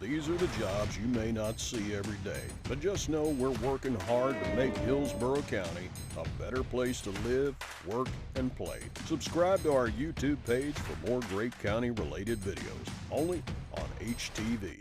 These are the jobs you may not see every day, but just know we're working hard to make Hillsborough County a better place to live, work, and play. Subscribe to our YouTube page for more great county-related videos, only on HTV.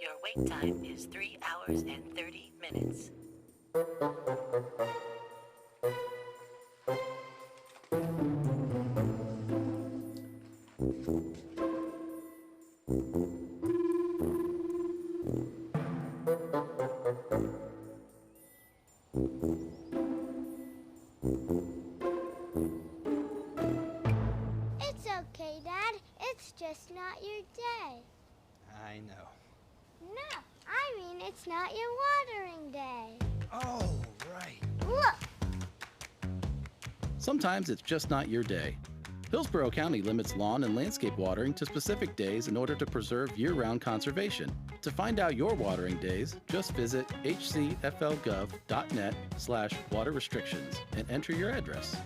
Your wait time is 3 hours and 30 minutes. It's okay, Dad. It's just not your day. I know. No, I mean it's not your watering day. Oh, right. Look! Sometimes it's just not your day. Hillsborough County limits lawn and landscape watering to specific days in order to preserve year-round conservation. To find out your watering days, just visit hcflgov.net/water restrictions and enter your address.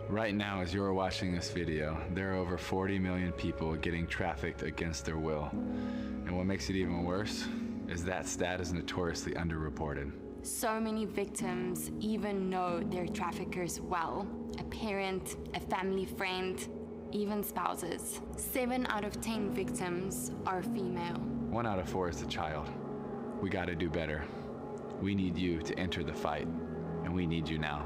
Right now, as you're watching this video, there are over 40 million people getting trafficked against their will. And what makes it even worse is that stat is notoriously underreported. So many victims even know their traffickers well. A parent, a family friend, even spouses. 7 out of 10 victims are female. 1 out of 4 is a child. We gotta do better. We need you to enter the fight, and we need you now.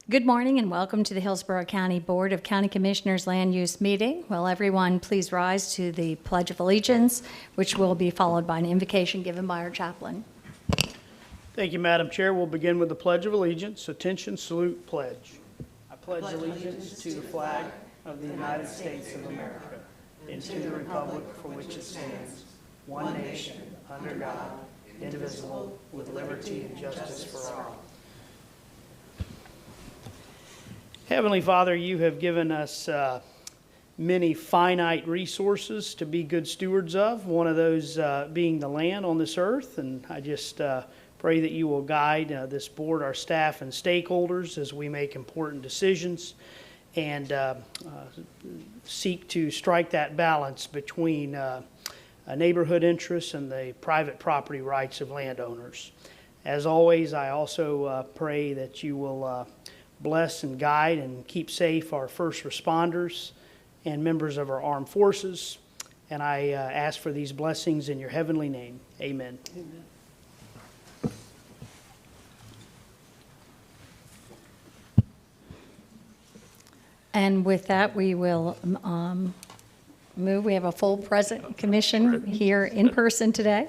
Good morning and welcome to the Hillsborough County Board of County Commissioners Land Use Meeting. Will everyone please rise to the Pledge of Allegiance, which will be followed by an invocation given by our chaplain. Thank you, Madam Chair. We'll begin with the Pledge of Allegiance. Attention, salute, pledge. I pledge allegiance to the flag of the United States of America and to the republic for which it stands, one nation, under God, indivisible, with liberty and justice for all. Heavenly Father, you have given us many finite resources to be good stewards of, one of those being the land on this earth. And I just pray that you will guide this board, our staff, and stakeholders as we make important decisions and seek to strike that balance between neighborhood interests and the private property rights of landowners. As always, I also pray that you will bless and guide and keep safe our first responders and members of our armed forces. And I ask for these blessings in your heavenly name. Amen. Amen. And with that, we will move. We have a full present commission here in person today.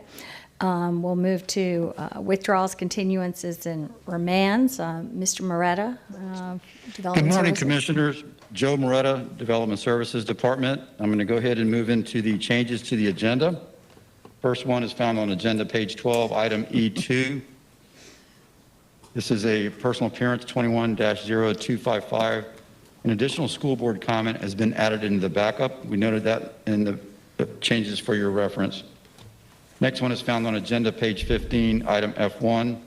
We'll move to withdrawals, continuances, and remands. Mr. Moretta, Development Good morning, Services. Commissioners. Joe Moretta, Development Services Department. I'm going to go ahead and move into the changes to the agenda. First one is found on agenda page 12, item E2. This is a personal appearance 21-0255. An additional school board comment has been added into the backup. We noted that in the changes for your reference. Next one is found on agenda page 15, item F1,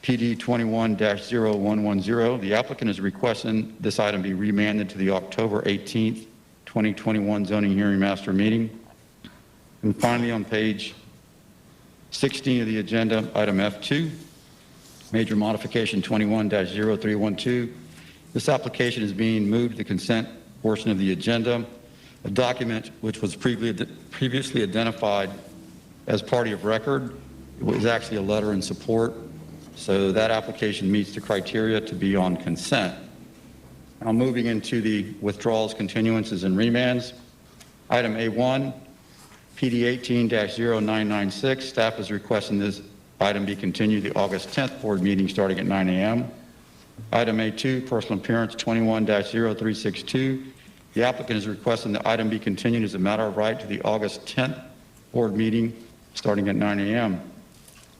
PD 21-0110. The applicant is requesting this item be remanded to the October 18th, 2021 zoning hearing master meeting. And finally, on page 16 of the agenda, item F2, major modification 21-0312. This application is being moved to the consent portion of the agenda. A document which was previously identified as party of record. It was actually a letter in support. So that application meets the criteria to be on consent. Now moving into the withdrawals, continuances, and remands. Item A1, PD 18-0996. Staff is requesting this item be continued to the August 10th board meeting starting at 9 a.m. Item A2, personal appearance 21-0362. The applicant is requesting the item be continued as a matter of right to the August 10th board meeting starting at 9 a.m.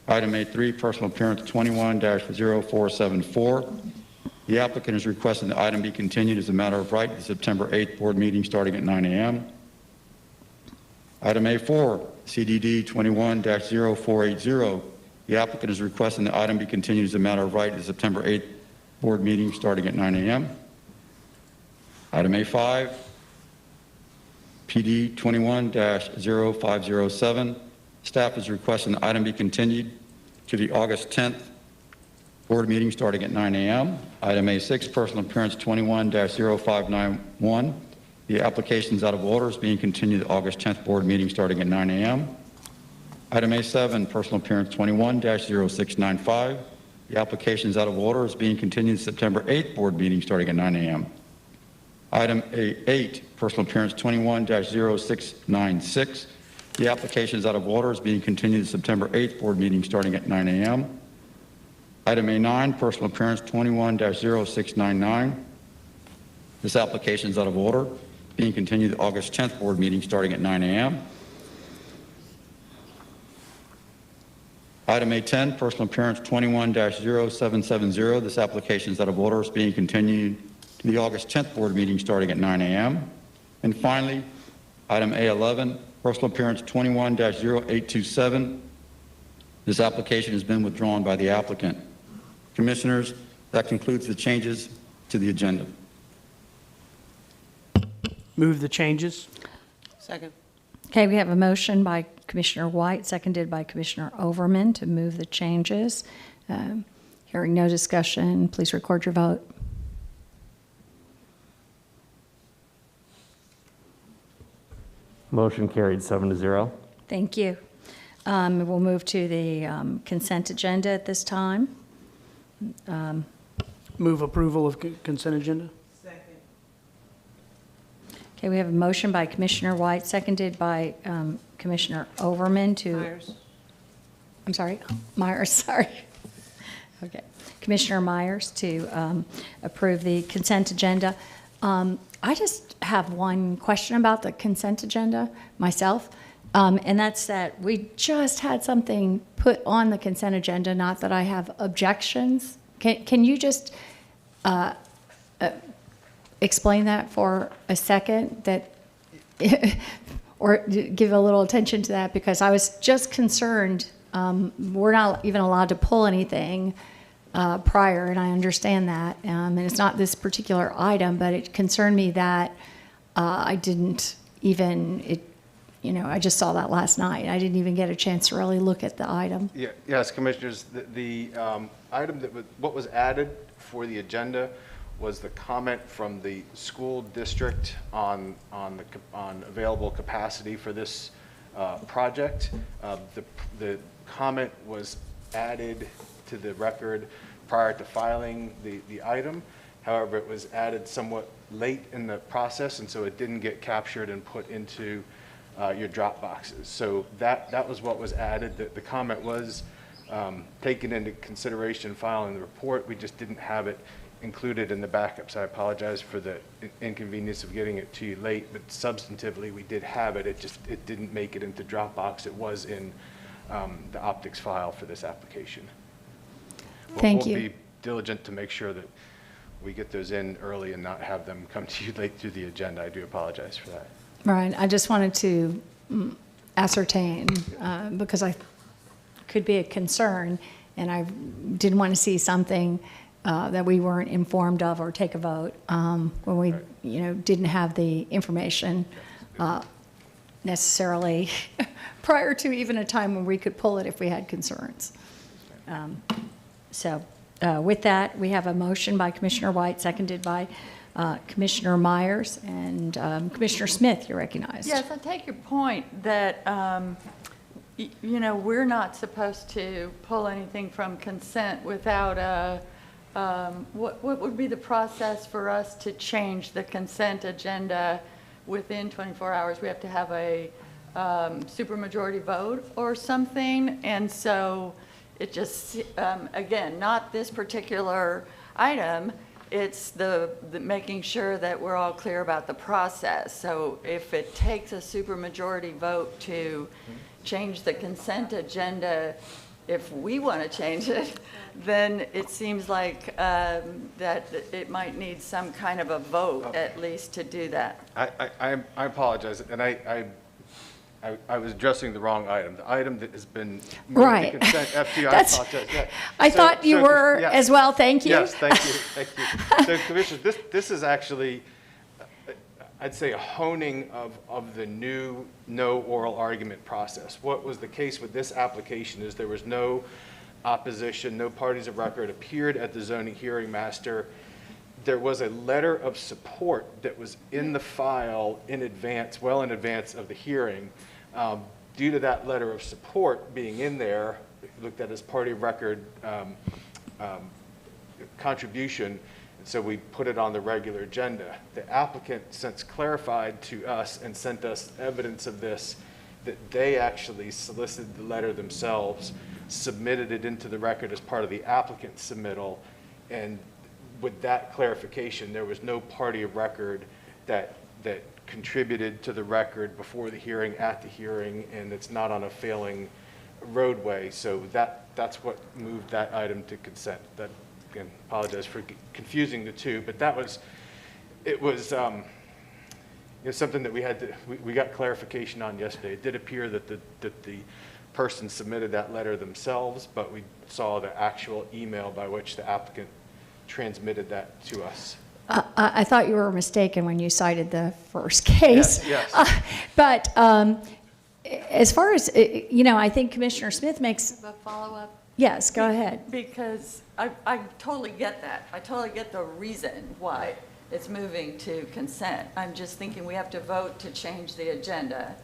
Item A3, personal appearance 21-0474. The applicant is requesting the item be continued as a matter of right to the September 8th board meeting starting at 9 a.m. Item A4, CDD 21-0480. The applicant is requesting the item be continued as a matter of right to the September 8th board meeting starting at 9 a.m. Item A5, PD 21-0507. Staff is requesting the item be continued to the August 10th board meeting starting at 9 a.m. Item A6, personal appearance 21-0591. The application is out of order, is being continued to the August 10th board meeting starting at 9 a.m. Item A7, personal appearance 21-0695. The application is out of order, is being continued to September 8th board meeting starting at 9 a.m. Item A8, personal appearance 21-0696. The application is out of order, is being continued to September 8th board meeting starting at 9 a.m. Item A9, personal appearance 21-0699. This application is out of order, being continued to August 10th board meeting starting at 9 a.m. Item A10, personal appearance 21-0770. This application is out of order, is being continued to the August 10th board meeting starting at 9 a.m. And finally, item A11, personal appearance 21-0827. This application has been withdrawn by the applicant. Commissioners, that concludes the changes to the agenda. Move the changes. Second. Okay, we have a motion by Commissioner White, seconded by Commissioner Overman to move the changes. Hearing no discussion, please record your vote. Motion carried 7-0. Thank you. We'll move to the consent agenda at this time. Move approval of consent agenda. Okay, we have a motion by Commissioner White, seconded by Commissioner Overman to... Myers. I'm sorry, Myers, sorry. Okay, Commissioner Myers to approve the consent agenda. I just have one question about the consent agenda myself. And that's that we just had something put on the consent agenda, not that I have objections. Can you just explain that for a second, that or give a little attention to that, because I was just concerned. We're not even allowed to pull anything prior, and I understand that. And it's not this particular item, but it concerned me that I didn't even, I just saw that last night. I didn't even get a chance to really look at the item. Yeah, yes, Commissioners, the item what was added for the agenda was the comment from the school district on available capacity for this project. The comment was added to the record prior to filing the item. However, it was added somewhat late in the process, and so it didn't get captured and put into your drop boxes. So that was what was added. The comment was taken into consideration filing the report. We just didn't have it included in the backups. I apologize for the inconvenience of getting it to you late, but substantively we did have it. It didn't make it into Dropbox. It was in the optics file for this application. Thank you. We'll be diligent to make sure that we get those in early and not have them come to you late through the agenda. I do apologize for that. Right. I just wanted to ascertain because I could be a concern, and I didn't want to see something that we weren't informed of or take a vote when we, didn't have the information necessarily prior to even a time when we could pull it if we had concerns. So with that, we have a motion by Commissioner White, seconded by Commissioner Myers, and Commissioner Smith, you're recognized. Yes, I take your point that, we're not supposed to pull anything from consent without what would be the process for us to change the consent agenda within 24 hours? We have to have a supermajority vote or something, and so it just, again, not this particular item, it's the making sure that we're all clear about the process. So if it takes a supermajority vote to change the consent agenda, if we want to change it, then it seems like that it might need some kind of a vote at least to do that. I apologize, and I was addressing the wrong item. The item that has been moved right. to consent, FT, I apologize. Yeah. I thought you were yes. as well. Thank you. Yes, thank you. Thank you. So, Commissioners, this is actually, I'd say, a honing of the new no oral argument process. What was the case with this application is there was no opposition, no parties of record appeared at the zoning hearing master. There was a letter of support that was in the file in advance, well in advance of the hearing. Due to that letter of support being in there, looked at as party of record contribution, and so we put it on the regular agenda. The applicant since clarified to us and sent us evidence of this, that they actually solicited the letter themselves, submitted it into the record as part of the applicant's submittal, and with that clarification, there was no party of record that contributed to the record before the hearing, at the hearing, and it's not on a failing roadway. So that's what moved that item to consent. That, again, apologize for confusing the two, but it was something that we got clarification on yesterday. It did appear that the person submitted that letter themselves, but we saw the actual email by which the applicant transmitted that to us. I thought you were mistaken when you cited the first case. Yes. But as far as, I think Commissioner Smith makes... A follow-up? Yes, go ahead. Because I totally get that. I totally get the reason why it's moving to consent. I'm just thinking we have to vote to change the agenda.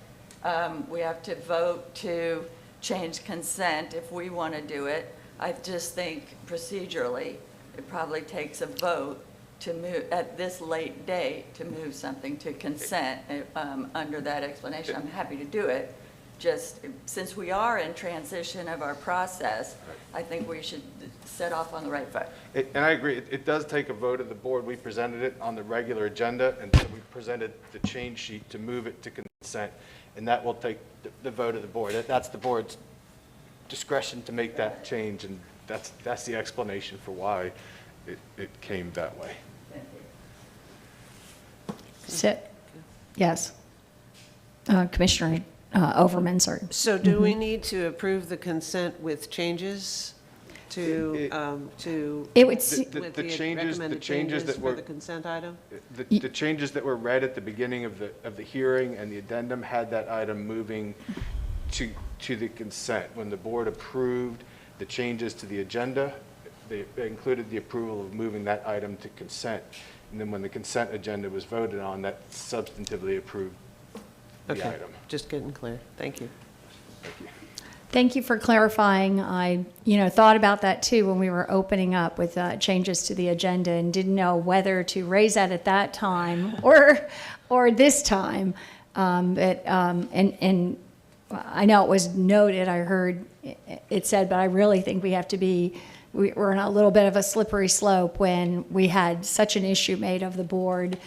We have to vote to change consent if we want to do it. I just think procedurally, it probably takes a vote to move at this late date to move something to consent under that explanation. I'm happy to do it. Just since we are in transition of our process, I think we should set off on the right foot. And I agree. It does take a vote of the board. We presented it on the regular agenda, and so we presented the change sheet to move it to consent. and that will take the vote of the board. That's the board's discretion to make that change, and that's the explanation for why it came that way. Sit. Yes. Commissioner Overman, sorry. So do we need to approve the consent with changes to, It would with the recommended changes for the consent item? The changes that were read at the beginning of the hearing and the addendum had that item moving to the consent. When the board approved the changes to the agenda, they included the approval of moving that item to consent. And then when the consent agenda was voted on, that substantively approved the item. Just getting clear. Thank you. Thank you. Thank you for clarifying. I, thought about that too when we were opening up with changes to the agenda and didn't know whether to raise that at that time or this time. And I know it was noted, I heard it said, but I really think we have to we're on a little bit of a slippery slope when we had such an issue made of the board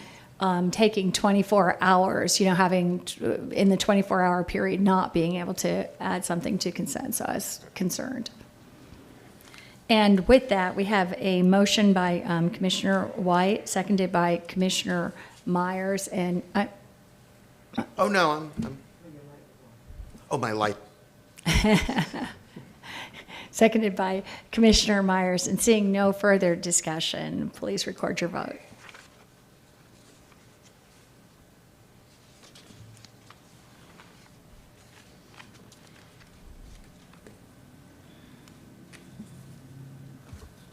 taking 24 hours, having in the 24-hour period not being able to add something to consent. So I was concerned. And with that, we have a motion by Commissioner White, seconded by Commissioner Myers. And oh no, oh, my light. Seconded by Commissioner Myers. And seeing no further discussion, please record your vote.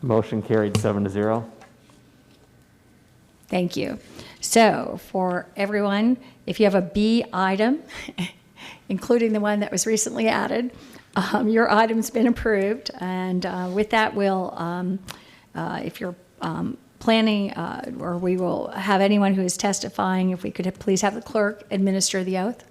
Motion carried 7-0. Thank you. So for everyone, if you have a B item, including the one that was recently added, your item's been approved. And with that, we'll, if you're planning, or we will have anyone who is testifying, if we could please have the clerk administer the oath.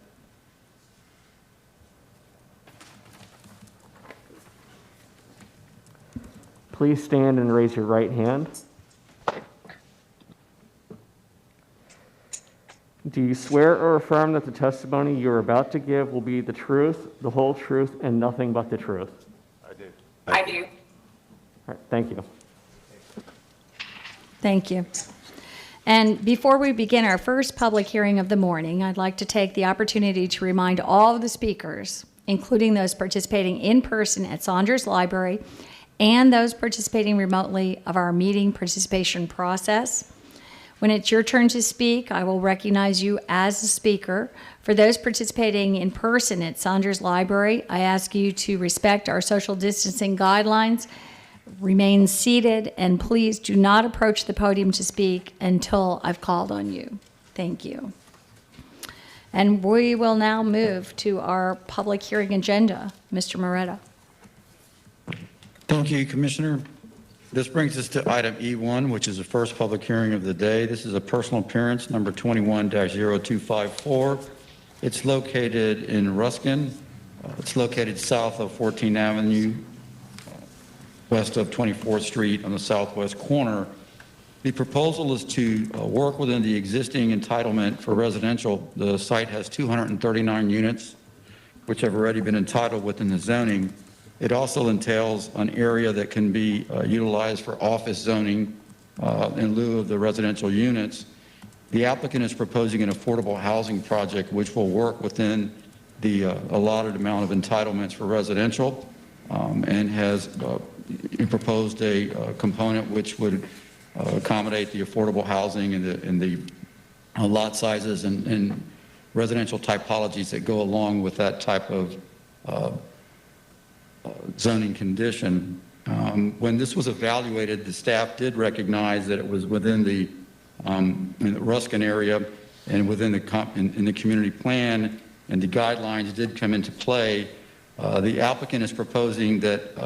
Please stand and raise your right hand. Do you swear or affirm that the testimony you are about to give will be the truth, the whole truth, and nothing but the truth? I do. I do. All right, thank you. Thank you. And before we begin our first public hearing of the morning, I'd like to take the opportunity to remind all of the speakers, including those participating in person at Saunders Library and those participating remotely, of our meeting participation process. When it's your turn to speak, I will recognize you as a speaker. For those participating in person at Saunders Library, I ask you to respect our social distancing guidelines, remain seated, and please do not approach the podium to speak until I've called on you. Thank you. And we will now move to our public hearing agenda. Mr. Moretta. Thank you, Commissioner. This brings us to item E1, which is the first public hearing of the day. This is a personal appearance, number 21-0254. It's located in Ruskin. It's located south of 14th Avenue, west of 24th Street on the southwest corner. The proposal is to work within the existing entitlement for residential. The site has 239 units, which have already been entitled within the zoning. It also entails an area that can be utilized for office zoning in lieu of the residential units. The applicant is proposing an affordable housing project which will work within the allotted amount of entitlements for residential and has proposed a component which would accommodate the affordable housing and the lot sizes and residential typologies that go along with that type of zoning condition. When this was evaluated, the staff did recognize that it was within the in the Ruskin area and within in the community plan, and the guidelines did come into play. The applicant is proposing that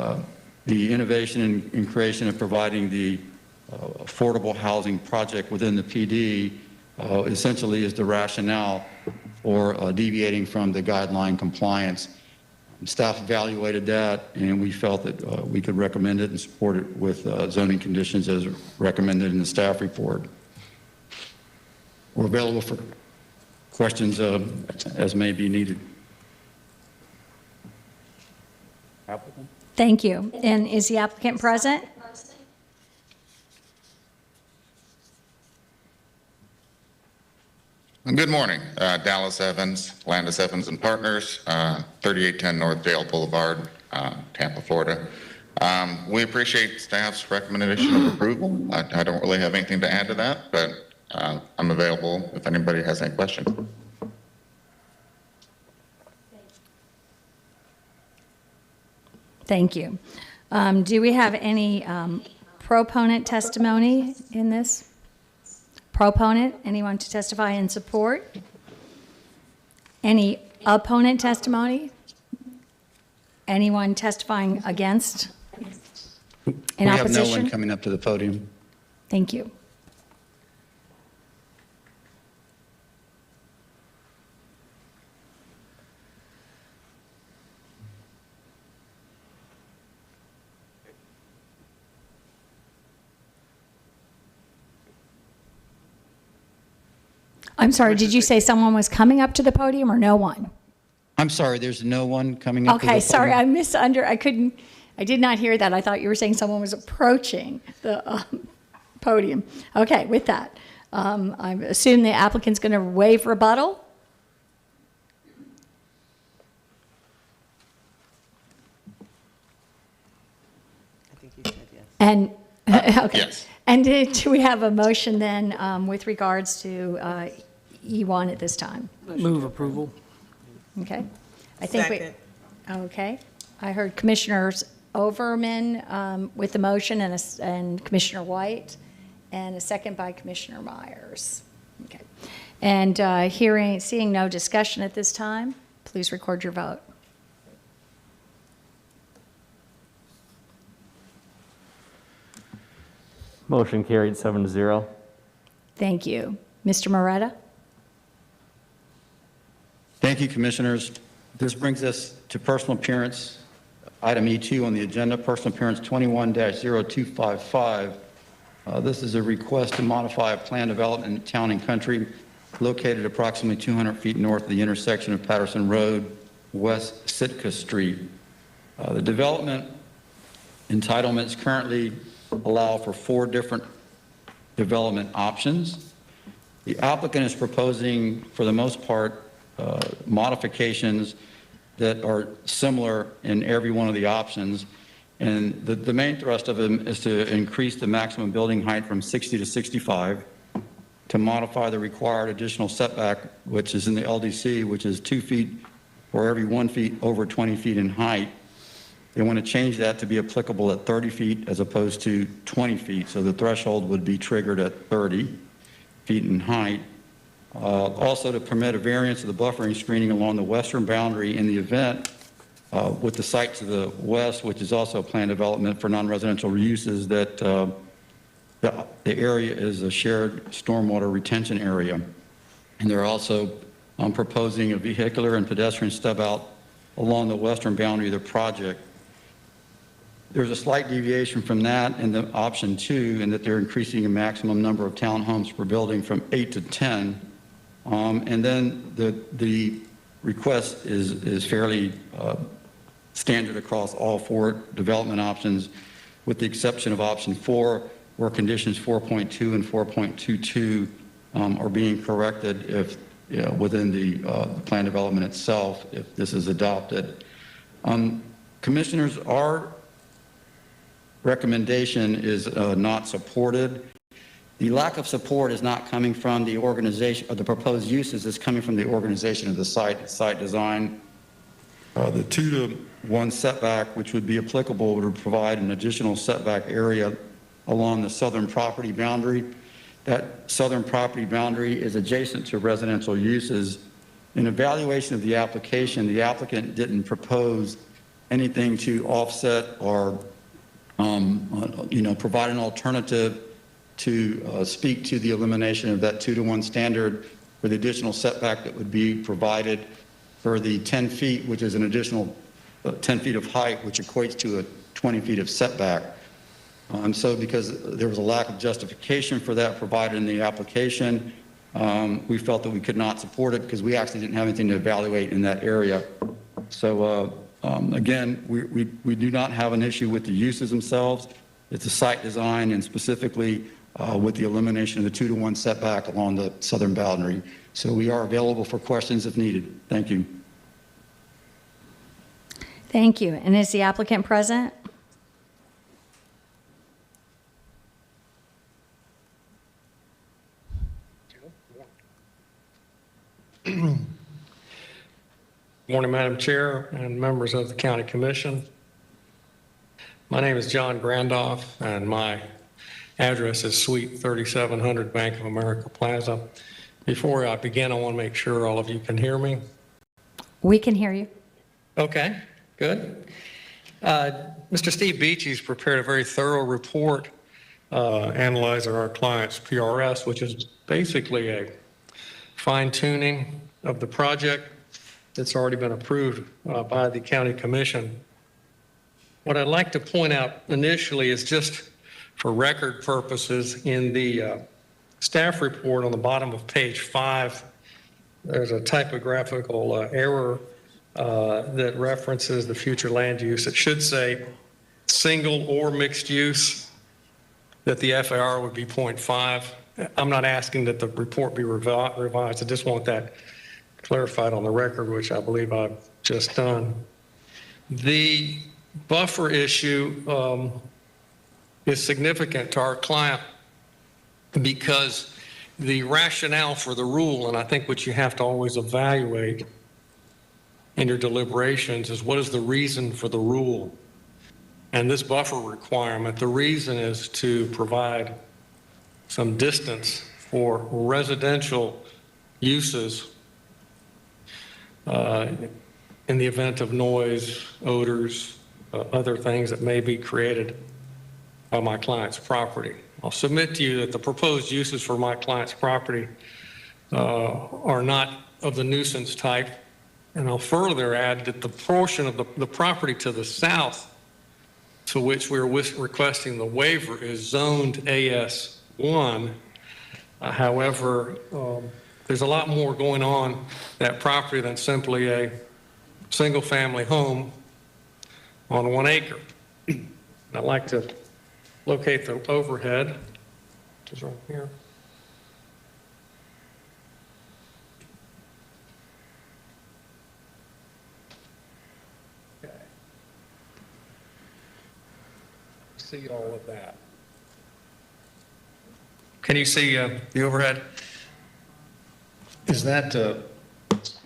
the innovation in creation of providing the affordable housing project within the PD essentially is the rationale for deviating from the guideline compliance. Staff evaluated that, and we felt that we could recommend it and support it with zoning conditions as recommended in the staff report. We're available for questions as may be needed. Applicant? Thank you. And is the applicant present? Good morning. Dallas Evans, Landis Evans and Partners, 3810 North Dale Boulevard, Tampa, Florida. We appreciate staff's recommendation of approval. I don't really have anything to add to that, but I'm available if anybody has any questions. Thank you. Do we have any proponent testimony in this? Proponent, anyone to testify in support? Any opponent testimony? Anyone testifying against? In we have opposition? no one coming up to the podium. Thank you. I'm sorry, did you say someone was coming up to the podium or no one? I'm sorry, there's no one coming up to the Okay, podium? sorry, I did not hear that. I thought you were saying someone was approaching the podium. Okay, with that, I assume the applicant's going to waive rebuttal? I think you said yes. And, okay. Yes. And do we have a motion then with regards to E1 at this time? Move approval. Okay. I think Second. okay. I heard Commissioners Overman with the motion and Commissioner White, and a second by Commissioner Myers. Okay. And seeing no discussion at this time, please record your vote. Motion carried 7-0. Thank you. Mr. Moretta? Thank you, Commissioners. This brings us to personal appearance, item E2 on the agenda, personal appearance 21-0255. This is a request to modify a plan development in Town and Country located approximately 200 feet north of the intersection of Patterson Road, West Sitka Street. The development entitlements currently allow for 4 different development options. The applicant is proposing, for the most part, modifications that are similar in every one of the options. And the main thrust of them is to increase the maximum building height from 60 to 65, to modify the required additional setback, which is in the LDC, which is 2 feet for every 1 feet over 20 feet in height. They want to change that to be applicable at 30 feet as opposed to 20 feet. So the threshold would be triggered at 30 feet in height. Also to permit a variance of the buffering screening along the western boundary in the event with the site to the west, which is also planned development for non-residential uses, that the area is a shared stormwater retention area. And they're also proposing a vehicular and pedestrian stub out along the western boundary of the project. There's a slight deviation from that in the option 2, in that they're increasing a maximum number of townhomes per building from 8 to 10. And then the request is fairly standard across all 4 development options, with the exception of option 4, where conditions 4.2 and 4.22 are being corrected if within the plan development itself, if this is adopted. Commissioners, our recommendation is not supported. The lack of support is not coming from the organization, or the proposed uses is coming from the organization of the site design. The 2-to-1 setback, which would be applicable, would provide an additional setback area along the southern property boundary. That southern property boundary is adjacent to residential uses. In evaluation of the application, the applicant didn't propose anything to offset or provide an alternative to speak to the elimination of that 2-to-1 standard for the additional setback that would be provided for the 10 feet, which is an additional 10 feet of height, which equates to a 20 feet of setback. So because there was a lack of justification for that provided in the application, we felt that we could not support it because we actually didn't have anything to evaluate in that area. So again, we do not have an issue with the uses themselves. It's a site design and specifically with the elimination of the 2-to-1 setback along the southern boundary. So we are available for questions if needed. Thank you. Thank you. And is the applicant present? Morning, Madam Chair and members of the County Commission. My name is John Grandoff, and my address is Suite 3700 Bank of America Plaza. Before I begin, I want to make sure all of you can hear me. We can hear you. Okay, good. Mr. Steve Beachy's prepared a very thorough report analyzing our client's PRS, which is basically a fine-tuning of the project that's already been approved by the County Commission. What I'd like to point out initially is just for record purposes in the staff report on the bottom of page 5, there's a typographical error that references the future land use. It should say single or mixed use, that the FAR would be 0.5. I'm not asking that the report be revised. I just want that clarified on the record, which I believe I've just done. The buffer issue is significant to our client because the rationale for the rule, and I think what you have to always evaluate in your deliberations, is what is the reason for the rule? And this buffer requirement, the reason is to provide some distance for residential uses in the event of noise, odors, other things that may be created by my client's property. I'll submit to you that the proposed uses for my client's property are not of the nuisance type, and I'll further add that the portion of the property to the south to which we're requesting the waiver is zoned AS1. However, there's a lot more going on that property than simply a single-family home on 1 acre. I'd like to locate the overhead, which is right here. Okay. See all of that. Can you see the overhead? Is that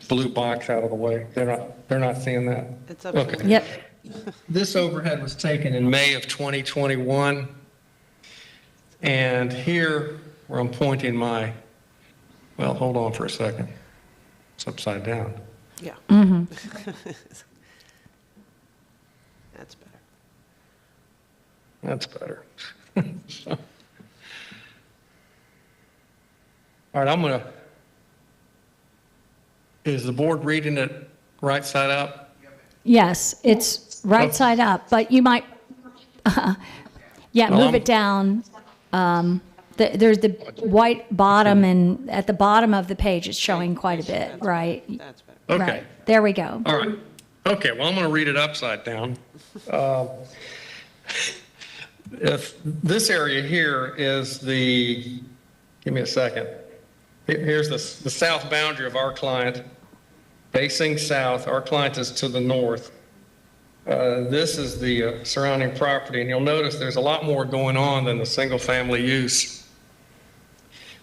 blue box out of the way? They're not seeing that? It's up. Okay. Yep. This overhead was taken in May of 2021. And here where I'm pointing my, well, hold on for a second. It's upside down. Yeah. Mm-hmm. That's better. That's better. So. All right, I'm going to, is the board reading it right side up? Yes, it's right side up, but you might, move it down. There's the white bottom, and at the bottom of the page, it's showing quite a bit, right? That's better. Okay. Right. There we go. All right. Okay, well, I'm going to read it upside down. If this area here is the, give me a second. Here's the south boundary of our client, facing south. Our client is to the north. This is the surrounding property, and you'll notice there's a lot more going on than the single-family use.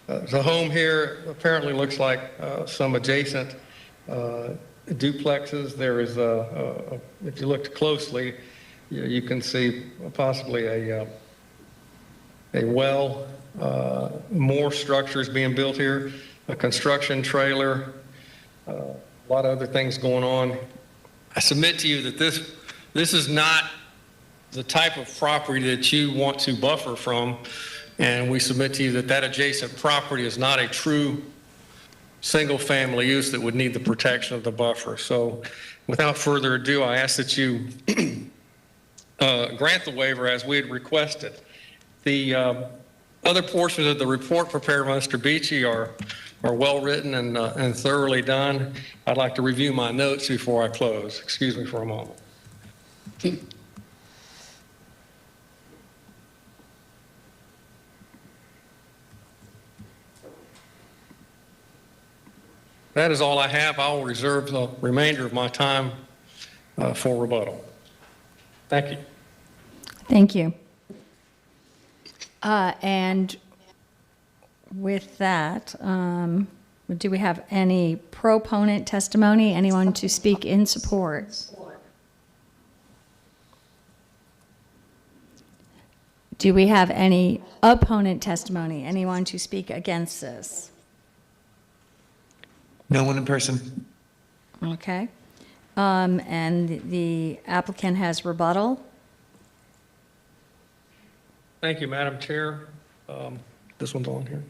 The home here apparently looks like some adjacent duplexes. There is, if you looked closely, you can see possibly a well, more structures being built here, a construction trailer, a lot of other things going on. I submit to you that this is not the type of property that you want to buffer from, and we submit to you that that adjacent property is not a true single-family use that would need the protection of the buffer. So without further ado, I ask that you grant the waiver as we had requested. The Other portions of the report prepared by Mr. Beachy are well-written and thoroughly done. I'd like to review my notes before I close. Excuse me for a moment. That is all I have. I will reserve the remainder of my time for rebuttal. Thank you. Thank you. And with that, do we have any proponent testimony? Anyone to speak in support? Do we have any opponent testimony? Anyone to speak against this? No one in person. Okay. And the applicant has rebuttal. Thank you, Madam Chair. This one's on here.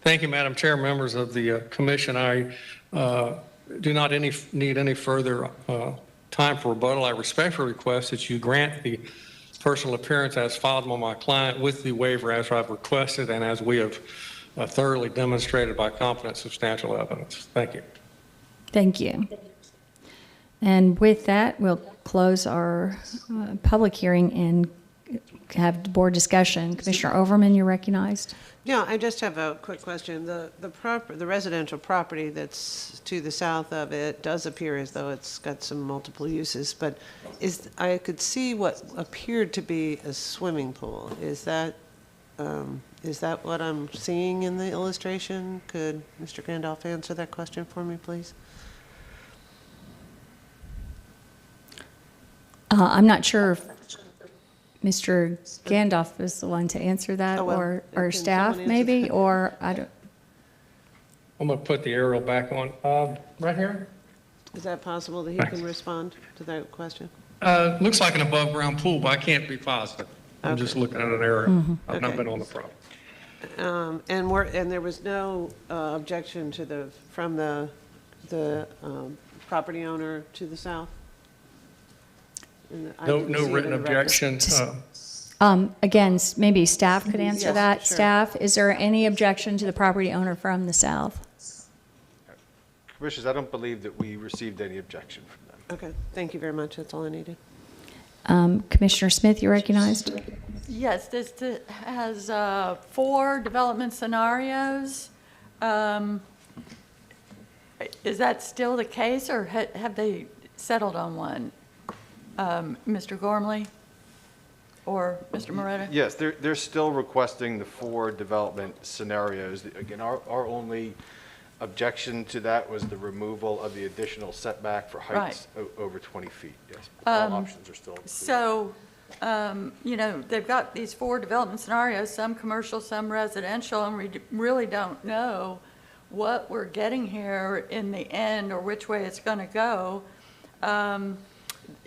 Thank you, Madam Chair, members of the commission. I do not need any further time for rebuttal. I respectfully request that you grant the personal appearance as filed by my client with the waiver as I've requested and as we have thoroughly demonstrated by competent substantial evidence. Thank you. Thank you. And with that, we'll close our public hearing and have board discussion. Commissioner Overman, you're recognized. Yeah, I just have a quick question. The residential property that's to the south of it does appear as though it's got some multiple uses, but I could see what appeared to be a swimming pool. Is that what I'm seeing in the illustration? Could Mr. Gandolf answer that question for me, please? I'm not sure if Mr. Gandolf is the one to answer that, or staff maybe, or I don't. I'm going to put the aerial back on. Right here? Is that possible that he can respond to that question? Looks like an above-ground pool, but I can't be positive. I'm just looking at an aerial. Mm-hmm. I've not been on the property. And there was no objection from the property owner to the south? No written objection. Again, maybe staff could answer Yes, that. sure. Staff, is there any objection to the property owner from the south? Commissioners, I don't believe that we received any objection from them. Okay, thank you very much. That's all I needed. Commissioner Smith, you're recognized. Yes, this has 4 development scenarios. Is that still the case, or have they settled on one? Mr. Gormley or Mr. Moretta? Yes, they're still requesting the 4 development scenarios. Again, our only objection to that was the removal of the additional setback for heights over 20 feet. Yes, all options are still included. So, they've got these 4 development scenarios, some commercial, some residential, and we really don't know what we're getting here in the end or which way it's going to go.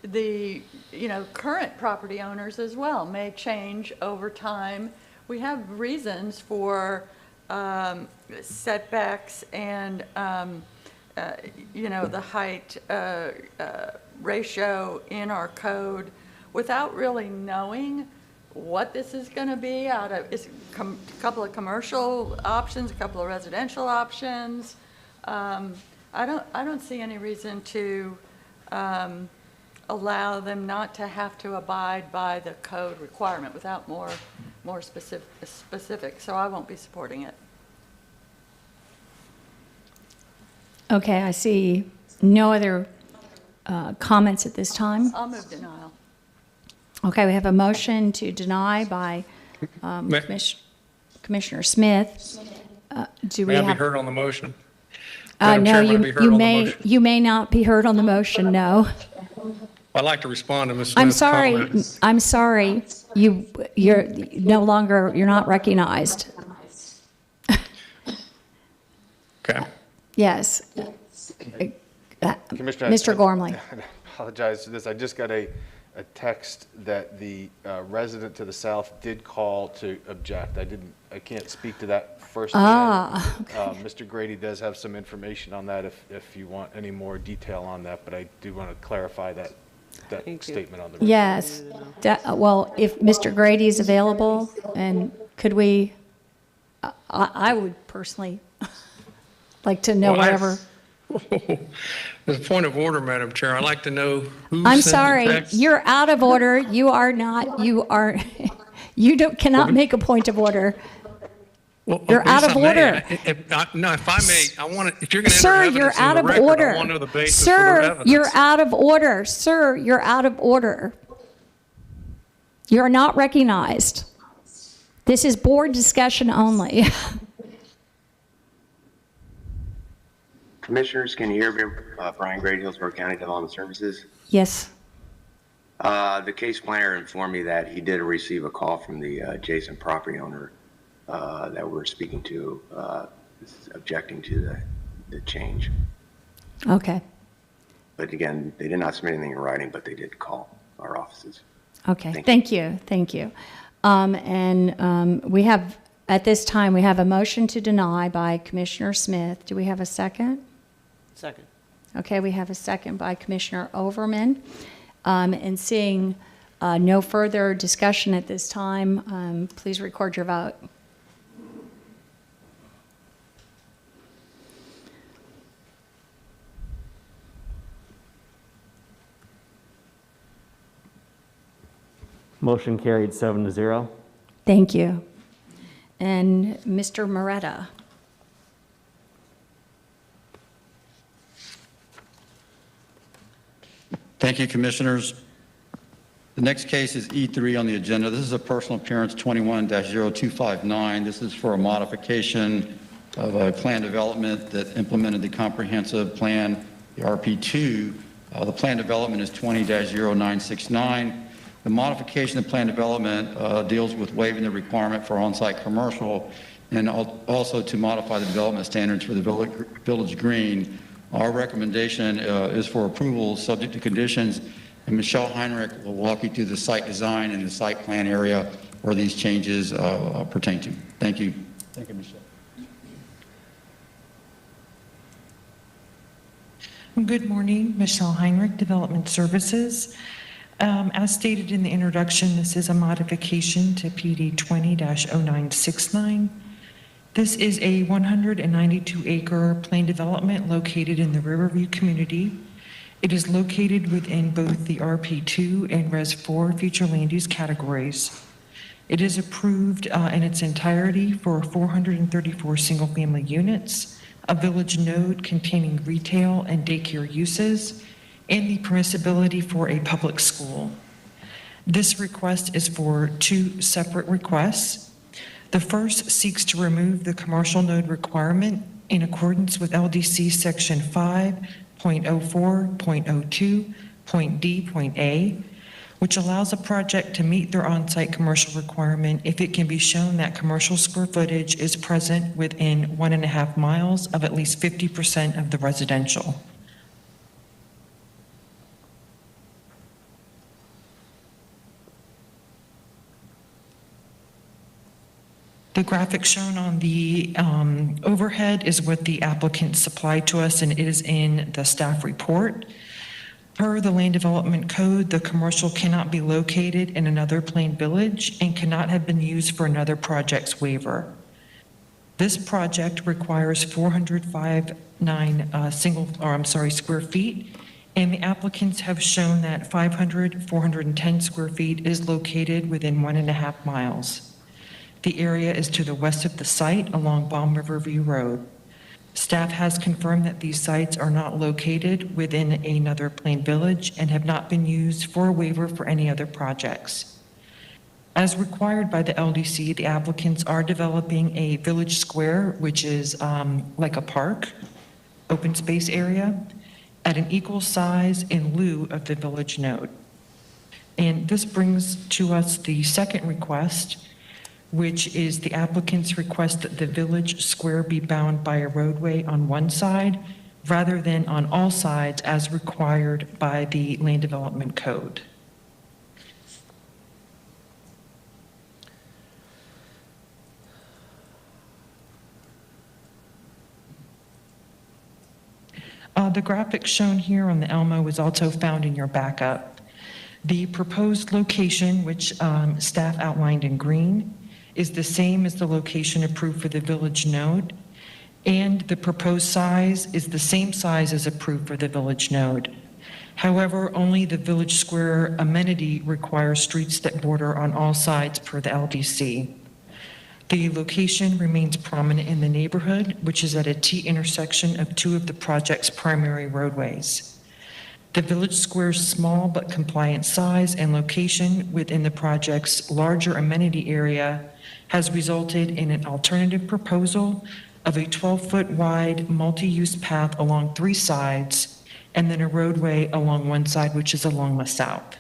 The current property owners as well may change over time. We have reasons for setbacks and the height ratio in our code without really knowing what this is going to be out of. It's a couple of commercial options, a couple of residential options. I don't see any reason to allow them not to have to abide by the code requirement without more specific. So I won't be supporting it. Okay, I see no other comments at this time. I'll move denial. Okay, we have a motion to deny by Commissioner Smith. Do we May I have? be heard on the motion? No, you may not be heard on the motion. No. I'd like to respond to Ms. Smith's comments. I'm sorry. You're not recognized. Okay. Yes. Commissioner, Mr. Gormley. I apologize for this. I just got a text that the resident to the south did call to object. I can't speak to that firsthand. Okay. Mr. Grady does have some information on that if you want any more detail on that, but I do want to clarify that statement on the record. Yes. Well, if Mr. Grady is available, and could we, I would personally like to know whatever. As a point of order, Madam Chair, I'd like to know who I'm sent the sorry, text. you're out of order. You are not, cannot make a point of order. Well, You're out of order. If I may, if you're going to enter Sir, evidence you're in out the of record, order. I want to know the basis for their Sir, evidence. you're out of order. Sir, you're out of order. You're not recognized. This is board discussion only. Commissioners, can you hear me? Brian Grady, Hillsborough County Development Services. Yes. The case planner informed me that he did receive a call from the adjacent property owner that we're speaking to, objecting to the change. Okay. But again, they did not submit anything in writing, but they did call our offices. Okay. Thank you. Thank you. We have, at this time, we have a motion to deny by Commissioner Smith. Do we have a second? Second. Okay, we have a second by Commissioner Overman. And seeing no further discussion at this time, please record your vote. Motion carried 7-0. Thank you. And Mr. Moretta. Thank you, Commissioners. The next case is E3 on the agenda. This is a personal appearance 21-0259. This is for a modification of a plan development that implemented the comprehensive plan, the RP2. The plan development is 20-0969. The modification of plan development deals with waiving the requirement for on-site commercial and also to modify the development standards for the village green. Our recommendation is for approval subject to conditions, and Michelle Heinrich will walk you through the site design and the site plan area where these changes pertain to. Thank you. Thank you, Michelle. Good morning, Michelle Heinrich, Development Services. As stated in the introduction, this is a modification to PD 20-0969. This is a 192-acre plain development located in the Riverview community. It is located within both the RP2 and Res 4 future land use categories. It is approved in its entirety for 434 single-family units, a village node containing retail and daycare uses, and the permissibility for a public school. This request is for two separate requests. The first seeks to remove the commercial node requirement in accordance with LDC Section 5.04.02.D.A, which allows a project to meet their on-site commercial requirement if it can be shown that commercial square footage is present within 1.5 miles of at least 50% of the residential. The graphic shown on the overhead is what the applicant supplied to us, and it is in the staff report. Per the Land Development Code, the commercial cannot be located in another plain village and cannot have been used for another project's waiver. This project requires 405.9 square feet, and the applicants have shown that 410 square feet is located within 1.5 miles. The area is to the west of the site along Balm Riverview Road. Staff has confirmed that these sites are not located within another plain village and have not been used for a waiver for any other projects. As required by the LDC, the applicants are developing a village square, which is like a park, open space area, at an equal size in lieu of the village node. And this brings to us the second request, which is the applicant's request that the village square be bound by a roadway on one side rather than on all sides as required by the Land Development Code. The graphic shown here on the Elmo was also found in your backup. The proposed location, which staff outlined in green, is the same as the location approved for the village node, and the proposed size is the same size as approved for the village node. However, only the village square amenity requires streets that border on all sides per the LDC. The location remains prominent in the neighborhood, which is at a T intersection of two of the project's primary roadways. The village square's small but compliant size and location within the project's larger amenity area has resulted in an alternative proposal of a 12-foot wide multi-use path along 3 sides and then a roadway along one side, which is along the south.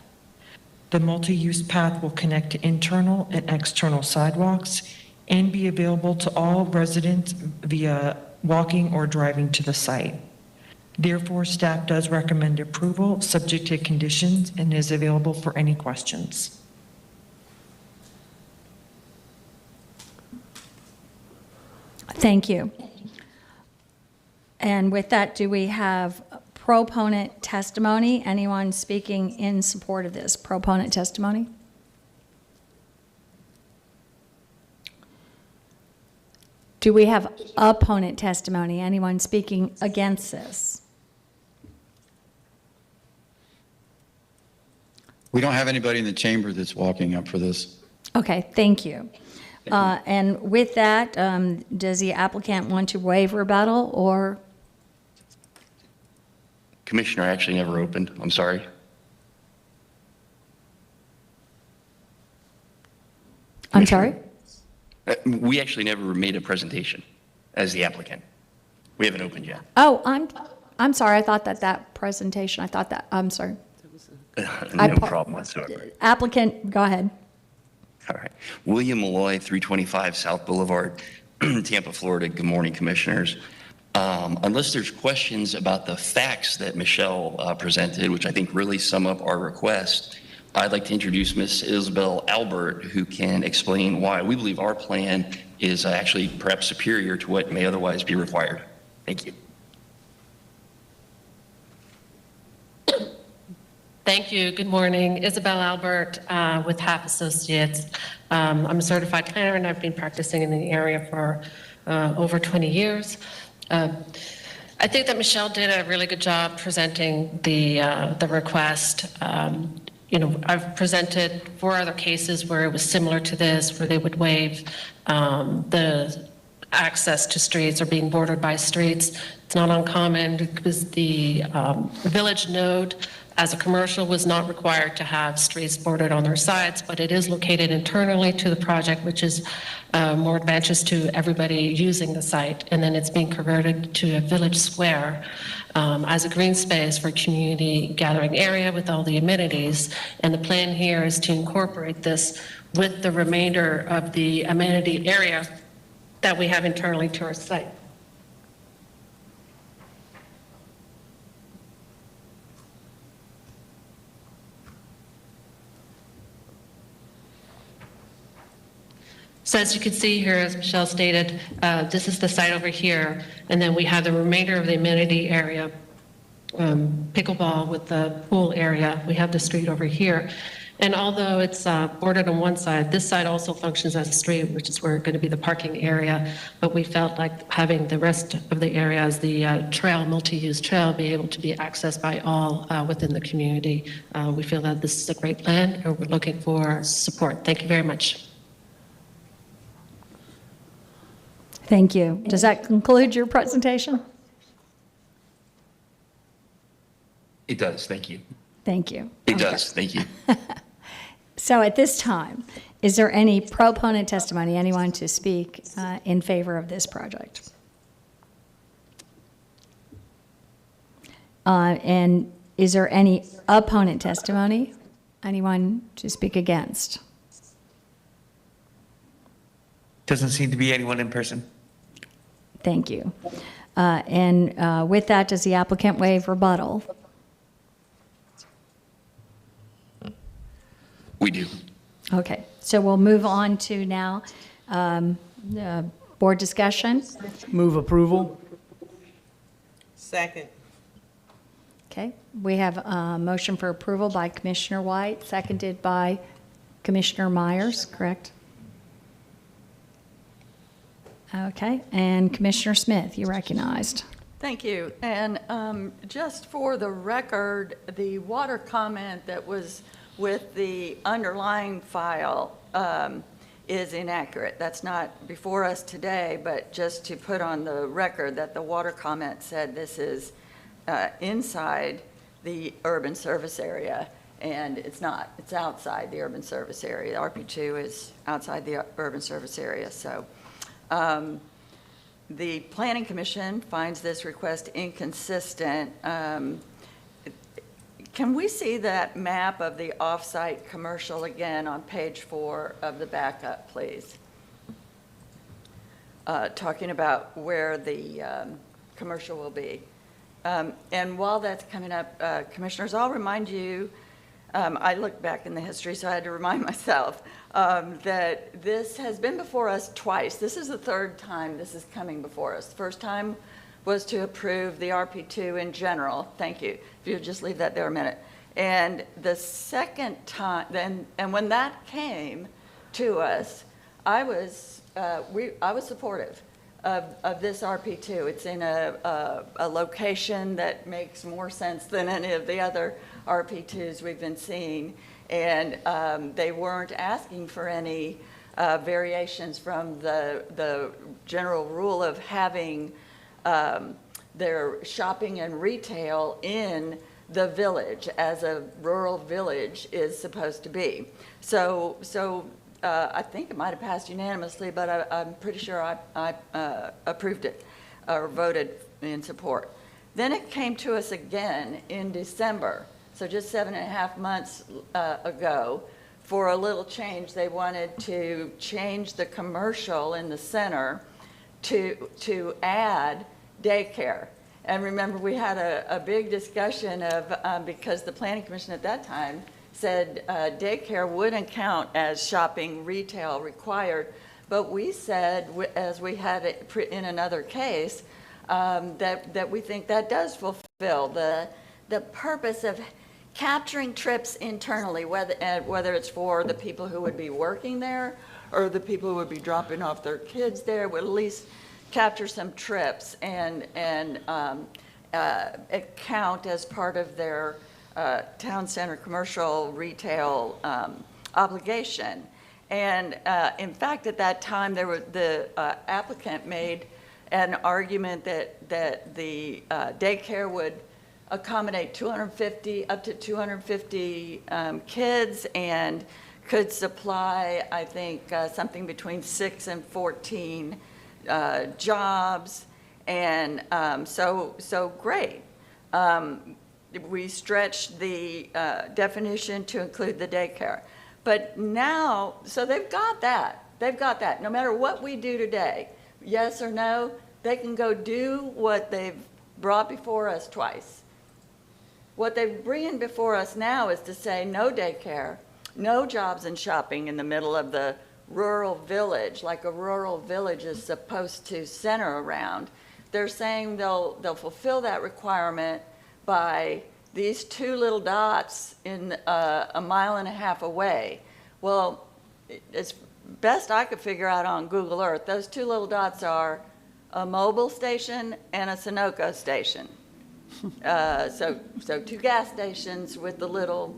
The multi-use path will connect to internal and external sidewalks and be available to all residents via walking or driving to the site. Therefore, staff does recommend approval subject to conditions and is available for any questions. Thank you. And with that, do we have proponent testimony? Anyone speaking in support of this proponent testimony? Do we have opponent testimony? Anyone speaking against this? We don't have anybody in the chamber that's walking up for this. Okay, thank you. And with that, does the applicant want to waive rebuttal or? Commissioner actually never opened. I'm sorry. I'm sorry? We actually never made a presentation as the applicant. We haven't opened yet. Oh, I'm sorry. I thought that presentation, I'm sorry. No problem whatsoever. Applicant, go ahead. All right. William Malloy, 325 South Boulevard, Tampa, Florida. Good morning, commissioners. Unless there's questions about the facts that Michelle presented, which I think really sum up our request, I'd like to introduce Ms. Isabel Albert, who can explain why we believe our plan is actually perhaps superior to what may otherwise be required. Thank you. Thank you. Good morning. Isabel Albert with Half Associates. I'm a certified planner and I've been practicing in the area for over 20 years. I think that Michelle did a really good job presenting the request. I've presented 4 other cases where it was similar to this, where they would waive the access to streets or being bordered by streets. It's not uncommon because the village node as a commercial was not required to have streets bordered on their sides, but it is located internally to the project, which is more advantageous to everybody using the site. And then it's being converted to a village square as a green space for community gathering area with all the amenities. And the plan here is to incorporate this with the remainder of the amenity area that we have internally to our site. So as you can see here, as Michelle stated, this is the site over here, and then we have the remainder of the amenity area, pickleball with the pool area. We have the street over here. And although it's bordered on one side, this side also functions as a street, which is where it's going to be the parking area. But we felt like having the rest of the area as the trail, multi-use trail, be able to be accessed by all within the community. We feel that this is a great plan, and we're looking for support. Thank you very much. Thank you. Does that conclude your presentation? It does. Thank you. Thank you. It does. Thank you. So at this time, is there any proponent testimony, anyone to speak in favor of this project? And is there any opponent testimony? Anyone to speak against? Doesn't seem to be anyone in person. Thank you. And with that, does the applicant waive rebuttal? We do. Okay, so we'll move on to now board discussion. Move approval. Second. Okay, we have a motion for approval by Commissioner White, seconded by Commissioner Myers, correct? Okay, and Commissioner Smith, you recognized. Thank you. And just for the record, the water comment that was with the underlying file is inaccurate. That's not before us today, but just to put on the record that the water comment said this is inside the urban service area, and it's not. It's outside the urban service area. The RP2 is outside the urban service area. So the Planning Commission finds this request inconsistent. Can we see that map of the off-site commercial again on page 4 of the backup, please? Talking about where the commercial will be. And while that's coming up, Commissioners, I'll remind you, I looked back in the history, so I had to remind myself that this has been before us twice. This is the third time this is coming before us. The first time was to approve the RP2 in general. Thank you. If you'll just leave that there a minute. And the second time, and when that came to us, I was supportive of this RP2. It's in a location that makes more sense than any of the other RP2s we've been seeing. And they weren't asking for any variations from the general rule of having their shopping and retail in the village as a rural village is supposed to be. So I think it might have passed unanimously, but I'm pretty sure I approved it or voted in support. Then it came to us again in December, so just 7.5 months ago, for a little change. They wanted to change the commercial in the center to add daycare. And remember, we had a big discussion of, because the Planning Commission at that time said daycare wouldn't count as shopping retail required, but we said, as we had it in another case, that we think that does fulfill the purpose of capturing trips internally, whether it's for the people who would be working there or the people who would be dropping off their kids there, would at least capture some trips and count as part of their town center commercial retail obligation. And in fact, at that time, the applicant made an argument that the daycare would accommodate up to 250 kids and could supply, I think, something between 6 and 14 jobs, and so great. We stretched the definition to include the daycare. But now, so they've got that. They've got that. No matter what we do today, yes or no, they can go do what they've brought before us twice. What they're bringing before us now is to say no daycare, no jobs and shopping in the middle of the rural village, like a rural village is supposed to center around. They're saying they'll fulfill that requirement by these 2 little dots in 1.5 miles away. Well, as best I could figure out on Google Earth, those 2 little dots are a mobile station and a Sunoco station. So 2 gas stations with the little,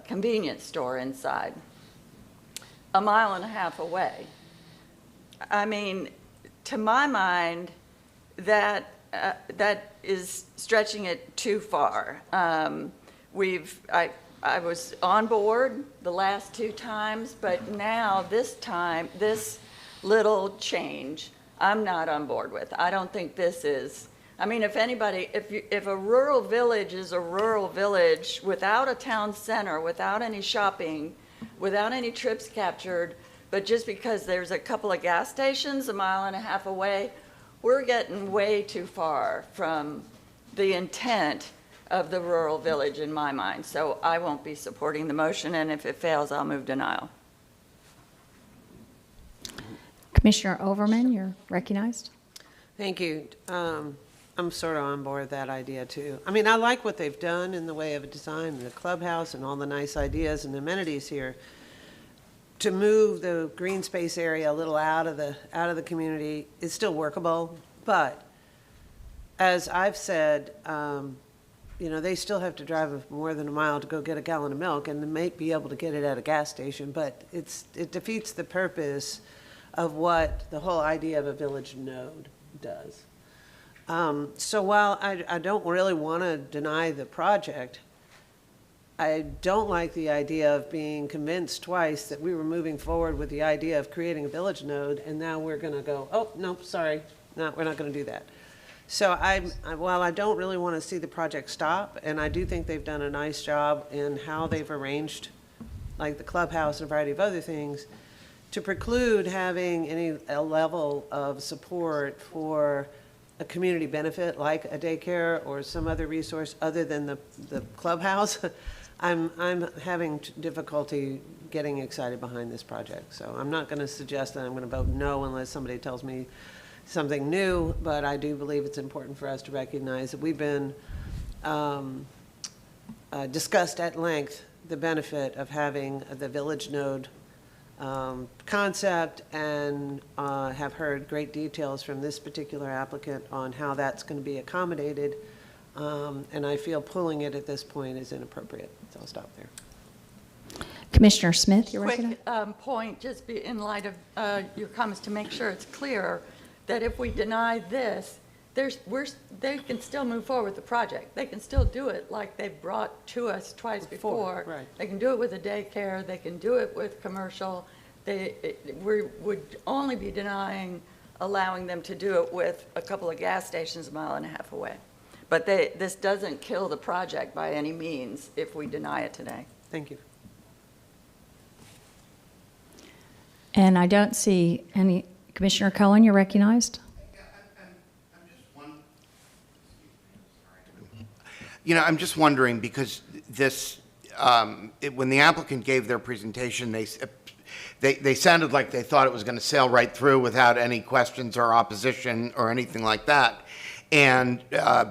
convenience store inside. 1.5 miles away. I mean, to my mind, that is stretching it too far. I was on board the last 2 times, but now this time, this little change, I'm not on board with. I don't think this is. I mean, if anybody, if a rural village is a rural village without a town center, without any shopping, without any trips captured, but just because there's a couple of gas stations 1.5 miles away, we're getting way too far from the intent of the rural village in my mind. So I won't be supporting the motion, and if it fails, I'll move denial. Commissioner Overman, you're recognized. Thank you. I'm sort of on board with that idea too. I mean, I like what they've done in the way of a design and the clubhouse and all the nice ideas and amenities here. To move the green space area a little out of the community is still workable, but as I've said, you know, they still have to drive more than a mile to go get a gallon of milk, and they may be able to get it at a gas station, but it defeats the purpose of what the whole idea of a village node does. So while I don't really want to deny the project, I don't like the idea of being convinced twice that we were moving forward with the idea of creating a village node, and now we're going to go, oh, no, sorry, no, we're not going to do that. So while I don't really want to see the project stop, and I do think they've done a nice job in how they've arranged, like the clubhouse and a variety of other things, to preclude having any level of support for a community benefit like a daycare or some other resource other than the clubhouse, I'm having difficulty getting excited behind this project. So I'm not going to suggest that I'm going to vote no unless somebody tells me something new, but I do believe it's important for us to recognize that we've been discussed at length the benefit of having the village node concept, and have heard great details from this particular applicant on how that's going to be accommodated, and I feel pulling it at this point is inappropriate, so I'll stop there. Commissioner Smith, you're Quick point, just be in light of your comments, to make sure it's clear that if we deny this, they can still move forward with the project. They can still do it like they've brought to us twice before. Right. They can do it with a daycare. They can do it with commercial. We would only be allowing them to do it with a couple of gas stations a mile and a half away. But this doesn't kill the project by any means if we deny it today. Thank you. And I don't see any. Commissioner Cohen, you're recognized. You know, I'm just wondering, because this, when the applicant gave their presentation, they sounded like they thought it was going to sail right through without any questions or opposition or anything like that. And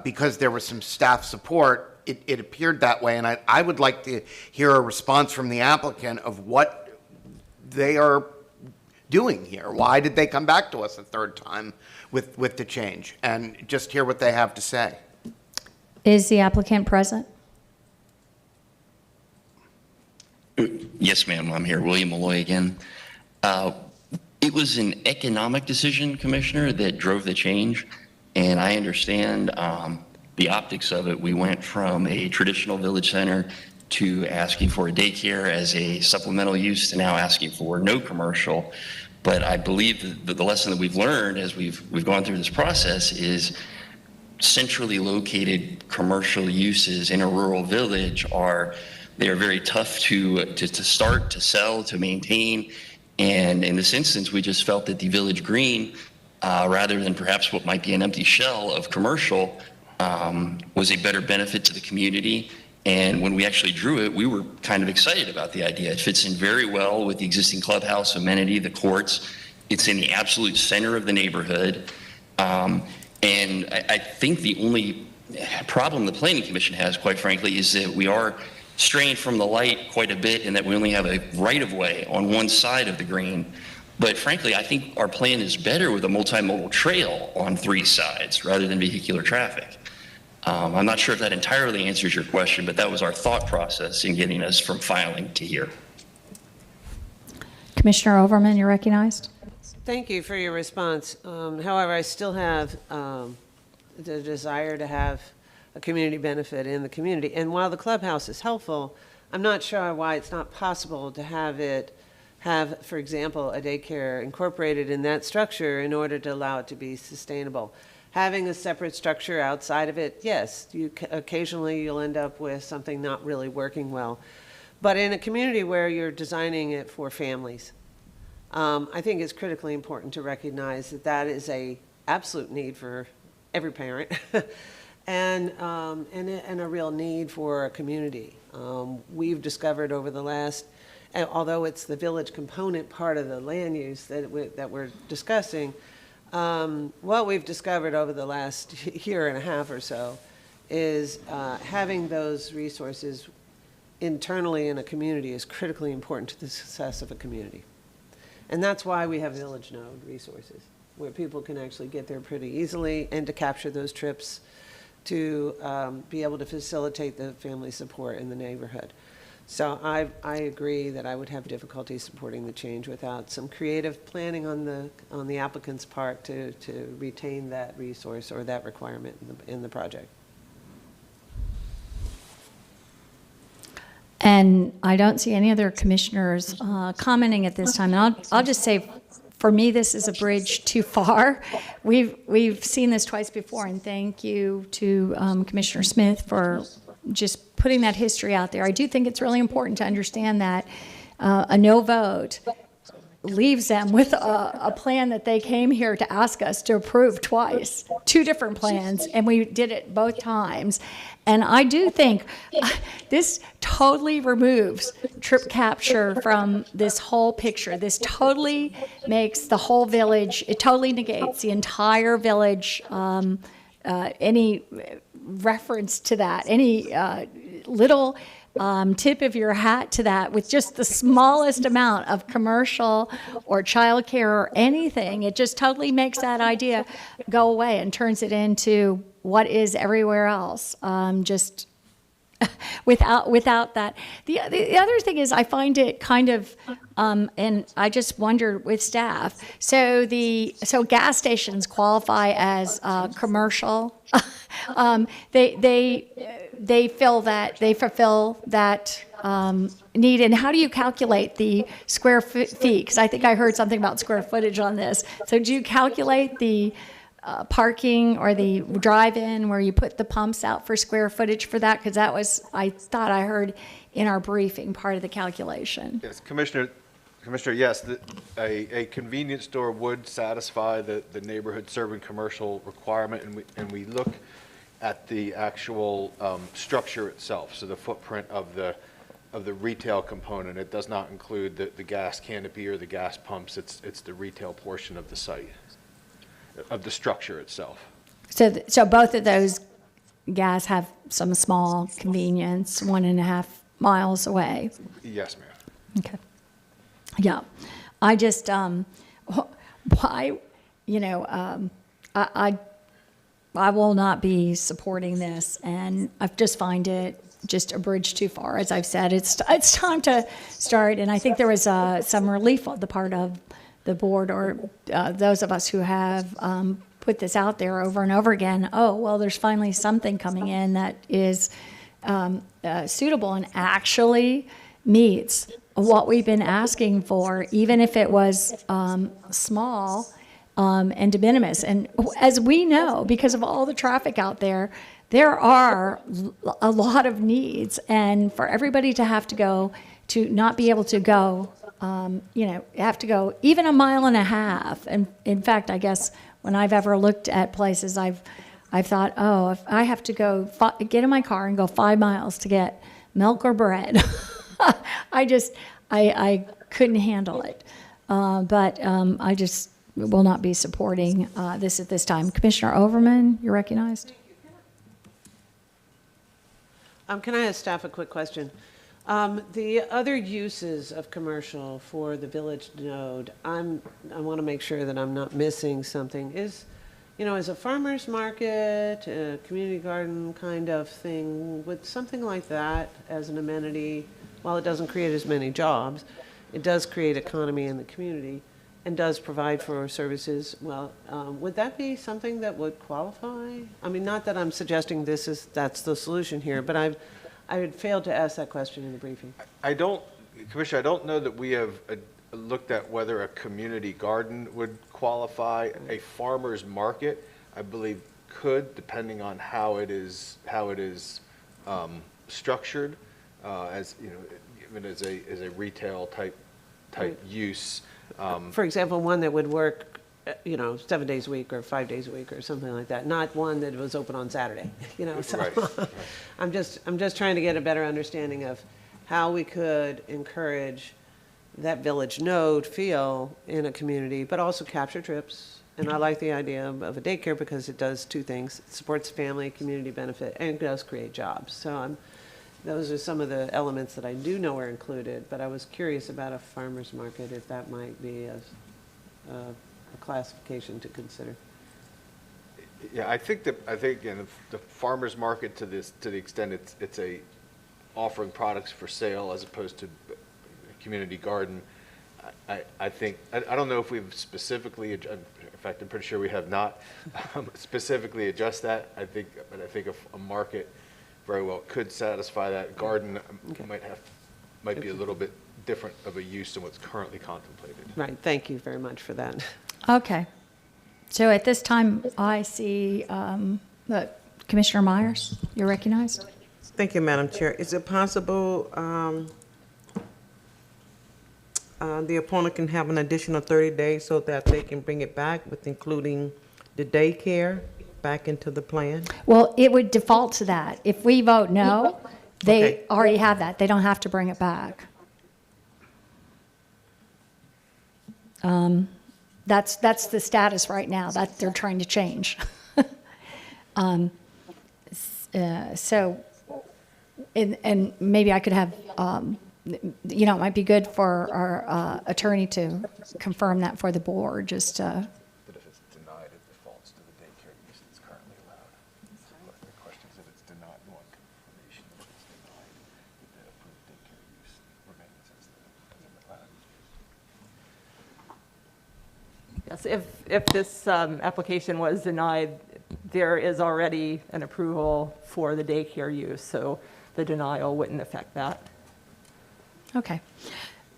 because there was some staff support, it appeared that way. And I would like to hear a response from the applicant of what they are doing here. Why did they come back to us a third time with the change? And just hear what they have to say. Is the applicant present? Yes, ma'am, I'm here. William Malloy again. It was an economic decision, Commissioner, that drove the change, and I understand the optics of it. We went from a traditional village center to asking for a daycare as a supplemental use to now asking for no commercial. But I believe that the lesson that we've learned as we've gone through this process is centrally located commercial uses in a rural village are very tough to start, to sell, to maintain. And in this instance, we just felt that the village green, rather than perhaps what might be an empty shell of commercial, was a better benefit to the community. And when we actually drew it, we were kind of excited about the idea. It fits in very well with the existing clubhouse amenity, the courts. It's in the absolute center of the neighborhood. And I think the only problem the Planning Commission has, quite frankly, is that we are straying from the light quite a bit, and that we only have a right-of-way on one side of the green. But frankly, I think our plan is better with a multimodal trail on three sides rather than vehicular traffic. I'm not sure if that entirely answers your question, but that was our thought process in getting us from filing to here. Commissioner Overman, you're recognized. Thank you for your response. However, I still have the desire to have a community benefit in the community. And while the clubhouse is helpful, I'm not sure why it's not possible to have, for example, a daycare incorporated in that structure in order to allow it to be sustainable. Having a separate structure outside of it, yes, occasionally you'll end up with something not really working well. But in a community where you're designing it for families, I think it's critically important to recognize that that is an absolute need for every parent and a real need for a community. We've discovered over the last, although it's the village component part of the land use that we're discussing, What we've discovered over the last year and a half or so is having those resources internally in a community is critically important to the success of a community. And that's why we have village node resources, where people can actually get there pretty easily and to capture those trips to be able to facilitate the family support in the neighborhood. So I agree that I would have difficulty supporting the change without some creative planning on the applicant's part to retain that resource or that requirement in the project. And I don't see any other commissioners commenting at this time. And I'll just say, for me, this is a bridge too far. We've seen this twice before, and thank you to Commissioner Smith for just putting that history out there. I do think it's really important to understand that a no vote leaves them with a plan that they came here to ask us to approve twice, 2 different plans, and we did it both times. And I do think this totally removes trip capture from this whole picture. This totally makes the whole village, it totally negates the entire village, any reference to that, any little tip of your hat to that with just the smallest amount of commercial or childcare or anything. It just totally makes that idea go away and turns it into what is everywhere else. Just without that. The other thing is I find it kind of, and I just wonder with staff, so gas stations qualify as commercial. They fulfill that need. And how do you calculate the square feet? Because I think I heard something about square footage on this. So do you calculate the parking or the drive-in where you put the pumps out for square footage for that? Because that was, I thought I heard in our briefing, part of the calculation. Yes, Commissioner, yes, a convenience store would satisfy the neighborhood serving commercial requirement, and we look at the actual structure itself, so the footprint of the retail component. It does not include the gas canopy or the gas pumps. It's the retail portion of the site, of the structure itself. So both of those gas have some small convenience 1.5 miles away. Yes, ma'am. Okay. Yeah. I just, why, I will not be supporting this, and I just find it just a bridge too far. As I've said, it's time to start, and I think there was some relief on the part of the board or those of us who have put this out there over and over again. Oh, well, there's finally something coming in that is suitable and actually meets what we've been asking for, even if it was small and de minimis. And as we know, because of all the traffic out there, there are a lot of needs, and for everybody to have to go, to not be able to go, have to go even 1.5 miles. And in fact, I guess when I've ever looked at places, I've thought, oh, if I have to go get in my car and go 5 miles to get milk or bread, I couldn't handle it. But I just will not be supporting this at this time. Commissioner Overman, you're recognized. Can I ask staff a quick question? The other uses of commercial for the village node, I want to make sure that I'm not missing something. Is a farmer's market, a community garden kind of thing, with something like that as an amenity, while it doesn't create as many jobs, it does create economy in the community and does provide for services. Well, would that be something that would qualify? I mean, not that I'm suggesting that's the solution here, but I had failed to ask that question in the briefing. Commissioner, I don't know that we have looked at whether a community garden would qualify. A farmer's market, I believe, could, depending on how it is structured, as even as a retail type right. use. For example, one that would work, 7 days a week or 5 days a week or something like that. Not one that was open on Saturday. So right. I'm just trying to get a better understanding of how we could encourage that village node feel in a community, but also capture trips And I like the idea of a daycare because it does two things. It supports family, community benefit, and it does create jobs. So those are some of the elements that I do know are included, but I was curious about a farmer's market, if that might be a classification to consider. Yeah, I think again, the farmer's market to the extent it's a offering products for sale as opposed to a community garden. I think, I don't know if we've specifically, in fact, I'm pretty sure we have not specifically addressed that. But I think a market very well could satisfy that. Garden might be a little bit different of a use than what's currently contemplated. Right, thank you very much for that. Okay. So at this time, I see Commissioner Myers, you're recognized. Thank you, Madam Chair. Is it possible the opponent can have an additional 30 days so that they can bring it back with including the daycare back into the plan? Well, it would default to that. If we vote no, they already have that. They don't have to bring it back. That's the status right now that they're trying to change. And maybe I could have, it might be good for our attorney to confirm that for the board, just But if it's denied, it defaults to the daycare use that's currently allowed. But the question is if it's denied, we want confirmation that it's denied, that the approved daycare use remains as the allowed. Yes, if this application was denied, there is already an approval for the daycare use, so the denial wouldn't affect that. Okay.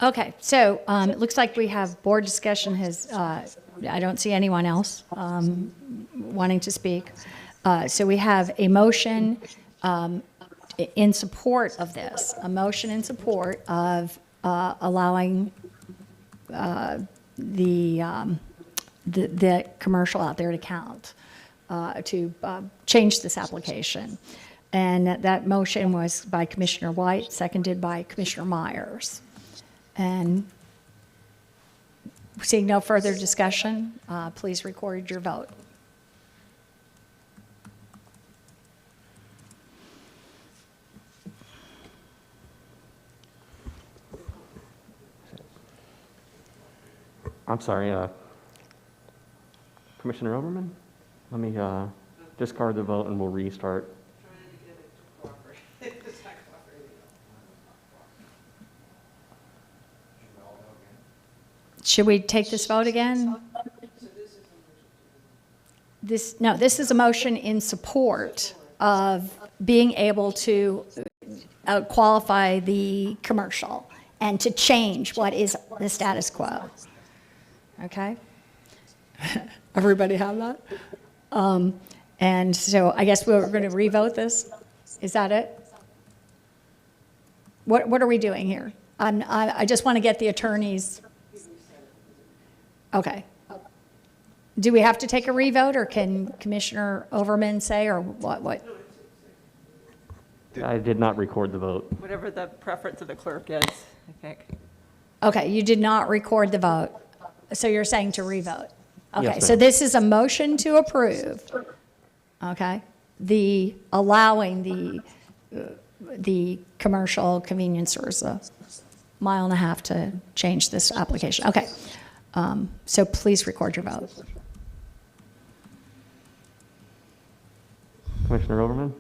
Okay, so it looks like we have board discussion has, I don't see anyone else wanting to speak. So we have a motion in support of this, a motion in support of allowing the commercial out there to count, to change this application. And that motion was by Commissioner White, seconded by Commissioner Myers. And seeing no further discussion, please record your vote. I'm sorry, Commissioner Overman, let me discard the vote and we'll restart. Should we take this vote again? This is a motion in support of being able to qualify the commercial and to change what is the status quo. Okay? Everybody have that? And so I guess we're going to revote this. Is that it? What are we doing here? I just want to get the attorneys. Okay. Do we have to take a revote, or can Commissioner Overman say, or what? I did not record the vote. Whatever the preference of the clerk is, I think. Okay, you did not record the vote. So you're saying to revote? Okay, Yes, so ma'am. this is a motion to approve, okay, allowing the commercial convenience stores a mile and a half to change this application. Okay, so please record your vote. Commissioner Overman?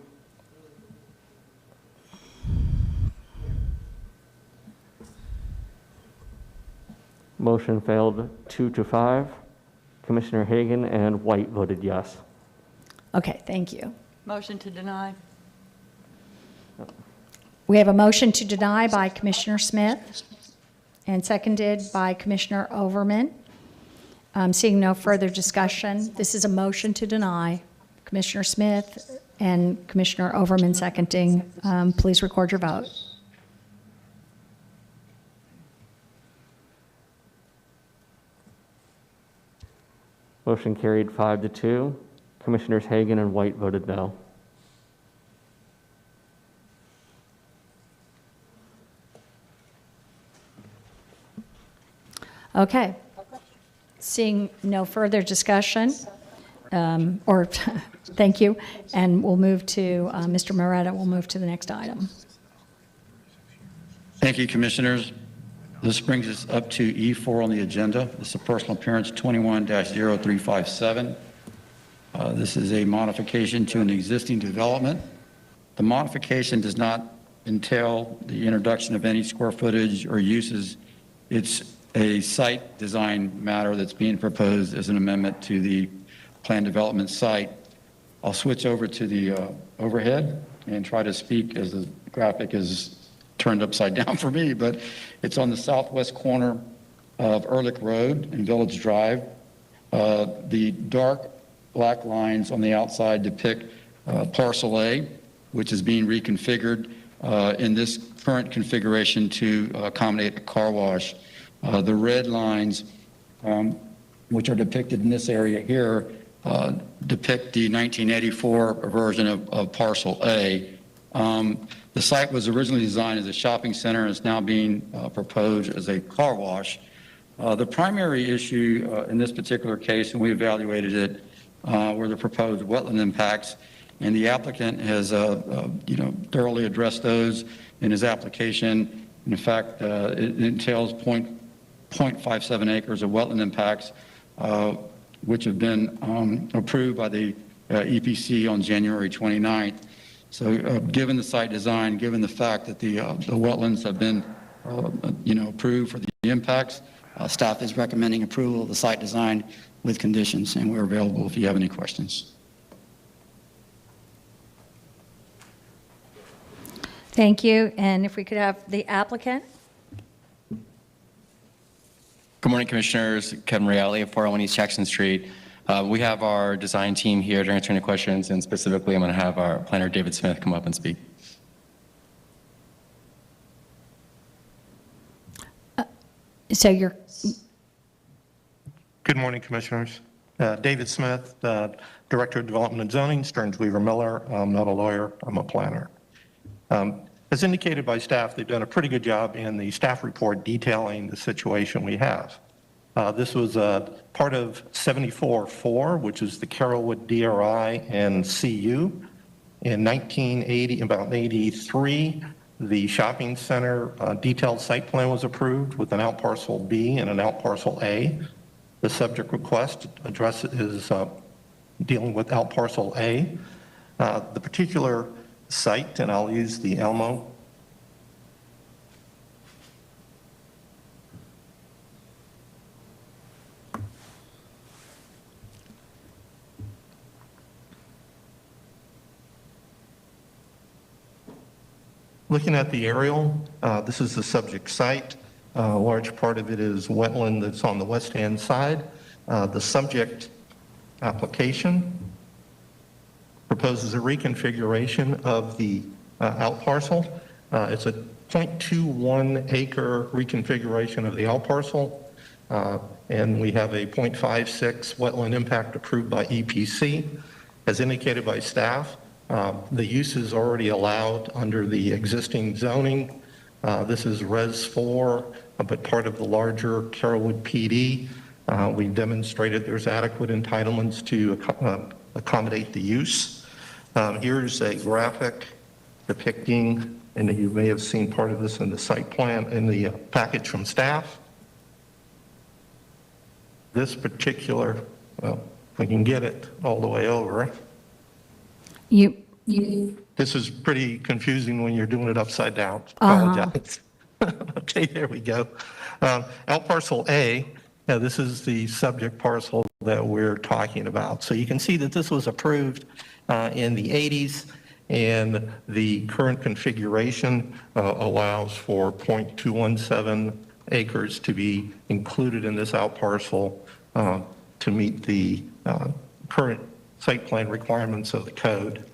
Motion failed 2-5. Commissioner Hagan and White voted yes. Okay, thank you. Motion to deny. We have a motion to deny by Commissioner Smith and seconded by Commissioner Overman. Seeing no further discussion, this is a motion to deny. Commissioner Smith and Commissioner Overman seconding. Please record your vote. Motion carried 5-2. Commissioners Hagan and White voted no. Okay. Seeing no further discussion, thank you, and we'll move to, Mr. Moretta, we'll move to the next item. Thank you, Commissioners. This brings us up to E4 on the agenda. This is a personal appearance 21-0357. This is a modification to an existing development. The modification does not entail the introduction of any square footage or uses. It's a site design matter that's being proposed as an amendment to the planned development site. I'll switch over to the overhead and try to speak as the graphic is turned upside down for me, but it's on the southwest corner of Ehrlich Road and Village Drive. The dark black lines on the outside depict parcel A, which is being reconfigured in this current configuration to accommodate a car wash. The red lines, which are depicted in this area here, depict the 1984 version of parcel A. The site was originally designed as a shopping center and is now being proposed as a car wash. The primary issue in this particular case, and we evaluated it, were the proposed wetland impacts, and the applicant has thoroughly addressed those in his application. In fact, it entails 0.57 acres of wetland impacts, which have been approved by the EPC on January 29th. So given the site design, given the fact that the wetlands have been approved for the impacts, staff is recommending approval of the site design with conditions, and we're available if you have any questions. Thank you, and if we could have the applicant. Good morning, Commissioners. Kevin Reale of 401 East Jackson Street. We have our design team here to answer any questions, and specifically I'm going to have our planner David Smith come up and speak. So you're... Good morning, Commissioners. David Smith, Director of Development and Zoning, Stearns Weaver Miller. I'm not a lawyer, I'm a planner. As indicated by staff, they've done a pretty good job in the staff report detailing the situation we have. This was part of 74-4, which is the Carrollwood DRI and CU. In 1980, about 83, the shopping center detailed site plan was approved with an out parcel B and an out parcel A. The subject request is dealing with out parcel A. The particular site, and I'll use the Elmo. Looking at the aerial, this is the subject site. A large part of it is wetland that's on the west-hand side. The subject application proposes a reconfiguration of the out parcel. It's a 0.21 acre reconfiguration of the out parcel, and we have a 0.56 wetland impact approved by EPC. As indicated by staff, the use is already allowed under the existing zoning. This is Res 4, but part of the larger Carrollwood PD. We demonstrated there's adequate entitlements to accommodate the use. Here's a graphic depicting, and you may have seen part of this in the site plan, in the package from staff. This particular, well, we can get it all the way over. This is pretty confusing when you're doing it upside down. Apologize. Okay, there we go. Out parcel A, this is the subject parcel that we're talking about. So you can see that this was approved in the 80s, and the current configuration allows for 0.217 acres to be included in this out parcel to meet the current site plan requirements of the code.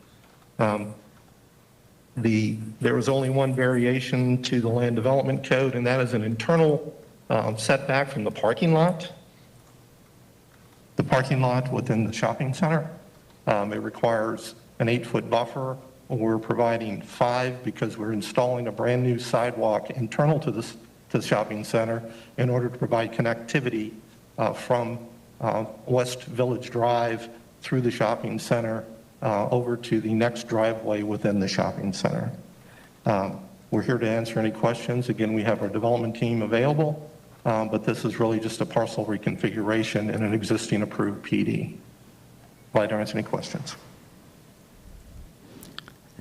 There was only one variation to the land development code, and that is an internal setback from the parking lot. The parking lot within the shopping center, it requires an 8-foot buffer. We're providing 5 because we're installing a brand new sidewalk internal to the shopping center in order to provide connectivity from West Village Drive through the shopping center over to the next driveway within the shopping center. We're here to answer any questions. Again, we have our development team available, but this is really just a parcel reconfiguration in an existing approved PD. Glad to answer any questions.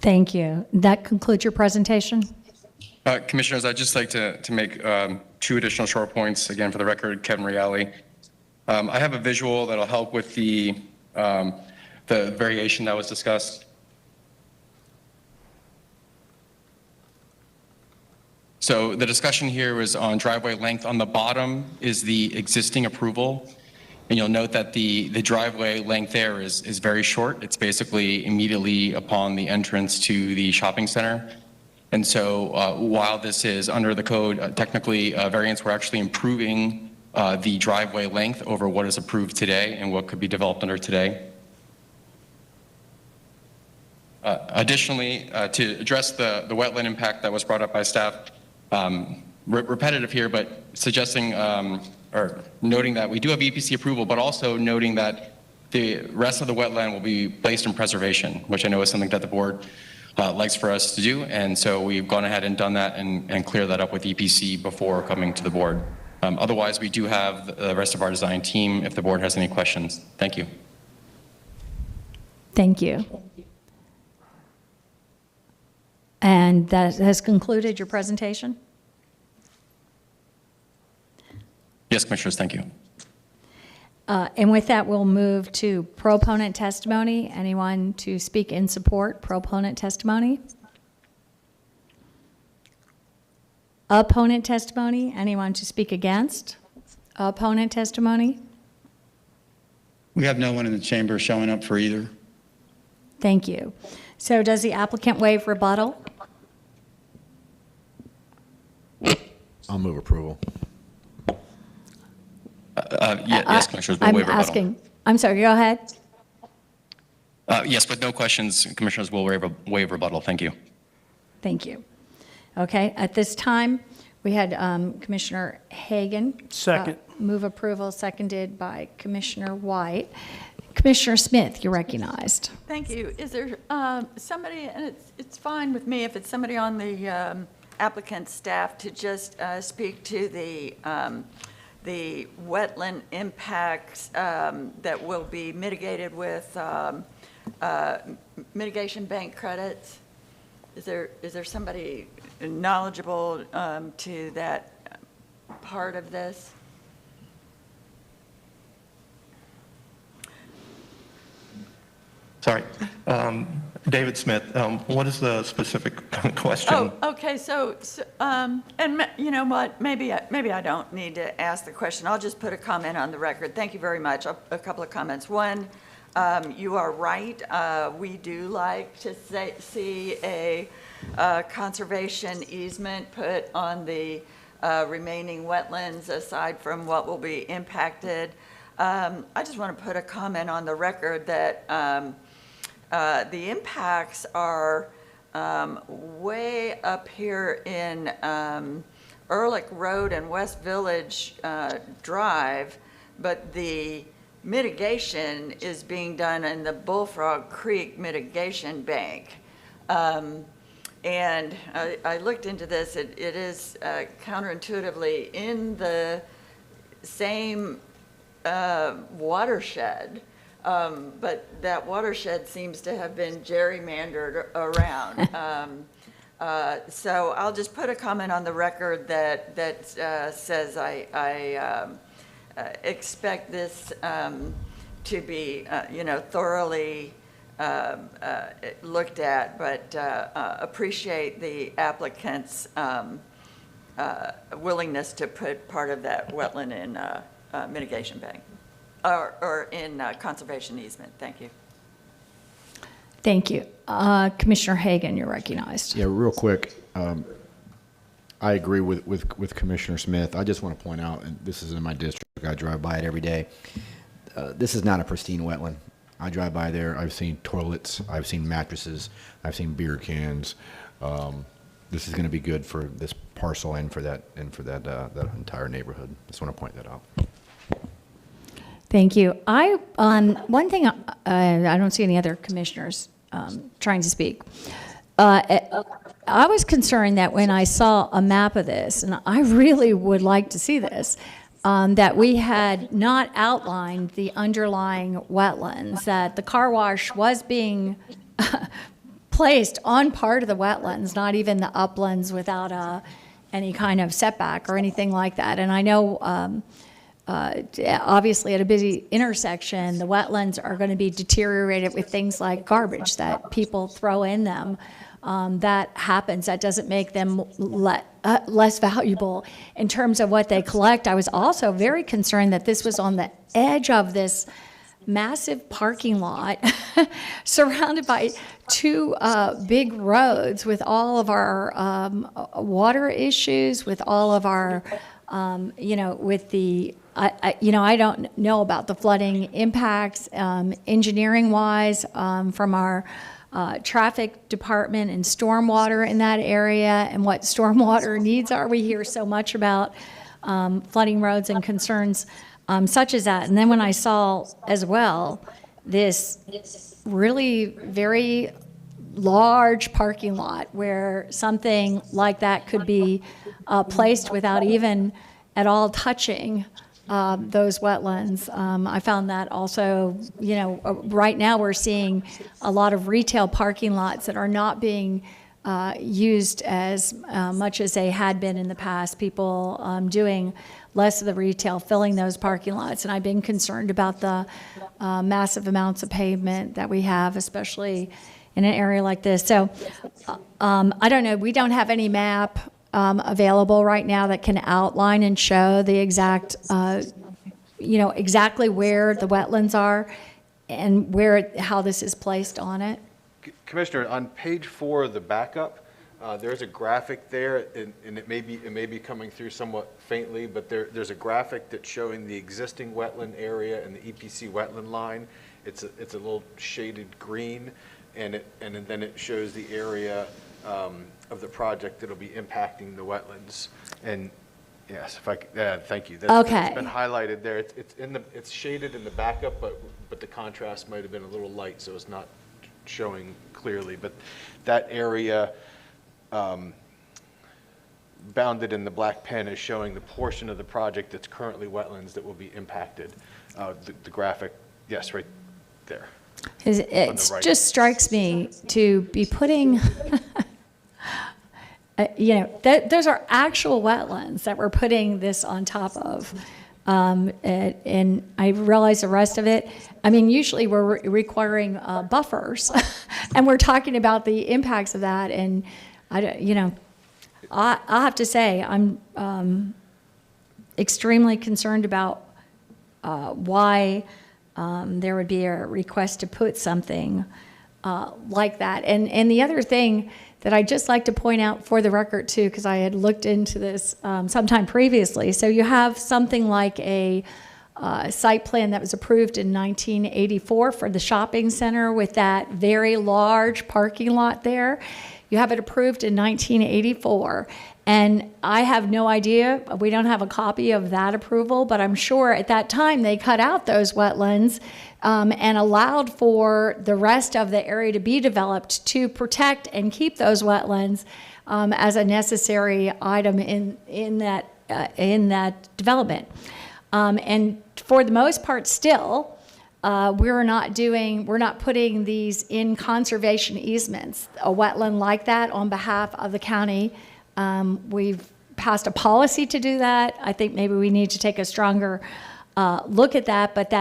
Thank you. That concludes your presentation? Commissioners, I'd just like to make 2 additional short points. Again, for the record, Kevin Reale. I have a visual that'll help with the variation that was discussed. So the discussion here was on driveway length. On the bottom is the existing approval. And you'll note that the driveway length there is very short. It's basically immediately upon the entrance to the shopping center. And so while this is under the code, technically variance, we're actually improving the driveway length over what is approved today and what could be developed under today. Additionally, to address the wetland impact that was brought up by staff, repetitive here, but suggesting or noting that we do have EPC approval, but also noting that the rest of the wetland will be placed in preservation, which I know is something that the board likes for us to do. And so we've gone ahead and done that and cleared that up with EPC before coming to the board. Otherwise, we do have the rest of our design team if the board has any questions. Thank you. Thank you. And that has concluded your presentation? Yes, Commissioners, thank you. And with that, we'll move to proponent testimony. Anyone to speak in support, proponent testimony? Opponent testimony? Anyone to speak against? Opponent testimony? We have no one in the chamber showing up for either. Thank you. So does the applicant waive rebuttal? I'll move approval. Yes, Commissioners, we'll waive rebuttal. I'm sorry, go ahead. Yes, with no questions, Commissioners will waive rebuttal. Thank you. Thank you. Okay, at this time, we had Commissioner Hagan. Second. Move approval, seconded by Commissioner White. Commissioner Smith, you're recognized. Thank you. Is there somebody, and it's fine with me if it's somebody on the applicant's staff to just speak to the wetland impacts that will be mitigated with mitigation bank credits? Is there somebody knowledgeable to that part of this? Sorry. David Smith, what is the specific question? Oh, okay. So and you know what? Maybe I don't need to ask the question. I'll just put a comment on the record. Thank you very much. A couple of comments. One, you are right. We do like to see a conservation easement put on the remaining wetlands aside from what will be impacted. I just want to put a comment on the record that the impacts are way up here in Ehrlich Road and West Village Drive, but the mitigation is being done in the Bullfrog Creek Mitigation Bank. And I looked into this. It is counterintuitively in the same watershed. But that watershed seems to have been gerrymandered around. So I'll just put a comment on the record that says I expect this to be, thoroughly looked at, but appreciate the applicant's willingness to put part of that wetland in mitigation bank. Or in conservation easement. Thank you. Thank you. Commissioner Hagan, you're recognized. Yeah, real quick. I agree with Commissioner Smith. I just want to point out, and this is in my district, I drive by it every day. This is not a pristine wetland. I drive by there. I've seen toilets. I've seen mattresses. I've seen beer cans. This is going to be good for this parcel and for that entire neighborhood. Just want to point that out. Thank you. One thing, I don't see any other commissioners trying to speak. I was concerned that when I saw a map of this, and I really would like to see this, that we had not outlined the underlying wetlands, that the car wash was being placed on part of the wetlands, not even the uplands without any kind of setback or anything like that. And I know, obviously, at a busy intersection, the wetlands are going to be deteriorated with things like garbage that people throw in them. That happens. That doesn't make them less valuable in terms of what they collect. I was also very concerned that this was on the edge of this massive parking lot surrounded by two big roads with all of our water issues, with all of our, with the, I don't know about the flooding impacts engineering-wise from our traffic department and stormwater in that area and what stormwater needs are. We hear so much about flooding roads and concerns such as that. And then when I saw as well this really very large parking lot where something like that could be placed without even at all touching those wetlands. I found that also, right now we're seeing a lot of retail parking lots that are not being used as much as they had been in the past. People doing less of the retail, filling those parking lots. And I've been concerned about the massive amounts of pavement that we have, especially in an area like this. So I don't know, we don't have any map available right now that can outline and show the exact, exactly where the wetlands are and how this is placed on it. Commissioner, on page 4 of the backup, there's a graphic there, and it may be coming through somewhat faintly, but there's a graphic that's showing the existing wetland area and the EPC wetland line. It's a little shaded green, and then it shows the area of the project that'll be impacting the wetlands. And yes, thank you. Okay. It's been highlighted there. It's shaded in the backup, but the contrast might have been a little light, so it's not showing clearly. But that area bounded in the black pen is showing the portion of the project that's currently wetlands that will be impacted. The graphic, yes, right there. It just strikes me to be putting, those are actual wetlands that we're putting this on top of. And I realize the rest of it, usually we're requiring buffers and we're talking about the impacts of that. And I have to say, I'm extremely concerned about why there would be a request to put something like that. And the other thing that I'd just like to point out for the record too, because I had looked into this sometime previously. So you have something like a site plan that was approved in 1984 for the shopping center with that very large parking lot there. You have it approved in 1984. And I have no idea, we don't have a copy of that approval, but I'm sure at that time they cut out those wetlands and allowed for the rest of the area to be developed to protect and keep those wetlands as a necessary item in that development. And for the most part still, we're not putting these in conservation easements, a wetland like that on behalf of the county. We've passed a policy to do that. I think maybe we need to take a stronger look at that, but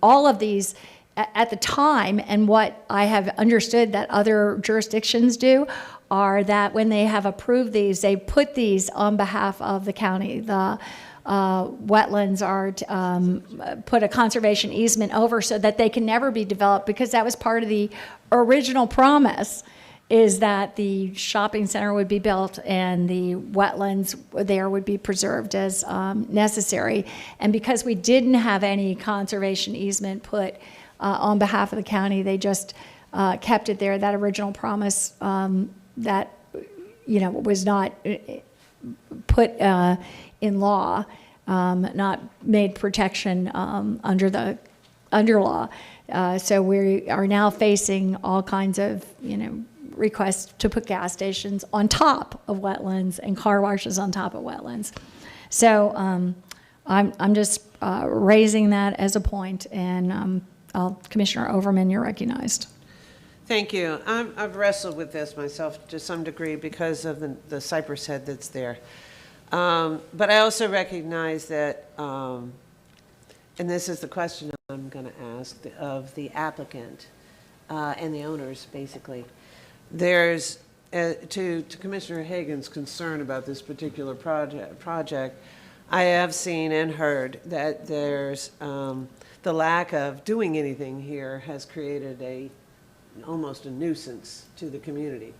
all of these at the time, and what I have understood that other jurisdictions do, are that when they have approved these, they put these on behalf of the county. The wetlands are put a conservation easement over so that they can never be developed, because that was part of the original promise, is that the shopping center would be built and the wetlands there would be preserved as necessary. And because we didn't have any conservation easement put on behalf of the county, they just kept it there. That original promise that was not put in law not made protection under law. So we are now facing all kinds of, requests to put gas stations on top of wetlands and car washes on top of wetlands. So I'm just raising that as a point, and Commissioner Overman, you're recognized. Thank you. I've wrestled with this myself to some degree because of the cypress head that's there. But I also recognize that, and this is the question I'm going to ask of the applicant and the owners, basically. There's, to Commissioner Hagan's concern about this particular project, I have seen and heard that there's the lack of doing anything here has created almost a nuisance to the community.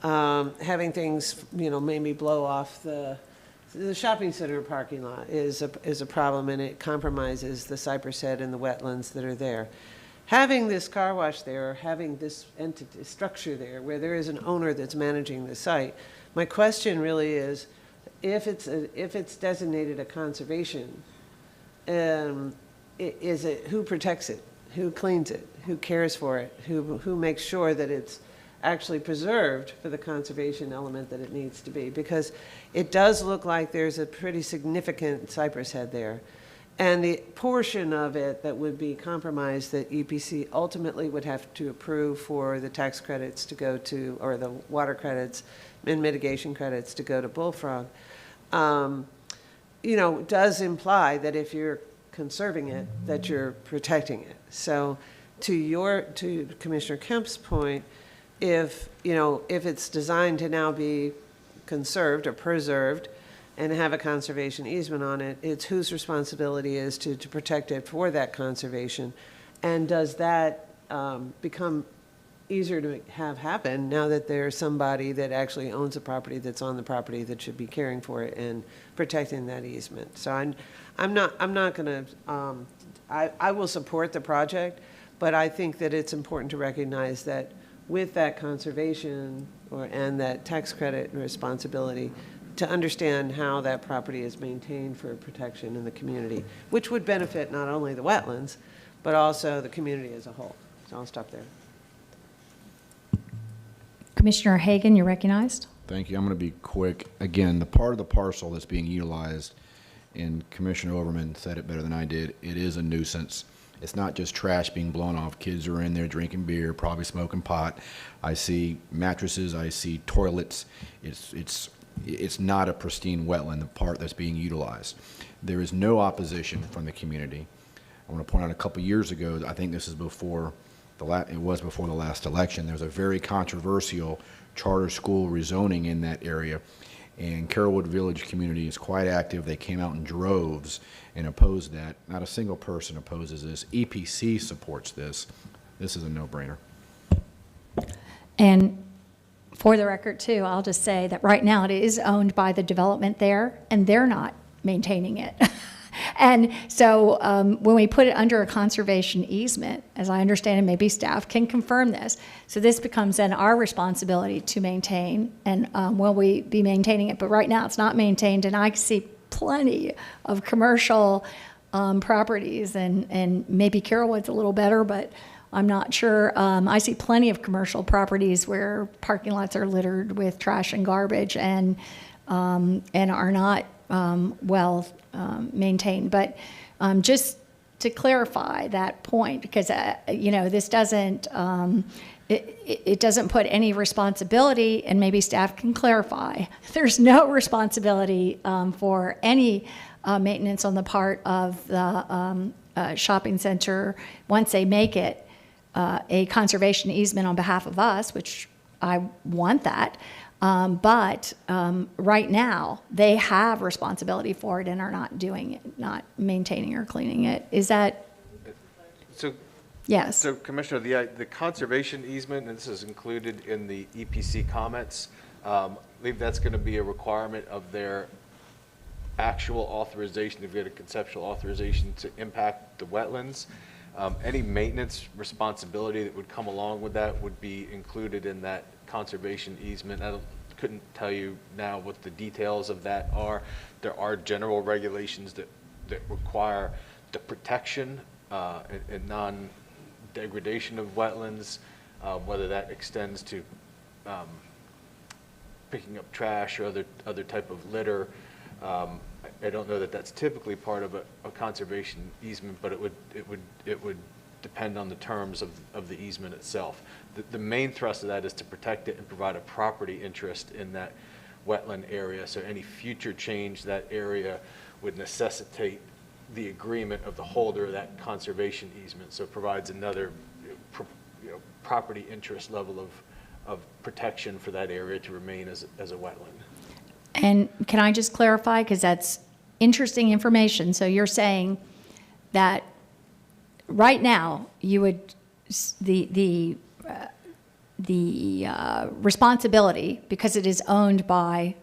Having things, maybe blow off the shopping center parking lot is a problem, and it compromises the cypress head and the wetlands that are there. Having this car wash there, or having this entity structure there where there is an owner that's managing the site, my question really is, if it's designated a conservation, is it, who protects it? Who cleans it? Who cares for it? Who makes sure that it's actually preserved for the conservation element that it needs to be? Because it does look like there's a pretty significant cypress head there. And the portion of it that would be compromised that EPC ultimately would have to approve for the tax credits to go to, or the water credits and mitigation credits to go to Bullfrog, does imply that if you're conserving it, that you're protecting it. So to Commissioner Kemp's point, if it's designed to now be conserved or preserved and have a conservation easement on it, it's whose responsibility is to protect it for that conservation. And does that become easier to have happen now that there's somebody that actually owns a property that's on the property that should be caring for it and protecting that easement? So I'm not going to, I will support the project, but I think that it's important to recognize that with that conservation and that tax credit responsibility, to understand how that property is maintained for protection in the community, which would benefit not only the wetlands, but also the community as a whole. So I'll stop there. Commissioner Hagan, you're recognized. Thank you. I'm going to be quick. Again, the part of the parcel that's being utilized, and Commissioner Overman said it better than I did, it is a nuisance. It's not just trash being blown off. Kids are in there drinking beer, probably smoking pot. I see mattresses. I see toilets. It's not a pristine wetland, the part that's being utilized. There is no opposition from the community. I want to point out a couple years ago, I think this is before it was before the last election, there was a very controversial charter school rezoning in that area, and Carrollwood Village community is quite active. They came out in droves and opposed that. Not a single person opposes this. EPC supports this. This is a no-brainer. And for the record, too, I'll just say that right now it is owned by the development there, and they're not maintaining it. And so when we put it under a conservation easement, as I understand it, maybe staff can confirm this, so this becomes then our responsibility to maintain, and will we be maintaining it? But right now it's not maintained, and I see plenty of commercial properties, and maybe Carrollwood's a little better, but I'm not sure. I see plenty of commercial properties where parking lots are littered with trash and garbage and are not well maintained. But just to clarify that point, because this doesn't it doesn't put any responsibility, and maybe staff can clarify. There's no responsibility for any maintenance on the part of the shopping center once they make it a conservation easement on behalf of us, which I want that. But right now, they have responsibility for it and are not doing it, not maintaining or cleaning it. Is that? So, yes. So, Commissioner, the conservation easement, and this is included in the EPC comments, I believe that's going to be a requirement of their actual authorization, if you had a conceptual authorization to impact the wetlands. Any maintenance responsibility that would come along with that would be included in that conservation easement. couldn't tell you now what the details of that are. There are general regulations that require the protection and non-degradation of wetlands, whether that extends to picking up trash or other type of litter. I don't know that that's typically part of a conservation easement, but it would depend on the terms of the easement itself. The main thrust of that is to protect it and provide a property interest in that wetland area. So any future change to that area would necessitate the agreement of the holder of that conservation easement. So it provides another property interest level of protection for that area to remain as a wetland. And can I just clarify, because that's interesting information. So you're saying that right now you would, the responsibility, because it is owned by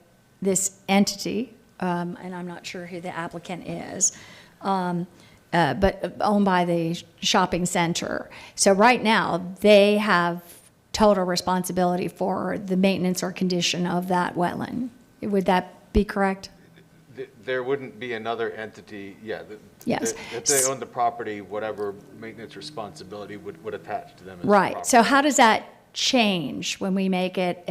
this entity, and I'm not sure who the applicant is, but owned by the shopping center. So right now they have total responsibility for the maintenance or condition of that wetland. Would that be correct? There wouldn't be another entity, Yes. If they own the property, whatever maintenance responsibility would attach to them as Right. property. So how does that change when we make it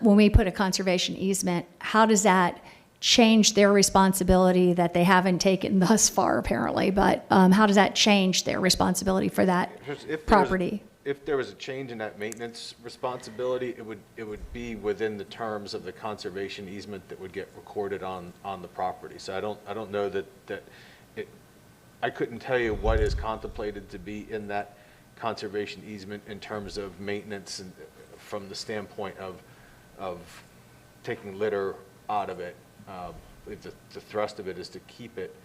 when we put a conservation easement? How does that change their responsibility that they haven't taken thus far, apparently? But how does that change their responsibility for that property? If there was a change in that maintenance responsibility, it would be within the terms of the conservation easement that would get recorded on the property. So I don't know that I couldn't tell you what is contemplated to be in that conservation easement in terms of maintenance and from the standpoint of taking litter out of it. The thrust of it is to keep it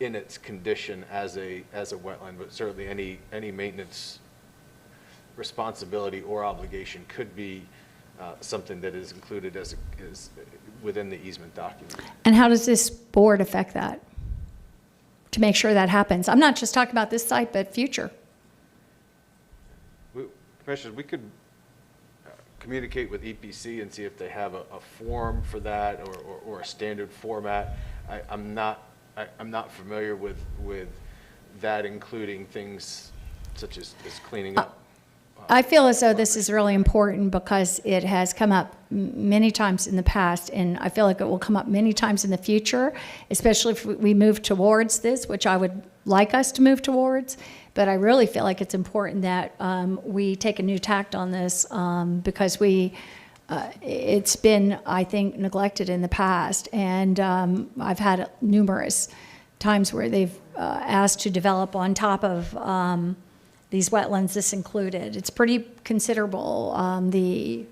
in its condition as a wetland, but certainly any maintenance responsibility or obligation could be something that is included as within the easement document. And how does this board affect that to make sure that happens? I'm not just talking about this site, but future. Commissioners, we could communicate with EPC and see if they have a form for that or a standard format. I'm not familiar with that, including things such as cleaning up. I feel as though this is really important because it has come up many times in the past, and I feel like it will come up many times in the future, especially if we move towards this, which I would like us to move towards. But I really feel like it's important that we take a new tact on this because it's been, I think, neglected in the past. And I've had numerous times where they've asked to develop on top of these wetlands, this included. It's pretty considerable, the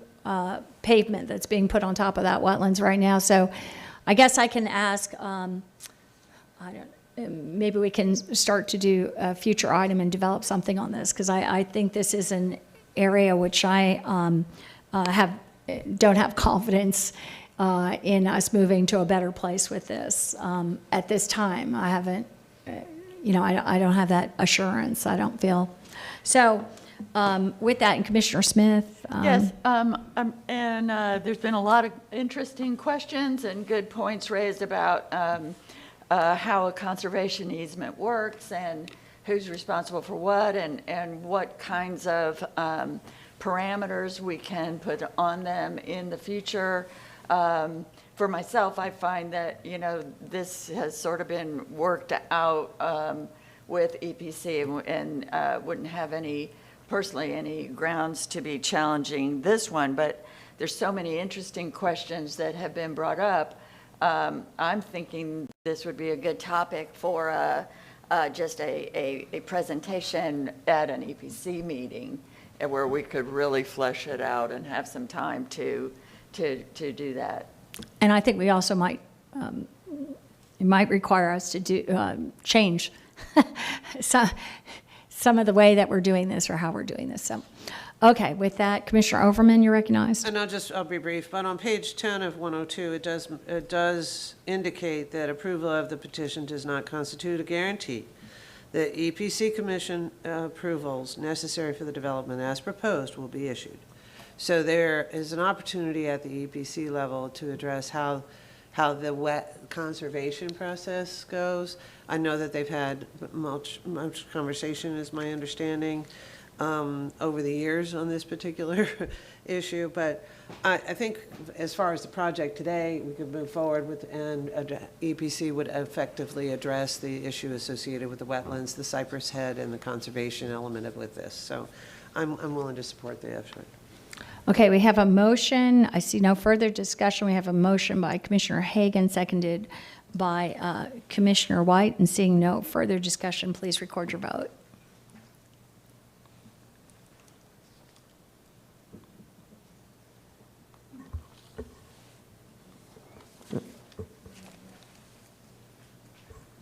pavement that's being put on top of that wetlands right now. So I guess I can ask, maybe we can start to do a future item and develop something on this, because I think this is an area which I don't have confidence in us moving to a better place with this at this time. I haven't, I don't have that assurance, I don't feel. So with that, and Commissioner Smith. Yes, and there's been a lot of interesting questions and good points raised about how a conservation easement works and who's responsible for what and what kinds of parameters we can put on them in the future. For myself, I find that, this has sort of been worked out with EPC and wouldn't have personally any grounds to be challenging this one, but there's so many interesting questions that have been brought up. I'm thinking this would be a good topic for just a presentation at an EPC meeting where we could really flesh it out and have some time to do that. And I think we also might, it might require us to change some of the way that we're doing this or how we're doing this. So, okay, with that, Commissioner Overman, you're recognized. And I'll be brief, but on page 10 of 102, it does indicate that approval of the petition does not constitute a guarantee that EPC Commission approvals necessary for the development as proposed will be issued. So there is an opportunity at the EPC level to address how the wet conservation process goes. I know that they've had much conversation, is my understanding, over the years on this particular issue, but I think as far as the project today, we could move forward with, and EPC would effectively address the issue associated with the wetlands, the cypress head, and the conservation element of with this. So I'm willing to support the effort. Okay, we have a motion. I see no further discussion. We have a motion by Commissioner Hagan, seconded by Commissioner White, and seeing no further discussion, please record your vote.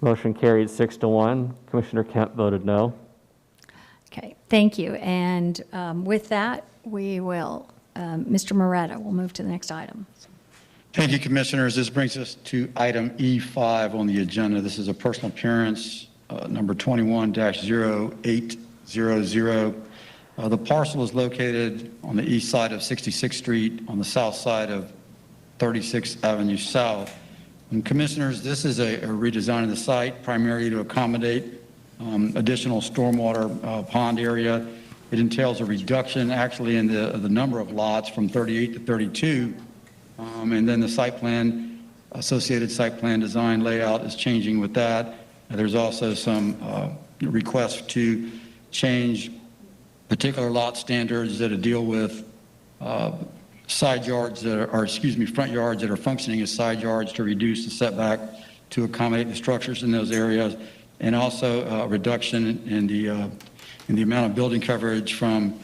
Motion carried 6-1. Commissioner Kemp voted no. Okay, thank you. And with that, we will, Mr. Moretta, we'll move to the next item. Thank you, Commissioners. This brings us to item E5 on the agenda. This is a personal appearance, number 21-0800. The parcel is located on the east side of 66th Street, on the south side of 36th Avenue South. And Commissioners, this is a redesign of the site primarily to accommodate additional stormwater pond area. It entails a reduction actually in the number of lots from 38 to 32. And then the site plan, associated site plan design layout is changing with that. There's also some requests to change particular lot standards that deal with side yards that are, or excuse me, front yards that are functioning as side yards to reduce the setback to accommodate the structures in those areas, and also a reduction in the amount of building coverage from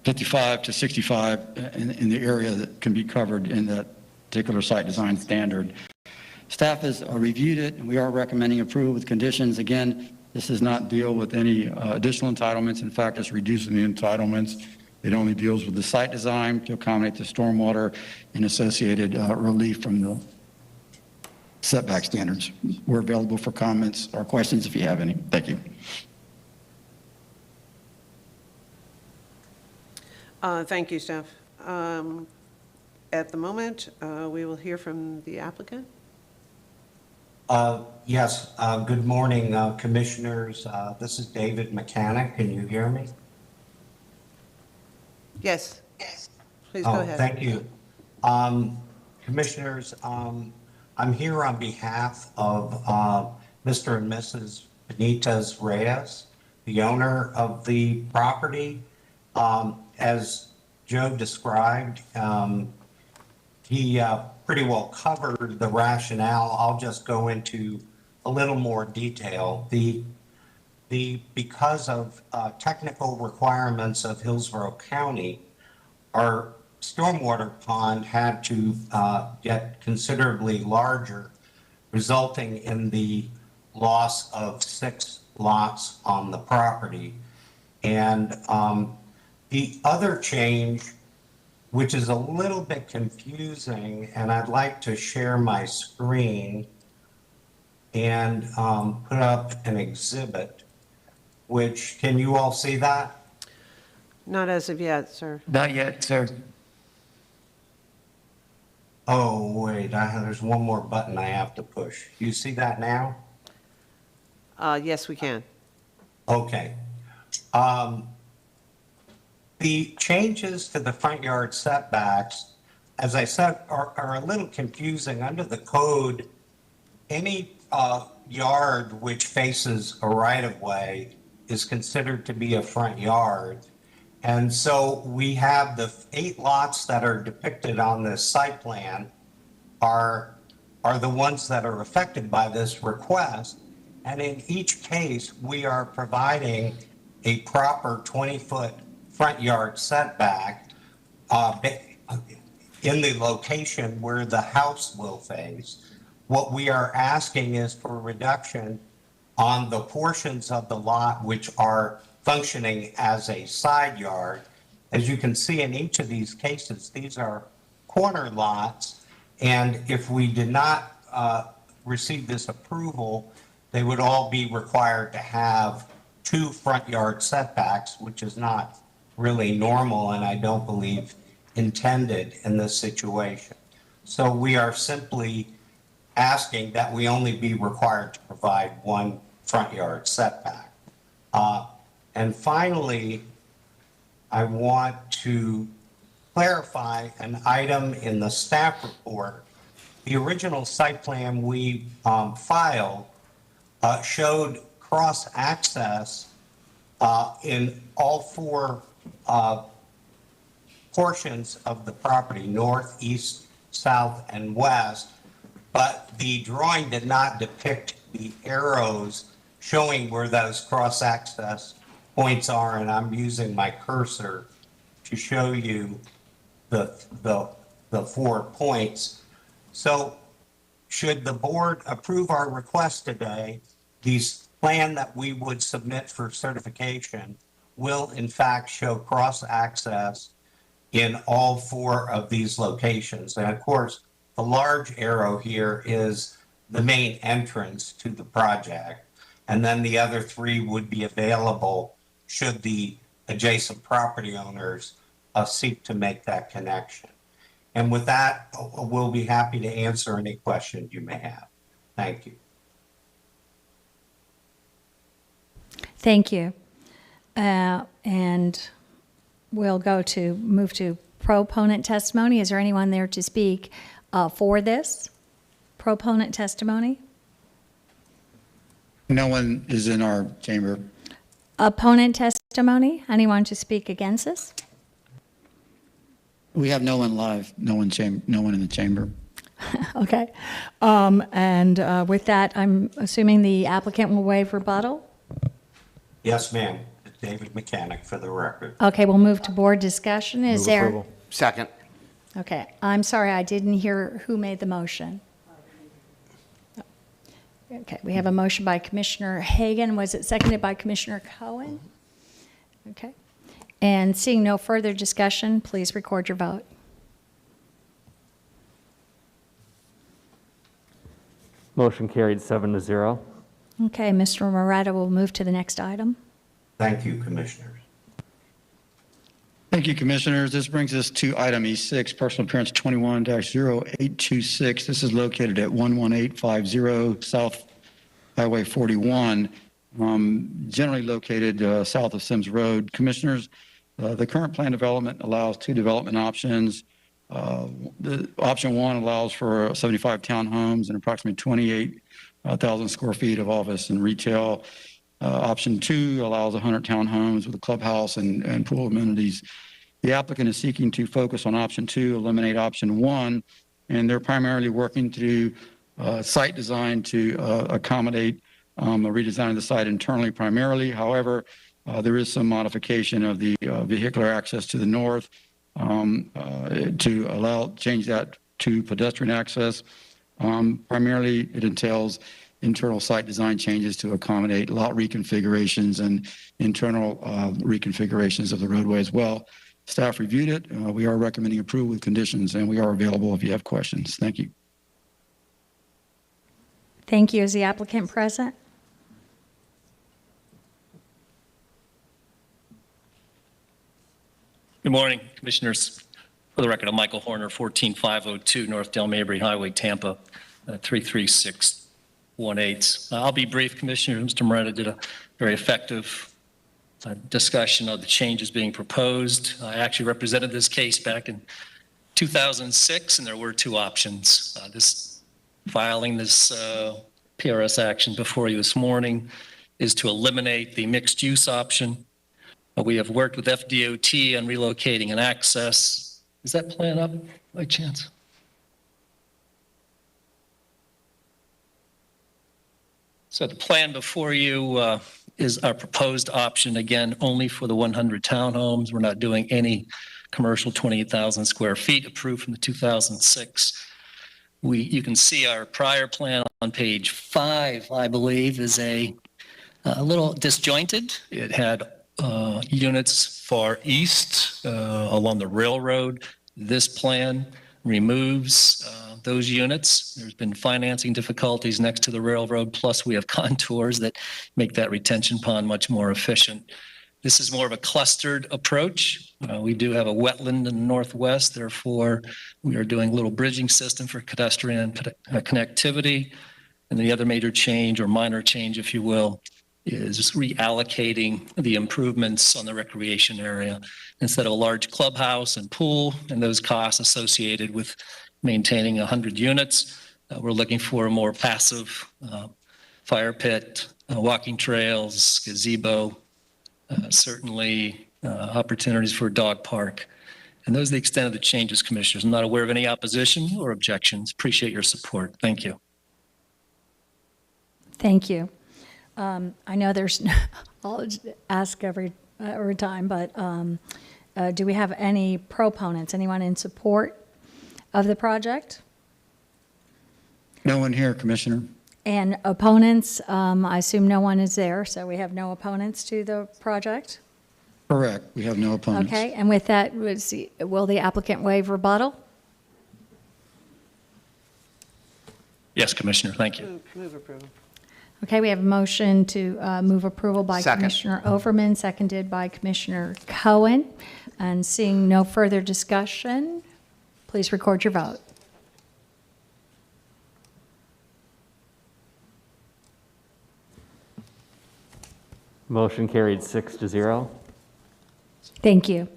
55 to 65 in the area that can be covered in that particular site design standard. Staff has reviewed it, and we are recommending approval with conditions. Again, this does not deal with any additional entitlements. In fact, it's reducing the entitlements. It only deals with the site design to accommodate the stormwater and associated relief from the setback standards. We're available for comments or questions if you have any. Thank you. Thank you, staff. At the moment, we will hear from the applicant. Yes, good morning, commissioners. This is David Mechanic. Can you hear me? Yes. Please go ahead. Thank you. Commissioners, I'm here on behalf of Mr. and Mrs. Benitez Reyes, the owner of the property. As Joe described, he pretty well covered the rationale. I'll just go into a little more detail. Because of technical requirements of Hillsborough County, our stormwater pond had to get considerably larger, resulting in the loss of 6 lots on the property. And the other change, which is a little bit confusing, and I'd like to share my screen and put up an exhibit, which, can you all see that? Not as of yet, sir. Not yet, sir. Oh, wait, there's one more button I have to push. You see that now? Yes, we can. Okay. The changes to the front yard setbacks, as I said, are a little confusing. Under the code, any yard which faces a right-of-way is considered to be a front yard. And so we have the 8 lots that are depicted on this site plan are the ones that are affected by this request. And in each case, we are providing a proper 20-foot front yard setback in the location where the house will face. What we are asking is for a reduction on the portions of the lot which are functioning as a side yard. As you can see in each of these cases, these are corner lots, and if we did not receive this approval, they would all be required to have 2 front yard setbacks, which is not really normal and I don't believe intended in this situation. So we are simply asking that we only be required to provide one front yard setback. And finally, I want to clarify an item in the staff report. The original site plan we filed showed cross-access in all four portions of the property, north, east, south, and west, but the drawing did not depict the arrows showing where those cross-access points are, and I'm using my cursor to show you the 4 points. So should the board approve our request today, the plan that we would submit for certification will in fact show cross-access in all 4 of these locations. And of course, the large arrow here is the main entrance to the project. And then the other 3 would be available should the adjacent property owners seek to make that connection. And with that, we'll be happy to answer any questions you may have. Thank you. Thank you. And we'll move to proponent testimony. Is there anyone there to speak for this proponent testimony? No one is in our chamber. Opponent testimony? Anyone to speak against this? We have no one live, no one in the chamber. Okay. And with that, I'm assuming the applicant will waive rebuttal? Yes, ma'am. David Mechanic for the record. Okay, we'll move to board discussion. Is Move there? approval. Second. Okay, I'm sorry, I didn't hear who made the motion. Okay, we have a motion by Commissioner Hagan. Was it seconded by Commissioner Cohen? Okay. And seeing no further discussion, please record your vote. Motion carried 7-0. Okay, Mr. Moretta will move to the next item. Thank you, Commissioners. Thank you, Commissioners. This brings us to item E6, personal appearance 21-0826. This is located at 11850 South Highway 41, generally located south of Sims Road. Commissioners, the current plan development allows 2 development options. The option 1 allows for 75 townhomes and approximately 28,000 square feet of office and retail. Option 2 allows 100 townhomes with a clubhouse and pool amenities. The applicant is seeking to focus on option 2, eliminate option 1, and they're primarily working to site design to accommodate a redesign of the site internally primarily. However, there is some modification of the vehicular access to the north to change that to pedestrian access. Primarily, it entails internal site design changes to accommodate lot reconfigurations and internal reconfigurations of the roadway as well. Staff reviewed it. We are recommending approval with conditions, and we are available if you have questions. Thank you. Thank you. Is the applicant present? Good morning, Commissioners. For the record, I'm Michael Horner, 14502 North Del Mabry Highway, Tampa, 33618. I'll be brief, Commissioner. Mr. Moretta did a very effective discussion of the changes being proposed. I actually represented this case back in 2006, and there were 2 options. Filing this PRS action before you this morning is to eliminate the mixed-use option. We have worked with FDOT on relocating and access. Is that plan up by chance? So the plan before you is our proposed option, again, only for the 100 townhomes. We're not doing any commercial 28,000 square feet approved from the 2006. You can see our prior plan on page 5, I believe, is a little disjointed. It had units far east along the railroad. This plan removes those units. There's been financing difficulties next to the railroad, plus we have contours that make that retention pond much more efficient. This is more of a clustered approach. We do have a wetland in the northwest, therefore we are doing a little bridging system for pedestrian connectivity. And the other major change, or minor change, if you will, is reallocating the improvements on the recreation area. Instead of a large clubhouse and pool and those costs associated with maintaining 100 units, we're looking for a more passive fire pit, walking trails, gazebo, certainly opportunities for a dog park. And those are the extent of the changes, Commissioners. I'm not aware of any opposition or objections. Appreciate your support. Thank you. Thank you. I know there's, I'll ask every time, but do we have any proponents? Anyone in support of the project? No one here, Commissioner. And opponents, I assume no one is there, so we have no opponents to the project? Correct. We have no opponents. Okay, and with that, will the applicant waive rebuttal? Yes, Commissioner. Thank you. Move approval. Okay, we have a motion to move approval by Second. Commissioner Overman, seconded by Commissioner Cohen. And seeing no further discussion, please record your vote. Motion carried 6-0. Thank you.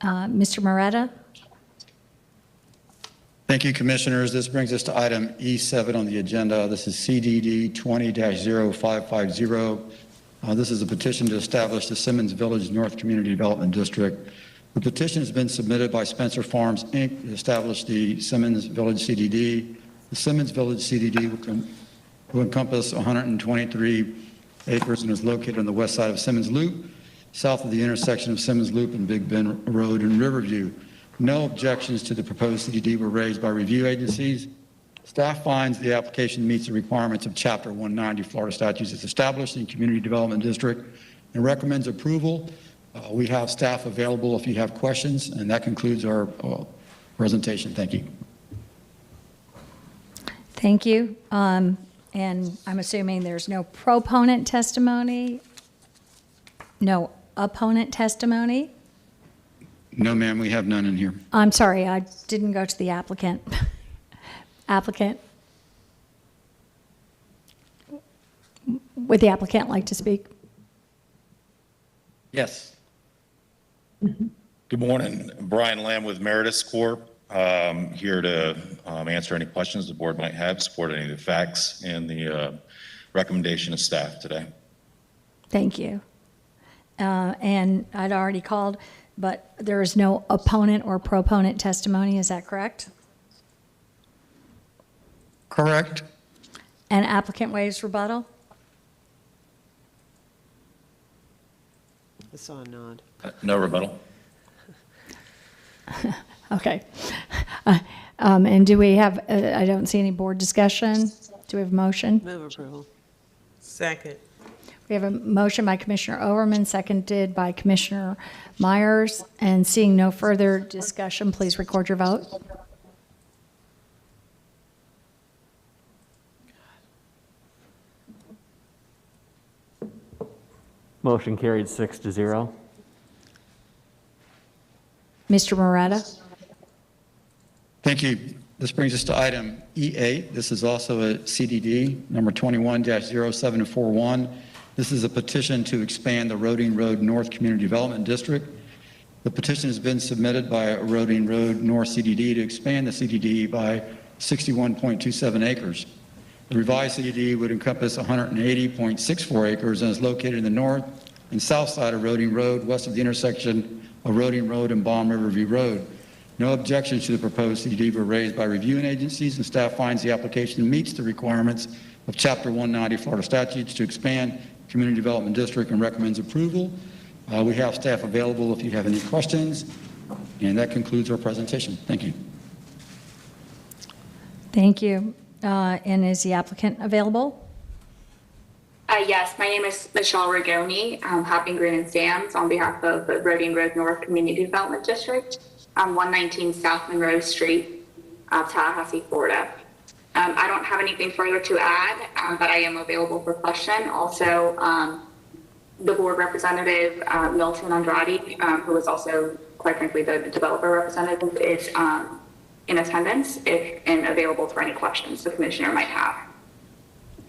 Mr. Moretta? Thank you, Commissioners. This brings us to item E7 on the agenda. This is CDD 20-0550. This is a petition to establish the Simmons Village North Community Development District. The petition has been submitted by Spencer Farms, Inc. to establish the Simmons Village CDD. The Simmons Village CDD will encompass 123 acres and is located on the west side of Simmons Loop, south of the intersection of Simmons Loop and Big Bend Road in Riverview. No objections to the proposed CDD were raised by review agencies. Staff finds the application meets the requirements of Chapter 190 Florida statutes as established in Community Development District and recommends approval. We have staff available if you have questions, and that concludes our presentation. Thank you. Thank you. And I'm assuming there's no proponent testimony, no opponent testimony? No, ma'am, we have none in here. I'm sorry, I didn't go to the applicant. Applicant? Would the applicant like to speak? Yes. Good morning. Brian Lamb with Meritus Corp. Here to answer any questions the board might have, support any of the facts and the recommendation of staff today. Thank you. And I'd already called, but there is no opponent or proponent testimony, is that correct? Correct. And applicant waives rebuttal? I saw a nod. No rebuttal. Okay. And do we have, I don't see any board discussion. Do we have a motion? Move approval. Second. We have a motion by Commissioner Overman, seconded by Commissioner Myers. And seeing no further discussion, please record your vote. Motion carried 6-0. Mr. Moretta? Thank you. This brings us to item E8. This is also a CDD, number 21-0741. This is a petition to expand the Roding Road North Community Development District. The petition has been submitted by Roding Road North CDD to expand the CDD by 61.27 acres. The revised CDD would encompass 180.64 acres and is located in the north and south side of Roding Road, west of the intersection of Roding Road and Balm Riverview Road. No objections to the proposed CDD were raised by reviewing agencies, and staff finds the application meets the requirements of Chapter 190 Florida statutes to expand Community Development District and recommends approval. We have staff available if you have any questions, and that concludes our presentation. Thank you. Thank you. And is the applicant available? Yes, my name is Michelle Rigoni. I'm Hopping Green and Sam's on behalf of the Roding Road North Community Development District, 119 South Monroe Street, Tallahassee, Florida. I don't have anything further to add, but I am available for question. Also, the board representative, Milton Andrade, who is also, quite frankly, the developer representative, is in attendance and available for any questions the commissioner might have.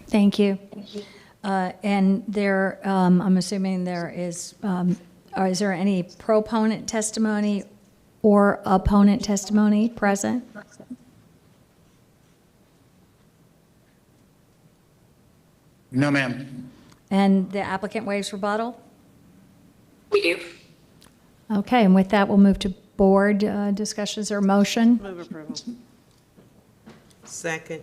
Thank you. And there, I'm assuming there is there any proponent testimony or opponent testimony present? No, ma'am. And the applicant waives rebuttal? We do. Okay, and with that, we'll move to board discussions or motion. Move approval. Second.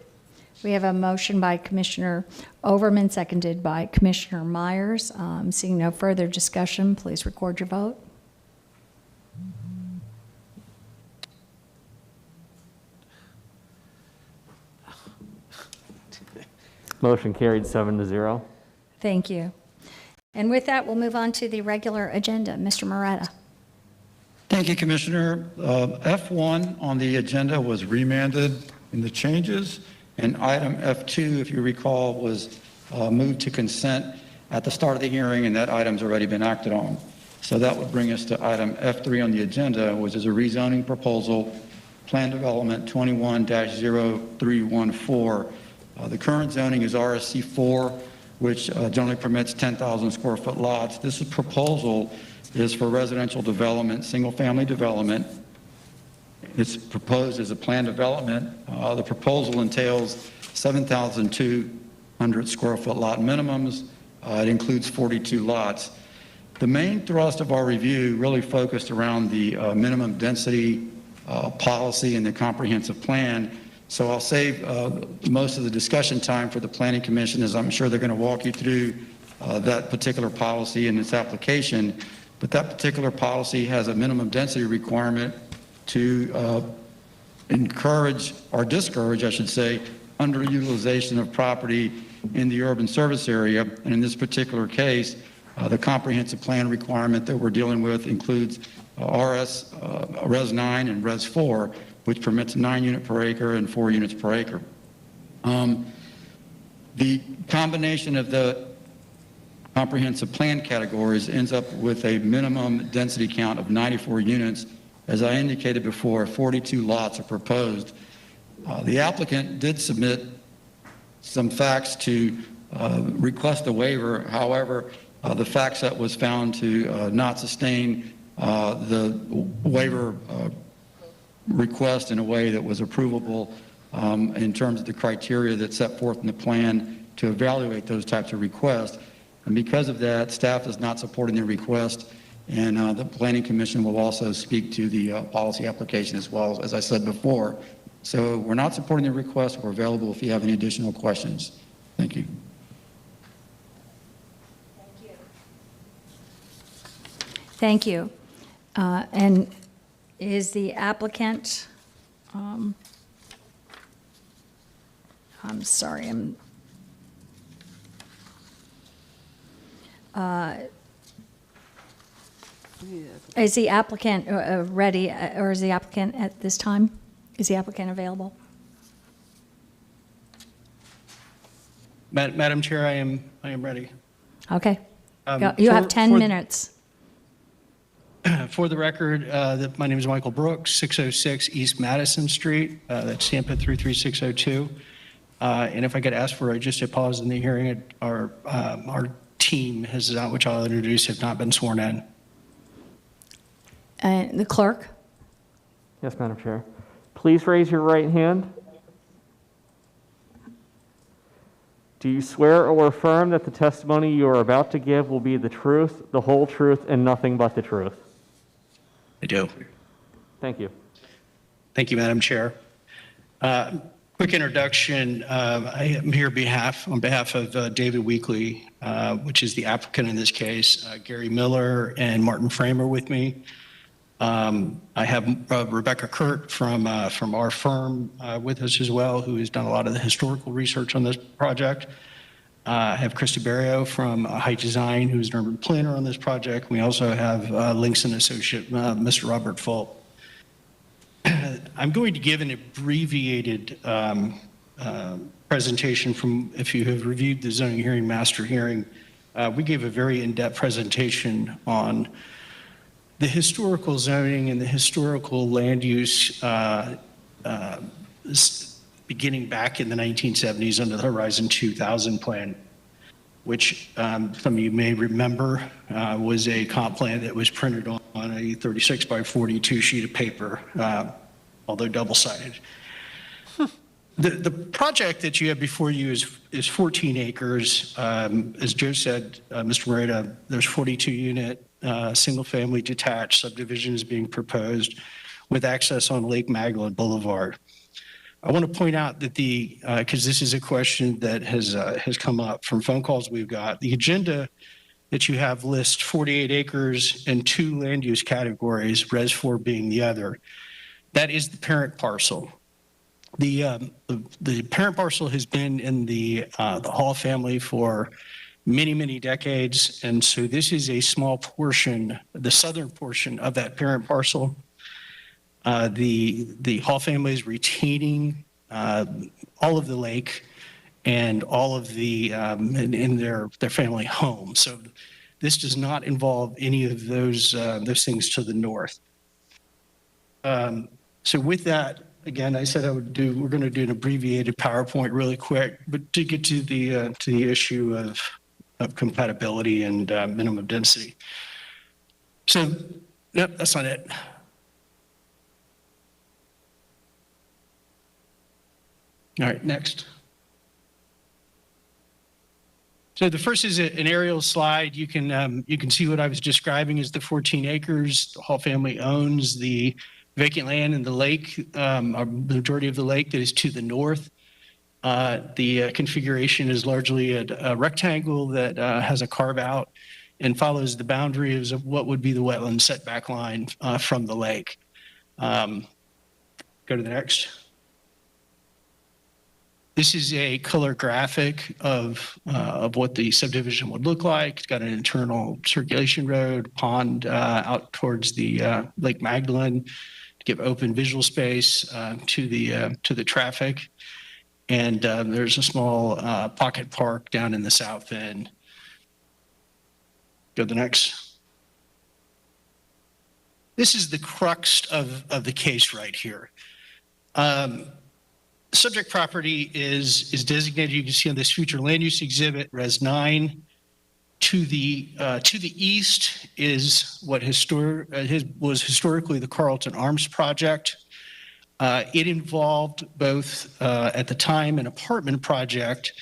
We have a motion by Commissioner Overman, seconded by Commissioner Myers. Seeing no further discussion, please record your vote. Motion carried 7-0. Thank you. And with that, we'll move on to the regular agenda. Mr. Moretta. Thank you, Commissioner. F1 on the agenda was remanded in the changes, and item F2, if you recall, was moved to consent at the start of the hearing, and that item's already been acted on. So that would bring us to item F3 on the agenda, which is a rezoning proposal, Plan Development 21-0314. The current zoning is RSC4, which generally permits 10,000 square foot lots. This proposal is for residential development, single-family development. It's proposed as a planned development. The proposal entails 7,200 square foot lot minimums. It includes 42 lots. The main thrust of our review really focused around the minimum density policy and the comprehensive plan. So I'll save most of the discussion time for the Planning Commission, as I'm sure they're going to walk you through that particular policy and its application. But that particular policy has a minimum density requirement to encourage or discourage, I should say, underutilization of property in the urban service area. And in this particular case, the comprehensive plan requirement that we're dealing with includes Res 9 and Res 4, which permits 9 units per acre and 4 units per acre. The combination of the comprehensive plan categories ends up with a minimum density count of 94 units. As I indicated before, 42 lots are proposed. The applicant did submit some facts to request a waiver. However, the fact set was found to not sustain the waiver request in a way that was approvable in terms of the criteria that's set forth in the plan to evaluate those types of requests. And because of that, staff is not supporting the request, and the Planning Commission will also speak to the policy application as well, as I said before. So we're not supporting the request. We're available if you have any additional questions. Thank you. Thank you. And is the applicant, I'm sorry, is the applicant ready, or is the applicant at this time? Is the applicant available? Madam Chair, I am ready. Okay. You have 10 minutes. For the record, my name is Michael Brooks, 606 East Madison Street. That's Tampa 33602. And if I could ask for just a pause in the hearing, our team has, which I'll introduce, have not been sworn in. The clerk? Yes, Madam Chair. Please raise your right hand. Do you swear or affirm that the testimony you are about to give will be the truth, the whole truth, and nothing but the truth? I do. Thank you. Thank you, Madam Chair. Quick introduction. I am here on behalf of David Weekly, which is the applicant in this case. Gary Miller and Martin Framer with me. I have Rebecca Kurt from our firm with us as well, who has done a lot of the historical research on this project. I have Christy Barrio from Height Design, who's an urban planner on this project. We also have Linkson associate, Mr. Robert Fulp. I'm going to give an abbreviated presentation from, if you have reviewed the zoning hearing master hearing, we gave a very in-depth presentation on the historical zoning and the historical land use beginning back in the 1970s under the Horizon 2000 plan, which some of you may remember was a comp plan that was printed on a 36 by 42 sheet of paper, although double-sided. The project that you have before you is 14 acres. As Joe said, Mr. Moreta, there's 42 unit, single-family detached subdivision is being proposed with access on Lake Magdalene Boulevard. I want to point out that because this is a question that has come up from phone calls we've got, the agenda that you have lists 48 acres and 2 land use categories, Res 4 being the other. That is the parent parcel. The parent parcel has been in the Hall family for many, many decades, and so this is a small portion, the southern portion of that parent parcel. The Hall family is retaining all of the lake and all of the in their family home. So this does not involve any of those things to the north. So with that, again, I said we're going to do an abbreviated PowerPoint really quick, but to get to the issue of compatibility and minimum density. So, yep, that's not it. All right, next. So the first is an aerial slide. You can see what I was describing as the 14 acres. The Hall family owns the vacant land in the lake, a majority of the lake that is to the north. The configuration is largely a rectangle that has a carve out and follows the boundaries of what would be the wetland setback line from the lake. Go to the next. This is a color graphic of what the subdivision would look like. It's got an internal circulation road, pond out towards the Lake Magdalene to give open visual space to the traffic. And there's a small pocket park down in the south end. Go to the next. This is the crux of the case right here. Subject property is designated, you can see on this future land use exhibit, Res 9. To the east is what was historically the Carlton Arms project. It involved both, at the time, an apartment project,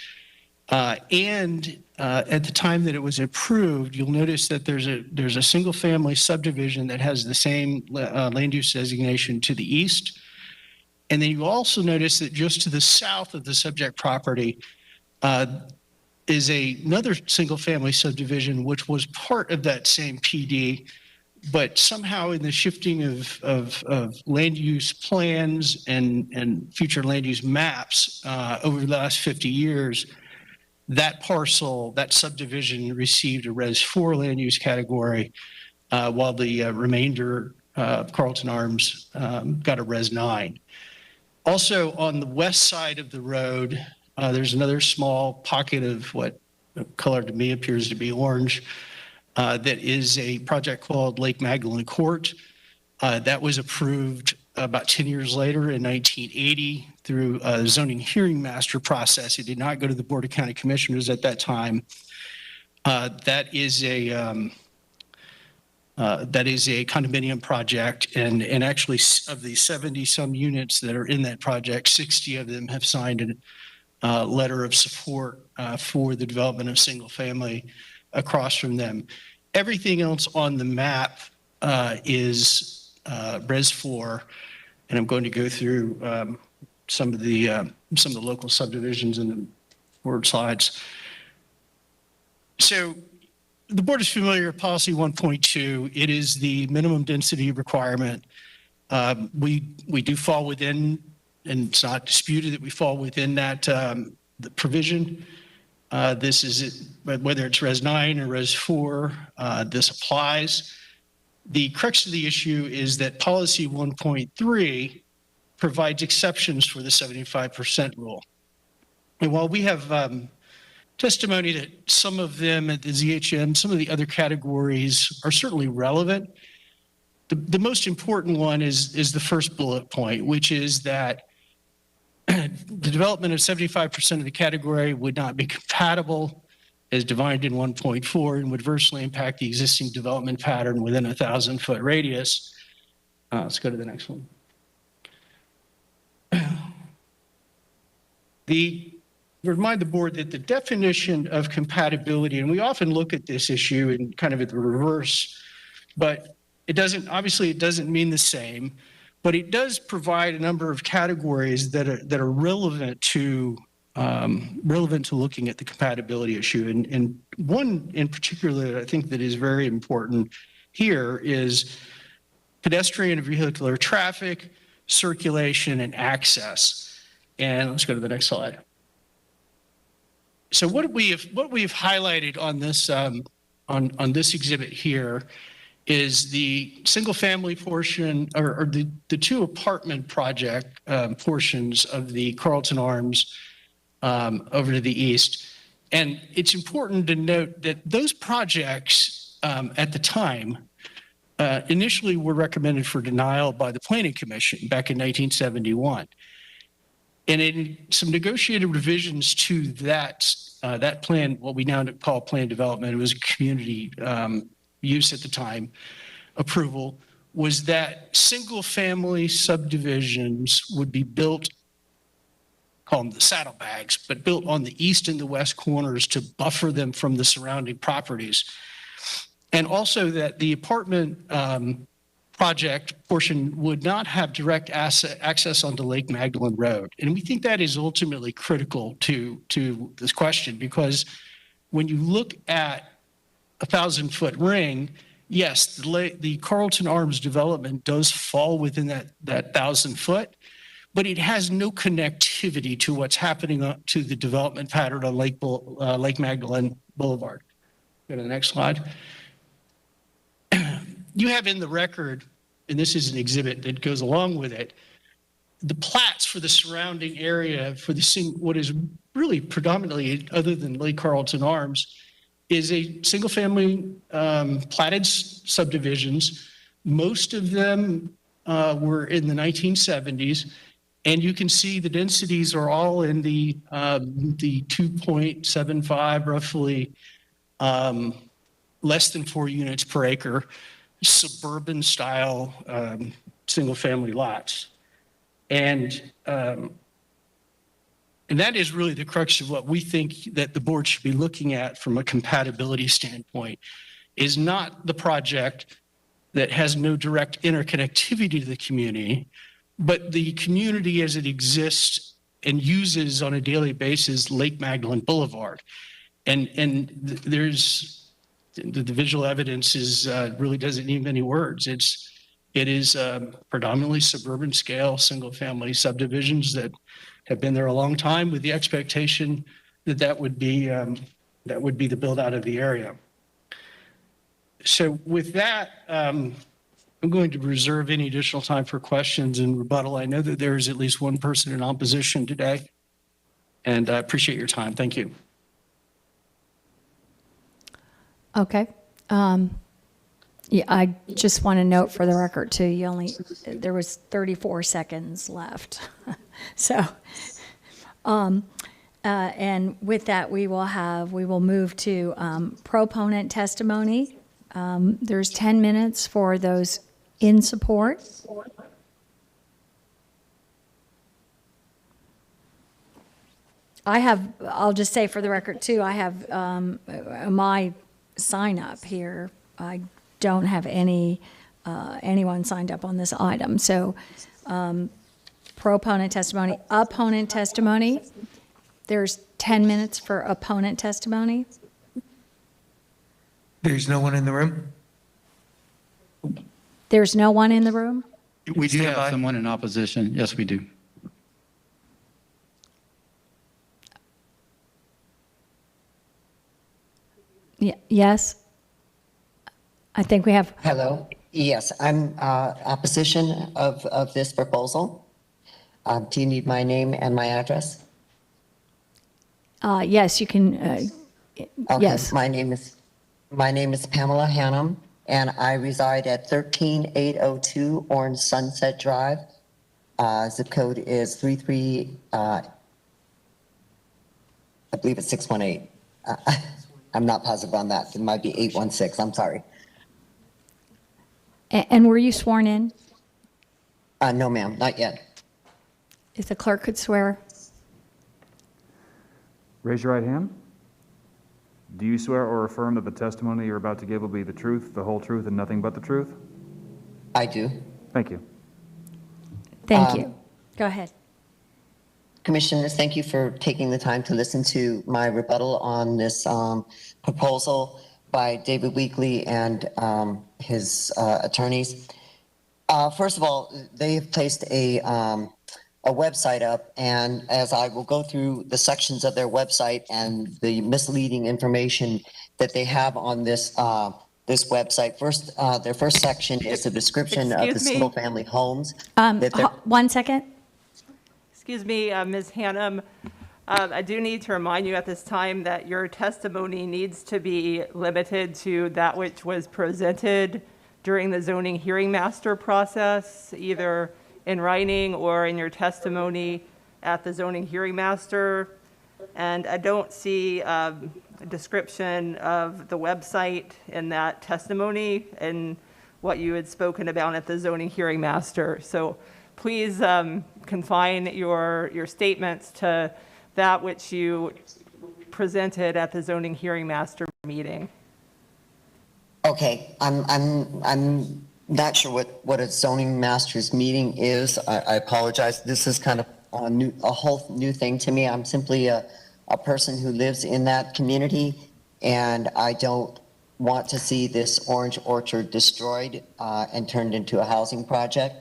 and at the time that it was approved, you'll notice that there's a single-family subdivision that has the same land use designation to the east. And then you also notice that just to the south of the subject property is another single-family subdivision, which was part of that same PD, but somehow in the shifting of land use plans and future land use maps over the last 50 years, that parcel, that subdivision received a Res 4 land use category, while the remainder of Carlton Arms got a Res 9. Also, on the west side of the road, there's another small pocket of what color to me appears to be orange. That is a project called Lake Magdalene Court. That was approved about 10 years later in 1980 through a zoning hearing master process. It did not go to the Board of County Commissioners at that time. That is a condominium project, and actually of the 70-some units that are in that project, 60 of them have signed a letter of support for the development of single family across from them. Everything else on the map is Res 4, and I'm going to go through some of the local subdivisions in the forward slides. So the board is familiar with policy 1.2. It is the minimum density requirement. We do fall within, and it's not disputed that we fall within that the provision. This is whether it's Res 9 or Res 4, this applies. The crux of the issue is that policy 1.3 provides exceptions for the 75% rule. And while we have testimony that some of them at the ZHM, some of the other categories are certainly relevant. The most important one is the first bullet point, which is that the development of 75% of the category would not be compatible as defined in 1.4 and would adversely impact the existing development pattern within a 1,000-foot radius. Let's go to the next one. Remind the board that the definition of compatibility, and we often look at this issue in kind of at the reverse, but it doesn't mean the same, but it does provide a number of categories that are relevant to looking at the compatibility issue. And one in particular that I think that is very important here is pedestrian and vehicular traffic, circulation, and access. And let's go to the next slide. So what we have highlighted on this on this exhibit here is the single family portion or the two apartment project portions of the Carlton Arms over to the east. And it's important to note that those projects at the time initially were recommended for denial by the Planning Commission back in 1971. And in some negotiated revisions to that plan, what we now call plan development, it was a community use at the time, approval, was that single-family subdivisions would be built, call them the saddlebags, but built on the east and the west corners to buffer them from the surrounding properties. And also that the apartment project portion would not have direct access onto Lake Magdalene Road. And we think that is ultimately critical to this question, because when you look at a 1,000-foot ring, yes, the Carlton Arms development does fall within that 1,000-foot, but it has no connectivity to what's happening to the development pattern on Lake Magdalene Boulevard. Go to the next slide. You have in the record, and this is an exhibit that goes along with it, the plats for the surrounding area for what is really predominantly, other than Lake Carlton Arms, is a single family platted subdivisions. Most of them were in the 1970s, and you can see the densities are all in the 2.75 roughly, less than 4 units per acre, suburban style single family lots. And that is really the crux of what we think that the board should be looking at from a compatibility standpoint, is not the project that has no direct interconnectivity to the community, but the community as it exists and uses on a daily basis Lake Magdalene Boulevard. And there's the visual evidence is really doesn't need many words. It is predominantly suburban scale single family subdivisions that have been there a long time, with the expectation that would be the build out of the area. So with that, I'm going to reserve any additional time for questions and rebuttal. I know that there is at least one person in opposition today, and I appreciate your time. Thank you. Okay. Yeah, I just want to note for the record too, there was 34 seconds left. So, and with that, we will move to proponent testimony. There's 10 minutes for those in support. I'll just say for the record too, I have my sign up here. I don't have anyone signed up on this item. So proponent testimony, opponent testimony. There's 10 minutes for opponent testimony. There's no one in the room? There's no one in the room? We do have someone in opposition. Yes, we do. Yes. I think we have. Hello. Yes, I'm opposition of this proposal. Do you need my name and my address? Yes, you can, Okay, yes. my name is Pamela Hannum, and I reside at 13802 Orange Sunset Drive. Zip code is 33, I believe it's 618. I'm not positive on that. It might be 816. I'm sorry. And were you sworn in? No, ma'am, not yet. If the clerk could swear. Raise your right hand. Do you swear or affirm that the testimony you're about to give will be the truth, the whole truth, and nothing but the truth? I do. Thank you. Thank you. Go ahead. Commissioners, thank you for taking the time to listen to my rebuttal on this proposal by David Weekley and his attorneys. First of all, they have placed a website up, and as I will go through the sections of their website and the misleading information that they have on this this website. First, their first section is a description of the Excuse me? single-family homes. that they're- 1 second. Excuse me, Ms. Hannum. I do need to remind you at this time that your testimony needs to be limited to that which was presented during the zoning hearing master process, either in writing or in your testimony at the zoning hearing master. And I don't see a description of the website in that testimony and what you had spoken about at the zoning hearing master. So please confine your statements to that which you presented at the zoning hearing master meeting. Okay, I'm not sure what a zoning master's meeting is. I apologize. This is kind of a whole new thing to me. I'm simply a person who lives in that community, and I don't want to see this orange orchard destroyed and turned into a housing project.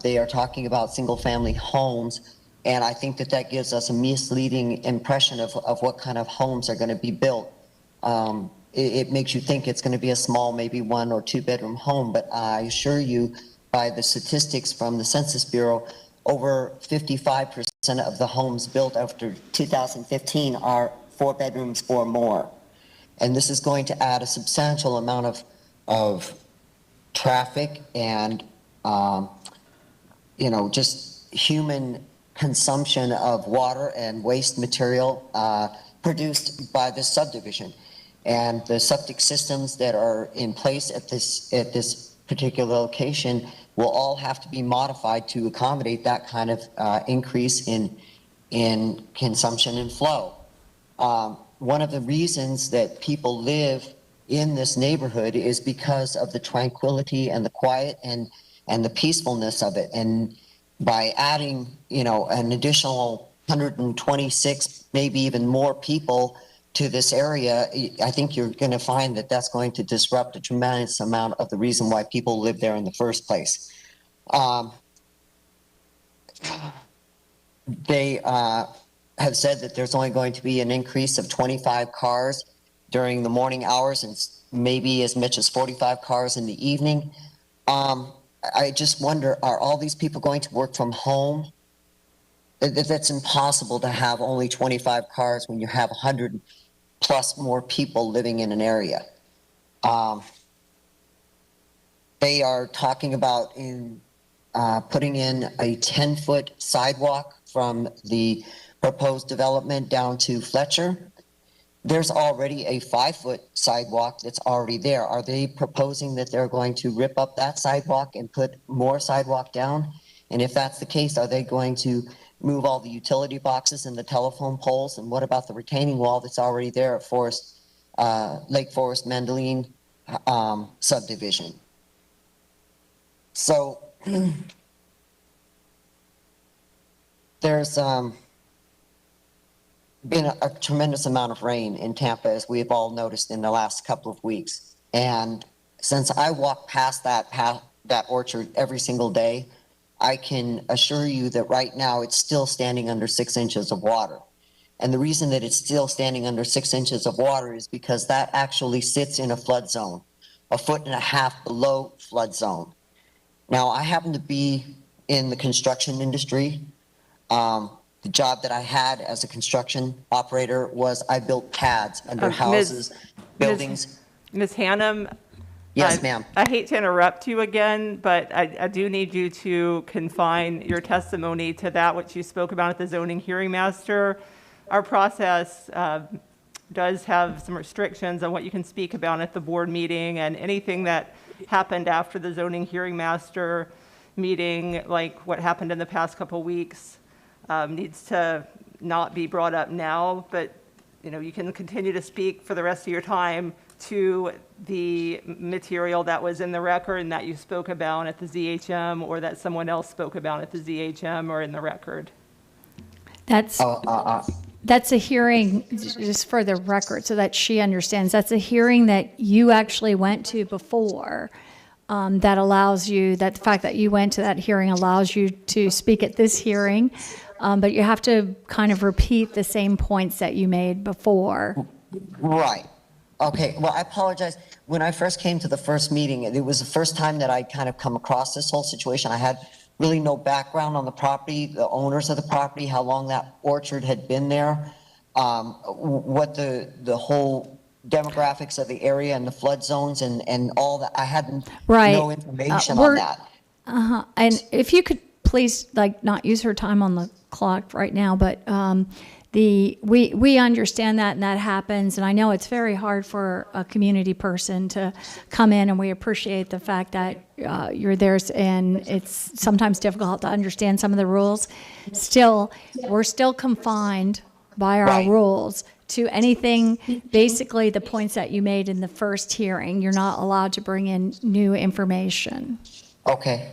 They are talking about single-family homes, and I think that gives us a misleading impression of what kind of homes are going to be built. It makes you think it's going to be a small, maybe 1 or 2 bedroom home, but I assure you, by the statistics from the Census Bureau, over 55% of the homes built after 2015 are 4 bedrooms or more. And this is going to add a substantial amount of traffic and, just human consumption of water and waste material produced by this subdivision. And the septic systems that are in place at this particular location will all have to be modified to accommodate that kind of increase in consumption and flow. One of the reasons that people live in this neighborhood is because of the tranquility and the quiet and the peacefulness of it. And by adding, an additional 126, maybe even more people to this area, I think you're going to find that that's going to disrupt a tremendous amount of the reason why people live there in the first place. They have said that there's only going to be an increase of 25 cars during the morning hours and maybe as much as 45 cars in the evening. I just wonder, are all these people going to work from home? That's impossible to have only 25 cars when you have 100 plus more people living in an area. They are talking about putting in a 10-foot sidewalk from the proposed development down to Fletcher. There's already a 5-foot sidewalk that's already there. Are they proposing that they're going to rip up that sidewalk and put more sidewalk down? And if that's the case, are they going to move all the utility boxes and the telephone poles? And what about the retaining wall that's already there at Lake Forest Mandaline subdivision? So there's been a tremendous amount of rain in Tampa, as we have all noticed in the last couple of weeks. And since I walk past that orchard every single day, I can assure you that right now it's still standing under 6 inches of water. And the reason that it's still standing under 6 inches of water is because that actually sits in a flood zone, 1.5 feet below flood zone. Now, I happen to be in the construction industry. The job that I had as a construction operator was I built pads under Ms. houses, buildings. Ms. Hannum? Yes, ma'am. I hate to interrupt you again, but I do need you to confine your testimony to that which you spoke about at the zoning hearing master. Our process does have some restrictions on what you can speak about at the board meeting, and anything that happened after the zoning hearing master meeting, like what happened in the past couple weeks, needs to not be brought up now, but you can continue to speak for the rest of your time to the material that was in the record and that you spoke about at the ZHM, or that someone else spoke about at the ZHM or in the record. That's a hearing, just for the record, so that she understands, that's a hearing that you actually went to before, that allows you, that the fact that you went to that hearing allows you to speak at this hearing, but you have to kind of repeat the same points that you made before. Right. Okay, well, I apologize. When I first came to the first meeting, it was the first time that I'd kind of come across this whole situation. I had really no background on the property, the owners of the property, how long that orchard had been there, what the whole demographics of the area and the flood zones and all that. I had no information on that. And if you could please, not use her time on the clock right now, but we understand that, and that happens, and I know it's very hard for a community person to come in, and we appreciate the fact that you're there, and it's sometimes difficult to understand some of the rules. Still, we're still confined by our rules to anything, basically the points that you made in the first hearing. You're not allowed to bring in new information. Okay.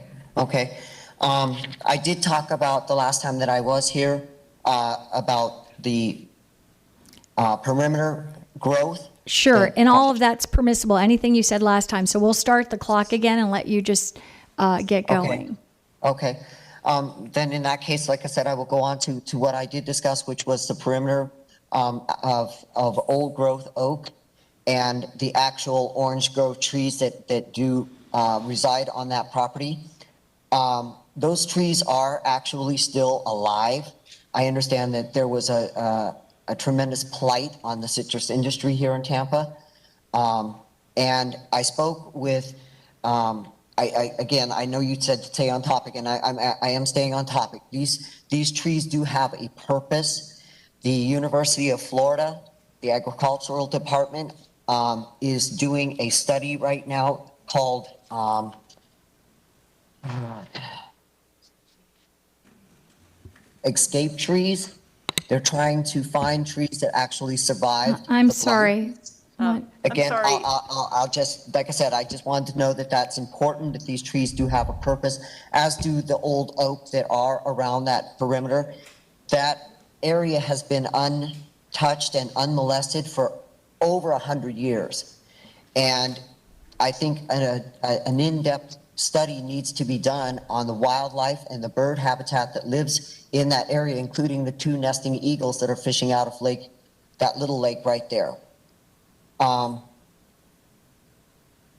I did talk about the last time that I was here, about the perimeter growth. Sure, and all of that's permissible, anything you said last time. So we'll start the clock again and let you just get going. Okay. Then in that case, like I said, I will go on to what I did discuss, which was the perimeter of old growth oak and the actual orange grove trees that do reside on that property. Those trees are actually still alive. I understand that there was a tremendous plight on the citrus industry here in Tampa. And I spoke with, again, I know you said to stay on topic, and I am staying on topic. These trees do have a purpose. The University of Florida, the agricultural department, is doing a study right now called escape trees. They're trying to find trees that actually survived. I'm sorry. Again, I'm sorry. I'll just, like I said, I just wanted to know that that's important, that these trees do have a purpose, as do the old oak that are around that perimeter. That area has been untouched and unmolested for over 100 years. And I think an in-depth study needs to be done on the wildlife and the bird habitat that lives in that area, including the 2 nesting eagles that are fishing out of that little lake right there.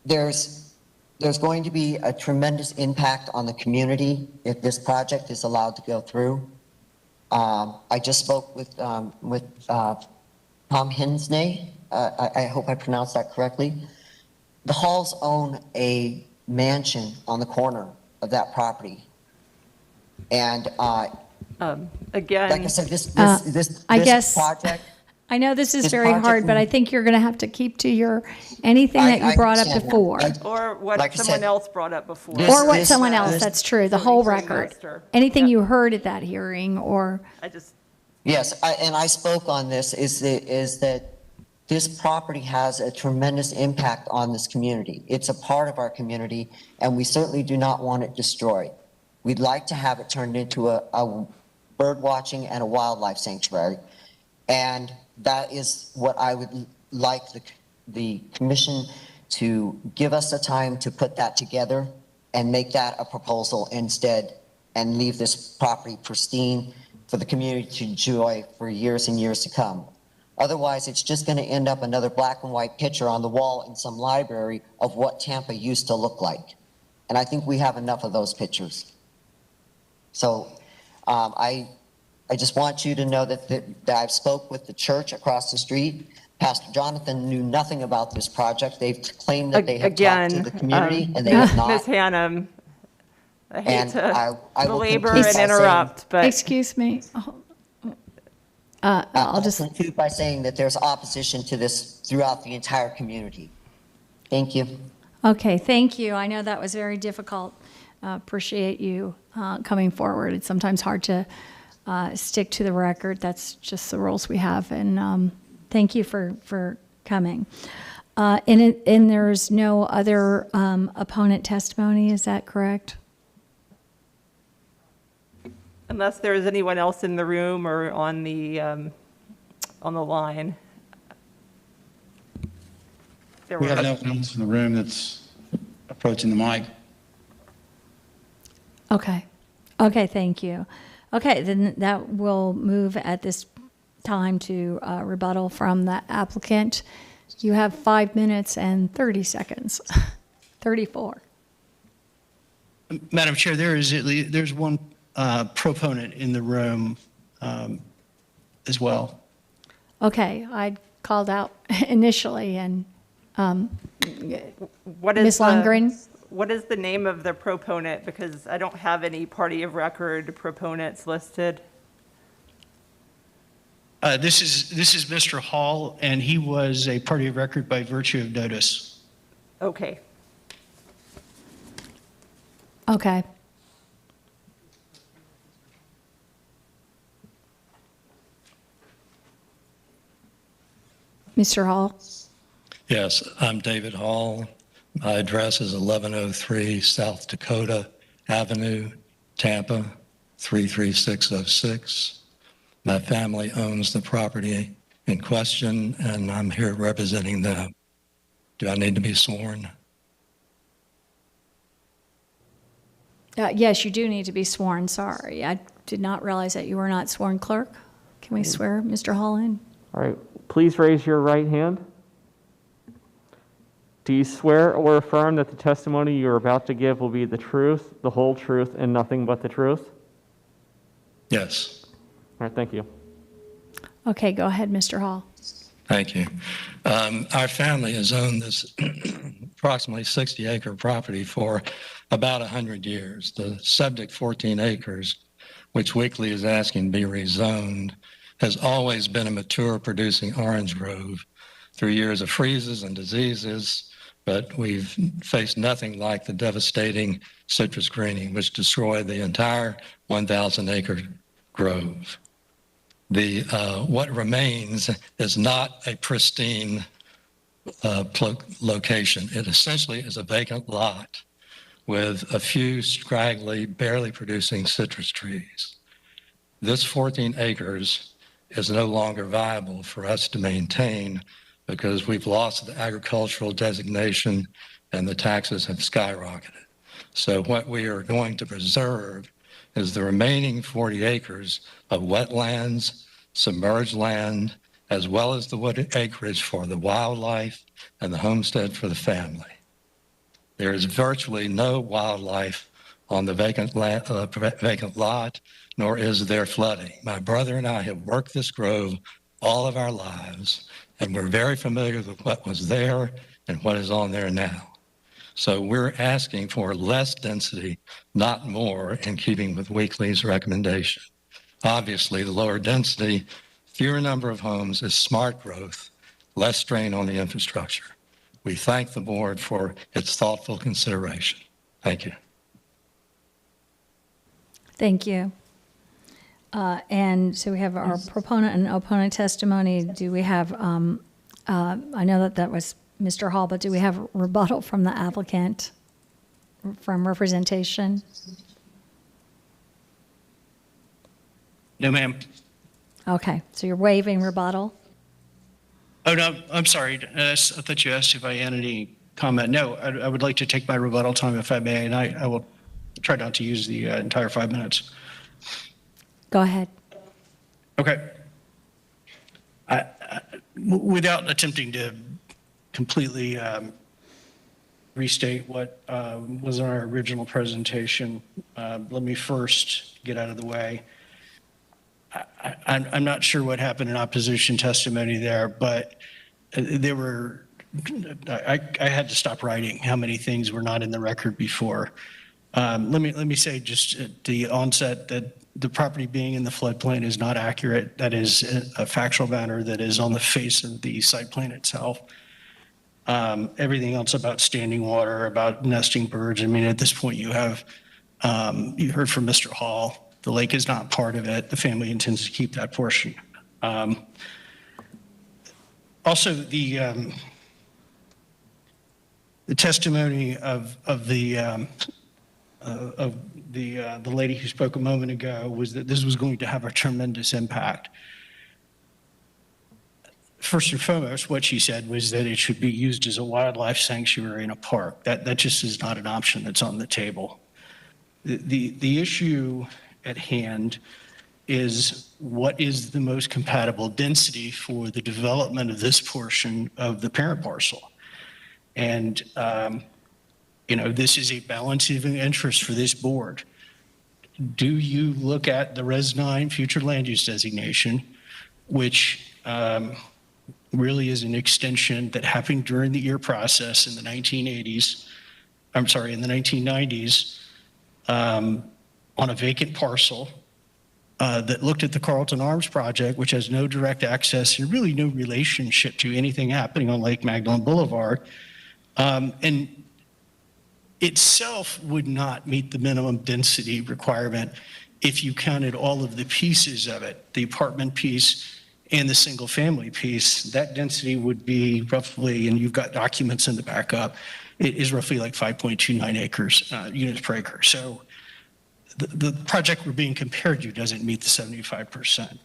There's going to be a tremendous impact on the community if this project is allowed to go through. I just spoke with Tom Hinsney. I hope I pronounced that correctly. The Halls own a mansion on the corner of that property. And again, like I said, this project. I know this is very hard, but I think you're going to have to keep to anything that you brought up before. Or what someone else brought up before. Or what someone else, that's true, the whole record. Anything you heard at that hearing, or. Yes, and I spoke on this, is that this property has a tremendous impact on this community. It's a part of our community, and we certainly do not want it destroyed. We'd like to have it turned into a bird watching and a wildlife sanctuary. And that is what I would like the commission to give us the time to put that together and make that a proposal instead, and leave this property pristine for the community to enjoy for years and years to come. Otherwise, it's just going to end up another black and white picture on the wall in some library of what Tampa used to look like. And I think we have enough of those pictures. So I I just want you to know that I've spoke with the church across the street. Pastor Jonathan knew nothing about this project. They've claimed that they have talked to the community, and they have not. Ms. Hannum, I hate And to I will belabor conclude and by interrupt, but Excuse me. I'll just, conclude by saying that there's opposition to this throughout the entire community. Thank you. okay, thank you. I know that was very difficult. Appreciate you coming forward. It's sometimes hard to stick to the record. That's just the rules we have. And thank you for coming. And there's no other opponent testimony, is that correct? unless there's anyone else in the room or on the line. There We were- have no one else in the room that's approaching the mic. Okay. Okay, thank you. Okay, then that will move at this time to rebuttal from the applicant. You have 5 minutes and 30 seconds, 34. Madam Chair, there's one proponent in the room as well. Okay, I called out initially, and What is Ms. Lundgren? What is the name of the proponent? Because I don't have any party of record proponents listed. This is Mr. Hall, and he was a party of record by virtue of notice. Okay. Okay. Mr. Hall? Yes, I'm David Hall. My address is 1103 South Dakota Avenue, Tampa, 33606. My family owns the property in question, and I'm here representing them. Do I need to be sworn? Yes, you do need to be sworn, sorry. I did not realize that you were not sworn, clerk. Can we swear Mr. Hall in? All right, please raise your right hand. Do you swear or affirm that the testimony you are about to give will be the truth, the whole truth, and nothing but the truth? Yes. All right, thank you. Okay, go ahead, Mr. Hall. Thank you. Our family has owned this approximately 60-acre property for about 100 years. The subject 14 acres, which Weekly is asking to be rezoned, has always been a mature producing orange grove through years of freezes and diseases, but we've faced nothing like the devastating citrus greening, which destroyed the entire 1,000-acre grove. What remains is not a pristine location. It essentially is a vacant lot with a few scraggly, barely producing citrus trees. This 14 acres is no longer viable for us to maintain because we've lost the agricultural designation and the taxes have skyrocketed. So what we are going to preserve is the remaining 40 acres of wetlands, submerged land, as well as the wooded acreage for the wildlife and the homestead for the family. There is virtually no wildlife on the vacant lot, nor is there flooding. My brother and I have worked this grove all of our lives, and we're very familiar with what was there and what is on there now. So we're asking for less density, not more, in keeping with Weekly's recommendation. Obviously, the lower density, fewer number of homes is smart growth, less strain on the infrastructure. We thank the board for its thoughtful consideration. Thank you. Thank you. And so we have our proponent and opponent testimony. Do we have, I know that was Mr. Hall, but do we have rebuttal from the applicant from representation? No, ma'am. Okay, so you're waiving rebuttal? Oh, no, I'm sorry. I thought you asked if I had any comment. No, I would like to take my rebuttal time if I may, and I will try not to use the entire 5 minutes. Go ahead. Okay. Without attempting to completely restate what was in our original presentation, let me first get out of the way. I'm not sure what happened in opposition testimony there, but there were, I had to stop writing how many things were not in the record before. Let me say just at the onset that the property being in the floodplain is not accurate. That is a factual matter that is on the face of the site plan itself. Everything else about standing water, about nesting birds. I mean, at this point you have, you heard from Mr. Hall, the lake is not part of it. The family intends to keep that portion. Also, the testimony of the lady who spoke a moment ago was that this was going to have a tremendous impact. First and foremost, what she said was that it should be used as a wildlife sanctuary in a park. That just is not an option that's on the table. The issue at hand is what is the most compatible density for the development of this portion of the parent parcel. And, this is a balancing interest for this board. Do you look at the Res 9 future land use designation, which really is an extension that happened during the EAR process in the 1990s, in the 1990s, on a vacant parcel that looked at the Carlton Arms project, which has no direct access and really no relationship to anything happening on Lake Magdalene Boulevard, and itself would not meet the minimum density requirement if you counted all of the pieces of it, the apartment piece and the single family piece. That density would be roughly, and you've got documents in the backup, it is roughly like 5.29 acres, units per acre. So the project we're being compared to doesn't meet the 75%.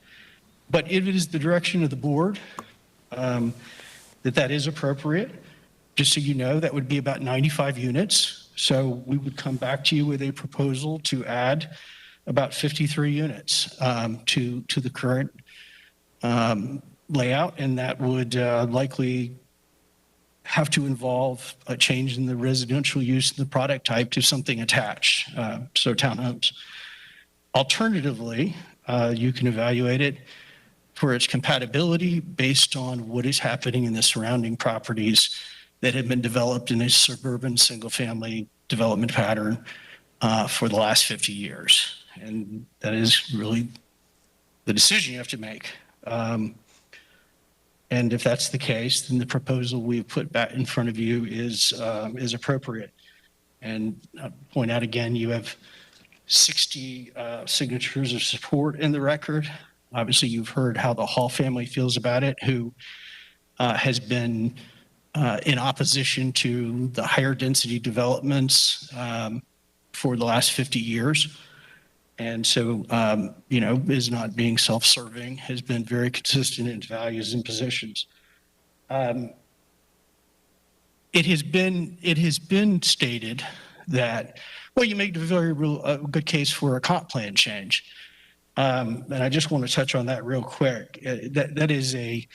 But if it is the direction of the board that is appropriate, just so you know, that would be about 95 units. So we would come back to you with a proposal to add about 53 units to the current layout, and that would likely have to involve a change in the residential use of the product type to something attached, so townhomes. Alternatively, you can evaluate it for its compatibility based on what is happening in the surrounding properties that have been developed in a suburban single-family development pattern for the last 50 years. And that is really the decision you have to make. And if that's the case, then the proposal we've put back in front of you is appropriate. And I'll point out again, you have 60 signatures of support in the record. Obviously, you've heard how the Hall family feels about it, who has been in opposition to the higher density developments for the last 50 years. And so, is not being self-serving, has been very consistent in its values and positions. It has been stated that, well, you make a very good case for a comp plan change. And I just want to touch on that real quick. That is a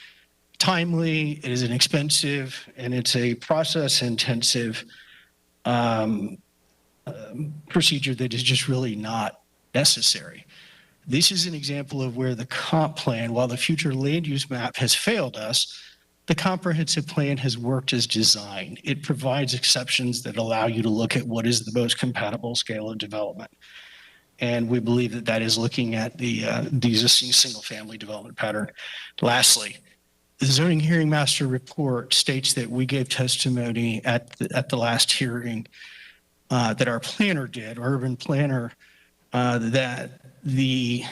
timely, it is an expensive, and it's a process-intensive procedure that is just really not necessary. This is an example of where the comp plan, while the future land use map has failed us, the comprehensive plan has worked as designed. It provides exceptions that allow you to look at what is the most compatible scale of development. And we believe that that is looking at the existing single-family development pattern. Lastly, the zoning hearing master report states that we gave testimony at the last hearing that our planner did, our urban planner, that the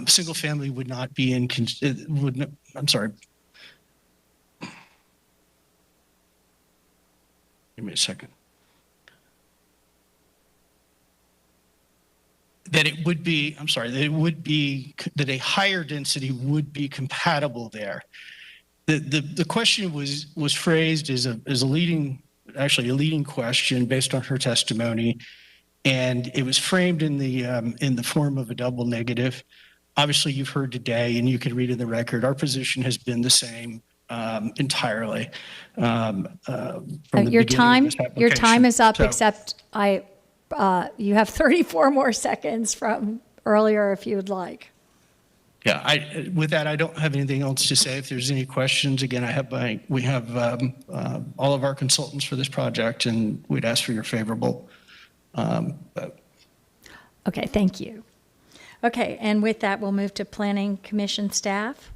single family would not be in, I'm sorry. Give me a second. That it would be, I'm sorry, that it would be, that a higher density would be compatible there. The question was phrased as a leading question based on her testimony, and it was framed in the form of a double negative. Obviously, you've heard today, and you can read in the record, our position has been the same entirely. Your time is up, except You have 34 more seconds from earlier if you would like. Yeah, with that, I don't have anything else to say. If there's any questions, again, we have all of our consultants for this project, and we'd ask for your favorable vote. Okay, thank you. Okay, and with that, we'll move to Planning Commission staff.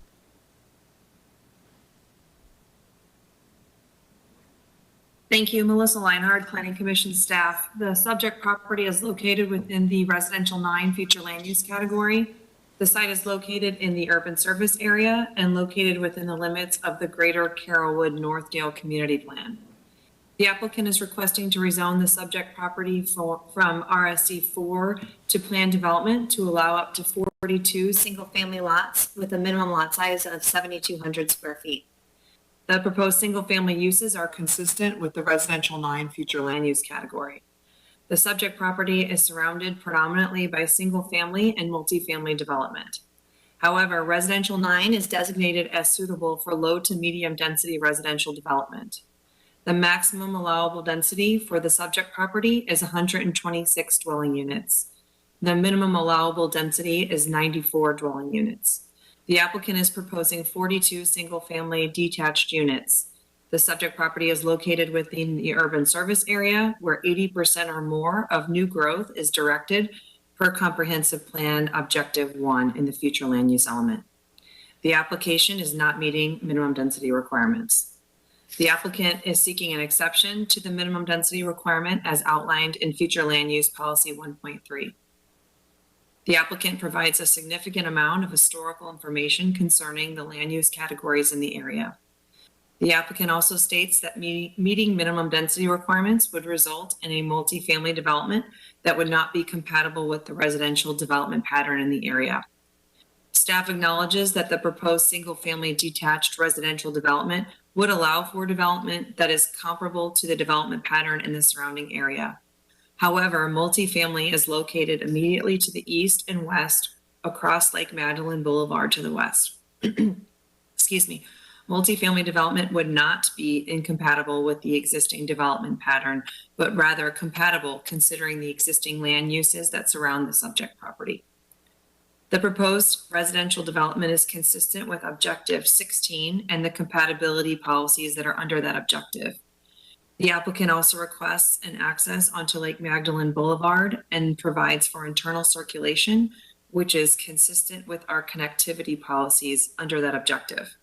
Thank you, Melissa Leinhardt, Planning Commission staff. The subject property is located within the Residential 9 Future Land Use category. The site is located in the urban service area and located within the limits of the Greater Carrollwood Northdale Community Plan. The applicant is requesting to rezone the subject property from RSC 4 to planned development to allow up to 42 single-family lots with a minimum lot size of 7,200 square feet. The proposed single-family uses are consistent with the Residential 9 Future Land Use category. The subject property is surrounded predominantly by single-family and multifamily development. However, Residential 9 is designated as suitable for low to medium density residential development. The maximum allowable density for the subject property is 126 dwelling units. The minimum allowable density is 94 dwelling units. The applicant is proposing 42 single-family detached units. The subject property is located within the urban service area where 80% or more of new growth is directed per comprehensive plan objective 1 in the future land use element. The application is not meeting minimum density requirements. The applicant is seeking an exception to the minimum density requirement as outlined in future land use policy 1.3. The applicant provides a significant amount of historical information concerning the land use categories in the area. The applicant also states that meeting minimum density requirements would result in a multifamily development that would not be compatible with the residential development pattern in the area. Staff acknowledges that the proposed single-family detached residential development would allow for development that is comparable to the development pattern in the surrounding area. However, multifamily is located immediately to the east and west across Lake Magdalene Boulevard to the west. Excuse me. Multifamily development would not be incompatible with the existing development pattern, but rather compatible considering the existing land uses that surround the subject property. The proposed residential development is consistent with Objective 16 and the compatibility policies that are under that objective. The applicant also requests an access onto Lake Magdalene Boulevard and provides for internal circulation, which is consistent with our connectivity policies under that objective.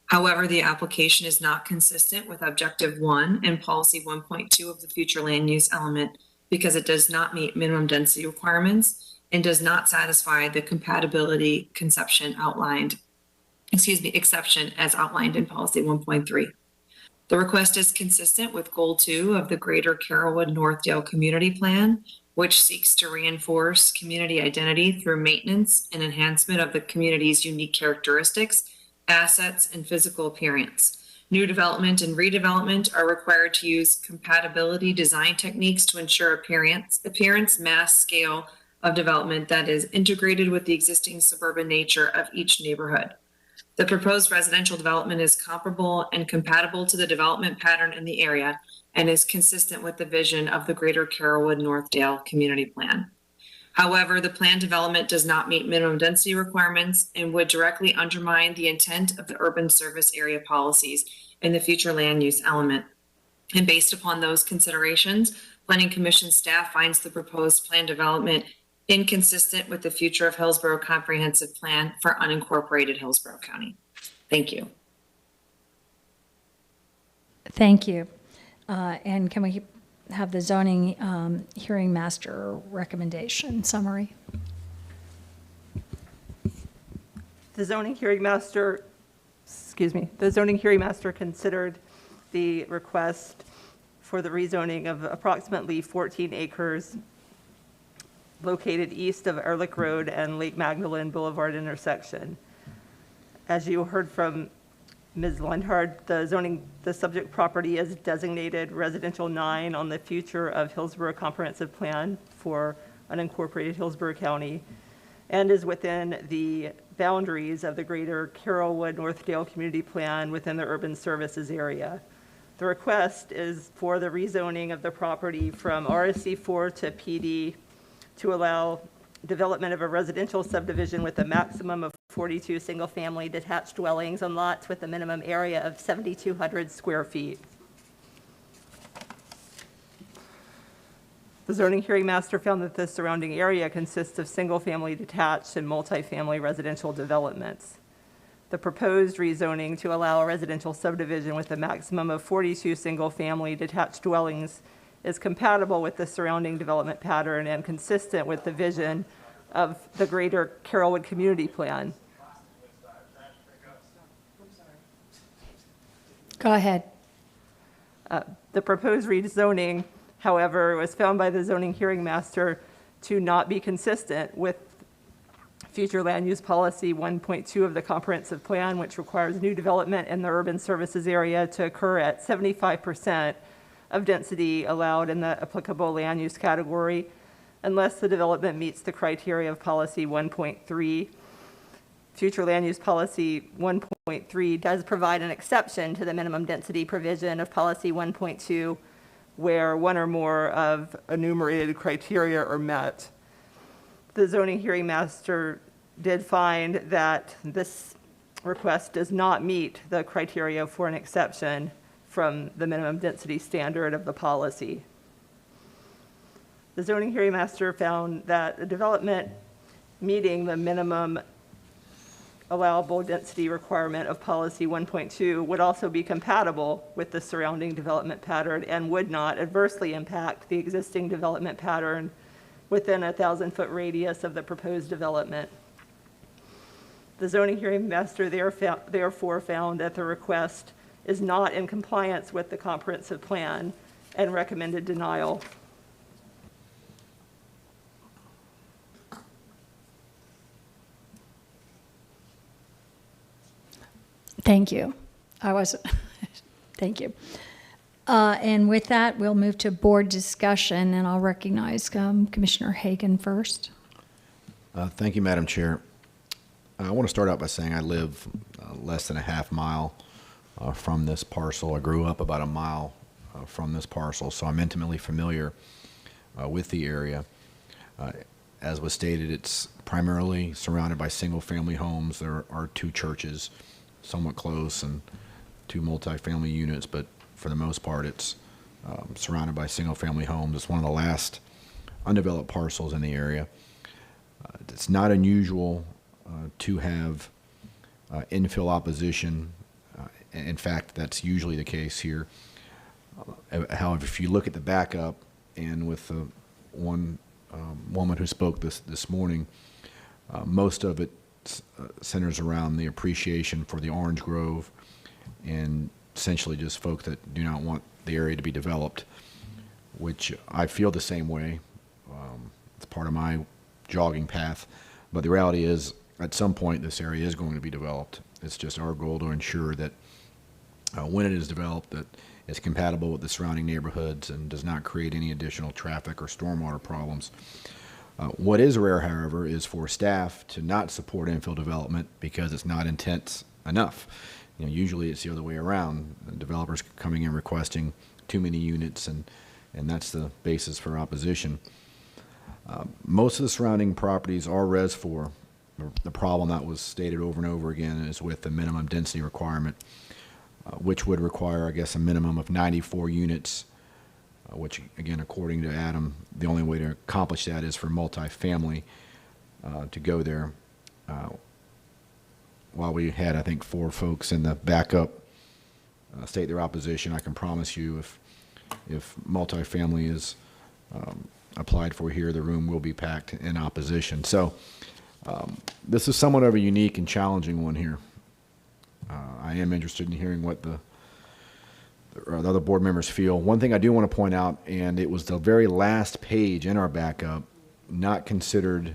However, the application is not consistent with Objective 1 and Policy 1.2 of the future land use element because it does not meet minimum density requirements and does not satisfy the compatibility exception as outlined in Policy 1.3. The request is consistent with Goal 2 of the Greater Carrollwood Northdale Community Plan, which seeks to reinforce community identity through maintenance and enhancement of the community's unique characteristics, assets, and physical appearance. New development and redevelopment are required to use compatibility design techniques to ensure appearance, mass, scale of development that is integrated with the existing suburban nature of each neighborhood. The proposed residential development is comparable and compatible to the development pattern in the area and is consistent with the vision of the Greater Carrollwood Northdale Community Plan. However, the planned development does not meet minimum density requirements and would directly undermine the intent of the urban service area policies in the future land use element. And based upon those considerations, Planning Commission staff finds the proposed planned development inconsistent with the future of Hillsborough Comprehensive Plan for unincorporated Hillsborough County. Thank you. Thank you. And can we have the zoning hearing master recommendation summary? The zoning hearing master considered the request for the rezoning of approximately 14 acres located east of Ehrlich Road and Lake Magdalene Boulevard intersection. As you heard from Ms. Leinhardt, the subject property is designated Residential 9 on the future of Hillsborough Comprehensive Plan for unincorporated Hillsborough County and is within the boundaries of the Greater Carrollwood Northdale Community Plan within the urban services area. The request is for the rezoning of the property from RSC4 to PD to allow development of a residential subdivision with a maximum of 42 single-family detached dwellings on lots with a minimum area of 7,200 square feet. The zoning hearing master found that the surrounding area consists of single-family detached and multifamily residential developments. The proposed rezoning to allow a residential subdivision with a maximum of 42 single-family detached dwellings is compatible with the surrounding development pattern and consistent with the vision of the greater Carrollwood Community Plan. Go ahead. The proposed rezoning, however, was found by the zoning hearing master to not be consistent with future land use policy 1.2 of the comprehensive plan, which requires new development in the urban services area to occur at 75% of density allowed in the applicable land use category, unless the development meets the criteria of policy 1.3. Future land use policy 1.3 does provide an exception to the minimum density provision of policy 1.2, where one or more of enumerated criteria are met. The zoning hearing master did find that this request does not meet the criteria for an exception from the minimum density standard of the policy. The zoning hearing master found that the development meeting the minimum allowable density requirement of policy 1.2 would also be compatible with the surrounding development pattern and would not adversely impact the existing development pattern within a 1,000-foot radius of the proposed development. The zoning hearing master therefore found that the request is not in compliance with the comprehensive plan and recommended denial. Thank you. Thank you. And with that, we'll move to board discussion, and I'll recognize Commissioner Hagan first. Thank you, Madam Chair. I want to start out by saying I live less than a half mile from this parcel. I grew up about a mile from this parcel, so I'm intimately familiar with the area. As was stated, it's primarily surrounded by single-family homes. There are two churches, somewhat close, and two multifamily units, but for the most part, it's surrounded by single-family homes. It's one of the last undeveloped parcels in the area. It's not unusual to have infill opposition. In fact, that's usually the case here. However, if you look at the backup, and with the one woman who spoke this morning, most of it centers around the appreciation for the orange grove and essentially just folks that do not want the area to be developed, which I feel the same way. It's part of my jogging path. But the reality is, at some point, this area is going to be developed. It's just our goal to ensure that when it is developed, that it's compatible with the surrounding neighborhoods and does not create any additional traffic or stormwater problems. What is rare, however, is for staff to not support infill development because it's not intense enough. You know, usually it's the other way around. The developers coming in requesting too many units, and that's the basis for opposition. Most of the surrounding properties are Res 4. The problem that was stated over and over again is with the minimum density requirement, which would require, I guess, a minimum of 94 units, which, again, according to Adam, the only way to accomplish that is for multifamily to go there. While we had, I think, 4 folks in the backup state their opposition, I can promise you if multifamily is applied for here, the room will be packed in opposition. So this is somewhat of a unique and challenging one here. I am interested in hearing what the other board members feel. One thing I do want to point out, and it was the very last page in our backup, not considered,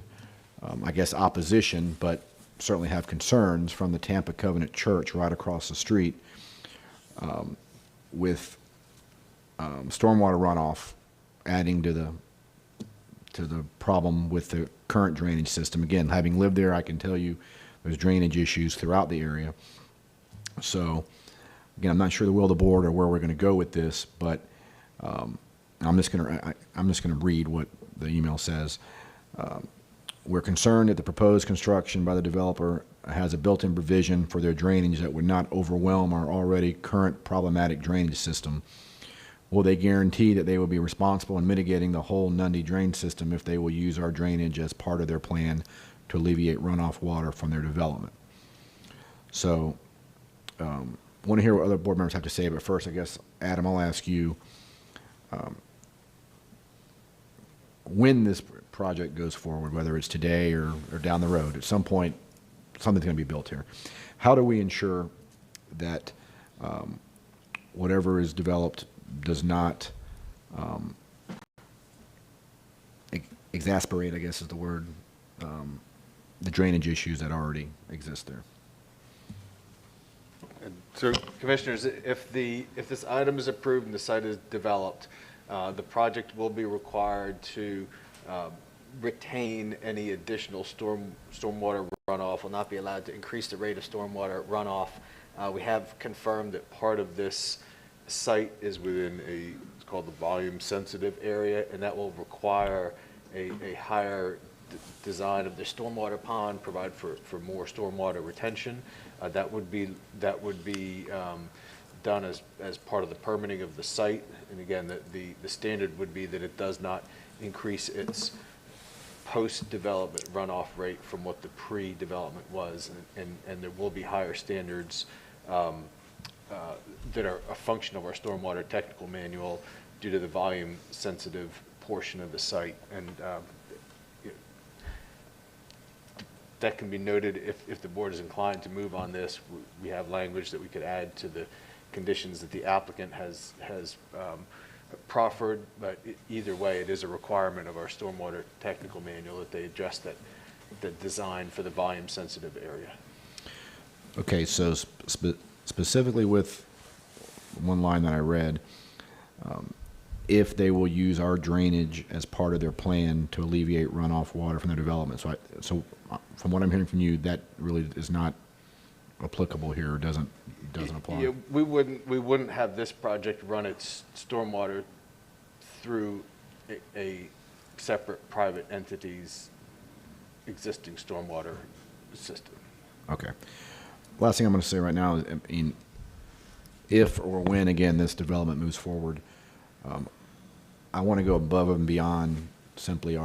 I guess, opposition, but certainly have concerns from the Tampa Covenant Church right across the street with stormwater runoff adding to the problem with the current drainage system. Again, having lived there, I can tell you there's drainage issues throughout the area. So Again, I'm not sure the will of the board or where we're going to go with this, but I'm just going to read what the email says. We're concerned that the proposed construction by the developer has a built-in provision for their drainage that would not overwhelm our already current problematic drainage system. Will they guarantee that they will be responsible in mitigating the whole Nundy drain system if they will use our drainage as part of their plan to alleviate runoff water from their development? So, want to hear what other board members have to say, but first, I guess, Adam, I'll ask you, when this project goes forward, whether it's today or down the road, at some point, something's going to be built here. How do we ensure that whatever is developed does not exasperate, I guess is the word, the drainage issues that already exist there? So, Commissioners, if this item is approved and the site is developed, the project will be required to retain any additional stormwater runoff, will not be allowed to increase the rate of stormwater runoff. We have confirmed that part of this site is within it's called the volume sensitive area, and that will require a higher design of the stormwater pond, provide for more stormwater retention. That would be done as part of the permitting of the site. And again, the standard would be that it does not increase its post-development runoff rate from what the pre-development was, and there will be higher standards that are a function of our stormwater technical manual due to the volume sensitive portion of the site. And that can be noted if the board is inclined to move on this. We have language that we could add to the conditions that the applicant has proffered, but either way, it is a requirement of our stormwater technical manual that they adjust the design for the volume sensitive area. Okay, so specifically with one line that I read, if they will use our drainage as part of their plan to alleviate runoff water from their development. So from what I'm hearing from you, that really is not applicable here, or doesn't apply. Yeah, we wouldn't have this project run its stormwater through a separate private entity's existing stormwater system. Okay. Last thing I'm going to say right now is, I mean, if or when, again, this development moves forward, I want to go above and beyond simply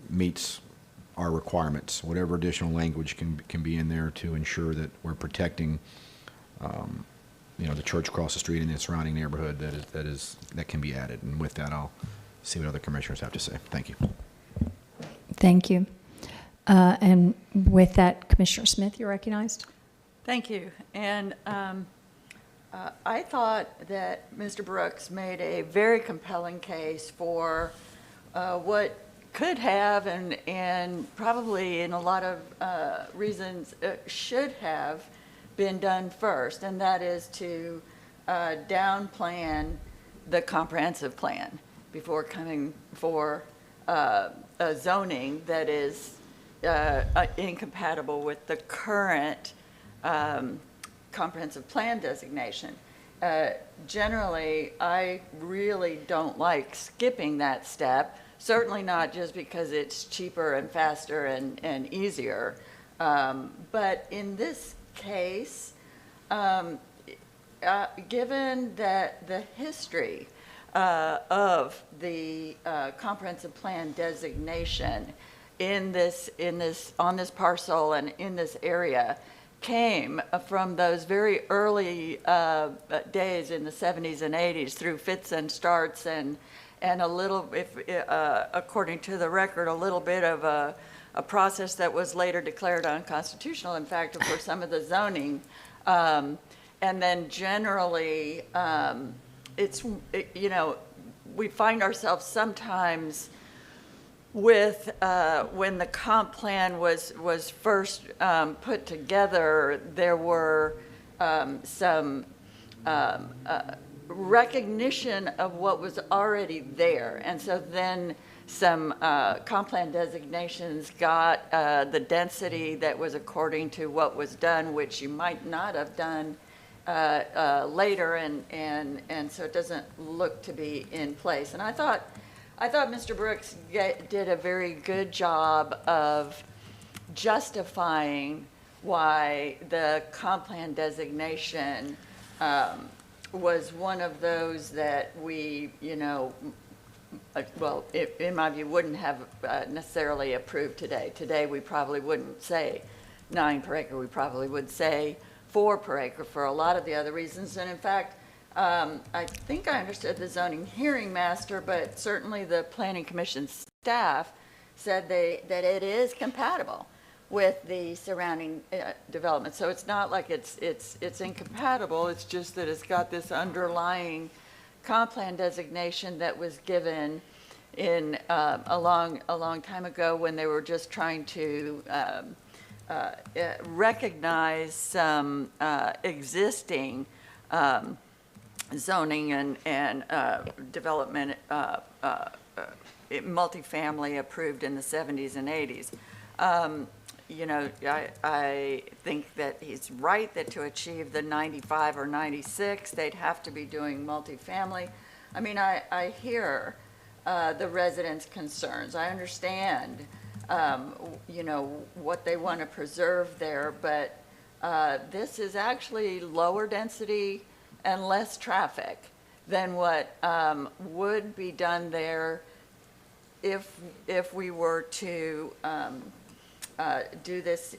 meets our requirements. Whatever additional language can be in there to ensure that we're protecting, the church across the street and the surrounding neighborhood that can be added. And with that, I'll see what other commissioners have to say. Thank you. Thank you. And with that, Commissioner Smith, you're recognized. Thank you. And I thought that Mr. Brooks made a very compelling case for what could have and probably in a lot of reasons should have been done first, and that is to down plan the comprehensive plan before coming for a zoning that is incompatible with the current comprehensive plan designation. Generally, I really don't like skipping that step, certainly not just because it's cheaper and faster and easier. But in this case, given that the history of the comprehensive plan designation on this parcel and in this area came from those very early days in the 70s and 80s through fits and starts and a little, according to the record, a little bit of a process that was later declared unconstitutional, in fact, for some of the zoning. And then generally, we find ourselves sometimes with when the comp plan was first put together, there were some recognition of what was already there, and so then some comp plan designations got the density that was according to what was done, which you might not have done later, and so it doesn't look to be in place. And I thought Mr. Brooks did a very good job of justifying why the comp plan designation was one of those that we, well, in my view, wouldn't have necessarily approved today. Today, we probably wouldn't say 9 per acre. We probably would say 4 per acre for a lot of the other reasons. And in fact, I think I understood the zoning hearing master, but certainly the planning commission staff said that it is compatible with the surrounding development. So it's not like it's incompatible. It's just that it's got this underlying comp plan designation that was given in a long time ago when they were just trying to recognize some existing zoning and development multifamily approved in the 70s and 80s. I think that he's right that to achieve the 95 or 96, they'd have to be doing multifamily. I mean, I hear the residents' concerns. I understand, what they want to preserve there, but this is actually lower density and less traffic than what would be done there if we were to do this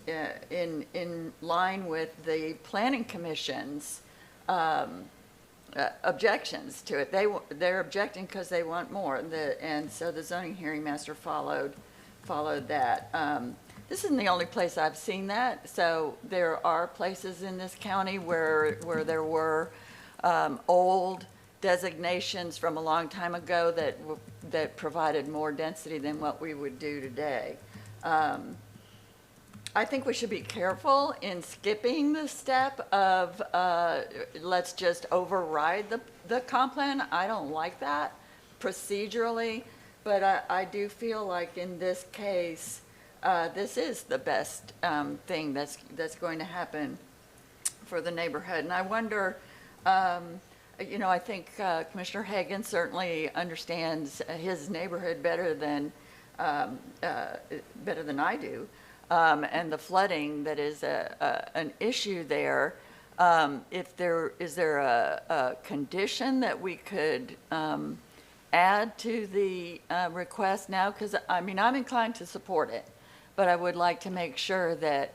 in line with the planning commission's objections to it. They're objecting because they want more, and so the zoning hearing master followed that. This isn't the only place I've seen that. So there are places in this county where there were old designations from a long time ago that provided more density than what we would do today. I think we should be careful in skipping the step of let's just override the comp plan. I don't like that procedurally, but I do feel like in this case, this is the best thing that's going to happen for the neighborhood. And I wonder, I think Commissioner Hagan certainly understands his neighborhood better than I do. And the flooding that is an issue there. Is there a condition that we could add to the request now? Because I'm inclined to support it, but I would like to make sure that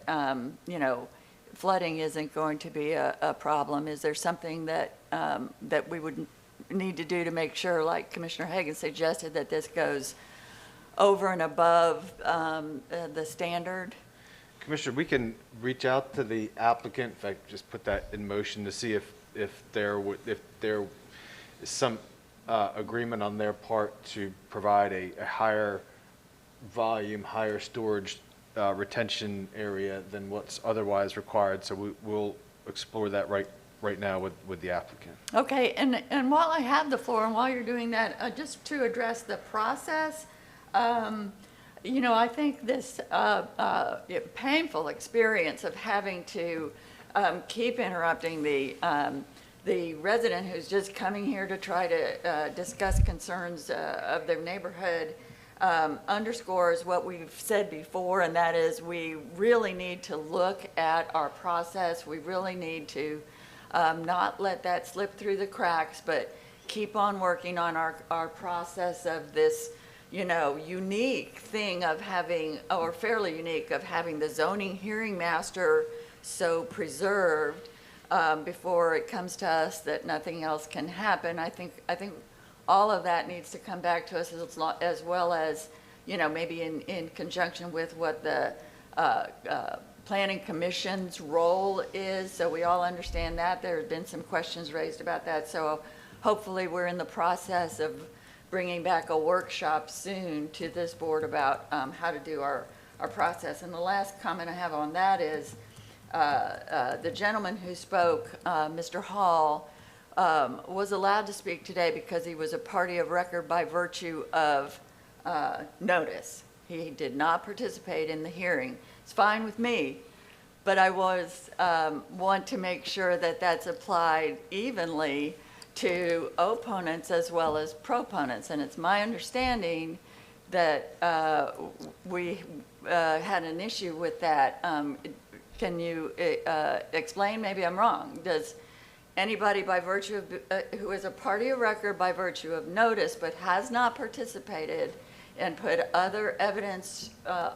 flooding isn't going to be a problem. Is there something that that we would need to do to make sure, like Commissioner Hagan suggested, that this goes over and above the standard? Commissioner, we can reach out to the applicant, if I just put that in motion, to see if there is some agreement on their part to provide a higher volume, higher storage retention area than what's otherwise required. So we'll explore that right now with the applicant. Okay, and while I have the floor and while you're doing that, just to address the process, I think this painful experience of having to keep interrupting the resident who's just coming here to try to discuss concerns of their neighborhood underscores what we've said before, and that is we really need to look at our process. We really need to not let that slip through the cracks, but keep on working on our process of this unique thing of having, or fairly unique, of having the zoning hearing master so preserved before it comes to us that nothing else can happen. I think all of that needs to come back to us as well as, maybe in conjunction with what the planning commission's role is, so we all understand that. There have been some questions raised about that, so hopefully we're in the process of bringing back a workshop soon to this board about how to do our process. And the last comment I have on that is the gentleman who spoke, Mr. Hall, was allowed to speak today because he was a party of record by virtue of notice. He did not participate in the hearing. It's fine with me, but I was, want to make sure that that's applied evenly to opponents as well as proponents. And it's my understanding that we had an issue with that. Can you explain? Maybe I'm wrong. Does anybody by virtue of, who is a party of record by virtue of notice but has not participated and put other evidence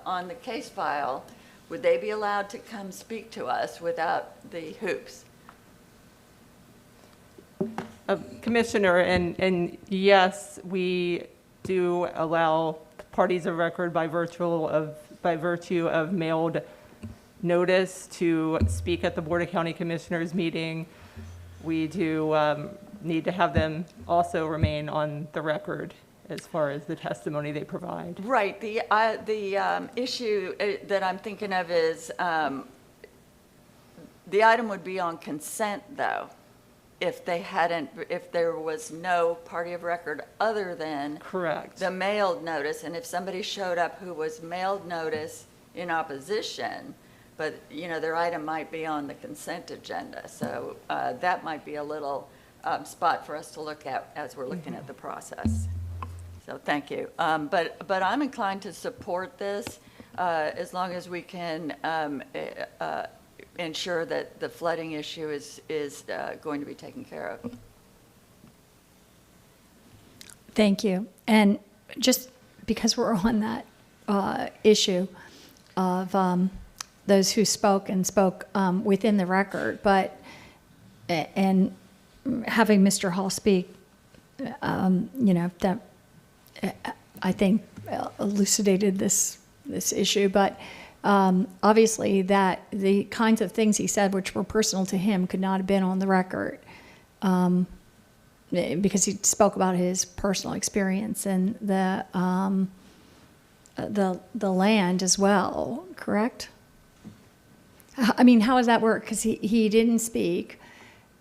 on the case file, would they be allowed to come speak to us without the hoops? Commissioner, and yes, we do allow parties of record by virtue of mailed notice to speak at the Board of County Commissioners meeting. We do need to have them also remain on the record as far as the testimony they provide. Right. The issue that I'm thinking of is the item would be on consent, though, if there was no party of record other than correct the mailed notice. And if somebody showed up who was mailed notice in opposition, but their item might be on the consent agenda, so that might be a little spot for us to look at as we're looking at the process. So thank you. But I'm inclined to support this as long as we can ensure that the flooding issue is going to be taken care of. Thank you. And just because we're on that issue of those who spoke within the record, and having Mr. Hall speak, that I think elucidated this issue, but obviously that the kinds of things he said which were personal to him could not have been on the record because he spoke about his personal experience and the land as well, correct? I mean, how does that work? Because he didn't speak,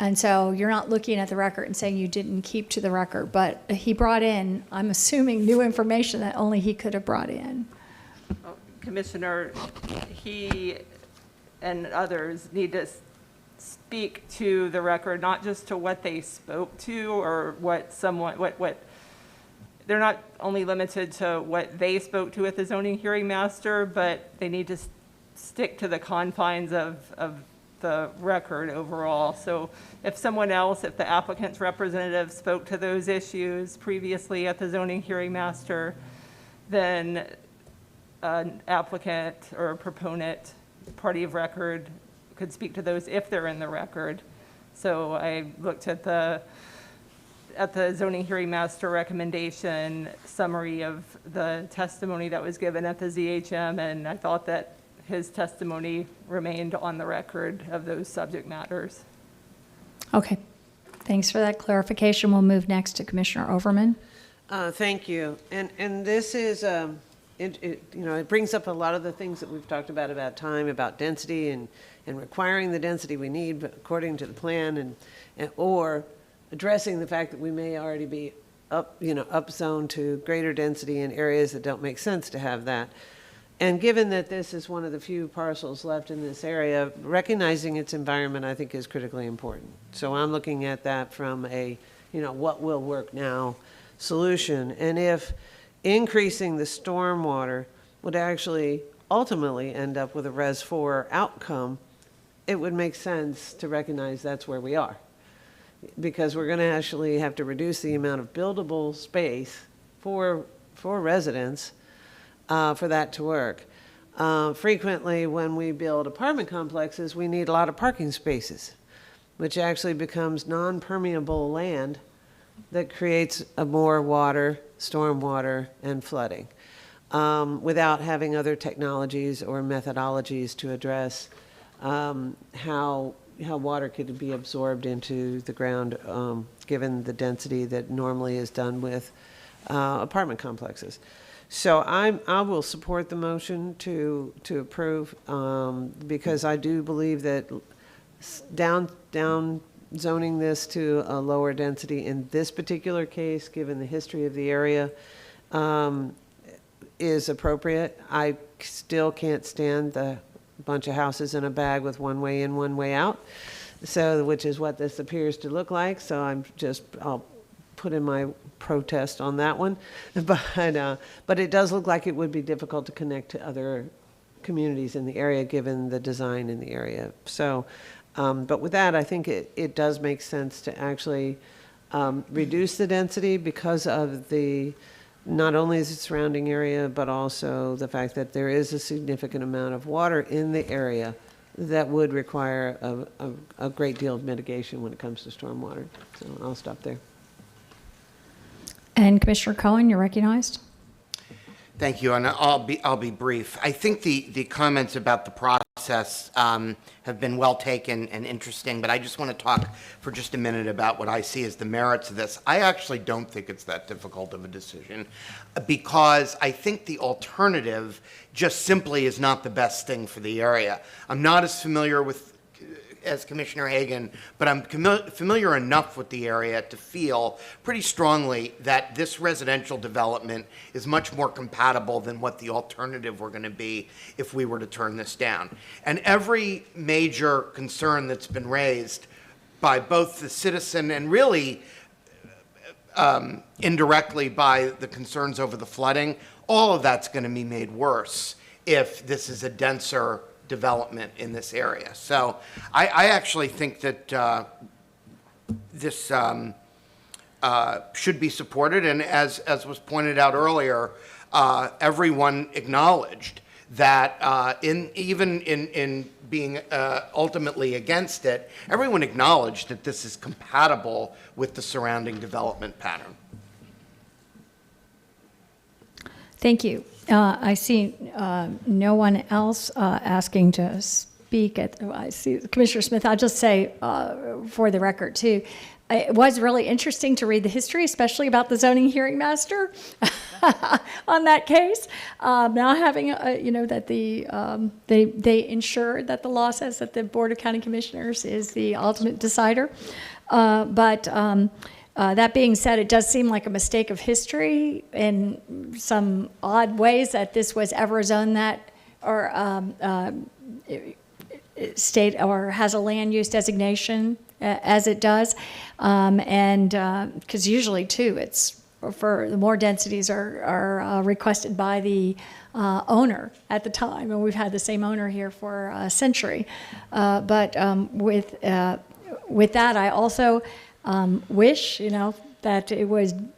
and so you're not looking at the record and saying you didn't keep to the record, but he brought in, I'm assuming, new information that only he could have brought in. Commissioner, he and others need to speak to the record, not just to what they spoke to or what they're not only limited to what they spoke to at the zoning hearing master, but they need to stick to the confines of the record overall. So if the applicant's representative spoke to those issues previously at the zoning hearing master, then an applicant or a proponent, party of record, could speak to those if they're in the record. So I looked at the zoning hearing master recommendation summary of the testimony that was given at the ZHM, and I thought that his testimony remained on the record of those subject matters. Okay, thanks for that clarification. We'll move next to Commissioner Overman. Thank you. And this is, it brings up a lot of the things that we've talked about time, about density and requiring the density we need according to the plan, or addressing the fact that we may already be up zone to greater density in areas that don't make sense to have that. And given that this is one of the few parcels left in this area, recognizing its environment, I think, is critically important. So I'm looking at that from a, what will work now solution. And if increasing the stormwater would actually ultimately end up with a Res 4 outcome, it would make sense to recognize that's where we are. Because we're going to actually have to reduce the amount of buildable space for residents for that to work. Frequently, when we build apartment complexes, we need a lot of parking spaces, which actually becomes non-permeable land that creates more water, stormwater, and flooding, without having other technologies or methodologies to address how water could be absorbed into the ground, given the density that normally is done with apartment complexes. So I will support the motion to approve, because I do believe that down zoning this to a lower density in this particular case, given the history of the area, is appropriate. I still can't stand the bunch of houses in a bag with one way in, one way out. So, which is what this appears to look like. So I'll put in my protest on that one. But it does look like it would be difficult to connect to other communities in the area, given the design in the area. So, but with that, I think it does make sense to actually reduce the density because of not only the surrounding area, but also the fact that there is a significant amount of water in the area that would require a great deal of mitigation when it comes to stormwater. So I'll stop there. And Commissioner Cohen, you're recognized. Thank you, and I'll be brief. I think the comments about the process have been well taken and interesting, but I just want to talk for just a minute about what I see as the merits of this. I actually don't think it's that difficult of a decision, because I think the alternative just simply is not the best thing for the area. I'm not as familiar as Commissioner Hagan, but I'm familiar enough with the area to feel pretty strongly that this residential development is much more compatible than what the alternative were going to be if we were to turn this down. And every major concern that's been raised by both the citizen and really indirectly by the concerns over the flooding, all of that's going to be made worse if this is a denser development in this area. So I actually think that this should be supported, and as was pointed out earlier, everyone acknowledged that even in being ultimately against it, everyone acknowledged that this is compatible with the surrounding development pattern. Thank you. I see no one else asking to speak. I see Commissioner Smith. I'll just say for the record, too, it was really interesting to read the history, especially about the zoning hearing master on that case. Now having, that they ensure that the law says that the Board of County Commissioners is the ultimate decider. That being said, it does seem like a mistake of history in some odd ways that this was ever a zone that, or state, or has a land use designation as it does. And because usually too, it's for the more densities are requested by the owner at the time. And we've had the same owner here for a century. But with that, I also wish, that it would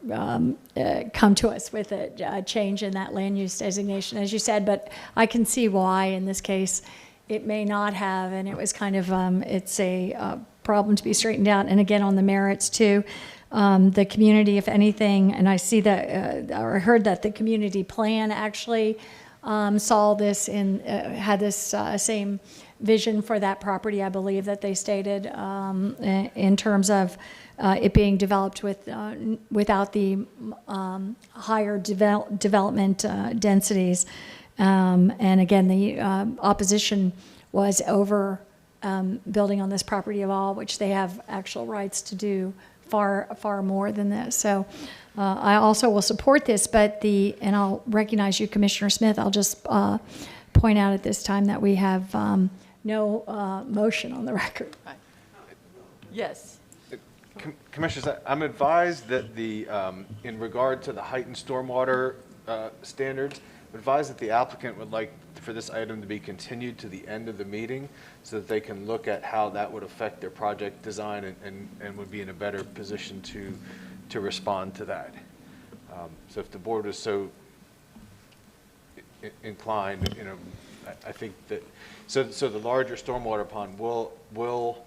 come to us with a change in that land use designation, as you said, but I can see why in this case it may not have, and it was kind of, it's a problem to be straightened out. And again, on the merits too, the community, if anything, and I see that, or heard that the community plan actually saw this had this same vision for that property, I believe that they stated, in terms of it being developed without the higher development densities. And again, the opposition was over building on this property of all, which they have actual rights to do far more than this. So I also will support this, and I'll recognize you, Commissioner Smith. I'll just point out at this time that we have no motion on the record. Yes. Commissioners, I'm advised that in regard to the heightened stormwater standards, I'm advised that the applicant would like for this item to be continued to the end of the meeting so that they can look at how that would affect their project design and would be in a better position to respond to that. So if the board is so inclined, I think that, so the larger stormwater pond will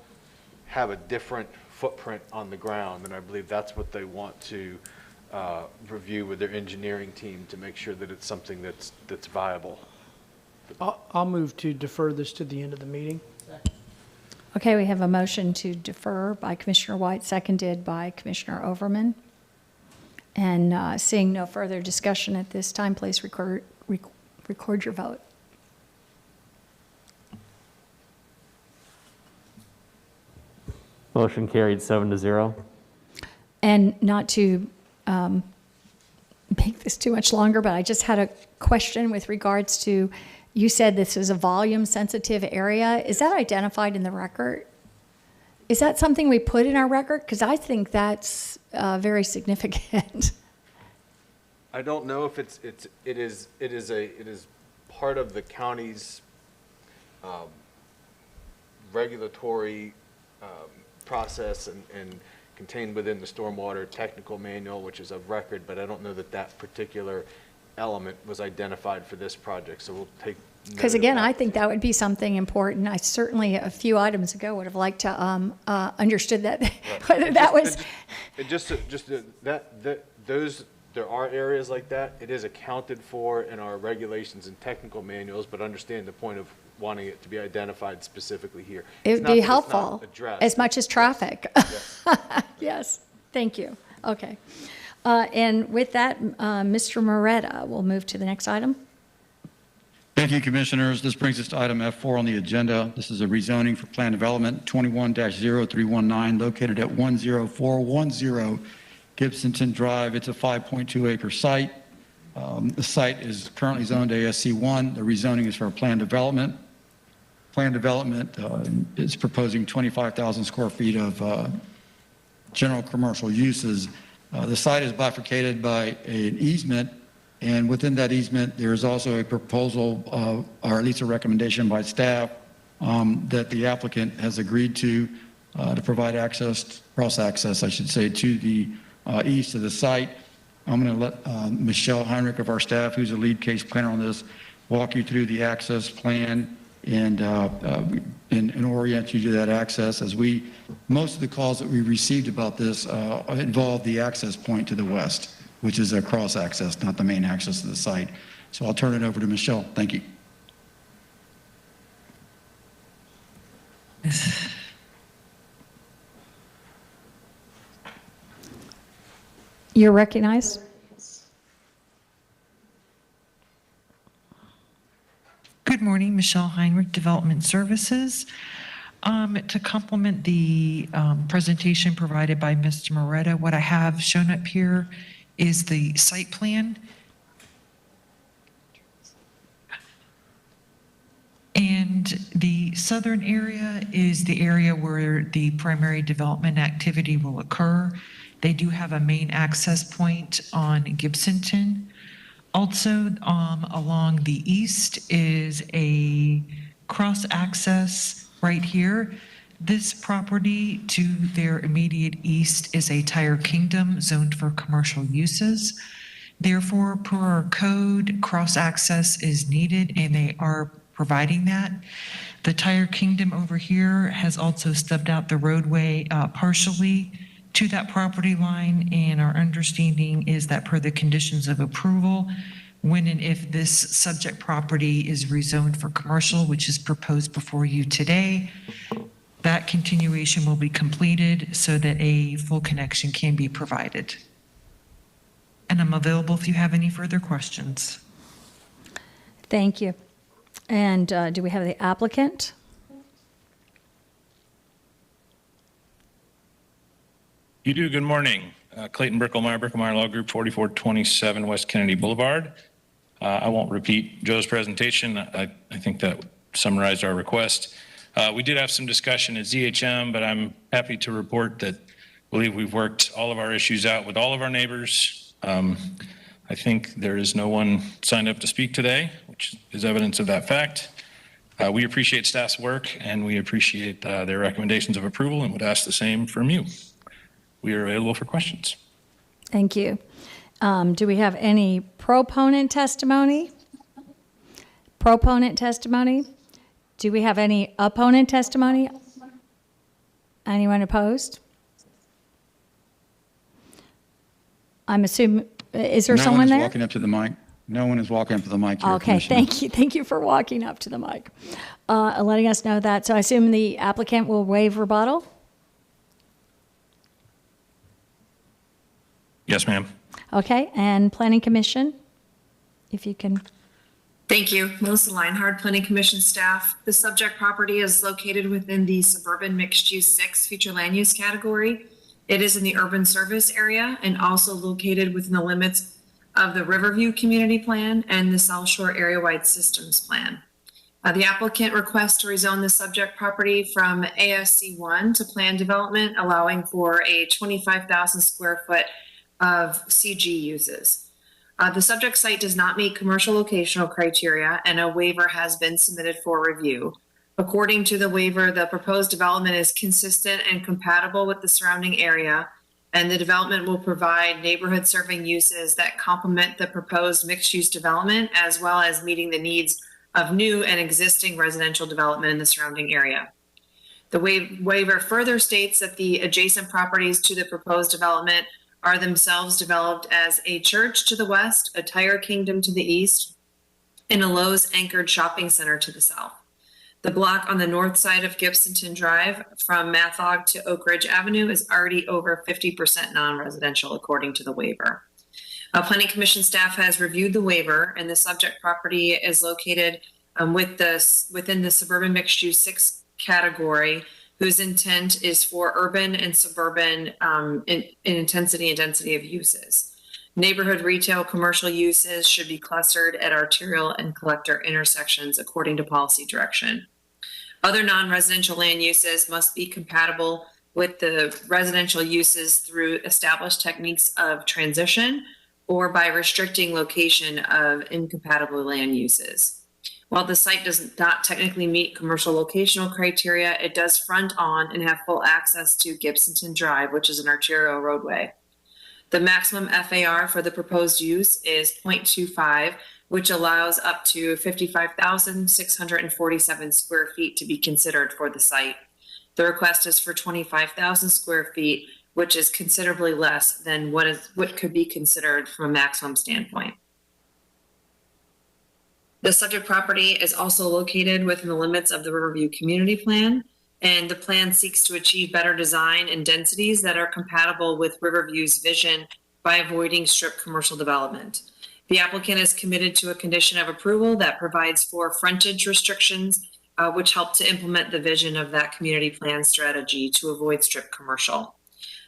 have a different footprint on the ground, and I believe that's what they want to review with their engineering team to make sure that it's something that's viable. I'll move to defer this to the end of the meeting. Okay, we have a motion to defer by Commissioner White, seconded by Commissioner Overman. And seeing no further discussion at this time, please record your vote. Motion carried 7-0. And not to make this too much longer, but I just had a question with regards to you said this is a volume-sensitive area. Is that identified in the record? Is that something we put in our record? Because I think that's very significant. I don't know if it is part of the county's regulatory process and contained within the stormwater technical manual, which is of record, but I don't know that that particular element was identified for this project, so we'll take note of Because again, that. I think that would be something important. I certainly, a few items ago, would have liked to understood that, whether that was. There are areas like that. It is accounted for in our regulations and technical manuals, but understand the point of wanting it to be identified specifically here. It It's would not be that it's not helpful, addressed. as much as traffic. Yes, thank you. Okay. And with that, Mr. Moretta, we'll move to the next item. Thank you, Commissioners. This brings us to item F4 on the agenda. This is a rezoning for plan development 21-0319 located at 10410 Gibsonton Drive. It's a 5.2 acre site. The site is currently zoned ASC1. The rezoning is for plan development. Plan development is proposing 25,000 square feet of general commercial uses. The site is bifurcated by an easement, and within that easement, there is also a proposal, or at least a recommendation by staff, that the applicant has agreed to provide access, cross-access, I should say, to the east of the site. I'm going to let Michelle Heinrich of our staff, who's a lead case planner on this, walk you through the access plan and orient you to that access. As most of the calls that we received about this involve the access point to the west, which is a cross-access, not the main access to the site. So I'll turn it over to Michelle. Thank you. You're recognized. Good morning, Michelle Heinrich, Development Services. To complement the presentation provided by Mr. Moretta, what I have shown up here is the site plan. And the southern area is the area where the primary development activity will occur. They do have a main access point on Gibsonton. Also, along the east is a cross-access right here. This property to their immediate east is a Tire Kingdom zoned for commercial uses. Therefore, per our code, cross-access is needed, and they are providing that. The Tire Kingdom over here has also stubbed out the roadway partially to that property line, and our understanding is that per the conditions of approval, when and if this subject property is rezoned for commercial, which is proposed before you today, that continuation will be completed so that a full connection can be provided. And I'm available if you have any further questions. Thank you. And do we have the applicant? You do. Good morning. Clayton Bricklemeyer Law Group, 4427 West Kennedy Boulevard. I won't repeat Joe's presentation. I think that summarized our request. We did have some discussion at ZHM, but I'm happy to report that I believe we've worked all of our issues out with all of our neighbors. I think there is no one signed up to speak today, which is evidence of that fact. We appreciate staff's work, and we appreciate their recommendations of approval, and would ask the same from you. We are available for questions. Thank you. Do we have any proponent testimony? Proponent testimony? Do we have any opponent testimony? Anyone opposed? I'm assuming, is there someone there? No one is walking up to the mic. No one is walking up to the mic here, Okay, Commissioner. thank you. Thank you for walking up to the mic, letting us know that. So I assume the applicant will waive rebuttal? Yes, ma'am. Okay, and Planning Commission, if you can. Thank you. Melissa Leinhardt, Planning Commission staff. The subject property is located within the suburban mixed-use 6 future land use category. It is in the urban service area and also located within the limits of the Riverview Community Plan and the South Shore Area-Wide Systems Plan. The applicant requests to rezone the subject property from ASC 1 to plan development, allowing for a 25,000 square foot of CG uses. The subject site does not meet commercial locational criteria, and a waiver has been submitted for review. According to the waiver, the proposed development is consistent and compatible with the surrounding area, and the development will provide neighborhood serving uses that complement the proposed mixed-use development, as well as meeting the needs of new and existing residential development in the surrounding area. The waiver further states that the adjacent properties to the proposed development are themselves developed as a church to the west, a Tire Kingdom to the east, and a Lowe's anchored shopping center to the south. The block on the north side of Gibsonton Drive from Mathog to Oak Ridge Avenue is already over 50% non-residential according to the waiver. Planning Commission staff has reviewed the waiver, and the subject property is located within the suburban mixed-use 6 category, whose intent is for urban and suburban in intensity and density of uses. Neighborhood retail commercial uses should be clustered at arterial and collector intersections according to policy direction. Other non-residential land uses must be compatible with the residential uses through established techniques of transition or by restricting location of incompatible land uses. While the site does not technically meet commercial locational criteria, it does front on and have full access to Gibsonton Drive, which is an arterial roadway. The maximum FAR for the proposed use is 0.25, which allows up to 55,647 square feet to be considered for the site. The request is for 25,000 square feet, which is considerably less than what could be considered from a maximum standpoint. The subject property is also located within the limits of the Riverview Community Plan, and the plan seeks to achieve better design and densities that are compatible with Riverview's vision by avoiding strip commercial development. The applicant is committed to a condition of approval that provides for frontage restrictions, which help to implement the vision of that community plan strategy to avoid strip commercial.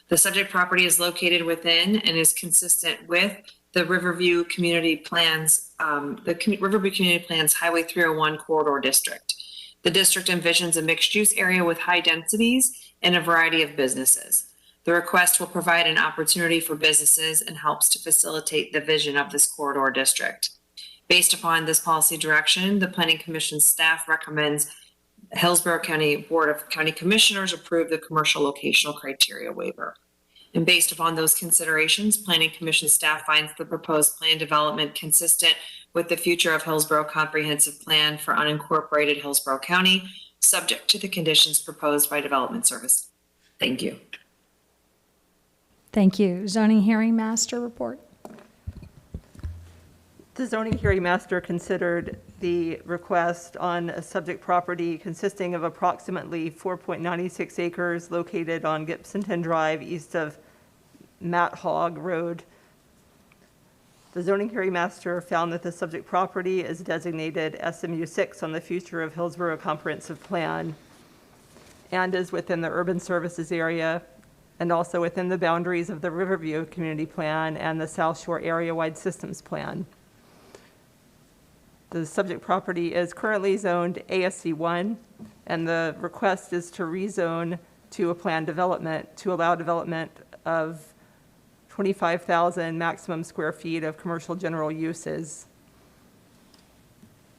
The subject property is located within and is consistent with the Riverview Community Plan's Riverview Community Plan's Highway 301 corridor district. The district envisions a mixed-use area with high densities and a variety of businesses. The request will provide an opportunity for businesses and helps to facilitate the vision of this corridor district. Based upon this policy direction, the Planning Commission staff recommends Hillsborough County Board of County Commissioners approve the commercial locational criteria waiver. And based upon those considerations, Planning Commission staff finds the proposed plan development consistent with the future of Hillsborough Comprehensive Plan for unincorporated Hillsborough County, subject to the conditions proposed by Development Service. Thank you. Thank you. Zoning Hearing Master report. The zoning hearing master considered the request on a subject property consisting of approximately 4.96 acres located on Gibsonton Drive east of Matt Hogg Road. The zoning hearing master found that the subject property is designated SMU 6 on the future of Hillsborough Comprehensive Plan and is within the urban services area and also within the boundaries of the Riverview Community Plan and the South Shore Area-Wide Systems Plan. The subject property is currently zoned ASC 1, and the request is to rezone to a planned development to allow development of 25,000 maximum square feet of commercial general uses.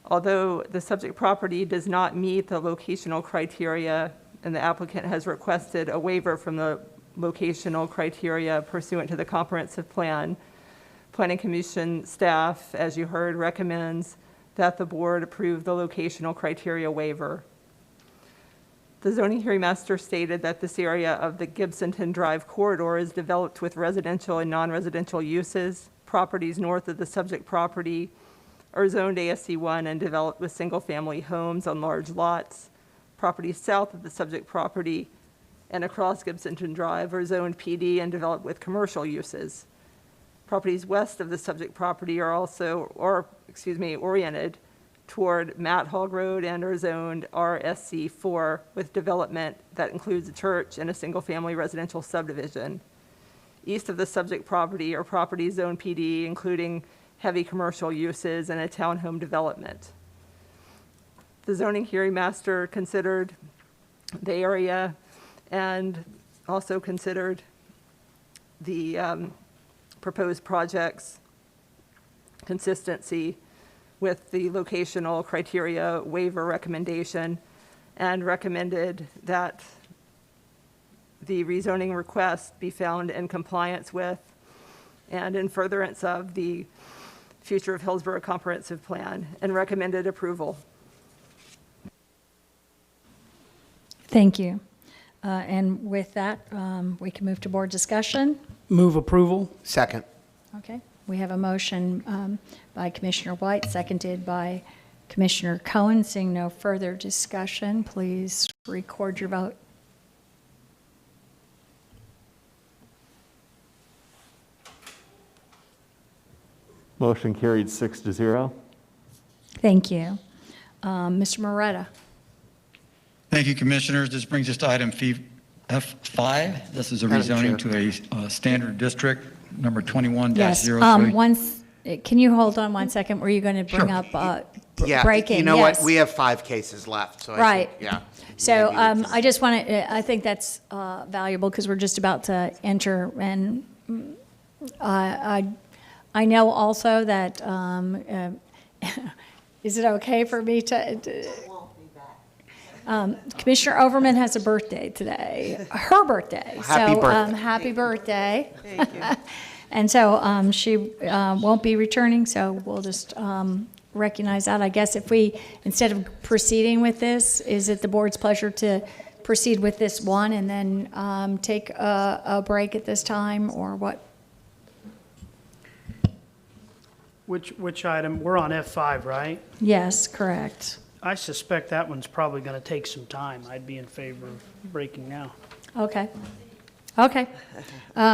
Although the subject property does not meet the locational criteria, and the applicant has requested a waiver from the locational criteria pursuant to the comprehensive plan, Planning Commission staff, as you heard, recommends that the board approve the locational criteria waiver. The zoning hearing master stated that this area of the Gibsonton Drive corridor is developed with residential and non-residential uses. Properties north of the subject property are zoned ASC 1 and developed with single-family homes on large lots. Properties south of the subject property and across Gibsonton Drive are zoned PD and developed with commercial uses. Properties west of the subject property are also, oriented toward Matt Hogg Road and are zoned RSC 4 with development that includes a church and a single-family residential subdivision. east of the subject property or property zone PD, including heavy commercial uses and a townhome development. The zoning hearing master considered the area and also considered the proposed project's consistency with the locational criteria waiver recommendation and recommended that the rezoning request be found in compliance with and in furtherance of the Future of Hillsborough Comprehensive Plan and recommended approval. Thank you. And with that, we can move to board discussion. Move approval. Second. Okay, we have a motion by Commissioner White, seconded by Commissioner Cohen. Seeing no further discussion, please record your vote. Motion carried 6-0. Thank you. Mr. Moretta. Thank you, Commissioners. This brings us to item F5. This is a Madam rezoning Chair. to a standard district, number 21-03. Yes, can you hold on one second? Were you going to bring up Yeah, breaking? you know Yes. what? We have 5 cases left, so I Right. think, yeah. So maybe we I just want to, I think that's valuable because we're just about to enter, and I know also that, is it okay for me to? Commissioner Overman has a birthday today, her birthday. Happy So, birthday. happy birthday. Thank you. And so she won't be returning, so we'll just recognize that. I guess if we, instead of proceeding with this, is it the board's pleasure to proceed with this one and then take a break at this time, or what? Which item? We're on F5, right? Yes, correct. I suspect that one's probably going to take some time. I'd be in favor of breaking now. Okay. Okay.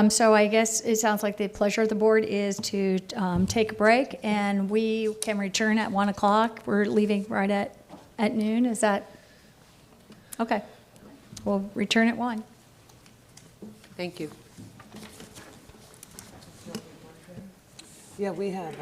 So I guess it sounds like the pleasure of the board is to take a break, and we can return at 1 o'clock. We're leaving right at noon. Is that? Okay. We'll return at 1. Thank you. Yeah, we have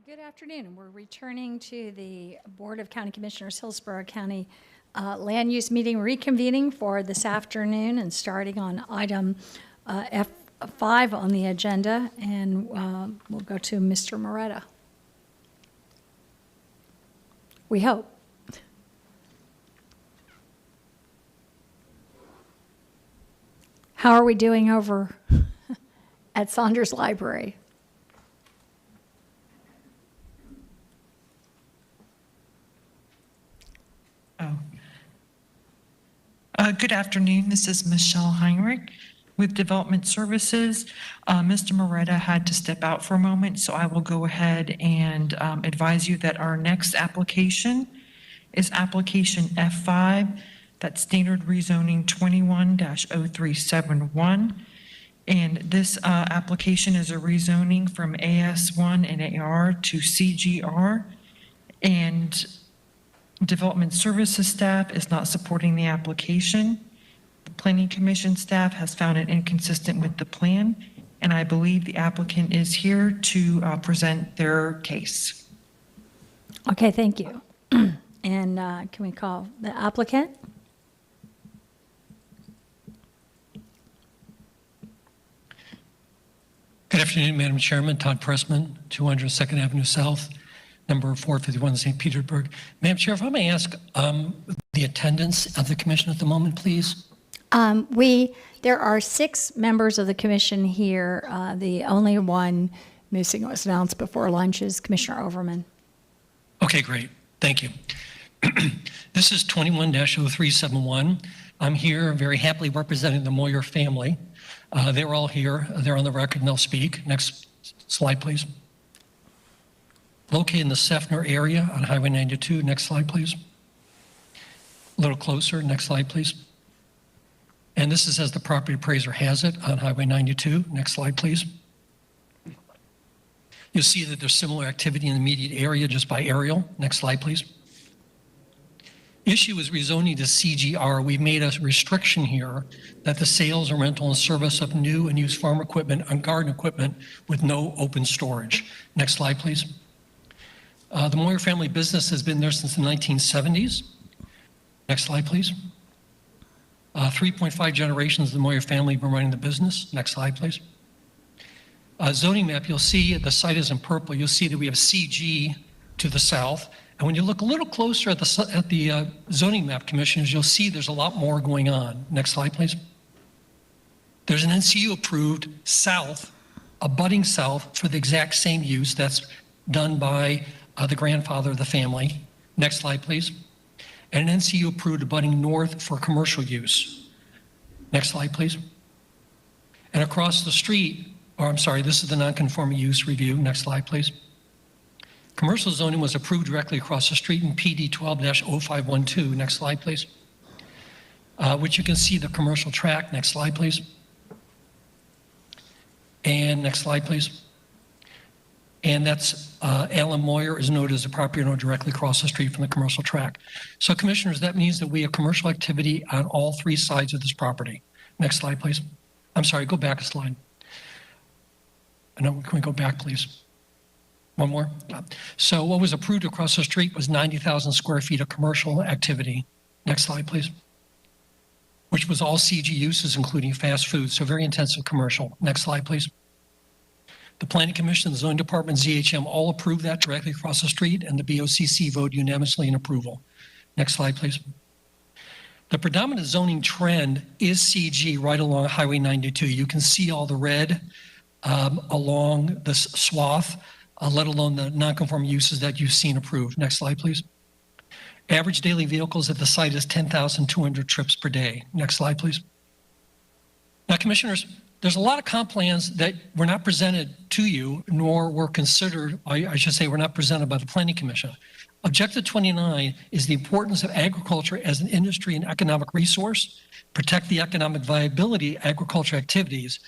Good afternoon. We're returning to the Board of County Commissioners, Hillsborough County Land Use Meeting, reconvening for this afternoon and starting on item F5 on the agenda, and we'll go to Mr. Moretta. We hope. How are we doing over at Saunders Library? Good afternoon. This is Michelle Heinrich with Development Services. Mr. Moretta had to step out for a moment, so I will go ahead and advise you that our next application is application F5, that's standard rezoning 21-0371. And this application is a rezoning from AS1 and AR to CGR. And Development Services staff is not supporting the application. The Planning Commission staff has found it inconsistent with the plan, and I believe the applicant is here to present their case. Okay, thank you. And can we call the applicant? Good afternoon, Madam Chairman. Todd Pressman, 200 2nd Avenue South, number 451, St. Petersburg. Madam Chair, if I may ask the attendance of the commission at the moment, please. There are 6 members of the commission here. The only one missing was announced before lunch is Commissioner Overman. Okay, great. Thank you. This is 21-0371. I'm here very happily representing the Moyer family. They're all here. They're on the record and they'll speak. Next slide, please. Located in the Seffner area on Highway 92. Next slide, please. A little closer. Next slide, please. And this is as the property appraiser has it on Highway 92. Next slide, please. You'll see that there's similar activity in the immediate area just by aerial. Next slide, please. Issue is rezoning to CGR. We've made a restriction here that the sales and rental and service of new and used farm equipment and garden equipment with no open storage. Next slide, please. The Moyer family business has been there since the 1970s. Next slide, please. 3.5 generations of the Moyer family have been running the business. Next slide, please. Zoning map, you'll see the site is in purple. You'll see that we have CG to the south. And when you look a little closer at the zoning map, commissioners, you'll see there's a lot more going on. Next slide, please. There's an NCU approved south, abutting south for the exact same use that's done by the grandfather of the family. Next slide, please. And an NCU approved abutting north for commercial use. Next slide, please. And across the street, or I'm sorry, this is the non-conforming use review. Next slide, please. Commercial zoning was approved directly across the street in PD 12-0512. Next slide, please. Which you can see the commercial track. Next slide, please. And next slide, please. And that's Alan Moyer is noted as a property owner directly across the street from the commercial track. So commissioners, that means that we have commercial activity on all 3 sides of this property. Next slide, please. I'm sorry, go back a slide. No, can we go back, please? One more. So what was approved across the street was 90,000 square feet of commercial activity. Next slide, please. Which was all CG uses, including fast food, so very intensive commercial. Next slide, please. The Planning Commission, the Zoning Department, ZHM all approved that directly across the street, and the BOCC voted unanimously in approval. Next slide, please. The predominant zoning trend is CG right along Highway 92. You can see all the red along this swath, let alone the non-conforming uses that you've seen approved. Next slide, please. Average daily vehicles at the site is 10,200 trips per day. Next slide, please. Now, commissioners, there's a lot of comp plans that were not presented to you, nor were considered, I should say, were not presented by the Planning Commission. Objective 29 is the importance of agriculture as an industry and economic resource, protect the economic viability of agriculture activities,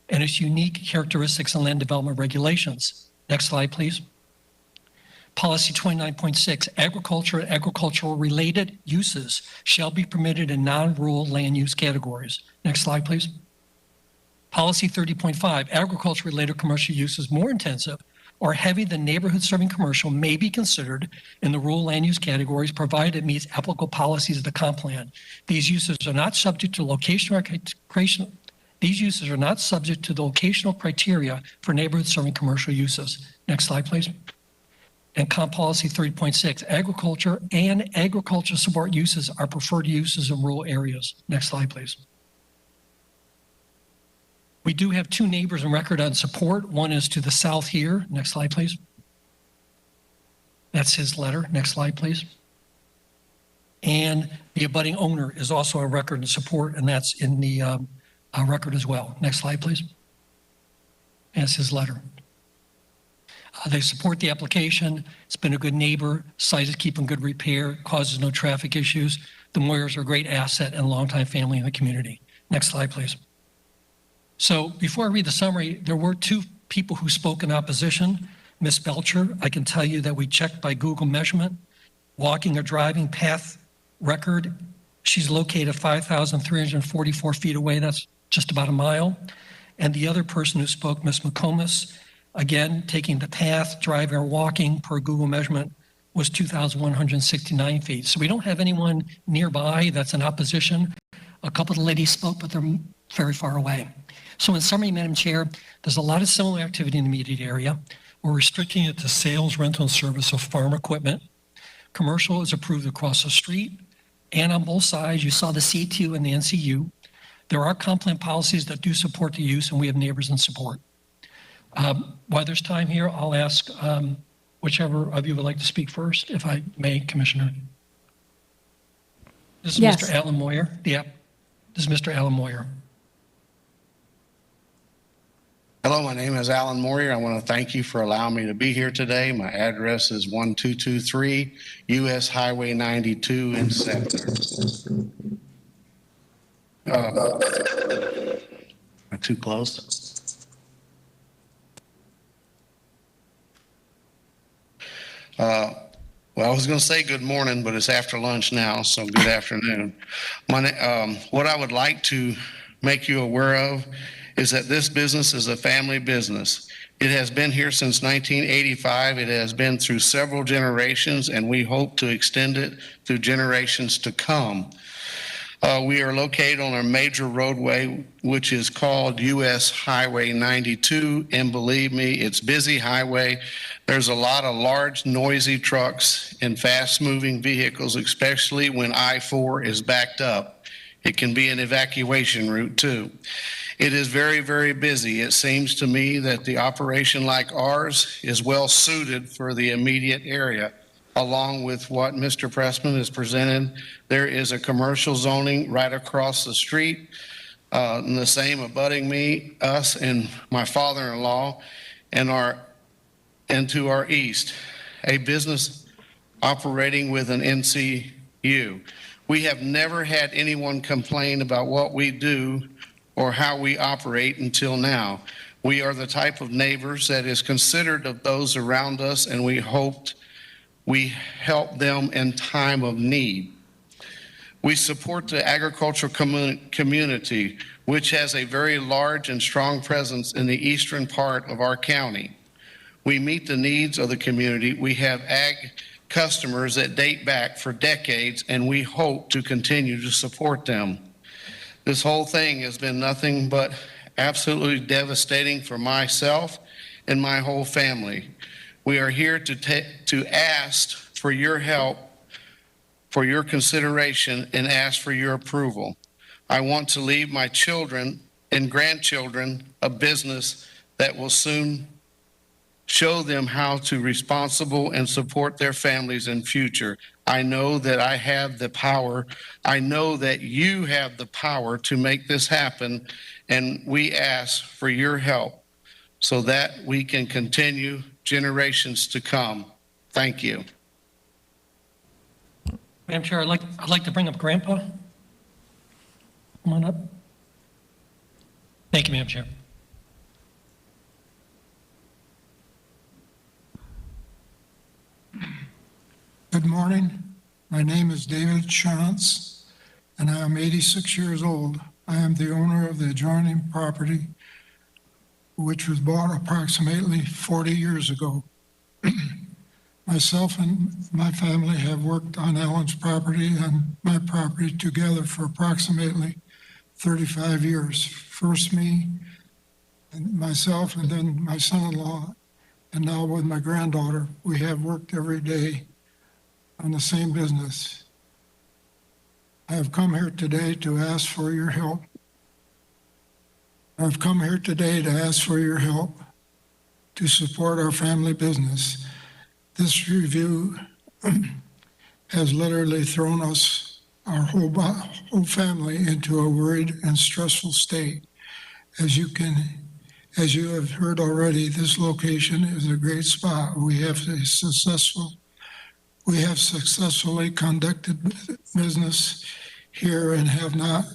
and its unique characteristics and land development regulations. Next slide, please. Policy 29.6, agriculture and agricultural related uses shall be permitted in non-rural land use categories. Next slide, please. Policy 30.5, agriculture related commercial uses more intensive or heavy than neighborhood serving commercial may be considered in the rural land use categories provided it meets applicable policies of the comp plan. These uses are not subject to locational criteria. These uses are not subject to the locational criteria for neighborhood serving commercial uses. Next slide, please. And Comp Policy 30.6, agriculture and agriculture support uses are preferred uses in rural areas. Next slide, please. We do have 2 neighbors in record on support. One is to the south here. Next slide, please. That's his letter. Next slide, please. And the abutting owner is also a record and support, and that's in the record as well. Next slide, please. That's his letter. They support the application. It's been a good neighbor. Site is keeping good repair, causes no traffic issues. The Moyers are a great asset and longtime family in the community. Next slide, please. So before I read the summary, there were two people who spoke in opposition. Ms. Belcher, I can tell you that we checked by Google measurement, walking or driving path record. She's located 5,344 feet away. That's just about a mile. And the other person who spoke, Ms. McComas, again, taking the path, driving or walking per Google measurement was 2,169 feet. So we don't have anyone nearby that's in opposition. A couple of the ladies spoke, but they're very far away. So in summary, Madam Chair, there's a lot of similar activity in the immediate area. We're restricting it to sales, rental, and service of farm equipment. Commercial is approved across the street and on both sides. You saw the C2 and the NCU. There are comp plan policies that do support the use, and we have neighbors in support. While there's time here, I'll ask whichever of you would like to speak first, if I may, Commissioner. This is Yes. Mr. Alan Moyer. Yeah, this is Mr. Alan Moyer. Hello, my name is Alan Moyer. I want to thank you for allowing me to be here today. My address is 1223 US Highway 92 in Scepter. Am I too close? Well, I was going to say good morning, but it's after lunch now, so good afternoon. What I would like to make you aware of is that this business is a family business. It has been here since 1985. It has been through several generations, and we hope to extend it through generations to come. We are located on a major roadway, which is called US Highway 92, and believe me, it's a busy highway. There's a lot of large, noisy trucks and fast-moving vehicles, especially when I-4 is backed up. It can be an evacuation route, too. It is very, very busy. It seems to me that the operation like ours is well suited for the immediate area. Along with what Mr. Pressman has presented, there is a commercial zoning right across the street, and the same abutting me, us, and my father-in-law, and to our east, a business operating with an NCU. We have never had anyone complain about what we do or how we operate until now. We are the type of neighbors that is considerate of those around us, and we hoped we help them in time of need. We support the agricultural community, which has a very large and strong presence in the eastern part of our county. We meet the needs of the community. We have ag customers that date back for decades, and we hope to continue to support them. This whole thing has been nothing but absolutely devastating for myself and my whole family. We are here to ask for your help, for your consideration, and ask for your approval. I want to leave my children and grandchildren a business that will soon show them how to responsible and support their families in future. I know that I have the power. I know that you have the power to make this happen, and we ask for your help so that we can continue generations to come. Thank you. Madam Chair, I'd like to bring up Grandpa. Come on up. Thank you, Madam Chair. Good morning. My name is David Shantz, and I am 86 years old. I am the owner of the adjoining property, which was bought approximately 40 years ago. Myself and my family have worked on Alan's property and my property together for approximately 35 years. First me and myself, and then my son-in-law, and now with my granddaughter. We have worked every day on the same business. I have come here today to ask for your help. I've come here today to ask for your help to support our family business. This review has literally thrown us, our whole family, into a worried and stressful state. As you have heard already, this location is a great spot. We have successfully conducted business here and have not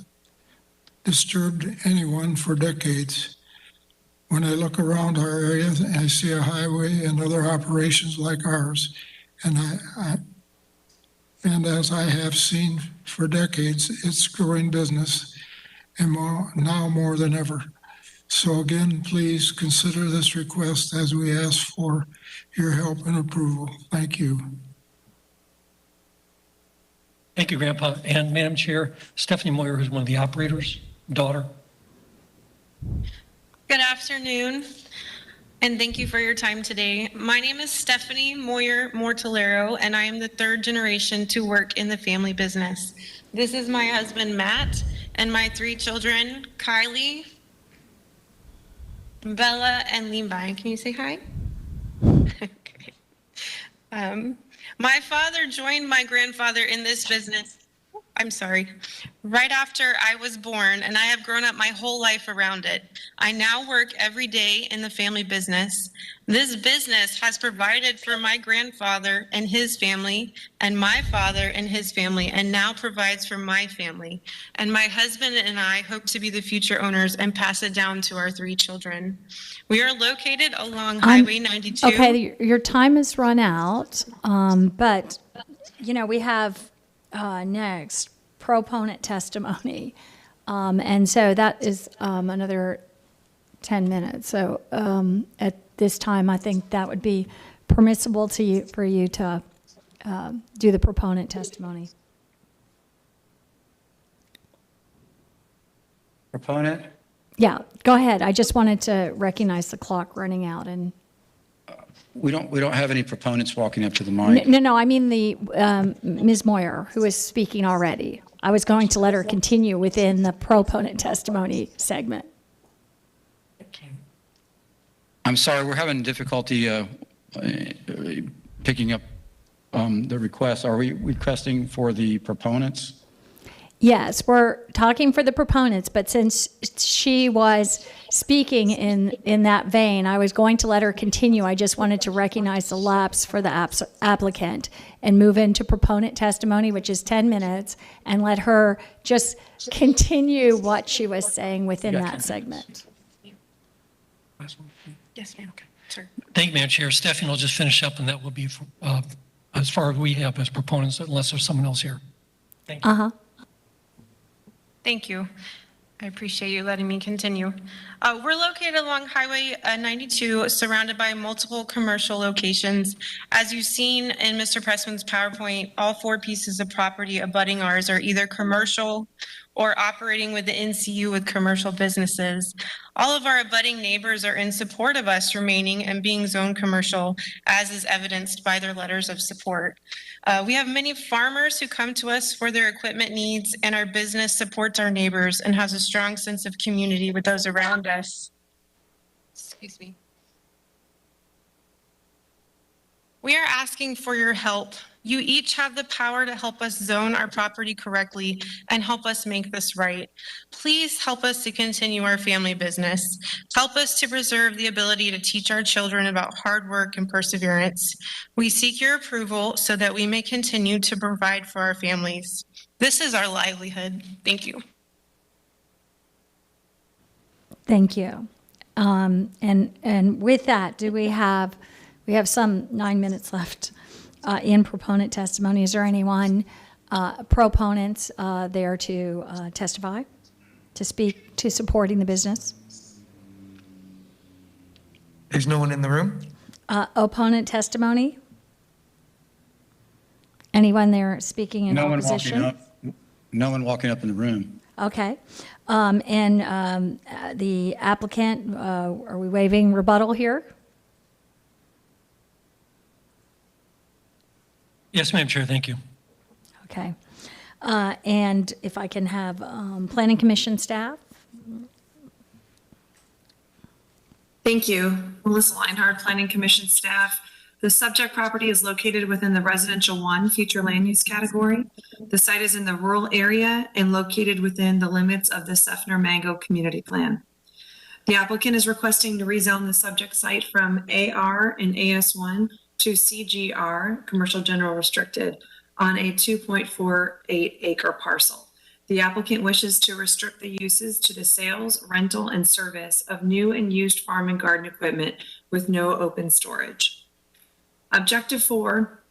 disturbed anyone for decades. When I look around our area, I see a highway and other operations like ours, and as I have seen for decades, it's growing business, and now more than ever. So again, please consider this request as we ask for your help and approval. Thank you. Thank you, Grandpa. And Madam Chair, Stephanie Moyer is one of the operators' daughter. Good afternoon, and thank you for your time today. My name is Stephanie Moyer Mortolero, and I am the third generation to work in the family business. This is my husband, Matt, and my 3 children, Kylie, Bella, and Levi. Can you say hi? Okay. My father joined my grandfather in this business. I'm sorry. Right after I was born, and I have grown up my whole life around it. I now work every day in the family business. This business has provided for my grandfather and his family, and my father and his family, and now provides for my family. And my husband and I hope to be the future owners and pass it down to our 3 children. We are located along Highway 92. Okay, your time has run out, but, we have next proponent testimony. And so that is another 10 minutes. So at this time, I think that would be permissible for you to do the proponent testimony. Proponent? Yeah, go ahead. I just wanted to recognize the clock running out and. We don't have any proponents walking up to the mic. No, I mean the Ms. Moyer, who is speaking already. I was going to let her continue within the proponent testimony segment. I'm sorry, we're having difficulty picking up the request. Are we requesting for the proponents? Yes, we're talking for the proponents, but since she was speaking in that vein, I was going to let her continue. I just wanted to recognize the lapse for the applicant and move into proponent testimony, which is 10 minutes, and let her just continue what she was saying within that segment. Yes, ma'am. Okay, sure. Thank you, Madam Chair. Stephanie will just finish up, and that will be as far as we have as proponents, unless there's someone else here. Thank you. Uh-huh. Thank you. I appreciate you letting me continue. We're located along Highway 92, surrounded by multiple commercial locations. As you've seen in Mr. Pressman's PowerPoint, all 4 pieces of property abutting ours are either commercial or operating with the NCU with commercial businesses. All of our abutting neighbors are in support of us remaining and being zoned commercial, as is evidenced by their letters of support. We have many farmers who come to us for their equipment needs, and our business supports our neighbors and has a strong sense of community with those around us. Excuse me. We are asking for your help. You each have the power to help us zone our property correctly and help us make this right. Please help us to continue our family business. Help us to preserve the ability to teach our children about hard work and perseverance. We seek your approval so that we may continue to provide for our families. This is our livelihood. Thank you. Thank you. And with that, we have some 9 minutes left in proponent testimony. Is there anyone, proponents there to testify, to speak to supporting the business? There's no one in the room? Opponent testimony? Anyone there speaking in opposition? No one walking up in the room. Okay. And the applicant, are we waiving rebuttal here? Yes, Madam Chair, thank you. Okay. And if I can have Planning Commission staff? Thank you. Melissa Leinhardt, Planning Commission staff. The subject property is located within the residential 1 future land use category. The site is in the rural area and located within the limits of the Seffner Mango Community Plan. The applicant is requesting to rezone the subject site from AR and AS1 to CGR, Commercial General Restricted, on a 2.48 acre parcel. The applicant wishes to restrict the uses to the sales, rental, and service of new and used farm and garden equipment with no open storage. Objective 4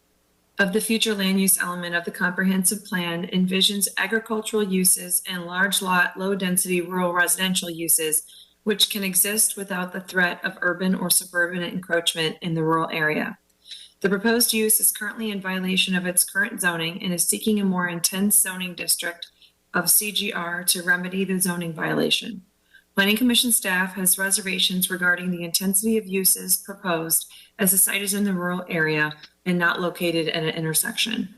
of the future land use element of the comprehensive plan envisions agricultural uses and large lot, low density rural residential uses, which can exist without the threat of urban or suburban encroachment in the rural area. The proposed use is currently in violation of its current zoning and is seeking a more intense zoning district of CGR to remedy the zoning violation. Planning Commission staff has reservations regarding the intensity of uses proposed as the site is in the rural area and not located at an intersection.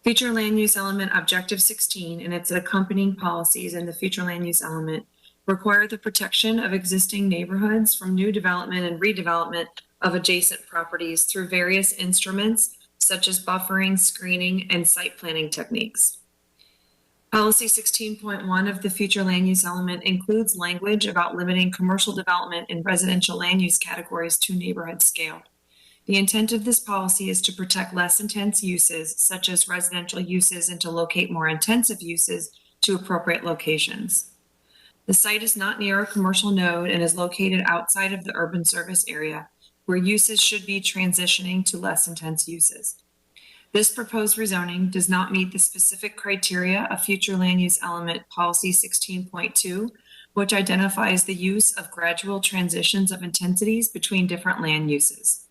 Future land use element objective 16 and its accompanying policies in the future land use element require the protection of existing neighborhoods from new development and redevelopment of adjacent properties through various instruments such as buffering, screening, and site planning techniques. Policy 16.1 of the future land use element includes language about limiting commercial development in residential land use categories to neighborhood scale. The intent of this policy is to protect less intense uses, such as residential uses, and to locate more intensive uses to appropriate locations. The site is not near a commercial node and is located outside of the urban service area, where uses should be transitioning to less intense uses. This proposed rezoning does not meet the specific criteria of future land use element policy 16.2, which identifies the use of gradual transitions of intensities between different land uses.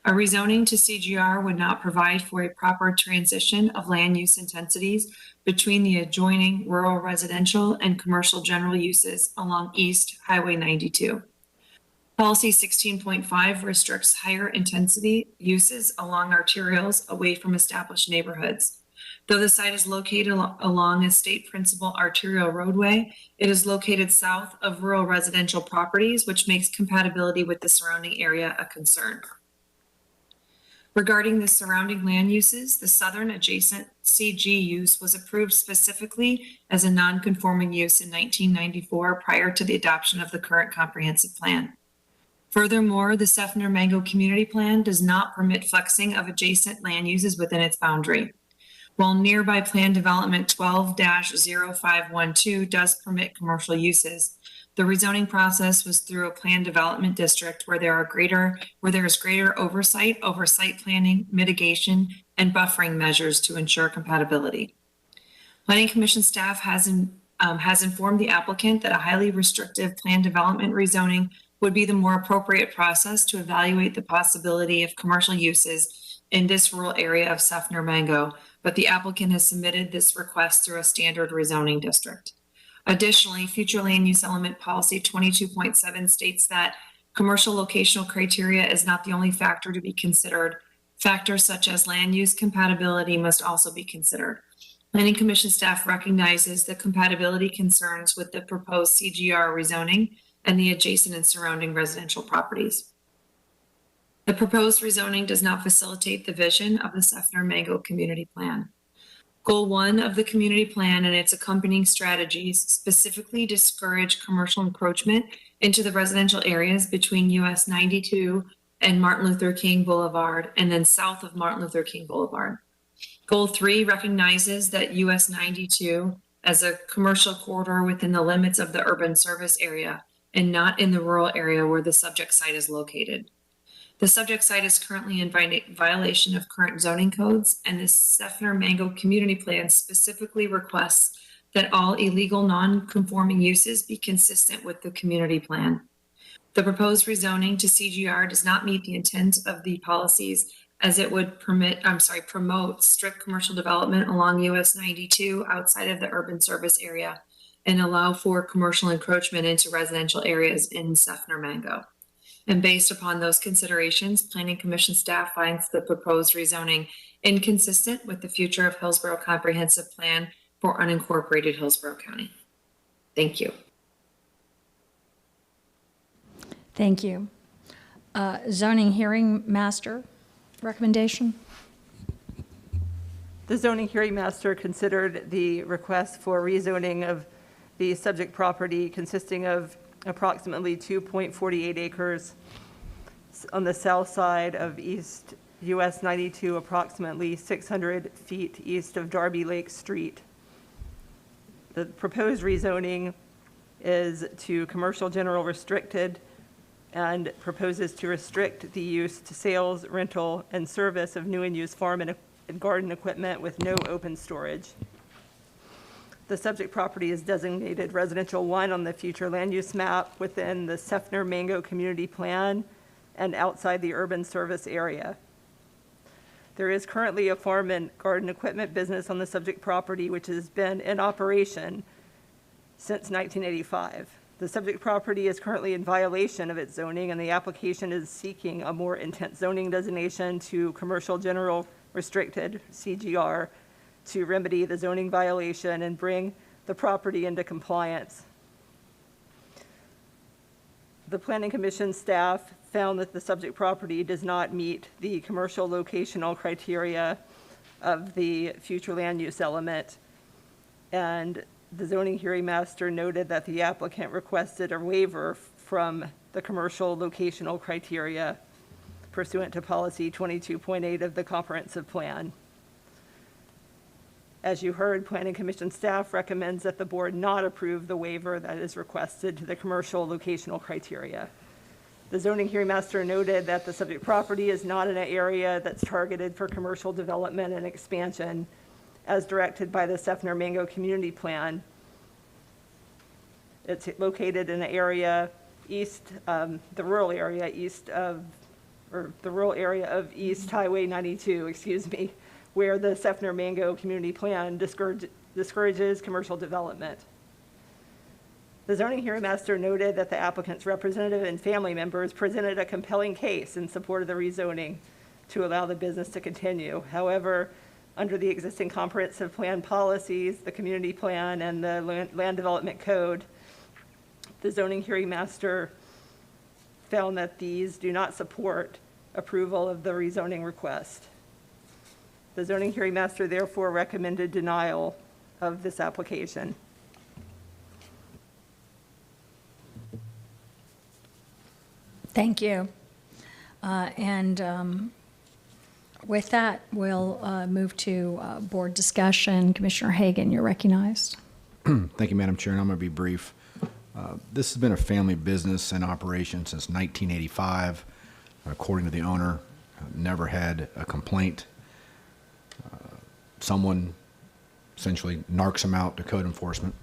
A rezoning to CGR would not provide for a proper transition of land use intensities between the adjoining rural residential and commercial general uses along East Highway 92. Policy 16.5 restricts higher intensity uses along arterials away from established neighborhoods. Though the site is located along a state principal arterial roadway, it is located south of rural residential properties, which makes compatibility with the surrounding area a concern. Regarding the surrounding land uses, the southern adjacent CG use was approved specifically as a non-conforming use in 1994 prior to the adoption of the current comprehensive plan. Furthermore, the Seffner Mango Community Plan does not permit flexing of adjacent land uses within its boundary. While nearby plan development 12-0512 does permit commercial uses, the rezoning process was through a plan development district where there is greater oversight over site planning, mitigation, and buffering measures to ensure compatibility. Planning Commission staff has informed the applicant that a highly restrictive plan development rezoning would be the more appropriate process to evaluate the possibility of commercial uses in this rural area of Seffner Mango, but the applicant has submitted this request through a standard rezoning district. Additionally, future land use element policy 22.7 states that commercial locational criteria is not the only factor to be considered. Factors such as land use compatibility must also be considered. Planning Commission staff recognizes the compatibility concerns with the proposed CGR rezoning and the adjacent and surrounding residential properties. The proposed rezoning does not facilitate the vision of the Seffner Mango Community Plan. Goal 1 of the community plan and its accompanying strategies specifically discourage commercial encroachment into the residential areas between US 92 and Martin Luther King Boulevard and then south of Martin Luther King Boulevard. Goal 3 recognizes that US 92 as a commercial corridor within the limits of the urban service area and not in the rural area where the subject site is located. The subject site is currently in violation of current zoning codes, and the Seffner Mango Community Plan specifically requests that all illegal non-conforming uses be consistent with the community plan. The proposed rezoning to CGR does not meet the intent of the policies as it would promote strict commercial development along US 92 outside of the urban service area and allow for commercial encroachment into residential areas in Seffner Mango. And based upon those considerations, Planning Commission staff finds the proposed rezoning inconsistent with the future of Hillsborough Comprehensive Plan for unincorporated Hillsborough County. Thank you. Thank you. Zoning hearing master recommendation. The zoning hearing master considered the request for rezoning of the subject property consisting of approximately 2.48 acres on the south side of East US 92, approximately 600 feet east of Darby Lake Street. The proposed rezoning is to commercial general restricted and proposes to restrict the use to sales, rental, and service of new and used farm and garden equipment with no open storage. The subject property is designated Residential 1 on the future land use map within the Seffner Mango Community Plan and outside the urban service area. There is currently a farm and garden equipment business on the subject property, which has been in operation since 1985. The subject property is currently in violation of its zoning, and the application is seeking a more intense zoning designation to Commercial General Restricted, CGR, to remedy the zoning violation and bring the property into compliance. The Planning Commission staff found that the subject property does not meet the commercial locational criteria of the future land use element, and the zoning hearing master noted that the applicant requested a waiver from the commercial locational criteria pursuant to policy 22.8 of the comprehensive plan. As you heard, Planning Commission staff recommends that the board not approve the waiver that is requested to the commercial locational criteria. The zoning hearing master noted that the subject property is not in an area that's targeted for commercial development and expansion as directed by the Seffner Mango Community Plan. It's located in an area east, the rural area of East Highway 92, where the Seffner Mango Community Plan discourages commercial development. The zoning hearing master noted that the applicant's representative and family members presented a compelling case in support of the rezoning to allow the business to continue. However, under the existing comprehensive plan policies, the community plan, and the land development code, the zoning hearing master found that these do not support approval of the rezoning request. The zoning hearing master therefore recommended denial of this application. Thank you. With that, we'll move to board discussion. Commissioner Hagan, you're recognized. Thank you, Madam Chair, and I'm going to be brief. This has been a family business in operation since 1985. According to the owner, never had a complaint. Someone essentially narcs them out to code enforcement,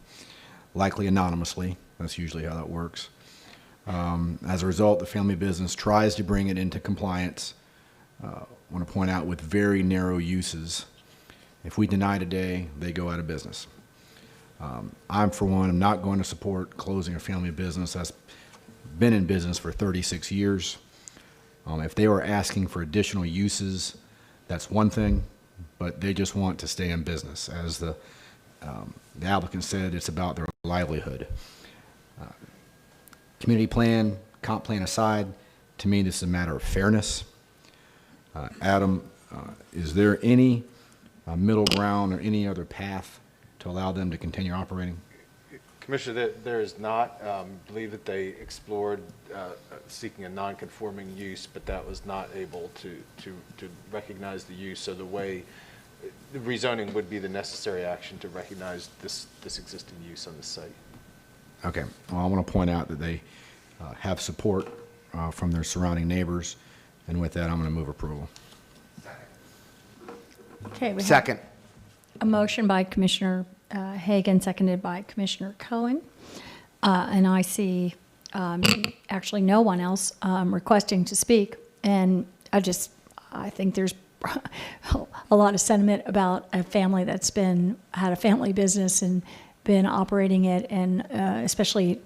likely anonymously. That's usually how that works. As a result, the family business tries to bring it into compliance. I want to point out with very narrow uses. If we deny today, they go out of business. I'm, for one, am not going to support closing a family business that's been in business for 36 years. If they were asking for additional uses, that's one thing, but they just want to stay in business. As the applicant said, it's about their livelihood. Community plan, comp plan aside, to me, this is a matter of fairness. Adam, is there any middle ground or any other path to allow them to continue operating? Commissioner, there is not. Believe that they explored seeking a non-conforming use, but that was not able to recognize the use. So the rezoning would be the necessary action to recognize this existing use on the site. Okay. Well, I want to point out that they have support from their surrounding neighbors, and with that, I'm going to move approval. Okay. We Second. have a motion by Commissioner Hagan, seconded by Commissioner Cohen. And I see actually no one else requesting to speak. And I think there's a lot of sentiment about a family that's had a family business and been operating it. And especially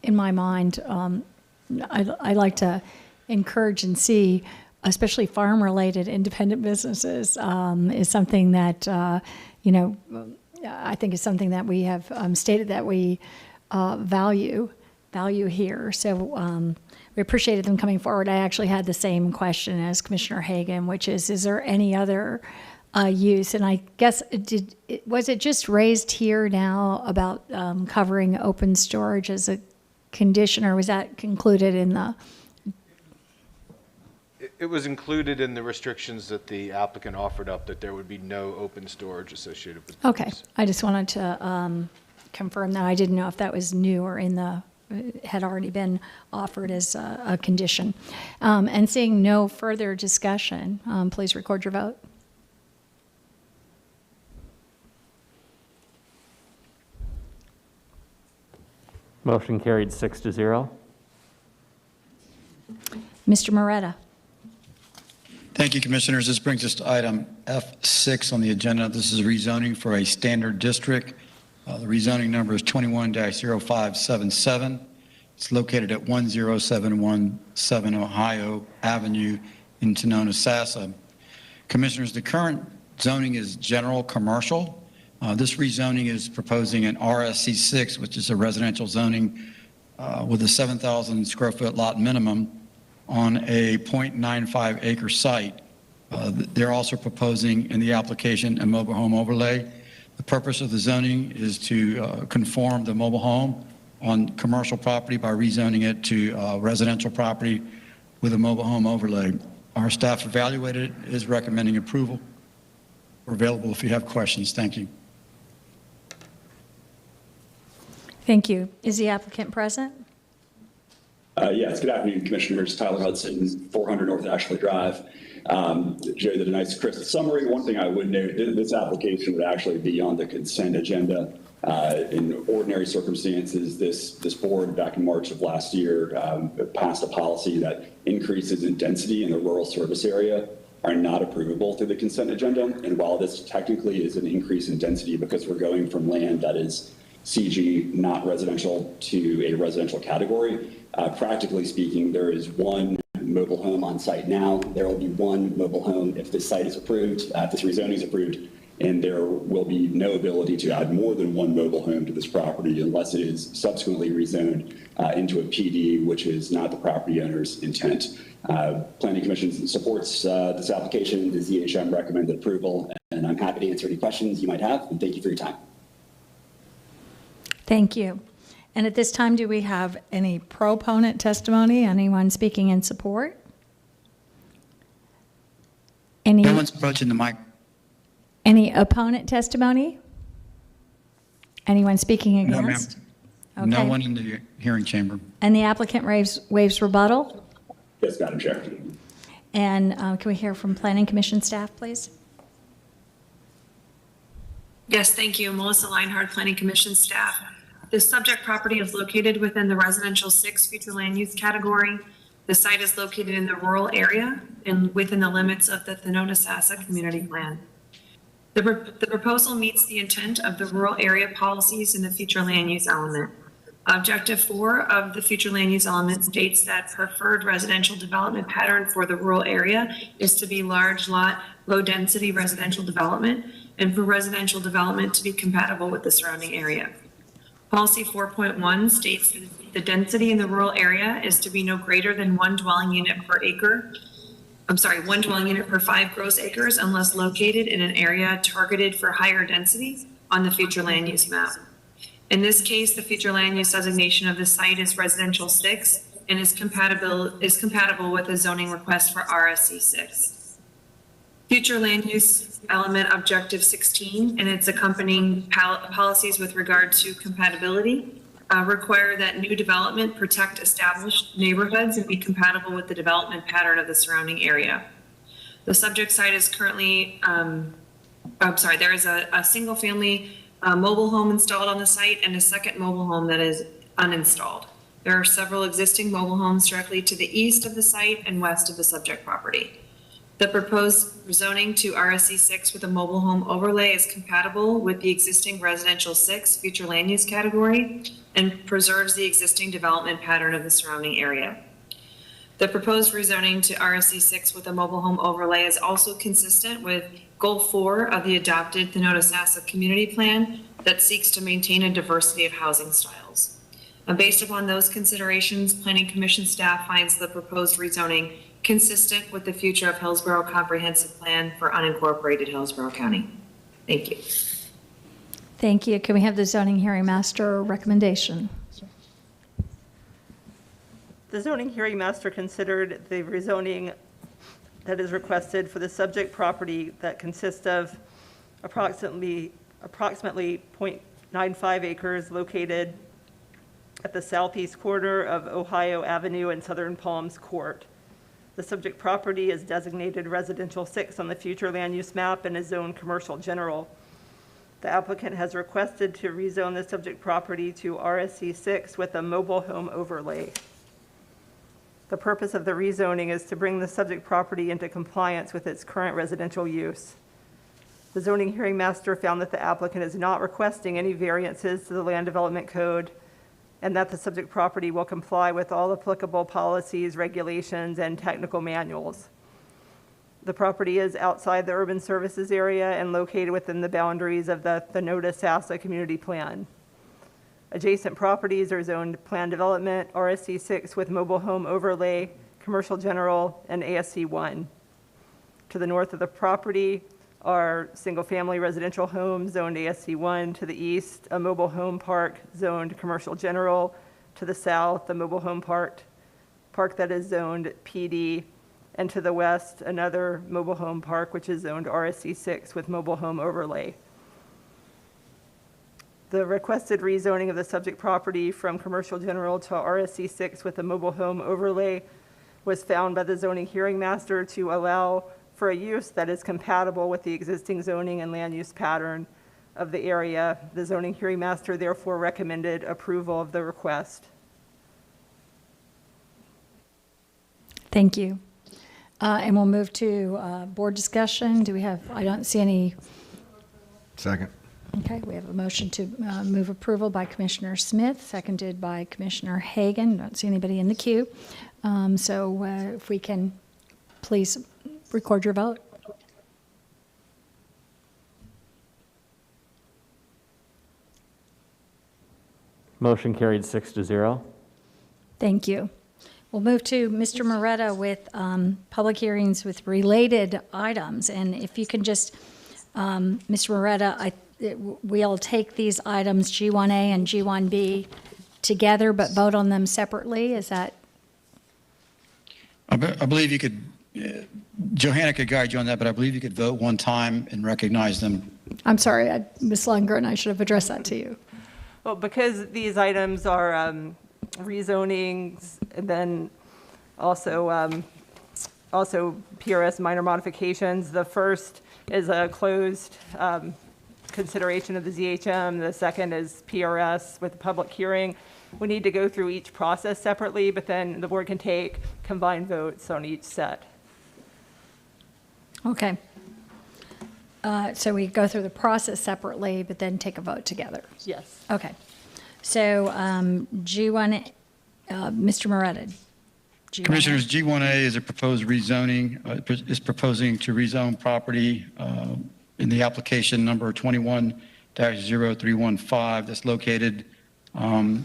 in my mind, I like to encourage and see, especially farm-related independent businesses, is something that, I think is something that we have stated that we value, value here. So we appreciated them coming forward. I actually had the same question as Commissioner Hagan, which is there any other use? And I guess, was it just raised here now about covering open storage as a condition, or was that concluded in the? It was included in the restrictions that the applicant offered up, that there would be no open storage associated with this. Okay, I just wanted to confirm that. I didn't know if that was new or had already been offered as a condition. And seeing no further discussion, please record your vote. Motion carried 6-0. Mr. Moretta. Thank you, Commissioners. This brings us to item F6 on the agenda. This is rezoning for a standard district. The rezoning number is 21-0577. It's located at 10717 Ohio Avenue in Sonoma. Commissioners, the current zoning is general commercial. This rezoning is proposing an RSC6, which is a residential zoning with a 7,000 square foot lot minimum on a 0.95 acre site. They're also proposing in the application a mobile home overlay. The purpose of the zoning is to conform the mobile home on commercial property by rezoning it to residential property with a mobile home overlay. Our staff evaluated it, is recommending approval. We're available if you have questions. Thank you. Thank you. Is the applicant present? Yes, good afternoon, Commissioners. Tyler Hudson, 400 North Ashley Drive. Joe did a nice, crisp summary. One thing I would note, this application would actually be on the consent agenda. In ordinary circumstances, this board back in March of last year passed a policy that increases in density in the rural service area are not approvable through the consent agenda. And while this technically is an increase in density because we're going from land that is CG, not residential, to a residential category, practically speaking, there is one mobile home on site now. There will be one mobile home if this site is approved, if this rezoning is approved, and there will be no ability to add more than one mobile home to this property unless it is subsequently rezoned into a PD, which is not the property owner's intent. Planning Commission supports this application. The ZHM recommended approval, and I'm happy to answer any questions you might have, and thank you for your time. Thank you. And at this time, do we have any proponent testimony? Anyone speaking in support? No one's approaching the mic. Any opponent testimony? Anyone speaking against? No, ma'am. No one in the hearing chamber. And the applicant waives rebuttal? Yes, Madam Chair. And can we hear from Planning Commission staff, please? Yes, thank you. Melissa Leinhardt, Planning Commission staff. The subject property is located within the residential 6 future land use category. The site is located in the rural area and within the limits of the Sonoma community plan. The proposal meets the intent of the rural area policies in the future land use element. Objective 4 of the future land use element states that preferred residential development pattern for the rural area is to be large lot, low density residential development, and for residential development to be compatible with the surrounding area. Policy 4.1 states that the density in the rural area is to be no greater than one dwelling unit per 5 gross acres unless located in an area targeted for higher density on the future land use map. In this case, the future land use designation of the site is residential 6 and is compatible with a zoning request for RSC 6. Future land use element objective 16 and its accompanying policies with regard to compatibility require that new development protect established neighborhoods and be compatible with the development pattern of the surrounding area. The subject site is currently, there is a single family mobile home installed on the site and a second mobile home that is uninstalled. There are several existing mobile homes directly to the east of the site and west of the subject property. The proposed rezoning to RSC 6 with a mobile home overlay is compatible with the existing residential 6 future land use category and preserves the existing development pattern of the surrounding area. The proposed rezoning to RSC 6 with a mobile home overlay is also consistent with Goal 4 of the adopted Sonoma Community Plan that seeks to maintain a diversity of housing styles. And based upon those considerations, Planning Commission staff finds the proposed rezoning consistent with the future of Hillsborough Comprehensive Plan for unincorporated Hillsborough County. Thank you. Thank you. Can we have the zoning hearing master recommendation? The zoning hearing master considered the rezoning that is requested for the subject property that consists of approximately 0.95 acres located at the southeast corner of Ohio Avenue and Southern Palms Court. The subject property is designated Residential 6 on the future land use map and is zoned Commercial General. The applicant has requested to rezone the subject property to RSC 6 with a mobile home overlay. The purpose of the rezoning is to bring the subject property into compliance with its current residential use. The zoning hearing master found that the applicant is not requesting any variances to the land development code and that the subject property will comply with all applicable policies, regulations, and technical manuals. The property is outside the urban services area and located within the boundaries of the Thanota-Sassa Community Plan. Adjacent properties are zoned Plan Development, RSC 6 with mobile home overlay, Commercial General, and ASC 1. To the north of the property are single-family residential homes zoned ASC 1. To the east, a mobile home park zoned Commercial General. To the south, a mobile home park that is zoned PD. And to the west, another mobile home park, which is zoned RSC 6 with mobile home overlay. The requested rezoning of the subject property from Commercial General to RSC 6 with a mobile home overlay was found by the zoning hearing master to allow for a use that is compatible with the existing zoning and land use pattern of the area. The zoning hearing master therefore recommended approval of the request. Thank you. And we'll move to board discussion. Do we have, I don't see any. Second. Okay, we have a motion to move approval by Commissioner Smith, seconded by Commissioner Hagan. Don't see anybody in the queue. So if we can please record your vote. Motion carried 6-0. Thank you. We'll move to Mr. Moretta with public hearings with related items. And if you can just, Mr. Moretta, we'll take these items G1A and G1B together, but vote on them separately. Is that? I believe you could, Johanna could guide you on that, but I believe you could vote one time and recognize them. I'm sorry, Ms. Lundgren, I should have addressed that to you. Well, because these items are rezonings and then also PRS minor modifications, the first is a closed consideration of the ZHM. The second is PRS with a public hearing. We need to go through each process separately, but then the board can take combined votes on each set. Okay. So we go through the process separately, but then take a vote together. Yes. Okay. So G1, Mr. Moretta. Commissioners, G1A is a proposed rezoning, is proposing to rezone property in the application number 21-0315 that's located in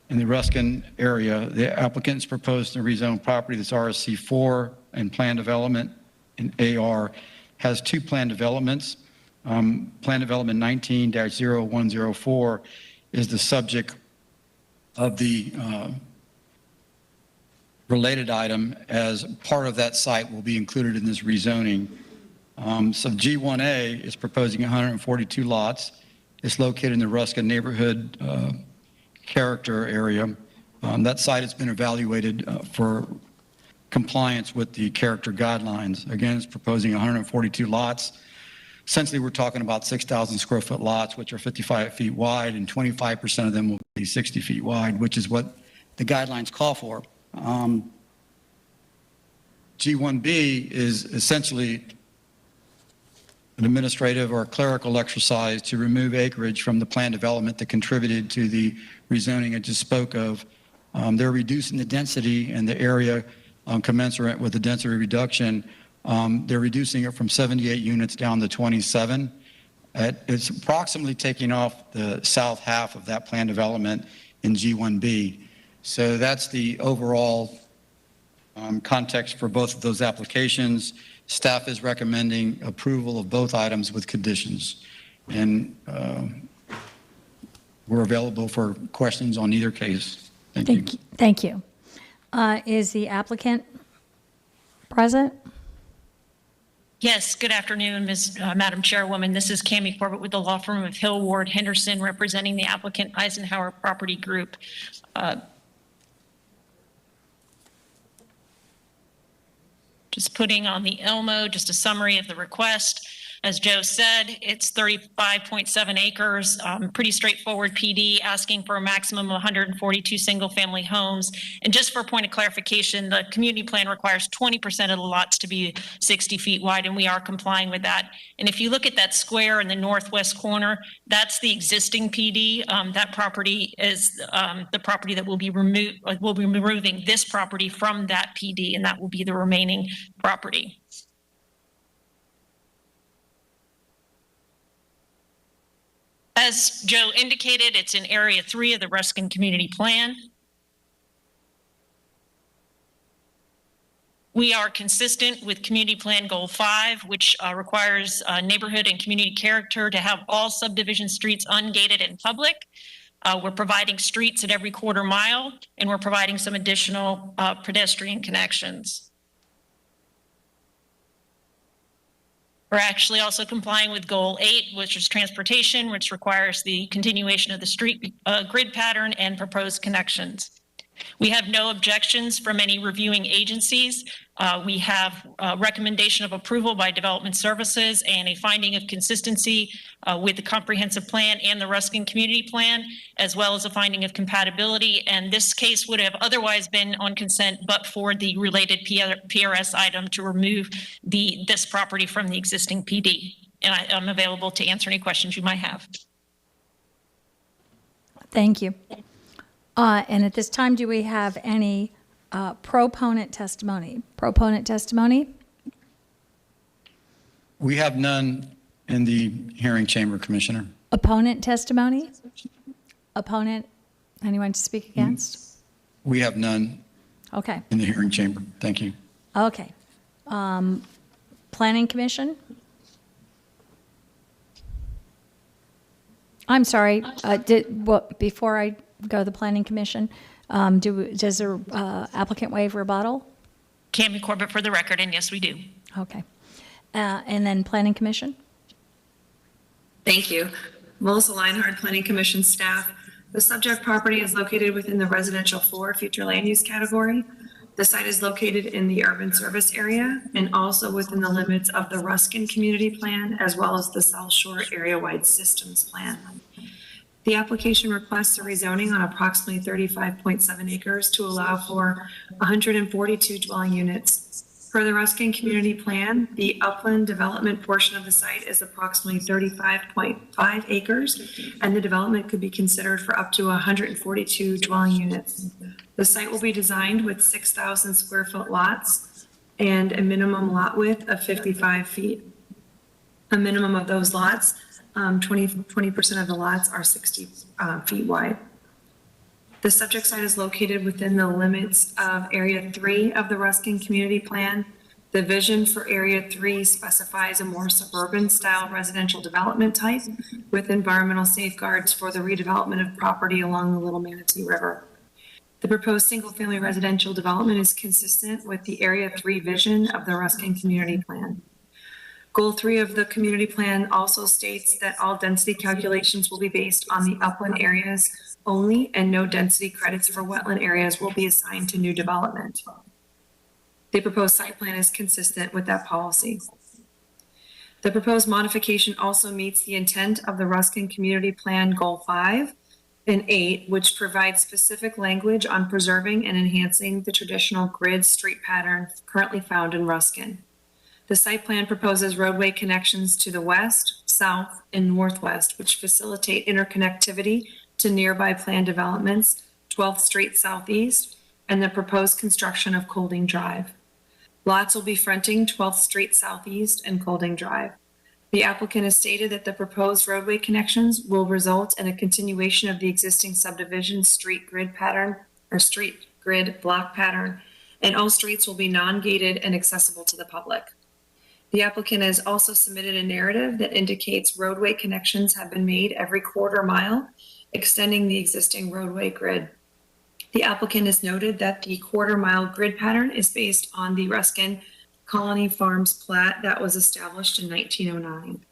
the Ruskin area. The applicant's proposed to rezone property that's RSC 4 and plan development in AR has two plan developments. Plan development 19-0104 is the subject of the related item as part of that site will be included in this rezoning. So G1A is proposing 142 lots. It's located in the Ruskin neighborhood character area. That site has been evaluated for compliance with the character guidelines. Again, it's proposing 142 lots. Essentially, we're talking about 6,000 square foot lots, which are 55 feet wide, and 25% of them will be 60 feet wide, which is what the guidelines call for. G1B is essentially an administrative or clerical exercise to remove acreage from the plan development that contributed to the rezoning I just spoke of. They're reducing the density and the area commensurate with the density reduction. They're reducing it from 78 units down to 27. It's approximately taking off the south half of that plan development in G1B. So that's the overall context for both of those applications. Staff is recommending approval of both items with conditions. And we're available for questions on either case. Thank you. Thank you. Is the applicant present? Yes, good afternoon, Madam Chairwoman. This is Cammie Corbett with the law firm of Hill, Ward, Henderson, representing the applicant Eisenhower Property Group. Just putting on the Elmo, just a summary of the request. As Joe said, it's 35.7 acres, pretty straightforward PD, asking for a maximum of 142 single-family homes. And just for a point of clarification, the community plan requires 20% of the lots to be 60 feet wide, and we are complying with that. And if you look at that square in the northwest corner, that's the existing PD. That property is the property that will be removed. We'll be removing this property from that PD, and that will be the remaining property. As Joe indicated, it's in Area 3 of the Ruskin Community Plan. We are consistent with Community Plan Goal 5, which requires neighborhood and community character to have all subdivision streets ungated and public. We're providing streets at every quarter mile, and we're providing some additional pedestrian connections. We're actually also complying with Goal 8, which is transportation, which requires the continuation of the street grid pattern and proposed connections. We have no objections from any reviewing agencies. We have a recommendation of approval by Development Services and a finding of consistency with the comprehensive plan and the Ruskin Community Plan, as well as a finding of compatibility. And this case would have otherwise been on consent, but for the related PRS item to remove this property from the existing PD. And I'm available to answer any questions you might have. Thank you. And at this time, do we have any proponent testimony? Proponent testimony? We have none in the hearing chamber, Commissioner. Opponent testimony? Opponent? Anyone to speak against? We have none Okay. in the hearing chamber. Thank you. Okay. Planning Commission? I'm sorry. Before I go to the Planning Commission, does the applicant waive rebuttal? Cammie Corbett for the record, and yes, we do. Okay. And then Planning Commission? Thank you. Melissa Leinhardt, Planning Commission staff. The subject property is located within the residential 4 future land use category. The site is located in the urban service area and also within the limits of the Ruskin Community Plan, as well as the South Shore Area-Wide Systems Plan. The application requests a rezoning on approximately 35.7 acres to allow for 142 dwelling units. Per the Ruskin Community Plan, the upland development portion of the site is approximately 35.5 acres, and the development could be considered for up to 142 dwelling units. The site will be designed with 6,000 square foot lots and a minimum lot width of 55 feet. A minimum of those lots, 20% of the lots are 60 feet wide. The subject site is located within the limits of Area 3 of the Ruskin Community Plan. The vision for Area 3 specifies a more suburban style residential development type with environmental safeguards for the redevelopment of property along the Little Manatee River. The proposed single-family residential development is consistent with the Area 3 vision of the Ruskin Community Plan. Goal 3 of the community plan also states that all density calculations will be based on the upland areas only, and no density credits for wetland areas will be assigned to new development. The proposed site plan is consistent with that policy. The proposed modification also meets the intent of the Ruskin Community Plan Goal 5 and 8, which provides specific language on preserving and enhancing the traditional grid street pattern currently found in Ruskin. The site plan proposes roadway connections to the west, south, and northwest, which facilitate interconnectivity to nearby planned developments, 12th Street Southeast, and the proposed construction of Colding Drive. Lots will be fronting 12th Street Southeast and Colding Drive. The applicant has stated that the proposed roadway connections will result in a continuation of the existing subdivision street grid pattern or street grid block pattern, and all streets will be non-gated and accessible to the public. The applicant has also submitted a narrative that indicates roadway connections have been made every quarter mile, extending the existing roadway grid. The applicant has noted that the quarter mile grid pattern is based on the Ruskin Colony Farms plat that was established in 1909.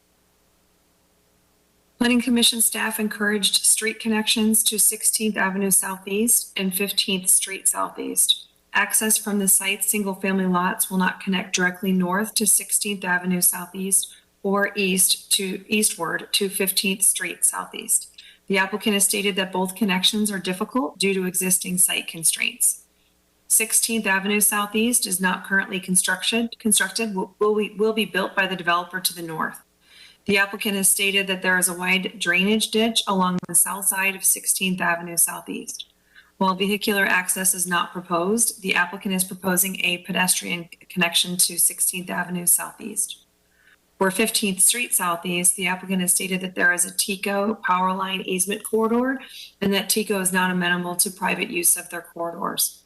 Planning Commission staff encouraged street connections to 16th Avenue Southeast and 15th Street Southeast. Access from the site's single-family lots will not connect directly north to 16th Avenue Southeast or eastward to 15th Street Southeast. The applicant has stated that both connections are difficult due to existing site constraints. 16th Avenue Southeast is not currently constructed, will be built by the developer to the north. The applicant has stated that there is a wide drainage ditch along the south side of 16th Avenue Southeast. While vehicular access is not proposed, the applicant is proposing a pedestrian connection to 16th Avenue Southeast. For 15th Street Southeast, the applicant has stated that there is a TECO power line easement corridor and that TECO is not amenable to private use of their corridors.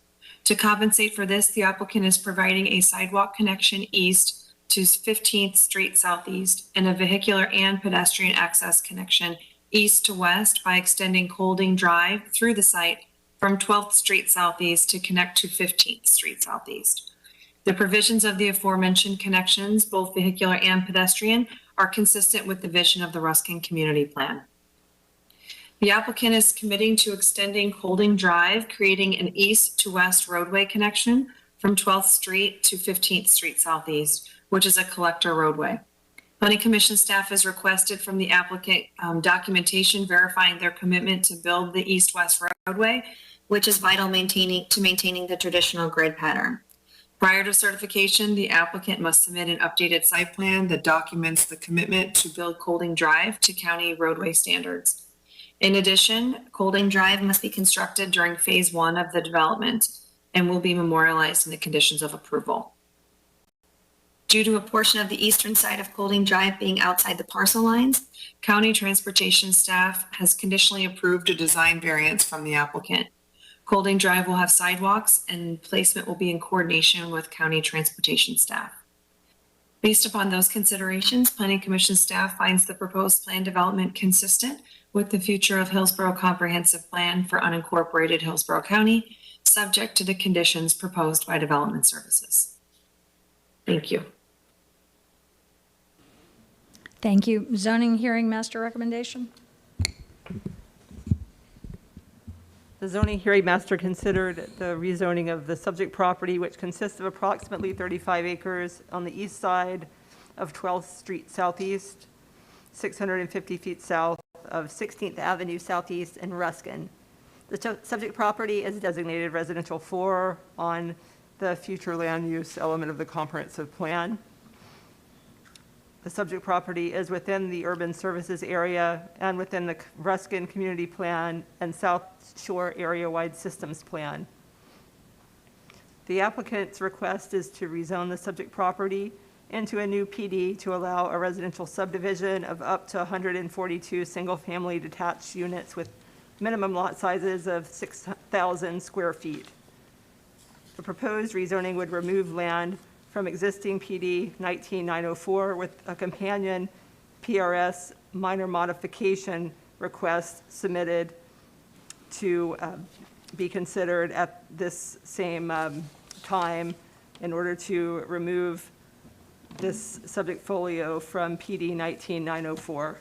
To compensate for this, the applicant is providing a sidewalk connection east to 15th Street Southeast and a vehicular and pedestrian access connection east to west by extending Colding Drive through the site from 12th Street Southeast to connect to 15th Street Southeast. The provisions of the aforementioned connections, both vehicular and pedestrian, are consistent with the vision of the Ruskin Community Plan. The applicant is committing to extending Colding Drive, creating an east to west roadway connection from 12th Street to 15th Street Southeast, which is a collector roadway. Planning Commission staff has requested from the applicant documentation verifying their commitment to build the east-west roadway, which is vital to maintaining the traditional grid pattern. Prior to certification, the applicant must submit an updated site plan that documents the commitment to build Colding Drive to county roadway standards. In addition, Colding Drive must be constructed during phase 1 of the development and will be memorialized in the conditions of approval. Due to a portion of the eastern side of Colding Drive being outside the parcel lines, county transportation staff has conditionally approved a design variance from the applicant. Colding Drive will have sidewalks and placement will be in coordination with county transportation staff. Based upon those considerations, Planning Commission staff finds the proposed plan development consistent with the future of Hillsborough Comprehensive Plan for unincorporated Hillsborough County, subject to the conditions proposed by Development Services. Thank you. Thank you. Zoning Hearing Master recommendation? The zoning hearing master considered the rezoning of the subject property, which consists of approximately 35 acres on the east side of 12th Street Southeast, 650 feet south of 16th Avenue Southeast in Ruskin. The subject property is designated residential 4 on the future land use element of the comprehensive plan. The subject property is within the urban services area and within the Ruskin Community Plan and South Shore Area-Wide Systems Plan. The applicant's request is to rezone the subject property into a new PD to allow a residential subdivision of up to 142 single-family detached units with minimum lot sizes of 6,000 square feet. The proposed rezoning would remove land from existing PD 19904 with a companion PRS minor modification request submitted to be considered at this same time in order to remove this subject folio from PD 19904.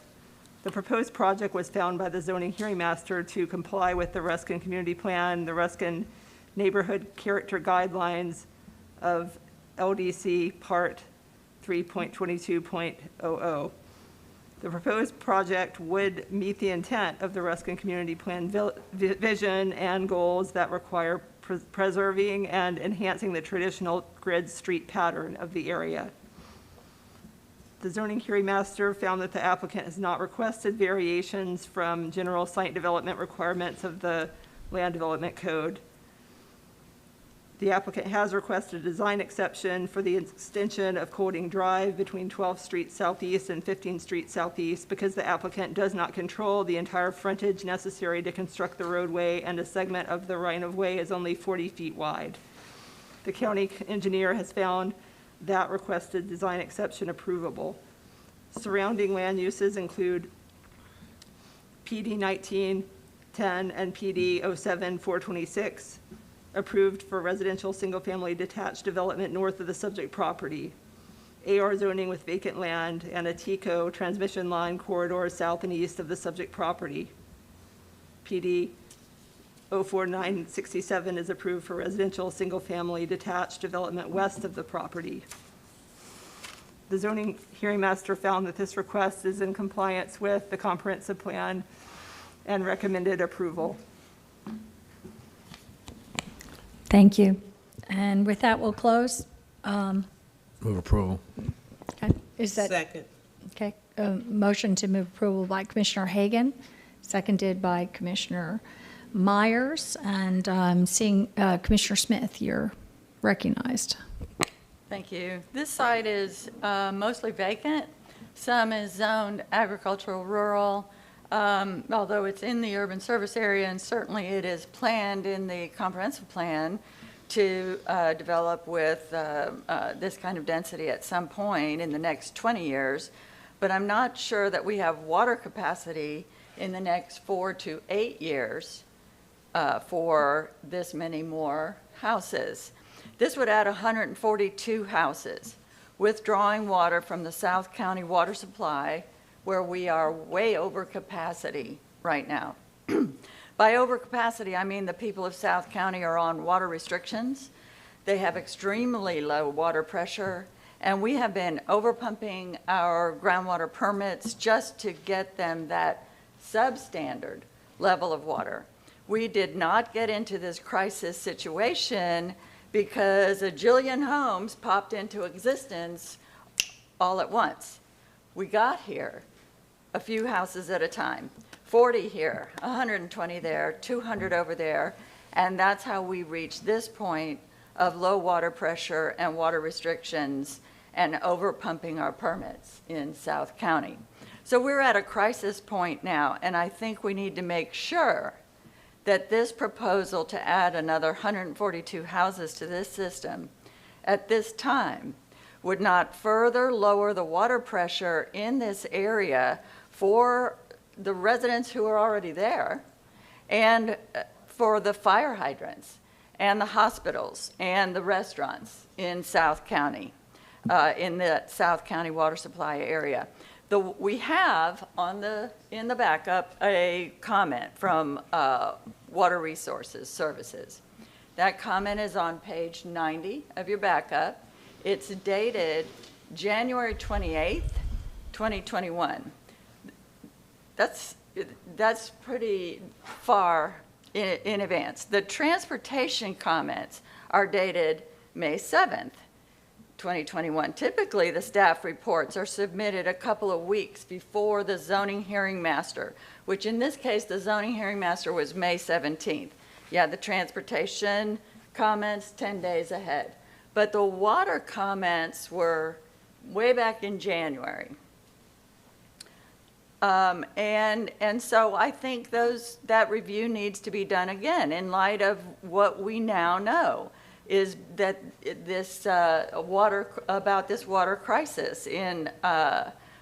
The proposed project was found by the zoning hearing master to comply with the Ruskin Community Plan, the Ruskin Neighborhood Character Guidelines of LDC Part 3.22.00. The proposed project would meet the intent of the Ruskin Community Plan vision and goals that require preserving and enhancing the traditional grid street pattern of the area. The zoning hearing master found that the applicant has not requested variations from general site development requirements of the Land Development Code. The applicant has requested a design exception for the extension of Colding Drive between 12th Street Southeast and 15th Street Southeast because the applicant does not control the entire frontage necessary to construct the roadway, and a segment of the right-of-way is only 40 feet wide. The county engineer has found that requested design exception approvable. Surrounding land uses include PD 1910 and PD 07426, approved for residential single-family detached development north of the subject property. AR zoning with vacant land and a TCO transmission line corridor south and east of the subject property. PD 04967 is approved for residential single-family detached development west of the property. The zoning hearing master found that this request is in compliance with the comprehensive plan and recommended approval. Thank you. And with that, we'll close. Move approval. Okay. Is that? Second. Okay. Motion to move approval by Commissioner Hagan, seconded by Commissioner Myers. And seeing Commissioner Smith, you're recognized. Thank you. This site is mostly vacant. Some is zoned agricultural rural, although it's in the urban service area, and certainly it is planned in the comprehensive plan to develop with this kind of density at some point in the next 20 years. But I'm not sure that we have water capacity in the next 4 to 8 years for this many more houses. This would add 142 houses, withdrawing water from the South County water supply, where we are way over capacity right now. By overcapacity, I mean the people of South County are on water restrictions. They have extremely low water pressure, and we have been overpumping our groundwater permits just to get them that substandard level of water. We did not get into this crisis situation because a jillion homes popped into existence all at once. We got here a few houses at a time, 40 here, 120 there, 200 over there, and that's how we reached this point of low water pressure and water restrictions and overpumping our permits in South County. So we're at a crisis point now, and I think we need to make sure that this proposal to add another 142 houses to this system at this time would not further lower the water pressure in this area for the residents who are already there, and for the fire hydrants and the hospitals and the restaurants in South County, in the South County water supply area. We have in the backup a comment from Water Resources Services. That comment is on page 90 of your backup. It's dated January 28th, 2021. That's pretty far in advance. The transportation comments are dated May 7th, 2021. Typically, the staff reports are submitted a couple of weeks before the zoning hearing master, which in this case, the zoning hearing master was May 17th. Yeah, the transportation comments 10 days ahead. But the water comments were way back in January. And so I think that review needs to be done again in light of what we now know, is that this water crisis in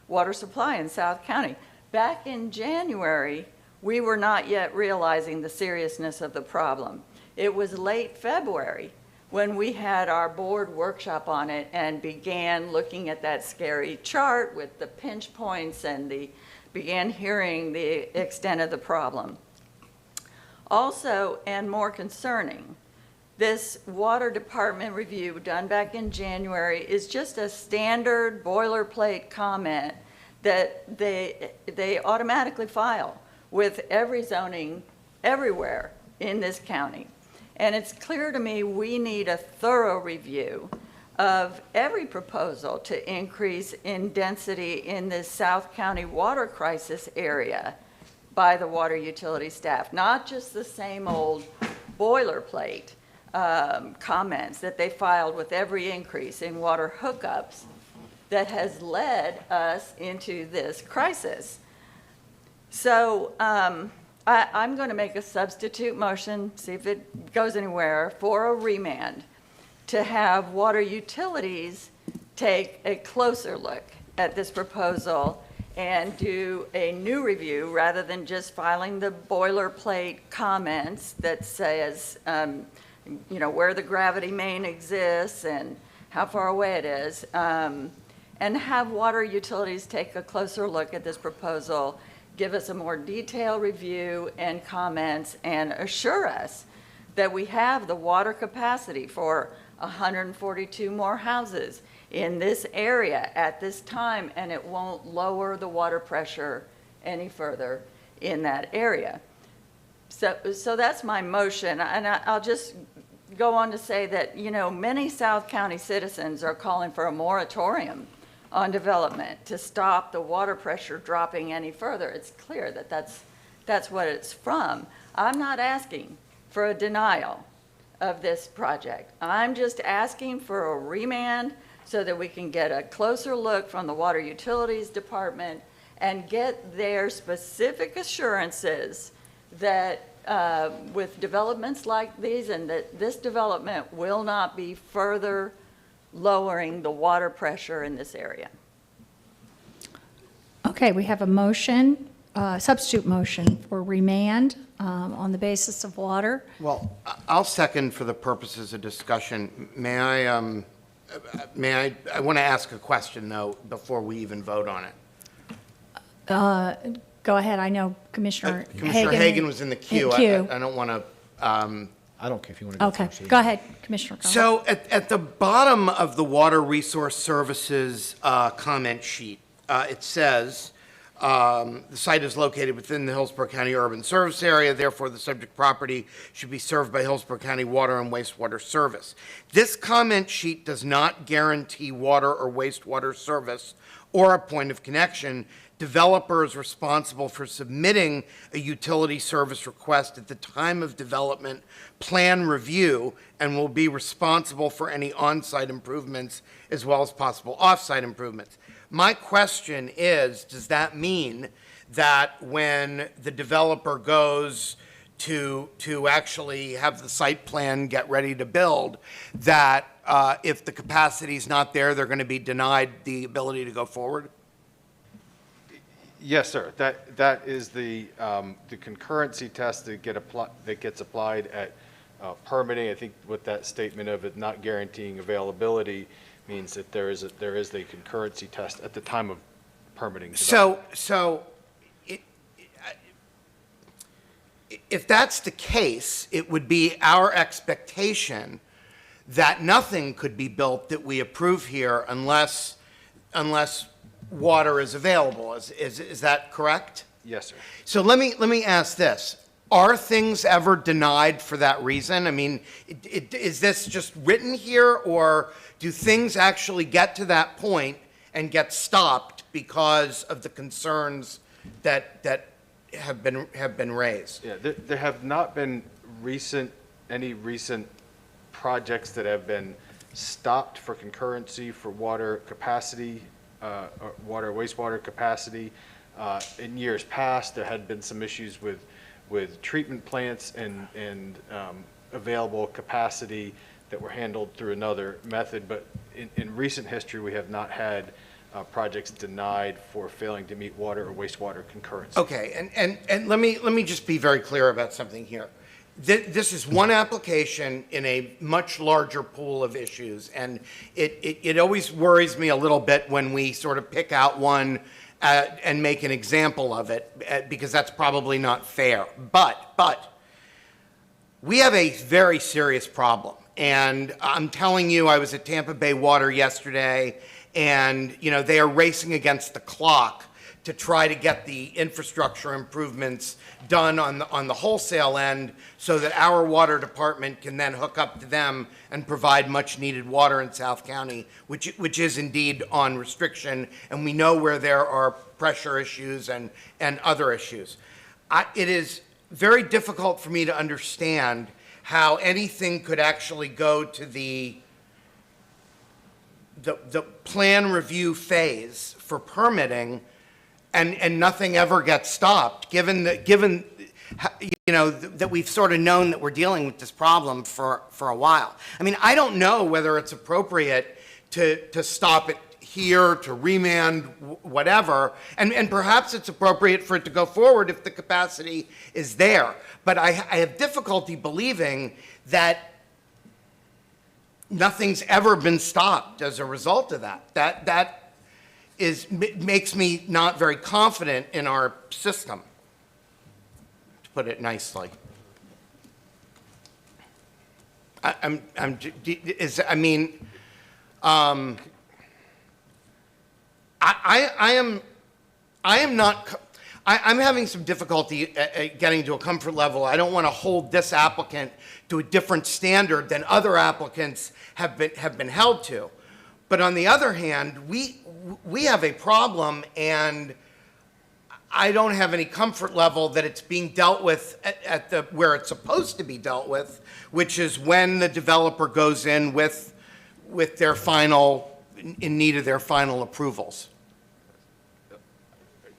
water supply in South County. Back in January, we were not yet realizing the seriousness of the problem. It was late February when we had our board workshop on it and began looking at that scary chart with the pinch points and began hearing the extent of the problem. Also, and more concerning, this water department review done back in January is just a standard boilerplate comment that they automatically file with every zoning everywhere in this county. And it's clear to me we need a thorough review of every proposal to increase in density in this South County water crisis area by the water utility staff, not just the same old boilerplate comments that they filed with every increase in water hookups that has led us into this crisis. So I'm going to make a substitute motion, see if it goes anywhere, for a remand to have water utilities take a closer look at this proposal and do a new review rather than just filing the boilerplate comments that says, you know, where the gravity main exists and how far away it is, and have water utilities take a closer look at this proposal, give us a more detailed review and comments, and assure us that we have the water capacity for 142 more houses in this area at this time, and it won't lower the water pressure any further in that area. So that's my motion, and I'll just go on to say that, you know, many South County citizens are calling for a moratorium on development to stop the water pressure dropping any further. It's clear that that's what it's from. I'm not asking for a denial of this project. I'm just asking for a remand so that we can get a closer look from the Water Utilities Department and get their specific assurances that with developments like these, and that this development will not be further lowering the water pressure in this area. Okay, we have a motion, substitute motion for remand on the basis of water. Well, I'll second for the purposes of discussion. May I want to ask a question, though, before we even vote on it. Go ahead, I know Commissioner Commissioner Hagan was in the queue. I don't want to... I don't care if you want to go Okay, first. go ahead, Commissioner. So at the bottom of the Water Resource Services comment sheet, it says, the site is located within the Hillsborough County Urban Service Area, therefore the subject property should be served by Hillsborough County Water and Wastewater Service. This comment sheet does not guarantee water or wastewater service or a point of connection. Developer is responsible for submitting a utility service request at the time of development plan review and will be responsible for any on-site improvements as well as possible off-site improvements. My question is, does that mean that when the developer goes to actually have the site plan get ready to build, that if the capacity is not there, they're going to be denied the ability to go forward? Yes, sir. That is the concurrency test that gets applied at permitting. I think what that statement of it not guaranteeing availability means that there is a concurrency test at the time of permitting. So if that's the case, it would be our expectation that nothing could be built that we approve here unless water is available. Is that correct? Yes, sir. So let me ask this. Are things ever denied for that reason? I mean, is this just written here, or do things actually get to that point and get stopped because of the concerns that have been raised? Yeah, there have not been any recent projects that have been stopped for concurrency for water capacity, or wastewater capacity. In years past, there had been some issues with treatment plants and available capacity that were handled through another method. But in recent history, we have not had projects denied for failing to meet water or wastewater concurrency. Okay, and let me just be very clear about something here. This is one application in a much larger pool of issues, and it always worries me a little bit when we sort of pick out one and make an example of it, because that's probably not fair. But we have a very serious problem, and I'm telling you, I was at Tampa Bay Water yesterday, and they are racing against the clock to try to get the infrastructure improvements done on the wholesale end so that our water department can then hook up to them and provide much needed water in South County, which is indeed on restriction, and we know where there are pressure issues and other issues. It is very difficult for me to understand how anything could actually go to the plan review phase for permitting and nothing ever gets stopped, given that we've sort of known that we're dealing with this problem for a while. I mean, I don't know whether it's appropriate to stop it here, to remand, whatever, and perhaps it's appropriate for it to go forward if the capacity is there. But I have difficulty believing that nothing's ever been stopped as a result of that. That makes me not very confident in our system, to put it nicely. I'm having some difficulty getting to a comfort level. I don't want to hold this applicant to a different standard than other applicants have been held to. But on the other hand, we have a problem, and I don't have any comfort level that it's being dealt with at where it's supposed to be dealt with, which is when the developer goes in with their in need of their final approvals.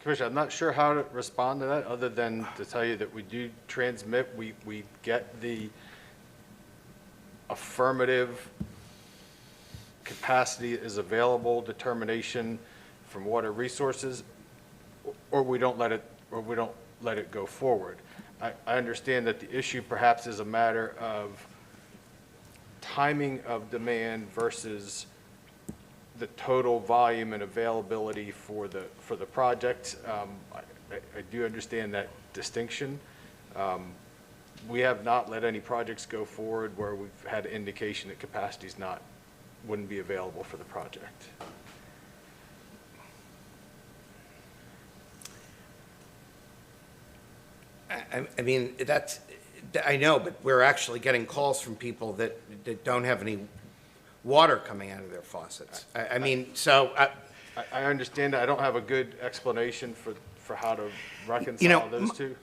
Commissioner, I'm not sure how to respond to that, other than to tell you that we do transmit, we get the affirmative capacity is available determination from Water Resources, or we don't let it go forward. I understand that the issue perhaps is a matter of timing of demand versus the total volume and availability for the project. I do understand that distinction. We have not let any projects go forward where we've had an indication that capacity wouldn't be available for the project. I mean, I know, but we're actually getting calls from people that don't have any water coming out of their faucets. I mean, so. I understand that. I don't have a good explanation for how to reconcile those two.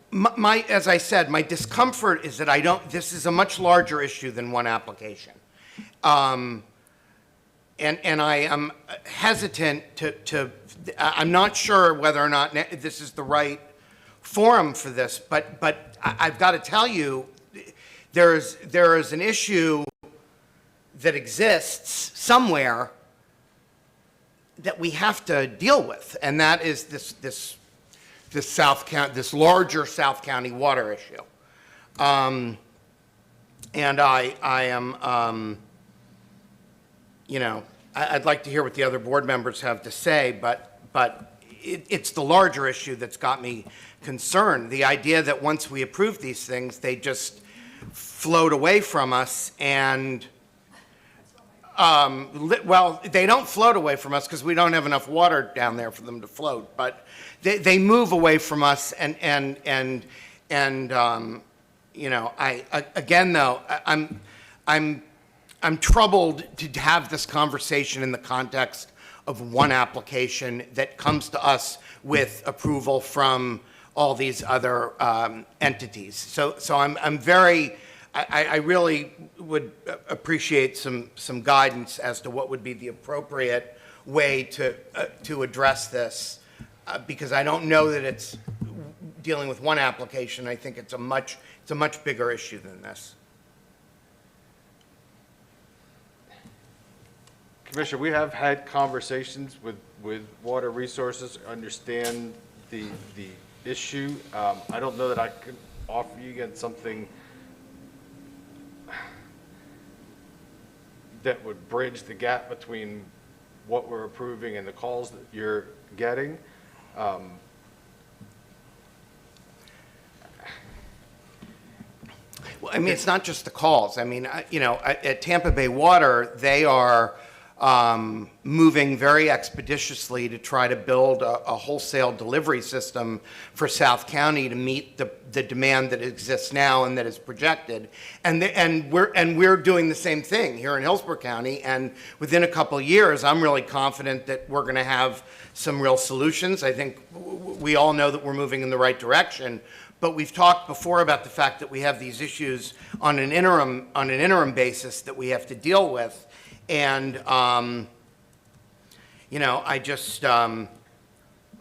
As I said, my discomfort is that this is a much larger issue than one application. And I am hesitant I'm not sure whether or not this is the right forum for this, but I've got to tell you, there is an issue that exists somewhere that we have to deal with, and that is this larger South County water issue. And I am, I'd like to hear what the other board members have to say, but it's the larger issue that's got me concerned. The idea that once we approve these things, they just float away from us, and well, they don't float away from us because we don't have enough water down there for them to float, but they move away from us, and again though, I'm troubled to have this conversation in the context of one application that comes to us with approval from all these other entities. So I'm very. I really would appreciate some guidance as to what would be the appropriate way to address this, because I don't know that it's dealing with one application. I think it's a much bigger issue than this. Commissioner, we have had conversations with Water Resources, understand the issue. I don't know that I could offer you again something that would bridge the gap between what we're approving and the calls that you're getting. Well, I mean, it's not just the calls. I mean, at Tampa Bay Water, they are moving very expeditiously to try to build a wholesale delivery system for South County to meet the demand that exists now and that is projected. And we're doing the same thing here in Hillsborough County. And within a couple of years, I'm really confident that we're going to have some real solutions. I think we all know that we're moving in the right direction. but we've talked before about the fact that we have these issues on an interim basis that we have to deal with. And, you know, I just,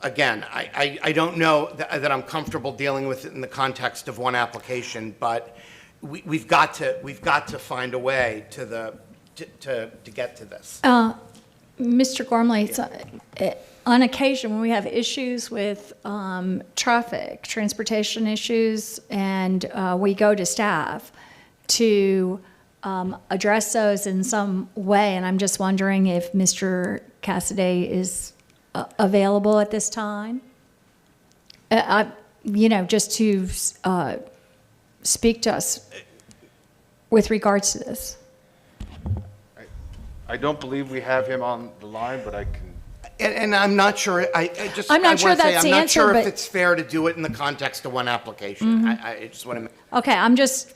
again, I don't know that I'm comfortable dealing with it in the context of one application, but we've got to find a way to get to this. Mr. Gormley, on occasion, when we have issues with traffic, transportation issues, and we go to staff to address those in some way, and I'm just wondering if Mr. Cassidy is available at this time? You know, just to speak to us with regards to this. I don't believe we have him on the line, but I can. And I'm not sure, I'm not sure that's the answer, I'm not sure if but- it's fair to do it in the context of one application. Mhm. I just want to. Okay, I'm just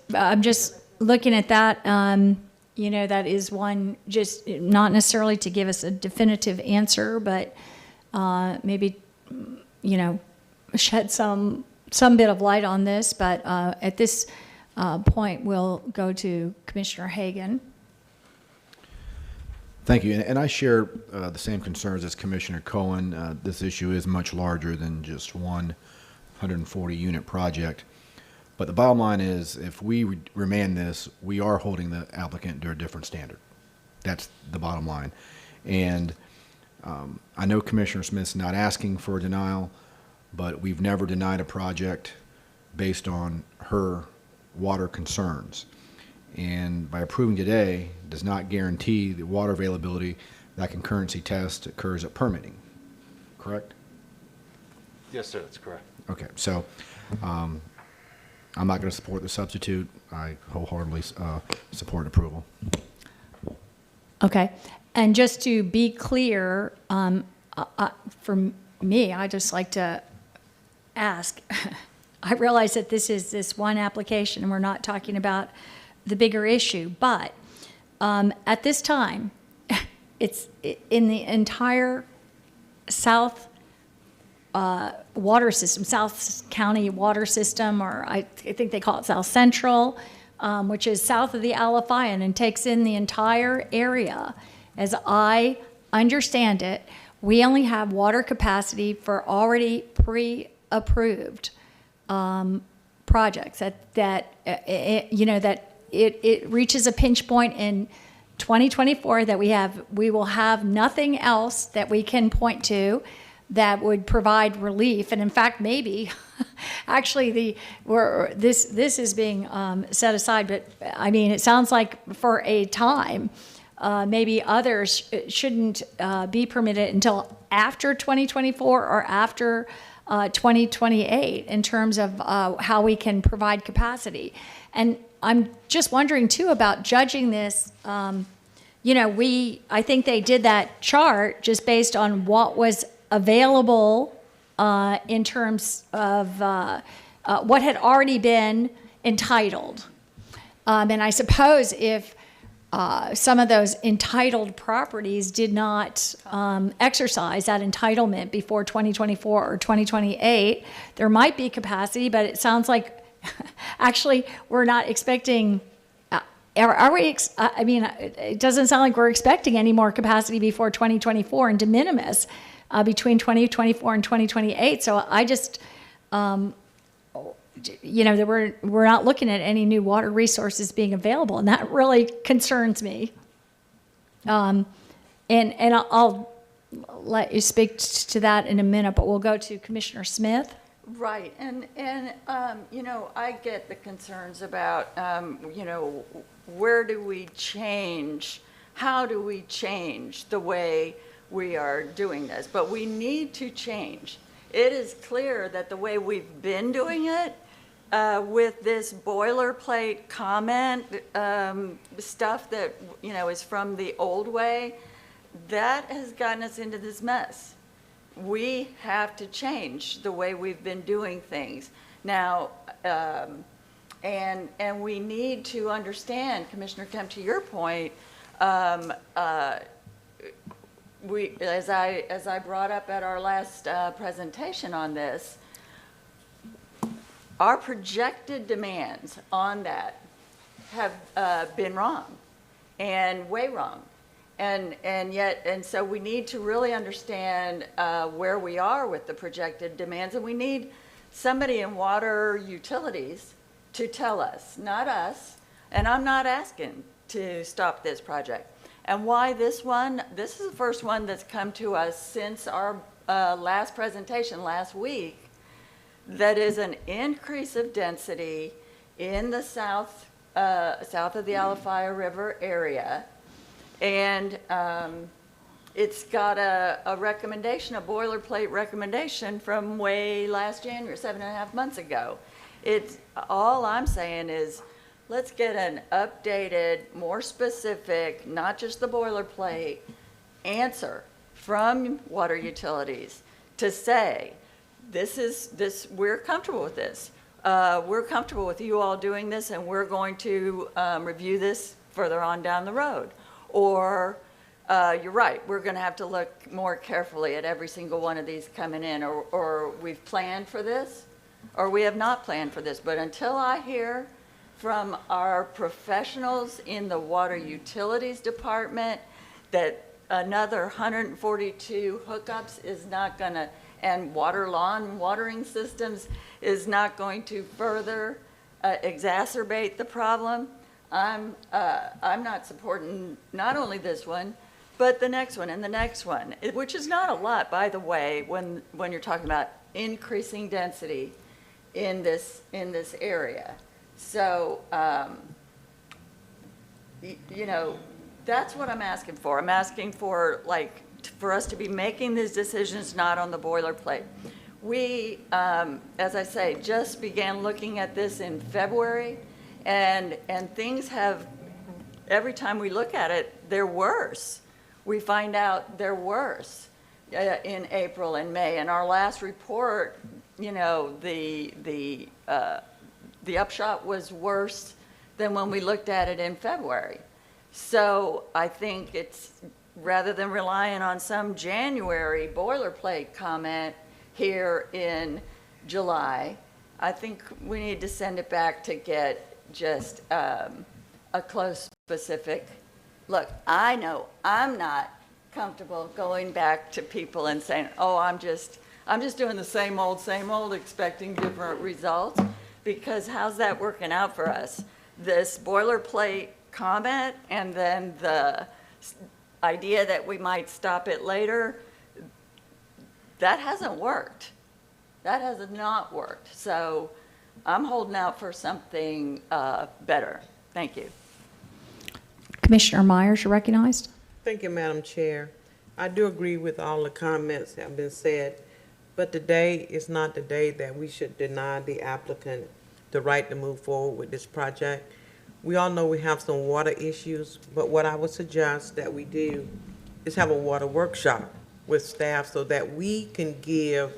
looking at that. You know, that is one, just not necessarily to give us a definitive answer, but maybe, you know, shed some bit of light on this. But at this point, we'll go to Commissioner Hagan. Thank you, and I share the same concerns as Commissioner Cohen. This issue is much larger than just one 140-unit project. But the bottom line is, if we remand this, we are holding the applicant to a different standard. That's the bottom line. And I know Commissioner Smith's not asking for a denial, but we've never denied a project based on her water concerns. And by approving today does not guarantee the water availability that concurrency test occurs at permitting, correct? Yes, sir, that's correct. Okay, so I'm not going to support the substitute. I wholeheartedly support approval. Okay, and just to be clear, for me, I just like to ask, I realize that this is this one application and we're not talking about the bigger issue, but at this time, it's in the entire South water system, South County water system, or I think they call it South Central, which is south of the Alafian and takes in the entire area. As I understand it, we only have water capacity for already pre-approved projects that it reaches a pinch point in 2024 that we will have nothing else that we can point to that would provide relief. And in fact, maybe actually this is being set aside, but I mean, it sounds like for a time, maybe others shouldn't be permitted until after 2024 or after 2028 in terms of how we can provide capacity. And I'm just wondering too about judging this. I think they did that chart just based on what was available in terms of what had already been entitled. And I suppose if some of those entitled properties did not exercise that entitlement before 2024 or 2028, there might be capacity, but it sounds like actually we're not expecting, are we, I mean, it doesn't sound like we're expecting any more capacity before 2024 and de minimis between 2024 and 2028. So I just, that we're not looking at any new water resources being available, and that really concerns me. And I'll let you speak to that in a minute, but we'll go to Commissioner Smith. Right, and I get the concerns about, where do we change, how do we change the way we are doing this? But we need to change. It is clear that the way we've been doing it, with this boilerplate comment stuff that, is from the old way, that has gotten us into this mess. We have to change the way we've been doing things. Now, and we need to understand, Commissioner Kemp, to your point, as I brought up at our last presentation on this, our projected demands on that have been wrong and way wrong. And so we need to really understand where we are with the projected demands, and we need somebody in water utilities to tell us, not us, and I'm not asking to stop this project. And why this one? This is the first one that's come to us since our last presentation last week. That is an increase of density in the south of the Alafaya River area. And it's got a recommendation, a boilerplate recommendation from way last January, 7.5 months ago. It's all I'm saying is, let's get an updated, more specific, not just the boilerplate answer from water utilities to say, we're comfortable with this. We're comfortable with you all doing this, and we're going to review this further on down the road. Or you're right, we're going to have to look more carefully at every single one of these coming in, or we've planned for this, or we have not planned for this. But until I hear from our professionals in the water utilities department that another 142 hookups is not going to, and lawn watering systems is not going to further exacerbate the problem, I'm not supporting not only this one, but the next one and the next one, which is not a lot, by the way, when you're talking about increasing density in this area. So, you know, that's what I'm asking for. I'm asking for, for us to be making these decisions not on the boilerplate. We, as I say, just began looking at this in February, and things have, every time we look at it, they're worse. We find out they're worse in April and May. And our last report, you know, the upshot was worse than when we looked at it in February. So I think it's, rather than relying on some January boilerplate comment here in July, I think we need to send it back to get just a close, specific look. I know I'm not comfortable going back to people and saying, oh, I'm just doing the same old, expecting different results, because how's that working out for us? This boilerplate comment and then the idea that we might stop it later, that hasn't worked. That has not worked. So I'm holding out for something better. Thank you. Commissioner Myers, you're recognized. Thank you, Madam Chair. I do agree with all the comments that have been said, but today is not the day that we should deny the applicant the right to move forward with this project. We all know we have some water issues, but what I would suggest that we do is have a water workshop with staff so that we can give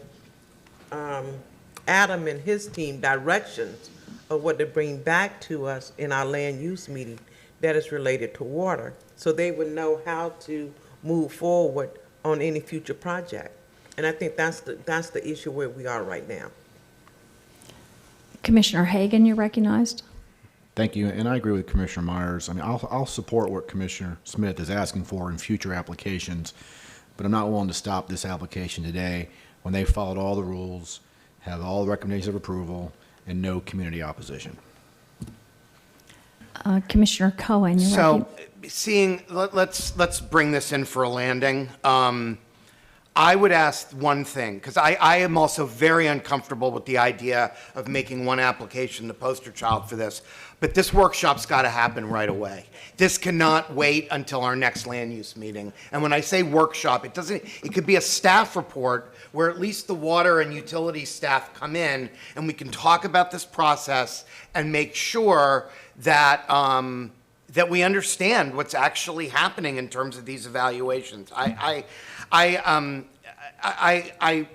Adam and his team directions of what to bring back to us in our land use meeting that is related to water, so they would know how to move forward on any future project. And I think that's the issue where we are right now. Commissioner Hagan, you're recognized. Thank you, and I agree with Commissioner Myers. I mean, I'll support what Commissioner Smith is asking for in future applications, but I'm not willing to stop this application today when they followed all the rules, have all the recommendations of approval, and no community opposition. Commissioner Cohen, you're Let's bring this in for a landing. I would ask one thing, because I am also very uncomfortable with the idea of making one application the poster child for this, but this workshop's got to happen right away. This cannot wait until our next land use meeting. And when I say workshop, it could be a staff report where at least the water and utility staff come in and we can talk about this process and make sure that that we understand what's actually happening in terms of these evaluations. I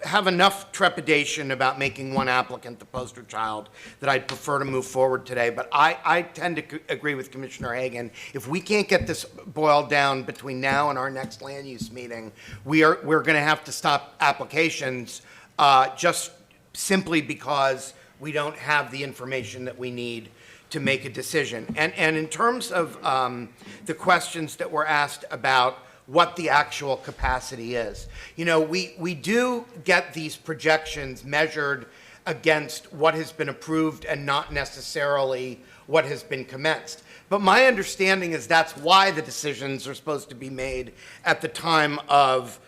have enough trepidation about making one applicant the poster child that I'd prefer to move forward today, but I tend to agree with Commissioner Hagan. If we can't get this boiled down between now and our next land use meeting, we're going to have to stop applications just simply because we don't have the information that we need to make a decision. And in terms of the questions that were asked about what the actual capacity is, you know, we do get these projections measured against what has been approved and not necessarily what has been commenced. But my understanding is that's why the decisions are supposed to be made at the time of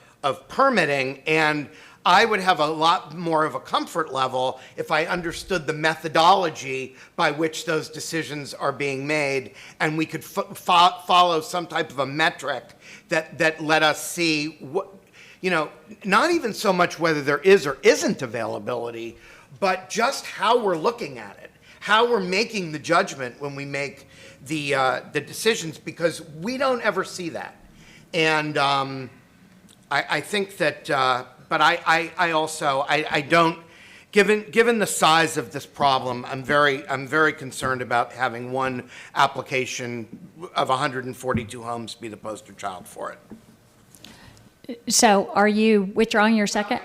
permitting, and I would have a lot more of a comfort level if I understood the methodology by which those decisions are being made, and we could follow some type of a metric that let us see what, you know, not even so much whether there is or isn't availability, but just how we're looking at it, how we're making the judgment when we make the decisions, because we don't ever see that. And I think that, but I also don't, given the size of this problem, I'm very concerned about having one application of 142 homes be the poster child for it. So are you withdrawing your second?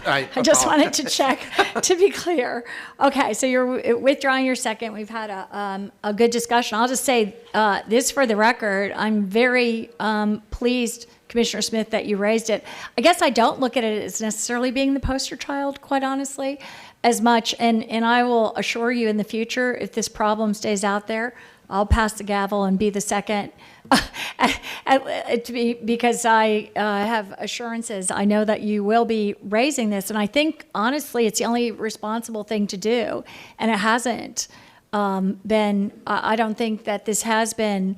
I just wanted to check to be clear. Okay, so you're withdrawing your second. We've had a good discussion. I'll just say this for the record. I'm very pleased, Commissioner Smith, that you raised it. I guess I don't look at it as necessarily being the poster child, quite honestly, as much. And I will assure you in the future, if this problem stays out there, I'll pass the gavel and be the second, because I have assurances. I know that you will be raising this, and I think, honestly, it's the only responsible thing to do, and it hasn't been, I don't think that this has been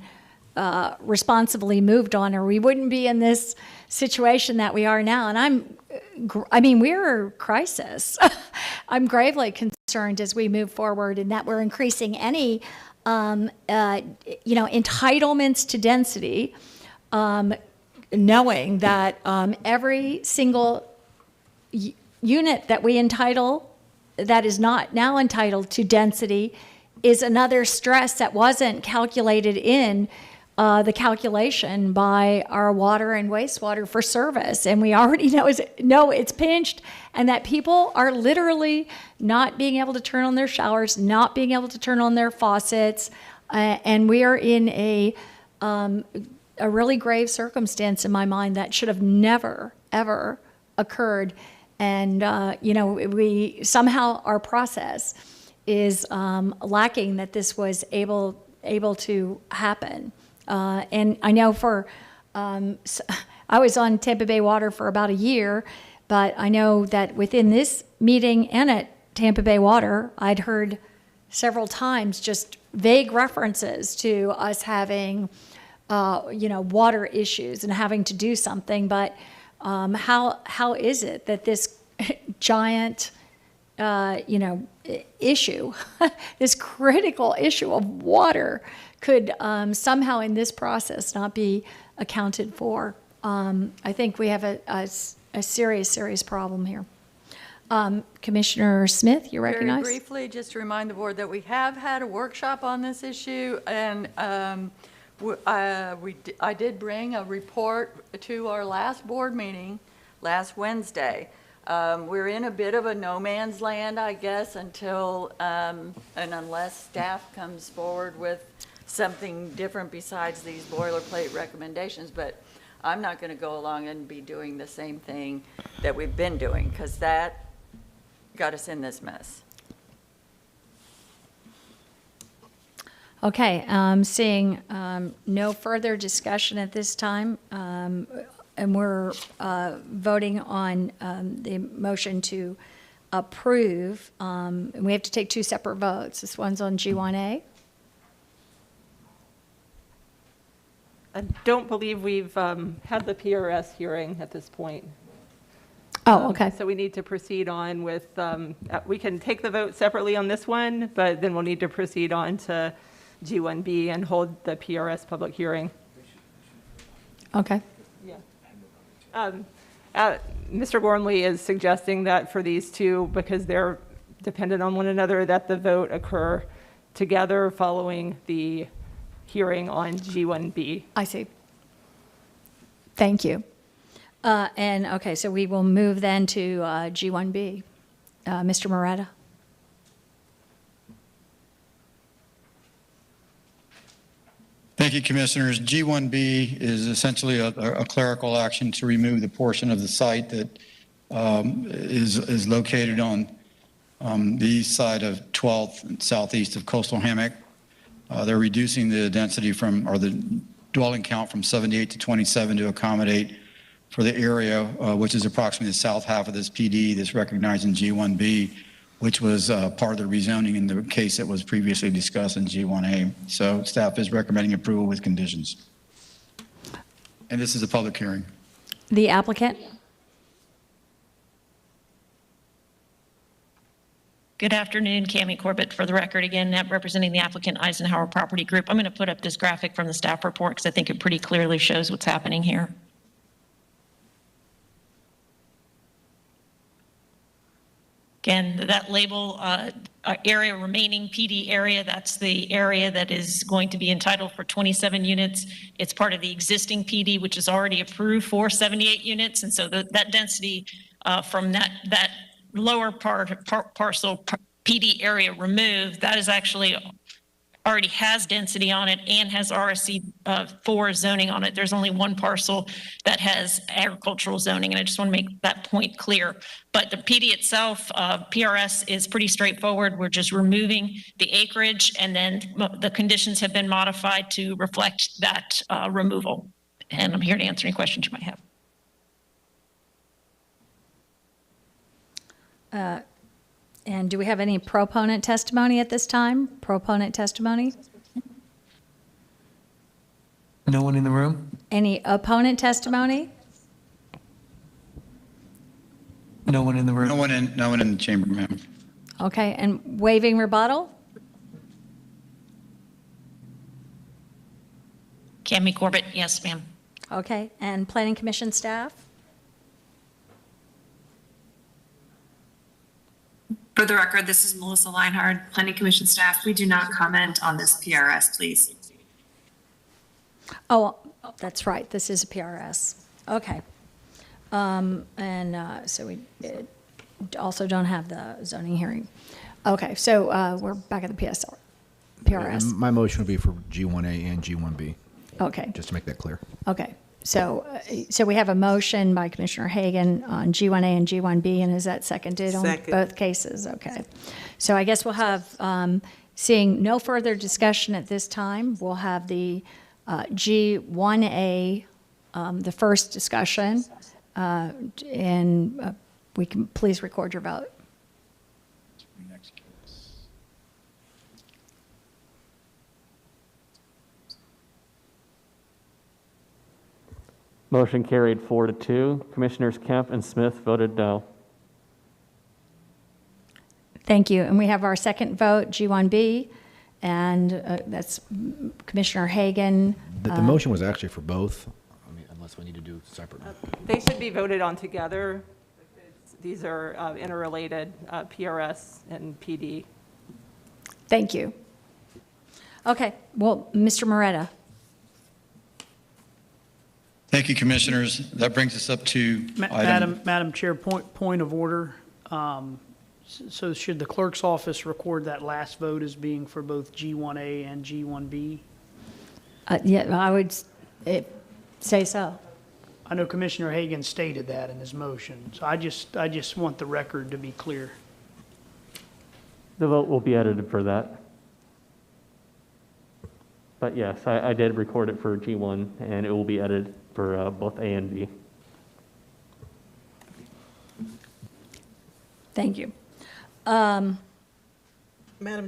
responsibly moved on, or we wouldn't be in this situation that we are now. And I mean, we're crisis. I'm gravely concerned as we move forward in that we're increasing any entitlements to density, knowing that every single unit that we entitle that is not now entitled to density is another stress that wasn't calculated in the calculation by our water and wastewater for service. And we already know it's pinched, and that people are literally not being able to turn on their showers, not being able to turn on their faucets. And we are in a really grave circumstance in my mind that should have never, ever occurred. And, we somehow our process is lacking that this was able to happen. And I know I was on Tampa Bay Water for about a year, but I know that within this meeting and at Tampa Bay Water, I'd heard several times just vague references to us having, water issues and having to do something. But how is it that this giant, issue, this critical issue of water could somehow in this process not be accounted for? I think we have a serious problem here. Commissioner Smith, you're recognized. Very briefly, just to remind the board that we have had a workshop on this issue, and I did bring a report to our last board meeting last Wednesday. We're in a bit of a no man's land, I guess, until and unless staff comes forward with something different besides these boilerplate recommendations. But I'm not going to go along and be doing the same thing that we've been doing, because that got us in this mess. Okay, seeing no further discussion at this time, and we're voting on the motion to approve. And we have to take two separate votes. This one's on G1A. I don't believe we've had the PRS hearing at this point. Oh, okay. So we need to proceed on with, we can take the vote separately on this one, but then we'll need to proceed on to G1B and hold the PRS public hearing. Okay. Yeah. Mr. Gormley is suggesting that for these two, because they're dependent on one another, that the vote occur together following the hearing on G1B. I see. Thank you. And okay, so we will move then to G1B. Mr. Moretta? Thank you, Commissioners. G1B is essentially a clerical action to remove the portion of the site that is located on the east side of 12th and southeast of Coastal Hammock. They're reducing the density or the dwelling count from 78 to 27 to accommodate for the area, which is approximately the south half of this PD that's recognized in G1B, which was part of the rezoning in the case that was previously discussed in G1A. So staff is recommending approval with conditions. And this is a public hearing. The applicant? Good afternoon, Cami Corbett for the record again, representing the applicant Eisenhower Property Group. I'm going to put up this graphic from the staff report because I think it pretty clearly shows what's happening here. Again, that label area remaining PD area, that's the area that is going to be entitled for 27 units. It's part of the existing PD, which is already approved for 78 units. And so that density from that lower parcel PD area removed, that is actually already has density on it and has RSC 4 zoning on it. There's only one parcel that has agricultural zoning, and I just want to make that point clear. But the PD itself, PRS, is pretty straightforward. We're just removing the acreage, and then the conditions have been modified to reflect that removal. And I'm here to answer any questions you might have. And do we have any proponent testimony at this time? Proponent testimony? No one in the room? Any opponent testimony? No one in the room? No one in the chamber, ma'am. Okay, and waiving rebuttal? Cami Corbett, yes, ma'am. Okay, and Planning Commission staff? For the record, this is Melissa Leinhard, Planning Commission staff. We do not comment on this PRS, please. Oh, that's right, this is a PRS. Okay. So we also don't have the zoning hearing. Okay, so we're back at the PRS. My motion would be for G1A and G1B, Okay, just to make that clear. okay. So we have a motion by Commissioner Hagan on G1A and G1B, and is that seconded on Second. both cases? Okay. So I guess we'll have, seeing no further discussion at this time, we'll have the G1A, the first discussion, and we can please record your vote. Motion carried 4-2. Commissioners Kemp and Smith voted no. Thank you. And we have our second vote, G1B, and that's Commissioner Hagan. The motion was actually for both, I mean, unless we need to do separately. They should be voted on together. These are interrelated, PRS and PD. Thank you. Okay, well, Mr. Moretta. Thank you, Commissioners. That brings us up to item. Madam Chair, point of order. So should the clerk's office record that last vote as being for both G1A and G1B? Yeah, I would say so. I know Commissioner Hagan stated that in his motion, so I just want the record to be clear. The vote will be edited for that. But yes, I did record it for G1, and it will be edited for both A and B. Thank you. Madam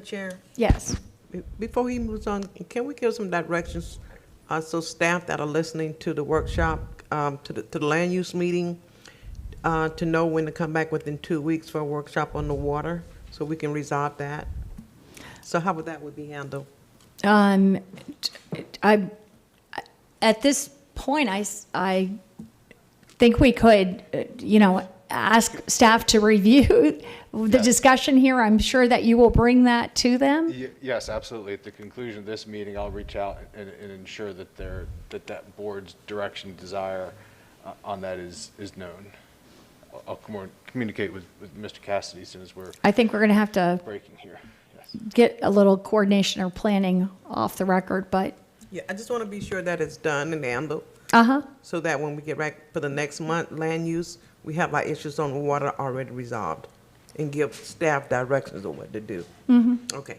Chair, Yes. before he moves on, can we give some directions so staff that are listening to the workshop, to the land use meeting, to know when to come back within 2 weeks for a workshop on the water, so we can resolve that? So how would that be handled? At this point, I think we could, ask staff to review the discussion here. I'm sure that you will bring that to them. Yes, absolutely. At the conclusion of this meeting, I'll reach out and ensure that that board's direction, desire on that is known. I'll communicate with Mr. Cassidy as soon as we're I think we're going to have to breaking here. Yes. get a little coordination or planning off the record, but, Yeah, I just want to be sure that it's done and handled, uh-huh. so that when we get back for the next month, land use, we have our issues on the water already resolved, and give staff directions on what to do. Okay.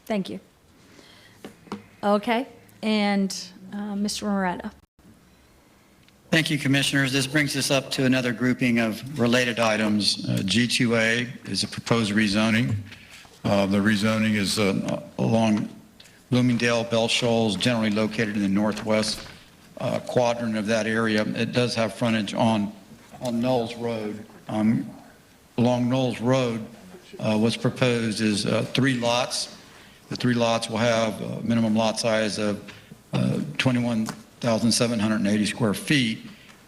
Thank you. Okay, and Mr. Moretta. Thank you, Commissioners. This brings us up to another grouping of related items. G2A is a proposed rezoning. The rezoning is along Bloomingdale, Bell Shoals, generally located in the northwest quadrant of that area. It does have frontage on Knowles Road. Along Knowles Road, what's proposed is 3 lots. The 3 lots will have a minimum lot size of 21,780 square feet.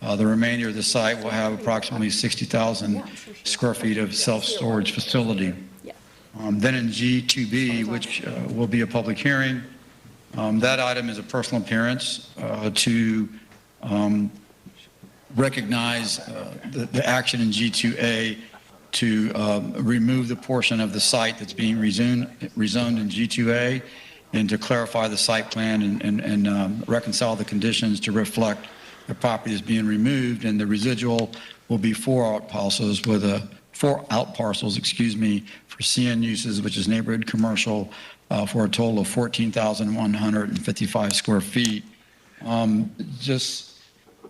The remainder of the site will have approximately 60,000 square feet of self-storage facility. Then in G2B, which will be a public hearing, that item is a personal appearance to recognize the action in G2A to remove the portion of the site that's being rezoned in G2A, and to clarify the site plan and reconcile the conditions to reflect the property is being removed, and the residual will be 4 out parcels with 4 out parcels, excuse me, for CN uses, which is neighborhood commercial, for a total of 14,155 square feet. Just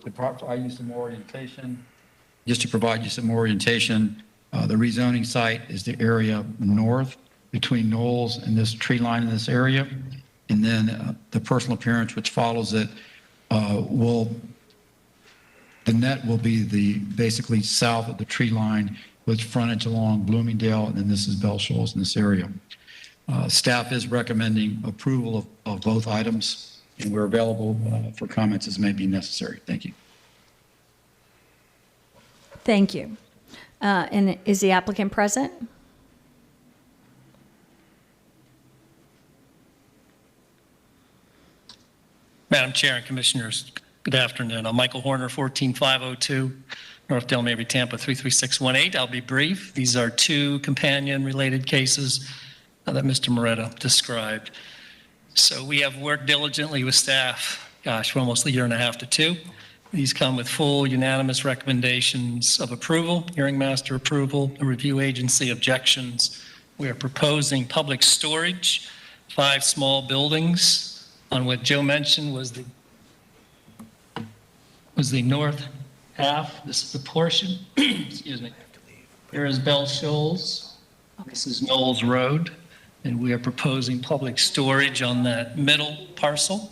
to provide you some orientation, the rezoning site is the area north between Knowles and this tree line in this area. And then the personal appearance, which follows it, the net will be basically south of the tree line with frontage along Bloomingdale, and then this is Bell Shoals in this area. Staff is recommending approval of both items, and we're available for comments as may be necessary. Thank you. Thank you. And is the applicant present? Madam Chair and Commissioners, good afternoon. I'm Michael Horner, 14502 North Del Mary, Tampa 33618. I'll be brief. These are 2 companion-related cases that Mr. Moretta described. So we have worked diligently with staff, for almost a year and a half to 2. These come with full unanimous recommendations of approval, hearing master approval, review agency objections. We are proposing public storage, 5 small buildings on what Joe mentioned was the north half. This is the portion. Excuse me. Here is Bell Shoals. This is Knowles Road. And we are proposing public storage on that middle parcel.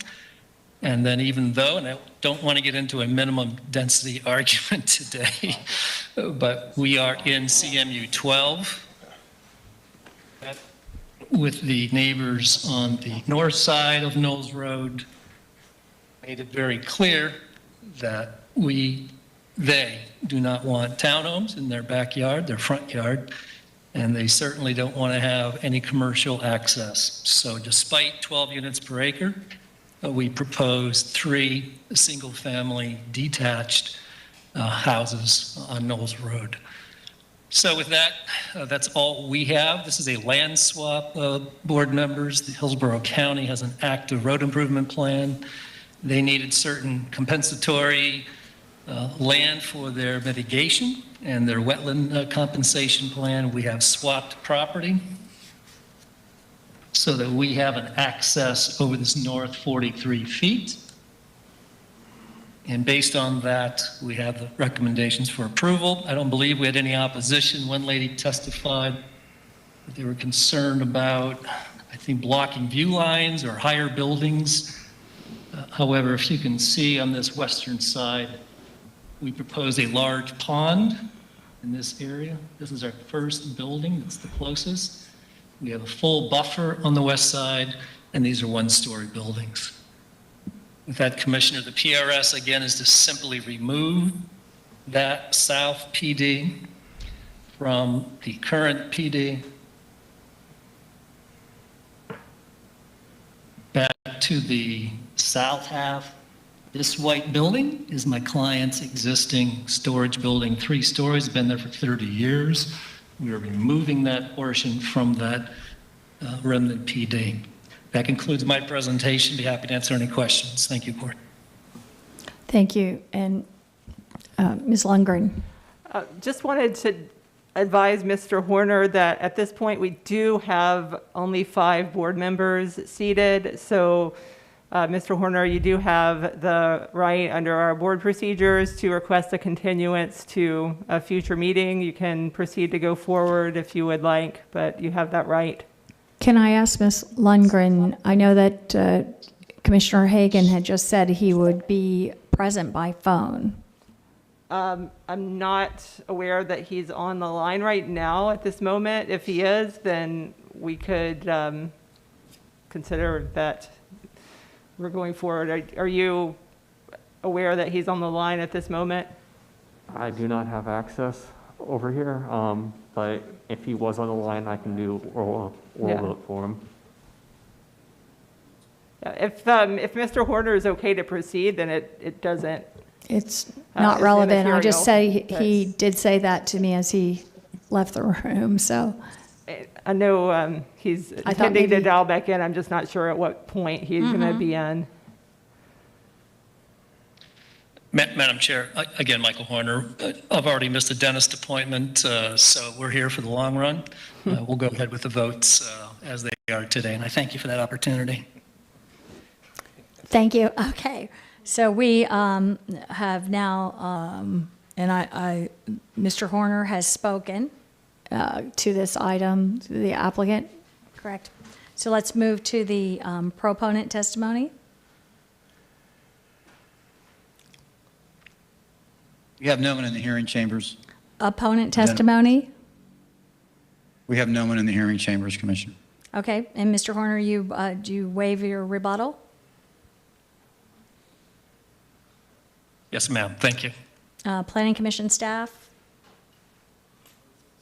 And then even though, and I don't want to get into a minimum density argument today, but we are in CMU 12 with the neighbors on the north side of Knowles Road, made it very clear that they do not want townhomes in their backyard, their front yard, and they certainly don't want to have any commercial access. So despite 12 units per acre, we proposed 3 single-family detached houses on Knowles Road. So with that, that's all we have. This is a land swap, board members. The Hillsborough County has an active road improvement plan. They needed certain compensatory land for their mitigation and their wetland compensation plan. We have swapped property so that we have an access over this north 43 feet. And based on that, we have the recommendations for approval. I don't believe we had any opposition. One lady testified that they were concerned about, I think, blocking view lines or higher buildings. However, if you can see on this western side, we propose a large pond in this area. This is our first building, it's the closest. We have a full buffer on the west side, and these are 1-story buildings. With that, Commissioner, the PRS, again, is to simply remove that south PD from the current PD back to the south half This white building is my client's existing storage building, 3 stories, been there for 30 years. We are removing that portion from that remnant PD. That concludes my presentation. Be happy to answer any questions. Thank you, Board. Thank you. And Ms. Lundgren. Just wanted to advise Mr. Horner that at this point, we do have only 5 board members seated. So, Mr. Horner, you do have the right under our board procedures to request a continuance to a future meeting. You can proceed to go forward if you would like, but you have that right. Can I ask Ms. Lundgren, I know that Commissioner Hagan had just said he would be present by phone. I'm not aware that he's on the line right now at this moment. If he is, then we could consider that we're going forward. Are you aware that he's on the line at this moment? I do not have access over here, but if he was on the line, I can do oral vote for him. Yeah, if Mr. Horner is okay to proceed, then it doesn't. It's not it's relevant. I just say immaterial. he did say that to me as he left the room, so. I know he's I thought intending to maybe- dial back in. I'm just not sure at what point he's going to be in. Madam Chair, again, Michael Horner. I've already missed a dentist appointment, so we're here for the long run. We'll go ahead with the votes as they are today, and I thank you for that opportunity. Thank you. Okay. So we have now, and Mr. Horner has spoken to this item, to the applicant, correct? So let's move to the proponent testimony. We have no one in the hearing chambers. Opponent testimony. We have no one in the hearing chambers, Commissioner. Okay. And Mr. Horner, do you waive your rebuttal? Yes, ma'am. Thank you. Planning Commission staff.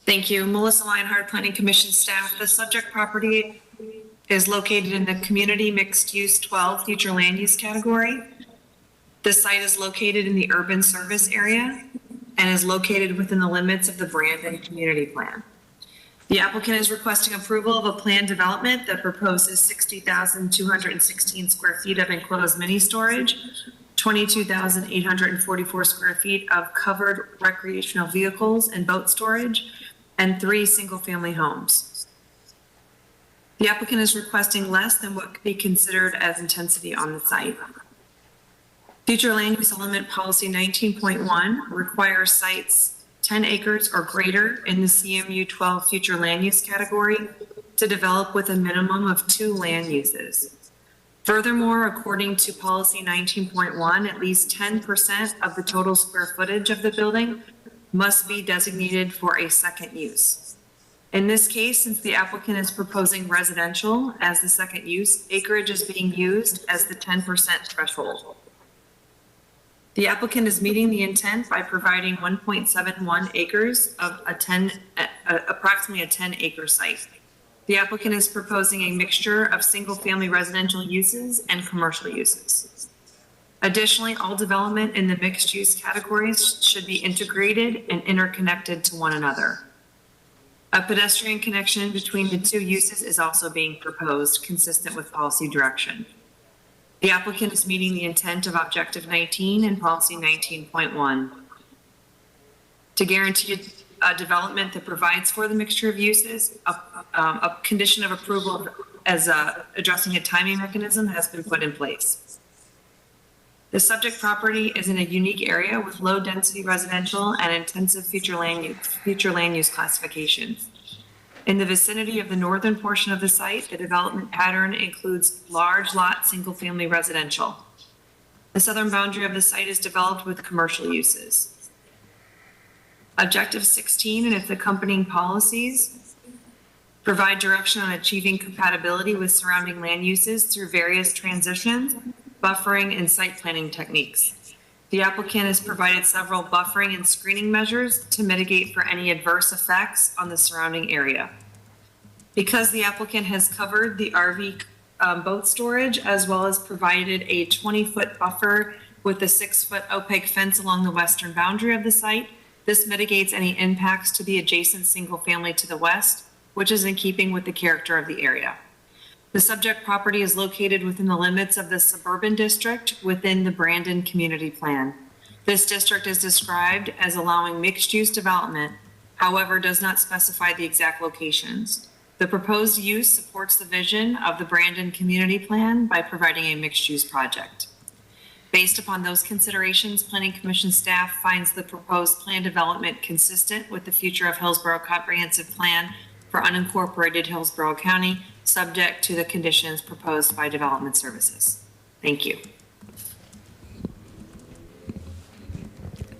Thank you. Melissa Lionheart, Planning Commission staff. The subject property is located in the Community Mixed Use 12 Future Land Use category. The site is located in the urban service area and is located within the limits of the Brandon Community Plan. The applicant is requesting approval of a planned development that proposes 60,216 square feet of enclosed mini storage, 22,844 square feet of covered recreational vehicles and boat storage, and 3 single-family homes. The applicant is requesting less than what could be considered as intensity on the site. Future Land Use Element Policy 19.1 requires sites 10 acres or greater in the CMU 12 Future Land Use category to develop with a minimum of 2 land uses. Furthermore, according to Policy 19.1, at least 10% of the total square footage of the building must be designated for a second use. In this case, since the applicant is proposing residential as the second use, acreage is being used as the 10% threshold. The applicant is meeting the intent by providing 1.71 acres of approximately a 10-acre site. The applicant is proposing a mixture of single-family residential uses and commercial uses. Additionally, all development in the mixed-use categories should be integrated and interconnected to one another. A pedestrian connection between the 2 uses is also being proposed, consistent with policy direction. The applicant is meeting the intent of Objective 19 and Policy 19.1. To guarantee a development that provides for the mixture of uses, a condition of approval as addressing a timing mechanism has been put in place. The subject property is in a unique area with low-density residential and intensive future land use classifications. In the vicinity of the northern portion of the site, the development pattern includes large lot single-family residential. The southern boundary of the site is developed with commercial uses. Objective 16 and its accompanying policies provide direction on achieving compatibility with surrounding land uses through various transitions, buffering, and site planning techniques. The applicant has provided several buffering and screening measures to mitigate for any adverse effects on the surrounding area. Because the applicant has covered the RV boat storage as well as provided a 20-foot buffer with a 6-foot opaque fence along the western boundary of the site. This mitigates any impacts to the adjacent single family to the west, which is in keeping with the character of the area. The subject property is located within the limits of the suburban district within the Brandon Community Plan. This district is described as allowing mixed-use development, however, does not specify the exact locations. The proposed use supports the vision of the Brandon Community Plan by providing a mixed-use project. Based upon those considerations, Planning Commission staff finds the proposed plan development consistent with the future of Hillsborough Comprehensive Plan for unincorporated Hillsborough County, subject to the conditions proposed by Development Services. Thank you.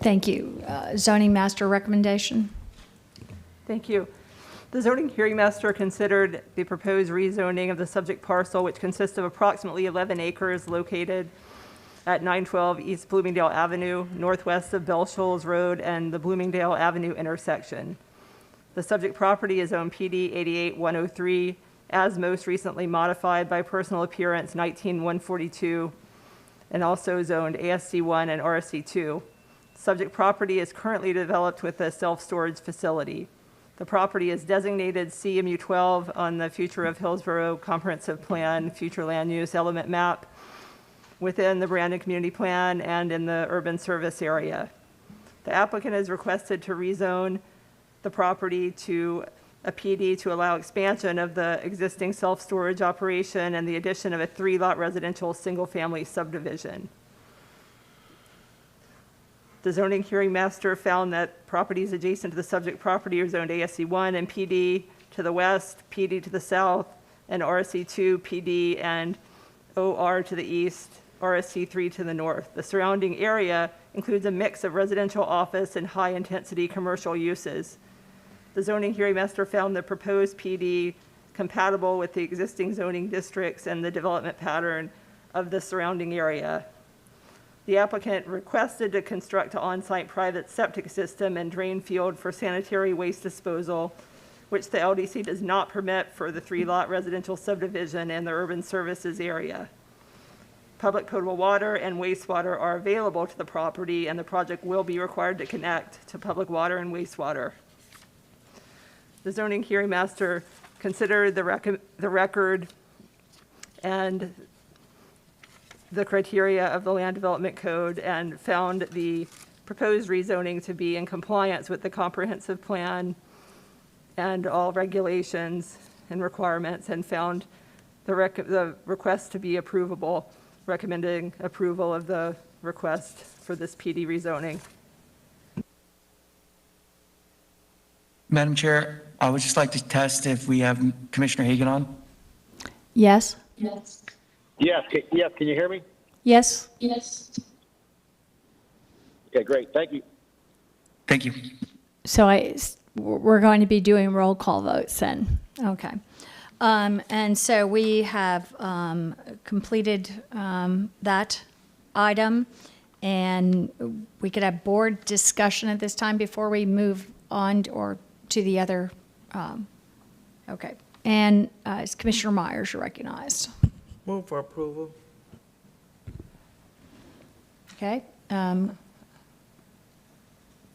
Thank you. Zoning master recommendation? Thank you. The zoning hearing master considered the proposed rezoning of the subject parcel, which consists of approximately 11 acres located at 912 East Bloomingdale Avenue, northwest of Bell Shoals Road and the Bloomingdale Avenue intersection. The subject property is zone PD 88103, as most recently modified by personal appearance 19142, and also zoned ASC1 and RSC2. Subject property is currently developed with a self-storage facility. The property is designated CMU12 on the Future of Hillsborough Comprehensive Plan Future Land Use Element Map within the Brandon Community Plan and in the urban service area. The applicant has requested to rezone the property to a PD to allow expansion of the existing self-storage operation and the addition of a 3-lot residential single-family subdivision. The zoning hearing master found that properties adjacent to the subject property are zoned ASC1 and PD to the west, PD to the south, and RSC2, PD, and OR to the east, RSC3 to the north. The surrounding area includes a mix of residential, office, and high-intensity commercial uses. The zoning hearing master found the proposed PD compatible with the existing zoning districts and the development pattern of the surrounding area. The applicant requested to construct an on-site private septic system and drain field for sanitary waste disposal, which the LDC does not permit for the 3-lot residential subdivision in the urban services area. Public potable water and wastewater are available to the property, and the project will be required to connect to public water and wastewater. The zoning hearing master considered the record and the criteria of the Land Development Code and found the proposed rezoning to be in compliance with the comprehensive plan and all regulations and requirements, and found the request to be approvable, recommending approval of the request for this PD rezoning. Madam Chair, I would just like to test if we have Commissioner Hagan on. Yes? Yes, can you hear me? Yes? Okay, great, thank you. Thank you. So we're going to be doing roll call votes then. Okay. And so we have completed that item, and we could have board discussion at this time before we move on or to the other. Okay. And Commissioner Myers, you're recognized. Move for approval. Okay.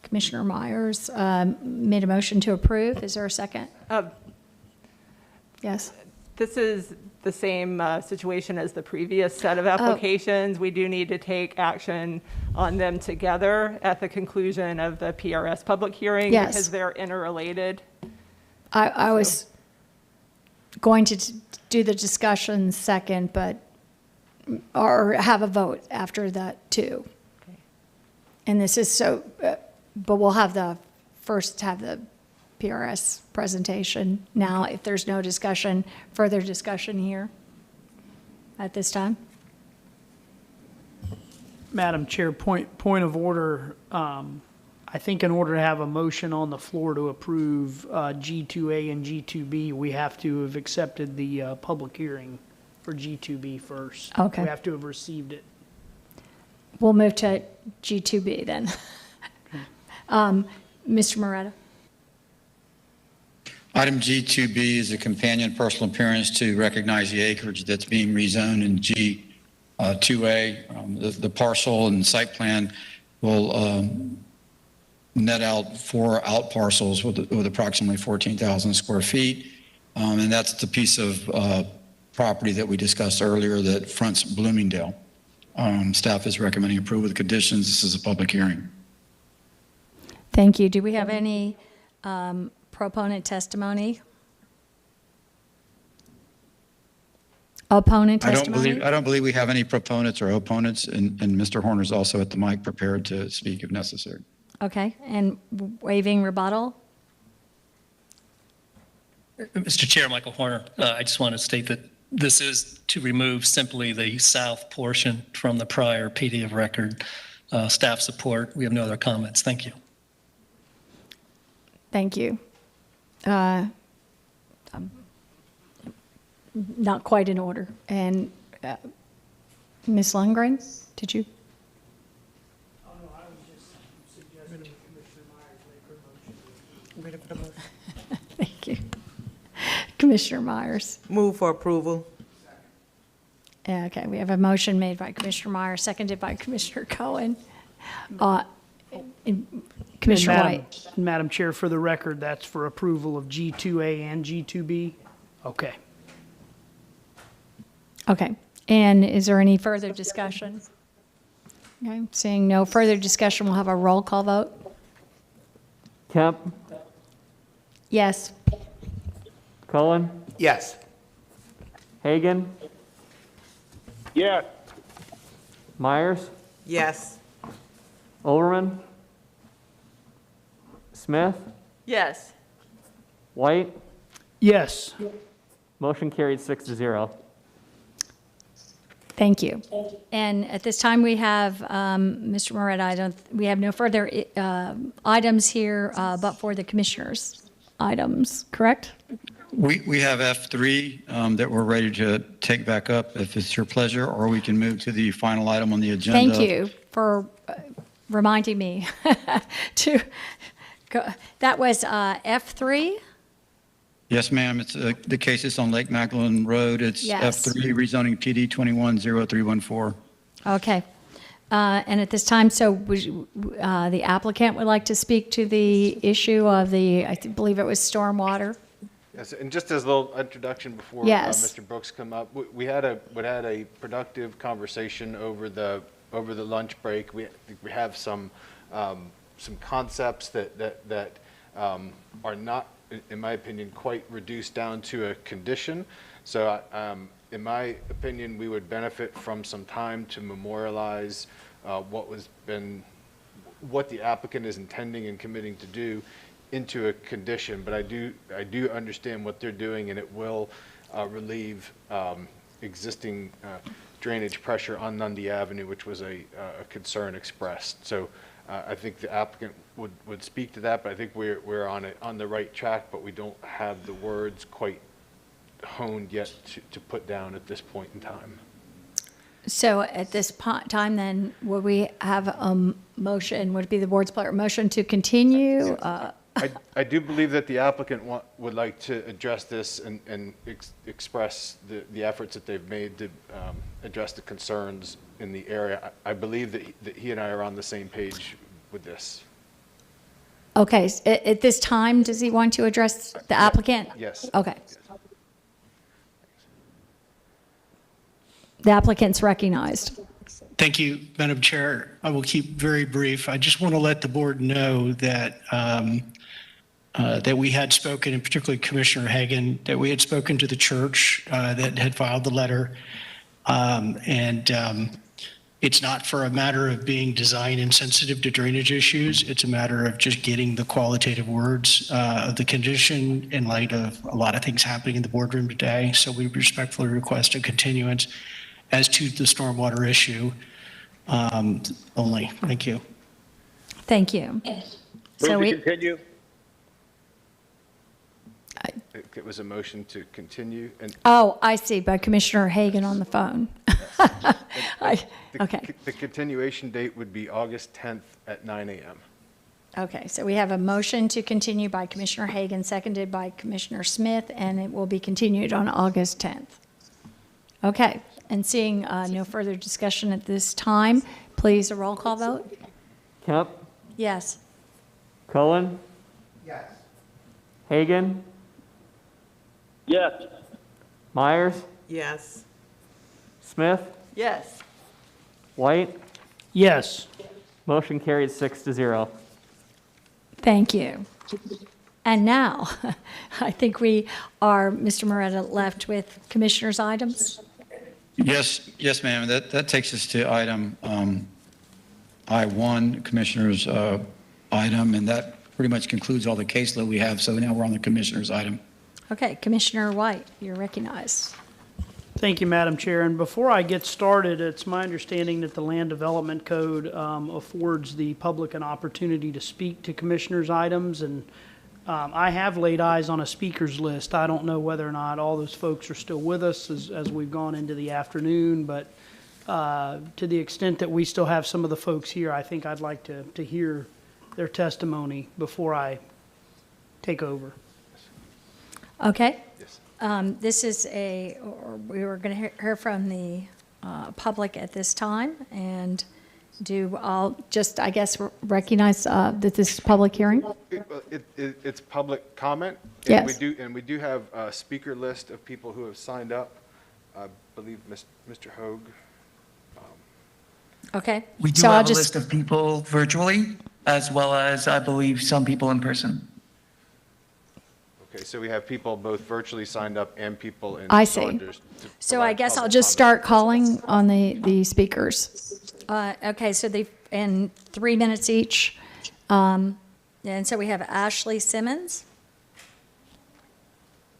Commissioner Myers made a motion to approve. Is there a second? Yes. This is the same situation as the previous set of applications. We do need to take action on them together at the conclusion of the PRS public hearing. Yes. Because they're interrelated. I was going to do the discussion second, or have a vote after that too. Okay. And this is so, but we'll have the PRS presentation now, if there's no discussion, further discussion here at this time. Madam Chair, point of order. I think in order to have a motion on the floor to approve G2A and G2B, we have to have accepted the public hearing for G2B first. Okay. We have to have received it. We'll move to G2B then. Mr. Moretta? Item G2B is a companion personal appearance to recognize the acreage that's being rezoned in 2A. The parcel and site plan will net out 4 out parcels with approximately 14,000 square feet. And that's the piece of property that we discussed earlier that fronts Bloomingdale. Staff is recommending approval with conditions. This is a public hearing. Thank you. Do we have any proponent testimony? Opponent testimony? I don't believe we have any proponents or opponents, and Mr. Horner's also at the mic prepared to speak if necessary. Okay, and waiving rebuttal? Mr. Chair, Michael Horner, I just want to state that this is to remove simply the south portion from the prior PD of record. Staff support. We have no other comments. Thank you. Thank you. Not quite in order. And Ms. Lundgren, did you? Thank you. Commissioner Myers. Move for approval. Okay, we have a motion made by Commissioner Myers, seconded by Commissioner Cohen. Commissioner White. Madam Chair, for the record, that's for approval of G2A and G2B? Okay. Okay, and is there any further discussion? Okay, seeing no further discussion, we'll have a roll call vote. Kemp, Yes. Cohen, Yes. Hagan, Yes. Myers, Yes. Overman, Smith, Yes. White. Yes. Motion carried 6-0. Thank you. And at this time, we have, Mr. Moretta, we have no further items here but for the commissioners' items, correct? We have F3 that we're ready to take back up if it's your pleasure, or we can move to the final item on the agenda. Thank you for reminding me to go. That was F3? Yes, ma'am. It's the case is on Lake Magdalene Road. It's Yes. F3 rezoning PD 210314. Okay. And at this time, so the applicant would like to speak to the issue of the, I believe it was stormwater? Yes, and just as a little introduction before Yes. Mr. Brooks come up, we had a productive conversation over the lunch break. We have some concepts that are not, in my opinion, quite reduced down to a condition. So in my opinion, we would benefit from some time to memorialize what the applicant is intending and committing to do into a condition. But I do understand what they're doing, and it will relieve existing drainage pressure on Nundy Avenue, which was a concern expressed. So I think the applicant would speak to that, but I think we're on the right track, but we don't have the words quite honed yet to put down at this point in time. So at this time, then, would we have a motion, would it be the board's pleasure, motion to continue? I do believe that the applicant would like to address this and express the efforts that they've made to address the concerns in the area. I believe that he and I are on the same page with this. Okay, at this time, does he want to address the applicant? Yes. Okay. The applicant's recognized. Thank you, Madam Chair. I will keep very brief. I just want to let the board know that that we had spoken, and particularly Commissioner Hagan, that we had spoken to the church that had filed the letter. It's not for a matter of being design insensitive to drainage issues. It's a matter of just getting the qualitative words of the condition in light of a lot of things happening in the boardroom today. So we respectfully request a continuance as to the stormwater issue only. Thank you. Thank you. So Move to continue. It was a motion to continue. And Oh, I see, by Commissioner Hagan on the phone. Okay. The continuation date would be August 10th at 9 a.m. Okay, so we have a motion to continue by Commissioner Hagan, seconded by Commissioner Smith, and it will be continued on August 10th. Okay, And seeing no further discussion at this time, please a roll call vote. Kemp, Yes. Cullen, Yes. Hagan, Yes. Myers, Yes. Smith, Yes. White. Yes. Motion carried 6-0. Thank you. And now, I think we are, Mr. Moretta, left with commissioners' items. Yes, ma'am. That takes us to item I-1, Commissioner's item, and that pretty much concludes all the caseload we have. So now we're on the Commissioner's item. Okay, Commissioner White, you're recognized. Thank you, Madam Chair. And before I get started, it's my understanding that the Land Development Code affords the public an opportunity to speak to commissioners' items. And I have laid eyes on a speakers list. I don't know whether or not all those folks are still with us as we've gone into the afternoon, but to the extent that we still have some of the folks here, I think I'd like to hear their testimony before take over. Okay. This is we were going to hear from the public at this time, and I'll just, I guess, recognize that this is a public hearing? It's public comment. Yes. And we do have a speaker list of people who have signed up. I believe Mr. Hoag. Okay. We do So I'll have a just- list of people virtually, as well as, I believe, some people in person. Okay, so we have people both virtually signed up and people in. I see. Saunders to So I provide guess I'll public just comment. start calling on the speakers. Okay, so in 3 minutes each. And so we have Ashley Simmons.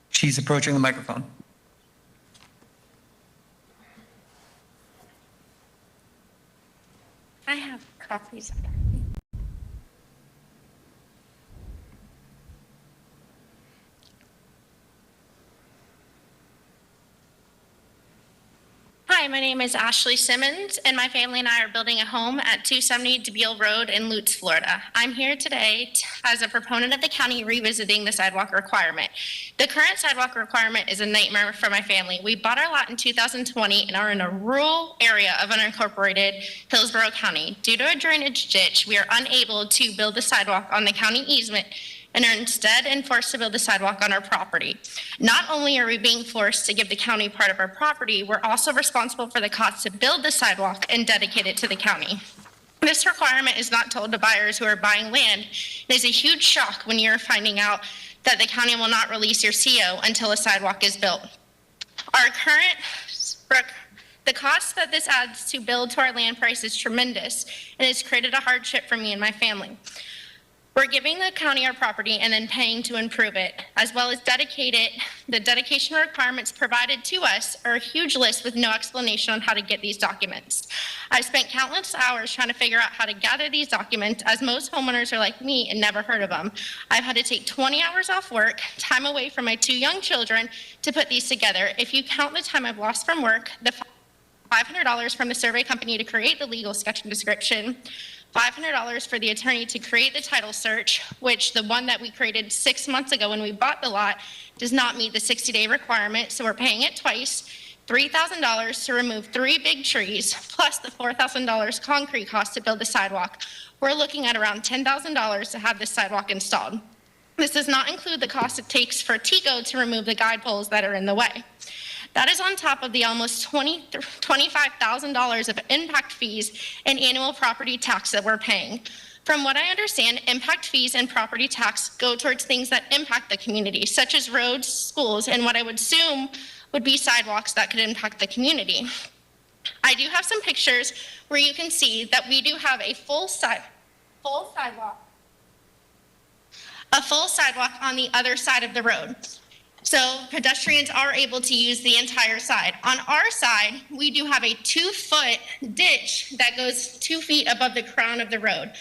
She's approaching the microphone. I have copies. Hi, my name is Ashley Simmons, and my family and I are building a home at 270 DeBeal Road in Lutz, Florida. I'm here today as a proponent of the county revisiting the sidewalk requirement. The current sidewalk requirement is a nightmare for my family. We bought our lot in 2020 and are in a rural area of unincorporated Hillsborough County. Due to a drainage ditch, we are unable to build the sidewalk on the county easement and are instead forced to build a sidewalk on our property. Not only are we being forced to give the county part of our property, we're also responsible for the cost to build the sidewalk and dedicate it to the county. This requirement is not told to buyers who are buying land. It is a huge shock when you're finding out that the county will not release your CO until a sidewalk is built. The cost that this adds to build to our land price is tremendous and has created a hardship for me and my family. We're giving the county our property and then paying to improve it, as well as dedicate it. The dedication requirements provided to us are a huge list with no explanation on how to get these documents. I spent countless hours trying to figure out how to gather these documents, as most homeowners are like me and never heard of them. I've had to take 20 hours off work, time away from my 2 young children to put these together. If you count the time I've lost from work, the $500 from the survey company to create the legal sketch and description, $500 for the attorney to create the title search, which the one that we created 6 months ago when we bought the lot does not meet the 60-day requirement, so we're paying it twice, $3,000 to remove 3 big trees, plus the $4,000 concrete cost to build the sidewalk. We're looking at around $10,000 to have this sidewalk installed. This does not include the cost it takes for TICO to remove the guide poles that are in the way. That is on top of the almost $25,000 of impact fees and annual property tax that we're paying. From what I understand, impact fees and property tax go towards things that impact the community, such as roads, schools, and what I would assume would be sidewalks that could impact the community. I do have some pictures where you can see that we do have a full sidewalk on the other side of the road. So pedestrians are able to use the entire side. On our side, we do have a 2-foot ditch that goes 2 feet above the crown of the road.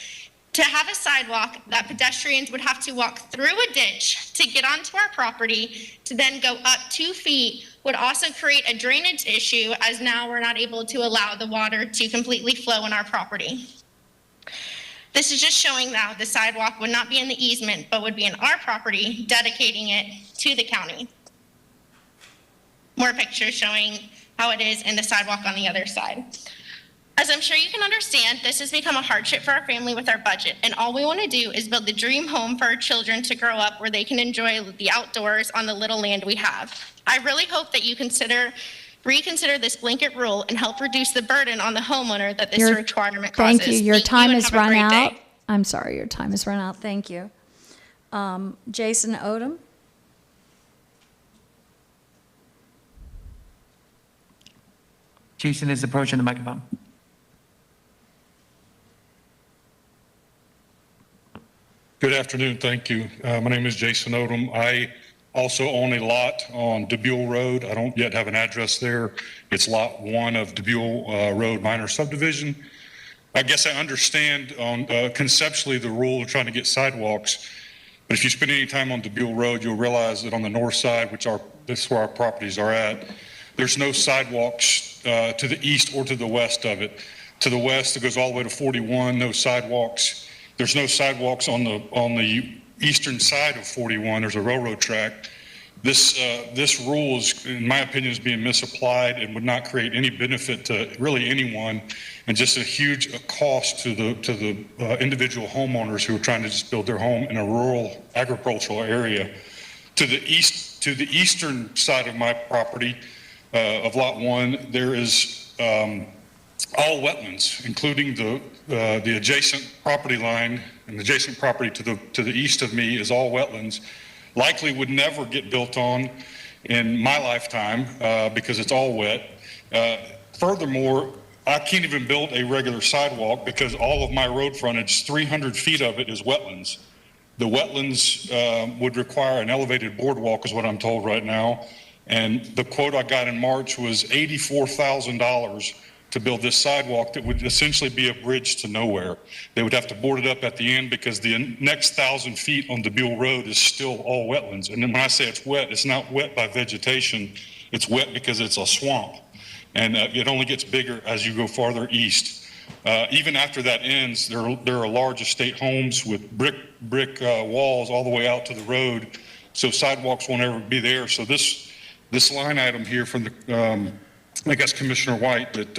To have a sidewalk that pedestrians would have to walk through a ditch to get onto our property, to then go up 2 feet, would also create a drainage issue, as now we're not able to allow the water to completely flow in our property. This is just showing now the sidewalk would not be in the easement, but would be in our property, dedicating it to the county. More pictures showing how it is and the sidewalk on the other side. As I'm sure you can understand, this has become a hardship for our family with our budget, and all we want to do is build the dream home for our children to grow up where they can enjoy the outdoors on the little land we have. I really hope that you reconsider this blanket rule and help reduce the burden on the homeowner that this requirement causes. Thank you. Your time and has have a run great out. day. I'm sorry, your time has run out. Thank you. Jason Odom? Jason is approaching the microphone. Good afternoon, thank you. My name is Jason Odom. I also own a lot on DeBule Road. I don't yet have an address there. It's Lot 1 of DeBule Road Minor Subdivision. I guess I understand on conceptually the rule of trying to get sidewalks, but if you spend any time on DeBule Road, you'll realize that on the north side, this is where our properties are at, there's no sidewalks to the east or to the west of it. To the west, it goes all the way to 41, no sidewalks. There's no sidewalks on the eastern side of 41. There's a railroad track. This rule is, in my opinion, is being misapplied and would not create any benefit to really anyone, and just a huge cost to the individual homeowners who are trying to just build their home in a rural agricultural area. To the eastern side of my property, of Lot 1, there is all wetlands, including the adjacent property line, and the adjacent property to the east of me is all wetlands. Likely would never get built on in my lifetime because it's all wet. Furthermore, I can't even build a regular sidewalk because all of my road frontage, 300 feet of it is wetlands. The wetlands would require an elevated boardwalk is what I'm told right now. And the quote I got in March was $84,000 to build this sidewalk that would essentially be a bridge to nowhere. They would have to board it up at the end because the next 1,000 feet on DeBule Road is still all wetlands. And then when I say it's wet, it's not wet by vegetation. It's wet because it's a swamp. And it only gets bigger as you go farther east. Even after that ends, there are large estate homes with brick walls all the way out to the road. So sidewalks won't ever be there. So this line item here from the, I guess Commissioner White, that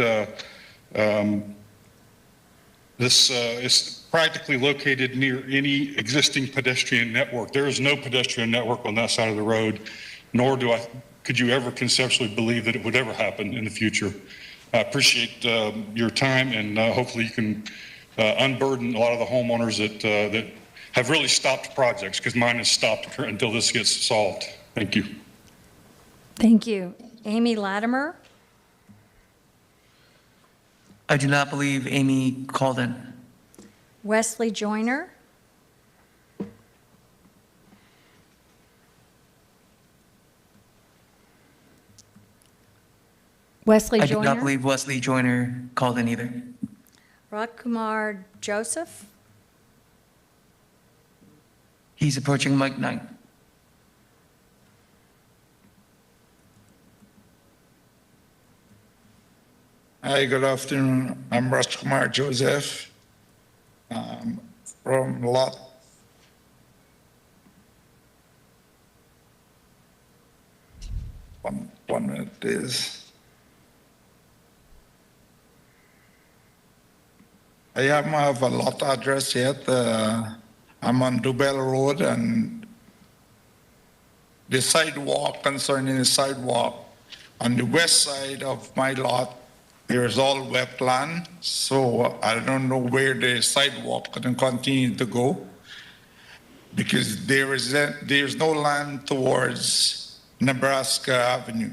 this is practically located near any existing pedestrian network. There is no pedestrian network on that side of the road, nor could you ever conceptually believe that it would ever happen in the future. I appreciate your time, and hopefully you can unburden a lot of the homeowners that have really stopped projects, because mine has stopped until this gets solved. Thank you. Thank you. Amy Latimer? I do not believe Amy called in. Wesley Joyner? Wesley I do not Joyner? believe Wesley Joyner called in either. Kumar Joseph? He's approaching mic 9. Hi, good afternoon. I'm Kumar Joseph from Lot. One minute, please. I have a lot address yet. I'm on Dubell Road, and the sidewalk, concerning the sidewalk, on the west side of my lot, there's all wetland, so I don't know where the sidewalk can continue to go, because there's no land towards Nebraska Avenue.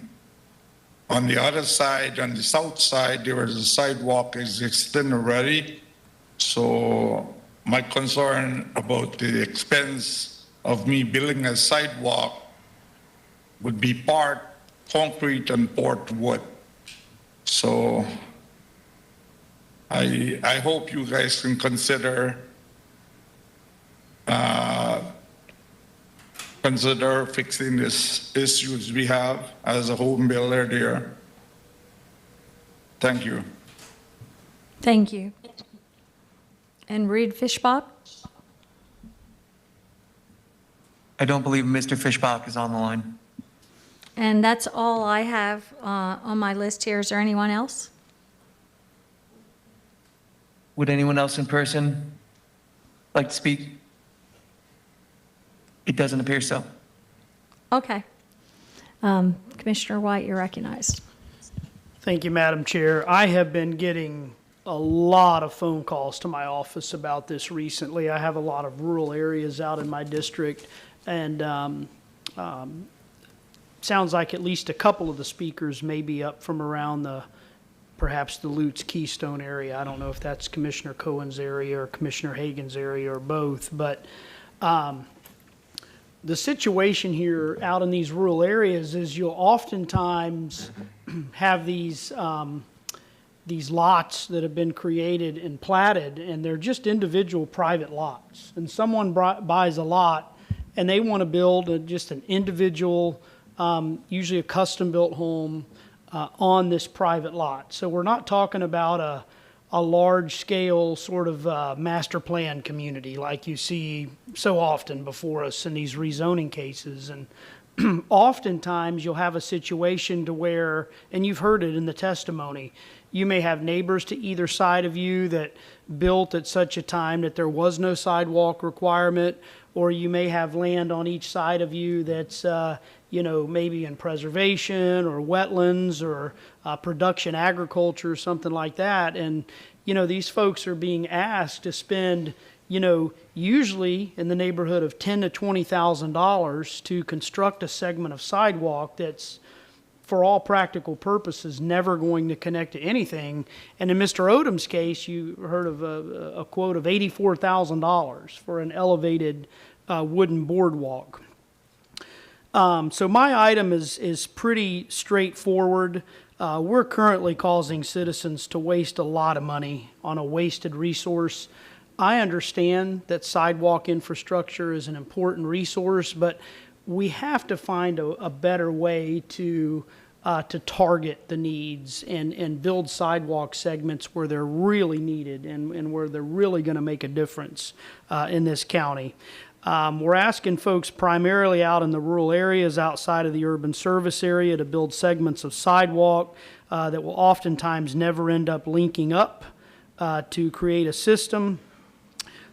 On the other side, on the south side, there is a sidewalk existing already. So my concern about the expense of me building a sidewalk would be part concrete and part wood. So I hope you guys can consider fixing this issues we have as a home builder there. Thank you. Thank you. And Reed Fishbach? I don't believe Mr. Fishbach is on the line. And that's all I have on my list here. Is there anyone else? Would anyone else in person like to speak? It doesn't appear so. Okay. Commissioner White, you're recognized. Thank you, Madam Chair. I have been getting a lot of phone calls to my office about this recently. I have a lot of rural areas out in my district, and sounds like at least a couple of the speakers may be up from around perhaps the Lutz Keystone area. I don't know if that's Commissioner Cohen's area or Commissioner Hagan's area or both, but the situation here out in these rural areas is you'll oftentimes have these lots that have been created and platted, and they're just individual private lots. And someone buys a lot, and they want to build just an individual, usually a custom-built home on this private lot. So we're not talking about a large-scale sort of master plan community like you see so often before us in these rezoning cases. And oftentimes you'll have a situation to where, and you've heard it in the testimony, you may have neighbors to either side of you that built at such a time that there was no sidewalk requirement, or you may have land on each side of you that's maybe in preservation or wetlands or production agriculture or something like that. And, these folks are being asked to spend, usually in the neighborhood of $10,000 to $20,000 to construct a segment of sidewalk that's, for all practical purposes, never going to connect to anything. And in Mr. Odom's case, you heard of a quote of $84,000 for an elevated wooden boardwalk. So my item is pretty straightforward. We're currently causing citizens to waste a lot of money on a wasted resource. I understand that sidewalk infrastructure is an important resource, but we have to find a better way to target the needs and build sidewalk segments where they're really needed and where they're really going to make a difference in this county. We're asking folks primarily out in the rural areas outside of the urban service area to build segments of sidewalk that will oftentimes never end up linking up to create a system.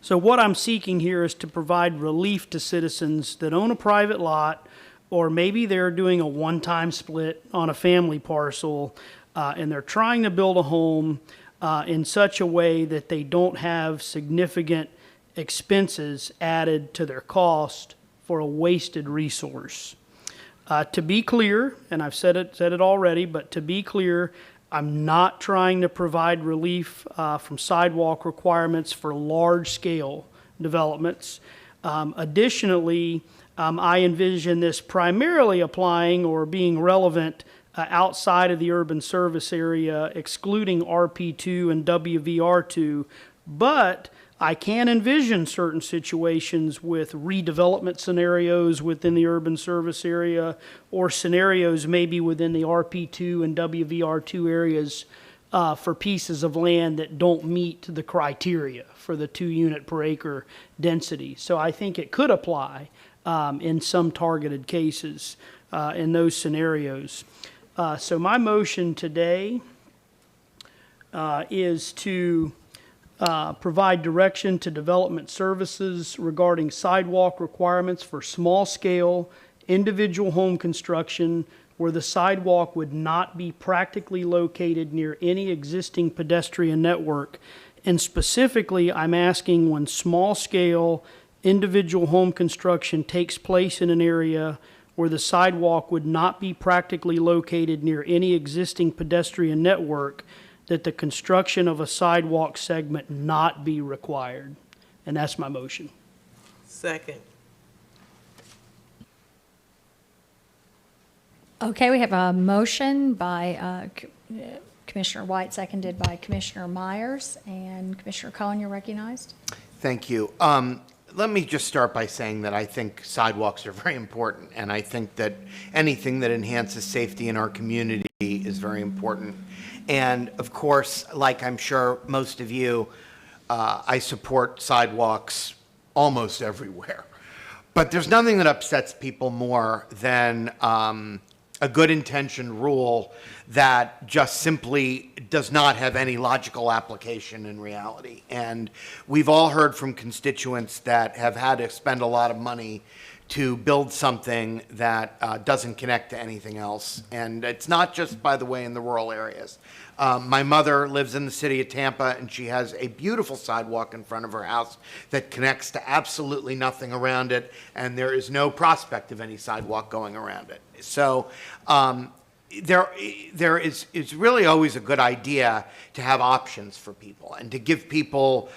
So what I'm seeking here is to provide relief to citizens that own a private lot, or maybe they're doing a one-time split on a family parcel, and they're trying to build a home in such a way that they don't have significant expenses added to their cost for a wasted resource. To be clear, and I've said it already, but to be clear, I'm not trying to provide relief from sidewalk requirements for large-scale developments. Additionally, I envision this primarily applying or being relevant outside of the urban service area, excluding RP2 and WVR2, but I can envision certain situations with redevelopment scenarios within the urban service area, or scenarios maybe within the RP2 and WVR2 areas for pieces of land that don't meet the criteria for the 2 unit per acre density. So I think it could apply in some targeted cases in those scenarios. So my motion today is to provide direction to development services regarding sidewalk requirements for small-scale individual home construction where the sidewalk would not be practically located near any existing pedestrian network. And specifically, I'm asking when small-scale individual home construction takes place in an area where the sidewalk would not be practically located near any existing pedestrian network, that the construction of a sidewalk segment not be required. And that's my motion. Second. Okay, we have a motion by Commissioner White, seconded by Commissioner Myers. And Commissioner Cohen, you're recognized. Thank you. Let me just start by saying that I think sidewalks are very important, and I think that anything that enhances safety in our community is very important. And of course, like I'm sure most of you, I support sidewalks almost everywhere. But there's nothing that upsets people more than a good intentioned rule that just simply does not have any logical application in reality. And we've all heard from constituents that have had to spend a lot of money to build something that doesn't connect to anything else. And it's not just, by the way, in the rural areas. My mother lives in the city of Tampa, and she has a beautiful sidewalk in front of her house that connects to absolutely nothing around it, and there is no prospect of any sidewalk going around it. So there is really always a good idea to have options for people and to give people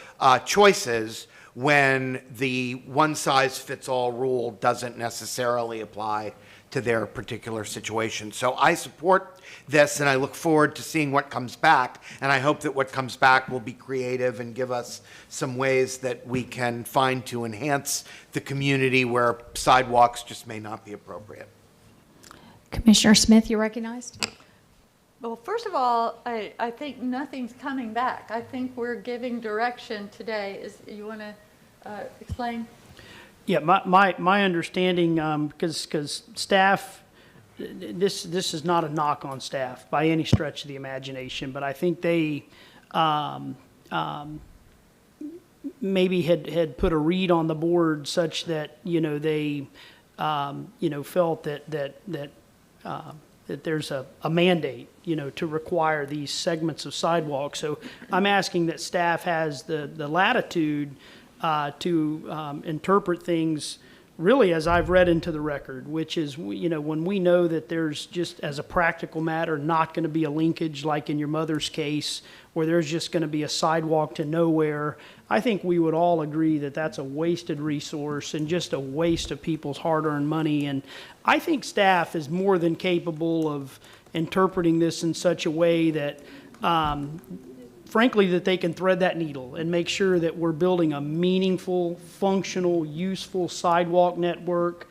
choices when the one-size-fits-all rule doesn't necessarily apply to their particular situation. So I support this, and I look forward to seeing what comes back, and I hope that what comes back will be creative and give us some ways that we can find to enhance the community where sidewalks just may not be appropriate. Commissioner Smith, you're recognized. Well, first of all, I think nothing's coming back. I think we're giving direction today. You want to explain? Yeah, my understanding, because staff, this is not a knock on staff by any stretch of the imagination, but I think they maybe had put a read on the board such that, they, felt that there's a mandate, to require these segments of sidewalk. So I'm asking that staff has the latitude to interpret things really as I've read into the record, which is, when we know that there's just, as a practical matter, not going to be a linkage like in your mother's case, where there's just going to be a sidewalk to nowhere. I think we would all agree that that's a wasted resource and just a waste of people's hard-earned money. And I think staff is more than capable of interpreting this in such a way that, frankly, that they can thread that needle and make sure that we're building a meaningful, functional, useful sidewalk network,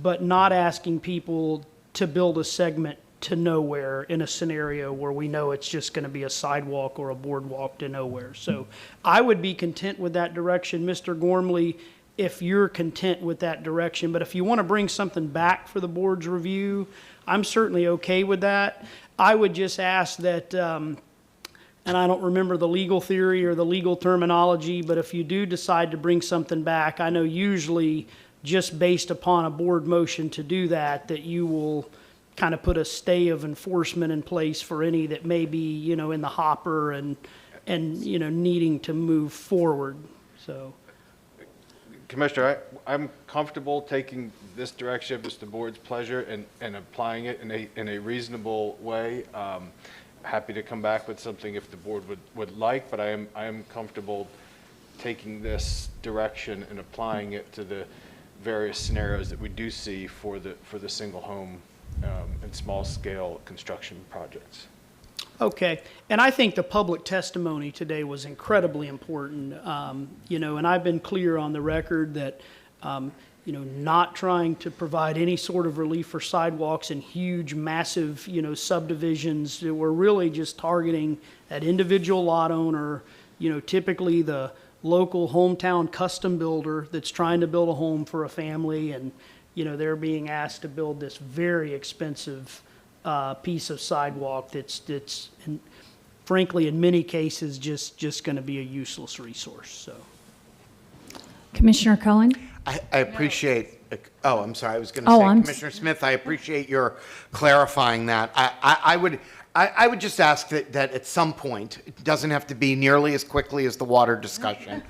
but not asking people to build a segment to nowhere in a scenario where we know it's just going to be a sidewalk or a boardwalk to nowhere. So I would be content with that direction, Mr. Gormley, if you're content with that direction. But if you want to bring something back for the board's review, I'm certainly okay with that. I would just ask that, and I don't remember the legal theory or the legal terminology, but if you do decide to bring something back, I know usually just based upon a board motion to do that, that you will kind of put a stay of enforcement in place for any that may be, in the hopper and needing to move forward. So, Commissioner, I'm comfortable taking this direction if it's the board's pleasure and applying it in a reasonable way. Happy to come back with something if the board would like, but I am comfortable taking this direction and applying it to the various scenarios that we do see for the single home and small scale construction projects. okay. And I think the public testimony today was incredibly important, and I've been clear on the record that, not trying to provide any sort of relief for sidewalks in huge, massive, subdivisions. We're really just targeting that individual lot owner, typically the local hometown custom builder that's trying to build a home for a family, and, they're being asked to build this very expensive piece of sidewalk that's frankly, in many cases, just going to be a useless resource. So, Commissioner Cohen? I appreciate, I'm sorry, I was going to say, Commissioner Smith, I appreciate your clarifying that. I would just ask that at some point, it doesn't have to be nearly as quickly as the water discussion,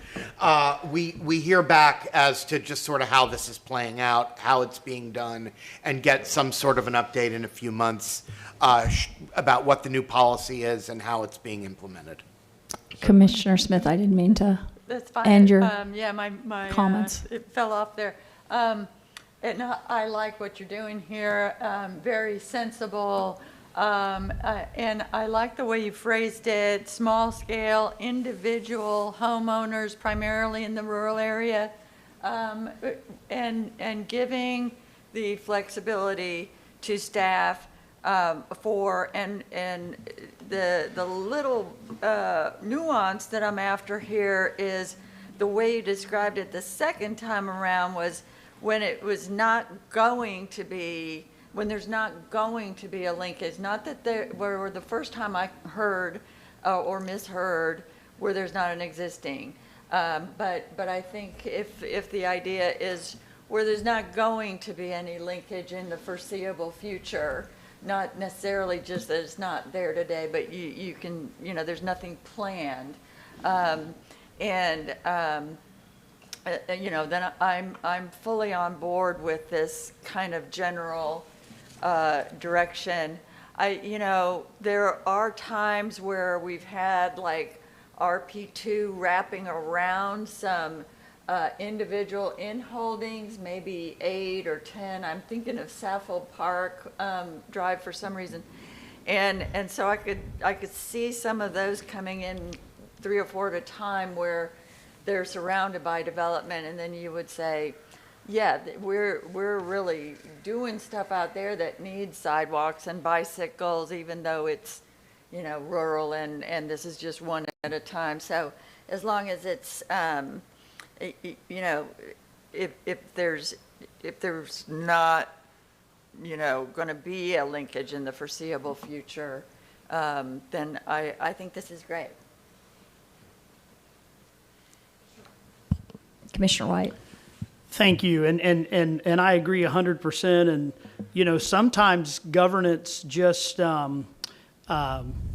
we hear back as to just sort of how this is playing out, how it's being done, and get some sort of an update in a few months about what the new policy is and how it's being implemented. Commissioner Smith, I didn't mean to That's fine. end your my comments. It fell off there. And I like what you're doing here. Very sensible. And I like the way you phrased it, small scale, individual homeowners, primarily in the rural area, and giving the flexibility to staff and the little nuance that I'm after here is the way you described it the second time around was when it was not going to be when there's not going to be a linkage, not that there, where the first time I heard or misheard where there's not an existing. But I think if the idea is where there's not going to be any linkage in the foreseeable future, not necessarily just that it's not there today, but you can, there's nothing planned. Then I'm fully on board with this kind of general direction. There are times where we've had like RP2 wrapping around some individual inholdings, maybe 8 or 10. I'm thinking of Saffold Park Drive for some reason. And so I could see some of those coming in 3 or 4 at a time where they're surrounded by development, and then you would say, yeah, we're really doing stuff out there that needs sidewalks and bicycles, even though it's, rural and this is just one at a time. So as long as it's, if there's not, going to be a linkage in the foreseeable future, then I think this is great. Commissioner White. Thank you, and I agree 100%. And sometimes governance just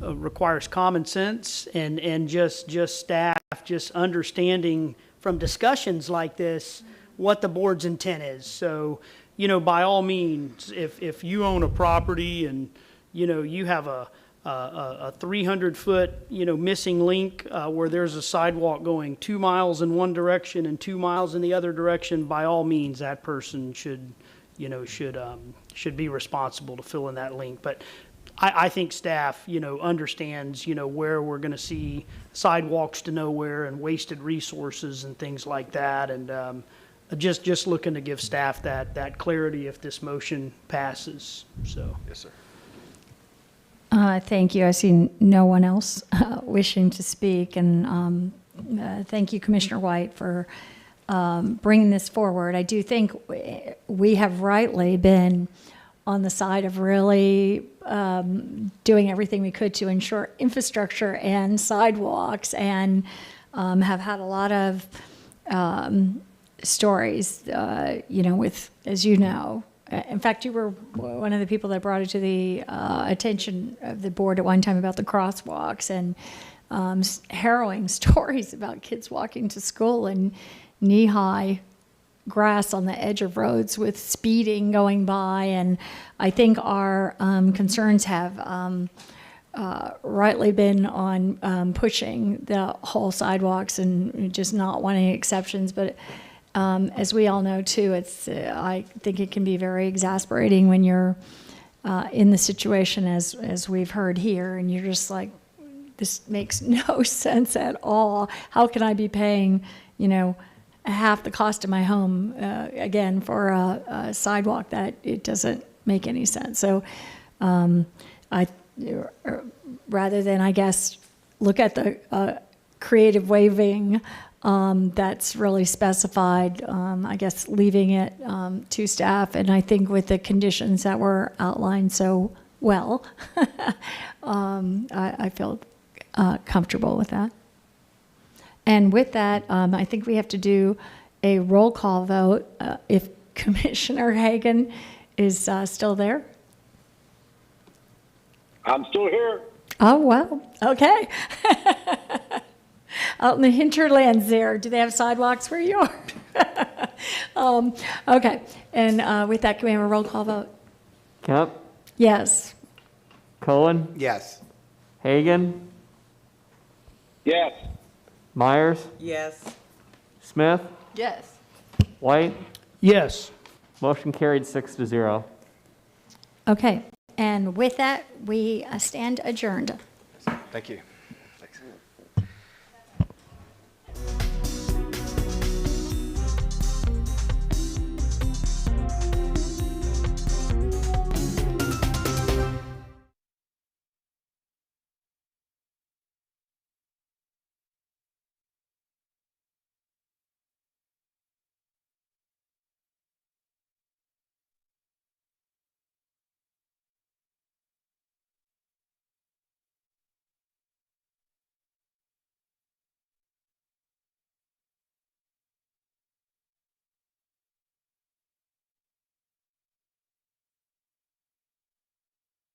requires common sense and just staff just understanding from discussions like this what the board's intent is. So by all means, if you own a property and you have a 300-foot, missing link where there's a sidewalk going 2 miles in one direction and 2 miles in the other direction, by all means, that person should be responsible to fill in that link. But I think staff, understands, where we're going to see sidewalks to nowhere and wasted resources and things like that. And just looking to give staff that clarity if this motion passes. So. Yes, sir. Thank you. I see no one else wishing to speak. And thank you, Commissioner White, for bringing this forward. I do think we have rightly been on the side of really doing everything we could to ensure infrastructure and sidewalks, and have had a lot of stories, with, as you know. In fact, you were one of the people that brought it to the attention of the board at one time about the crosswalks, and harrowing stories about kids walking to school in knee-high grass on the edge of roads with speeding going by. And I think our concerns have rightly been on pushing the whole sidewalks and just not wanting exceptions. But as we all know too, I think it can be very exasperating when you're in the situation as we've heard here, and you're just like, this makes no sense at all. How can I be paying, half the cost of my home again for a sidewalk that it doesn't make any sense? So rather than, I guess, look at the creative waiving that's really specified, I guess leaving it to staff. And I think with the conditions that were outlined so well, I feel comfortable with that. And with that, I think we have to do a roll call vote if Commissioner Hagan is still there. I'm still here. Oh, well, okay. Out in the hinterlands there, do they have sidewalks where you are? Okay, and with that, can we have a roll call vote? Kemp? Yes. Cohen? Yes. Hagan? Yes. Myers? Yes. Smith? Yes. White? Yes. Motion carried 6-0. Okay, and with that, we stand adjourned. Thank you.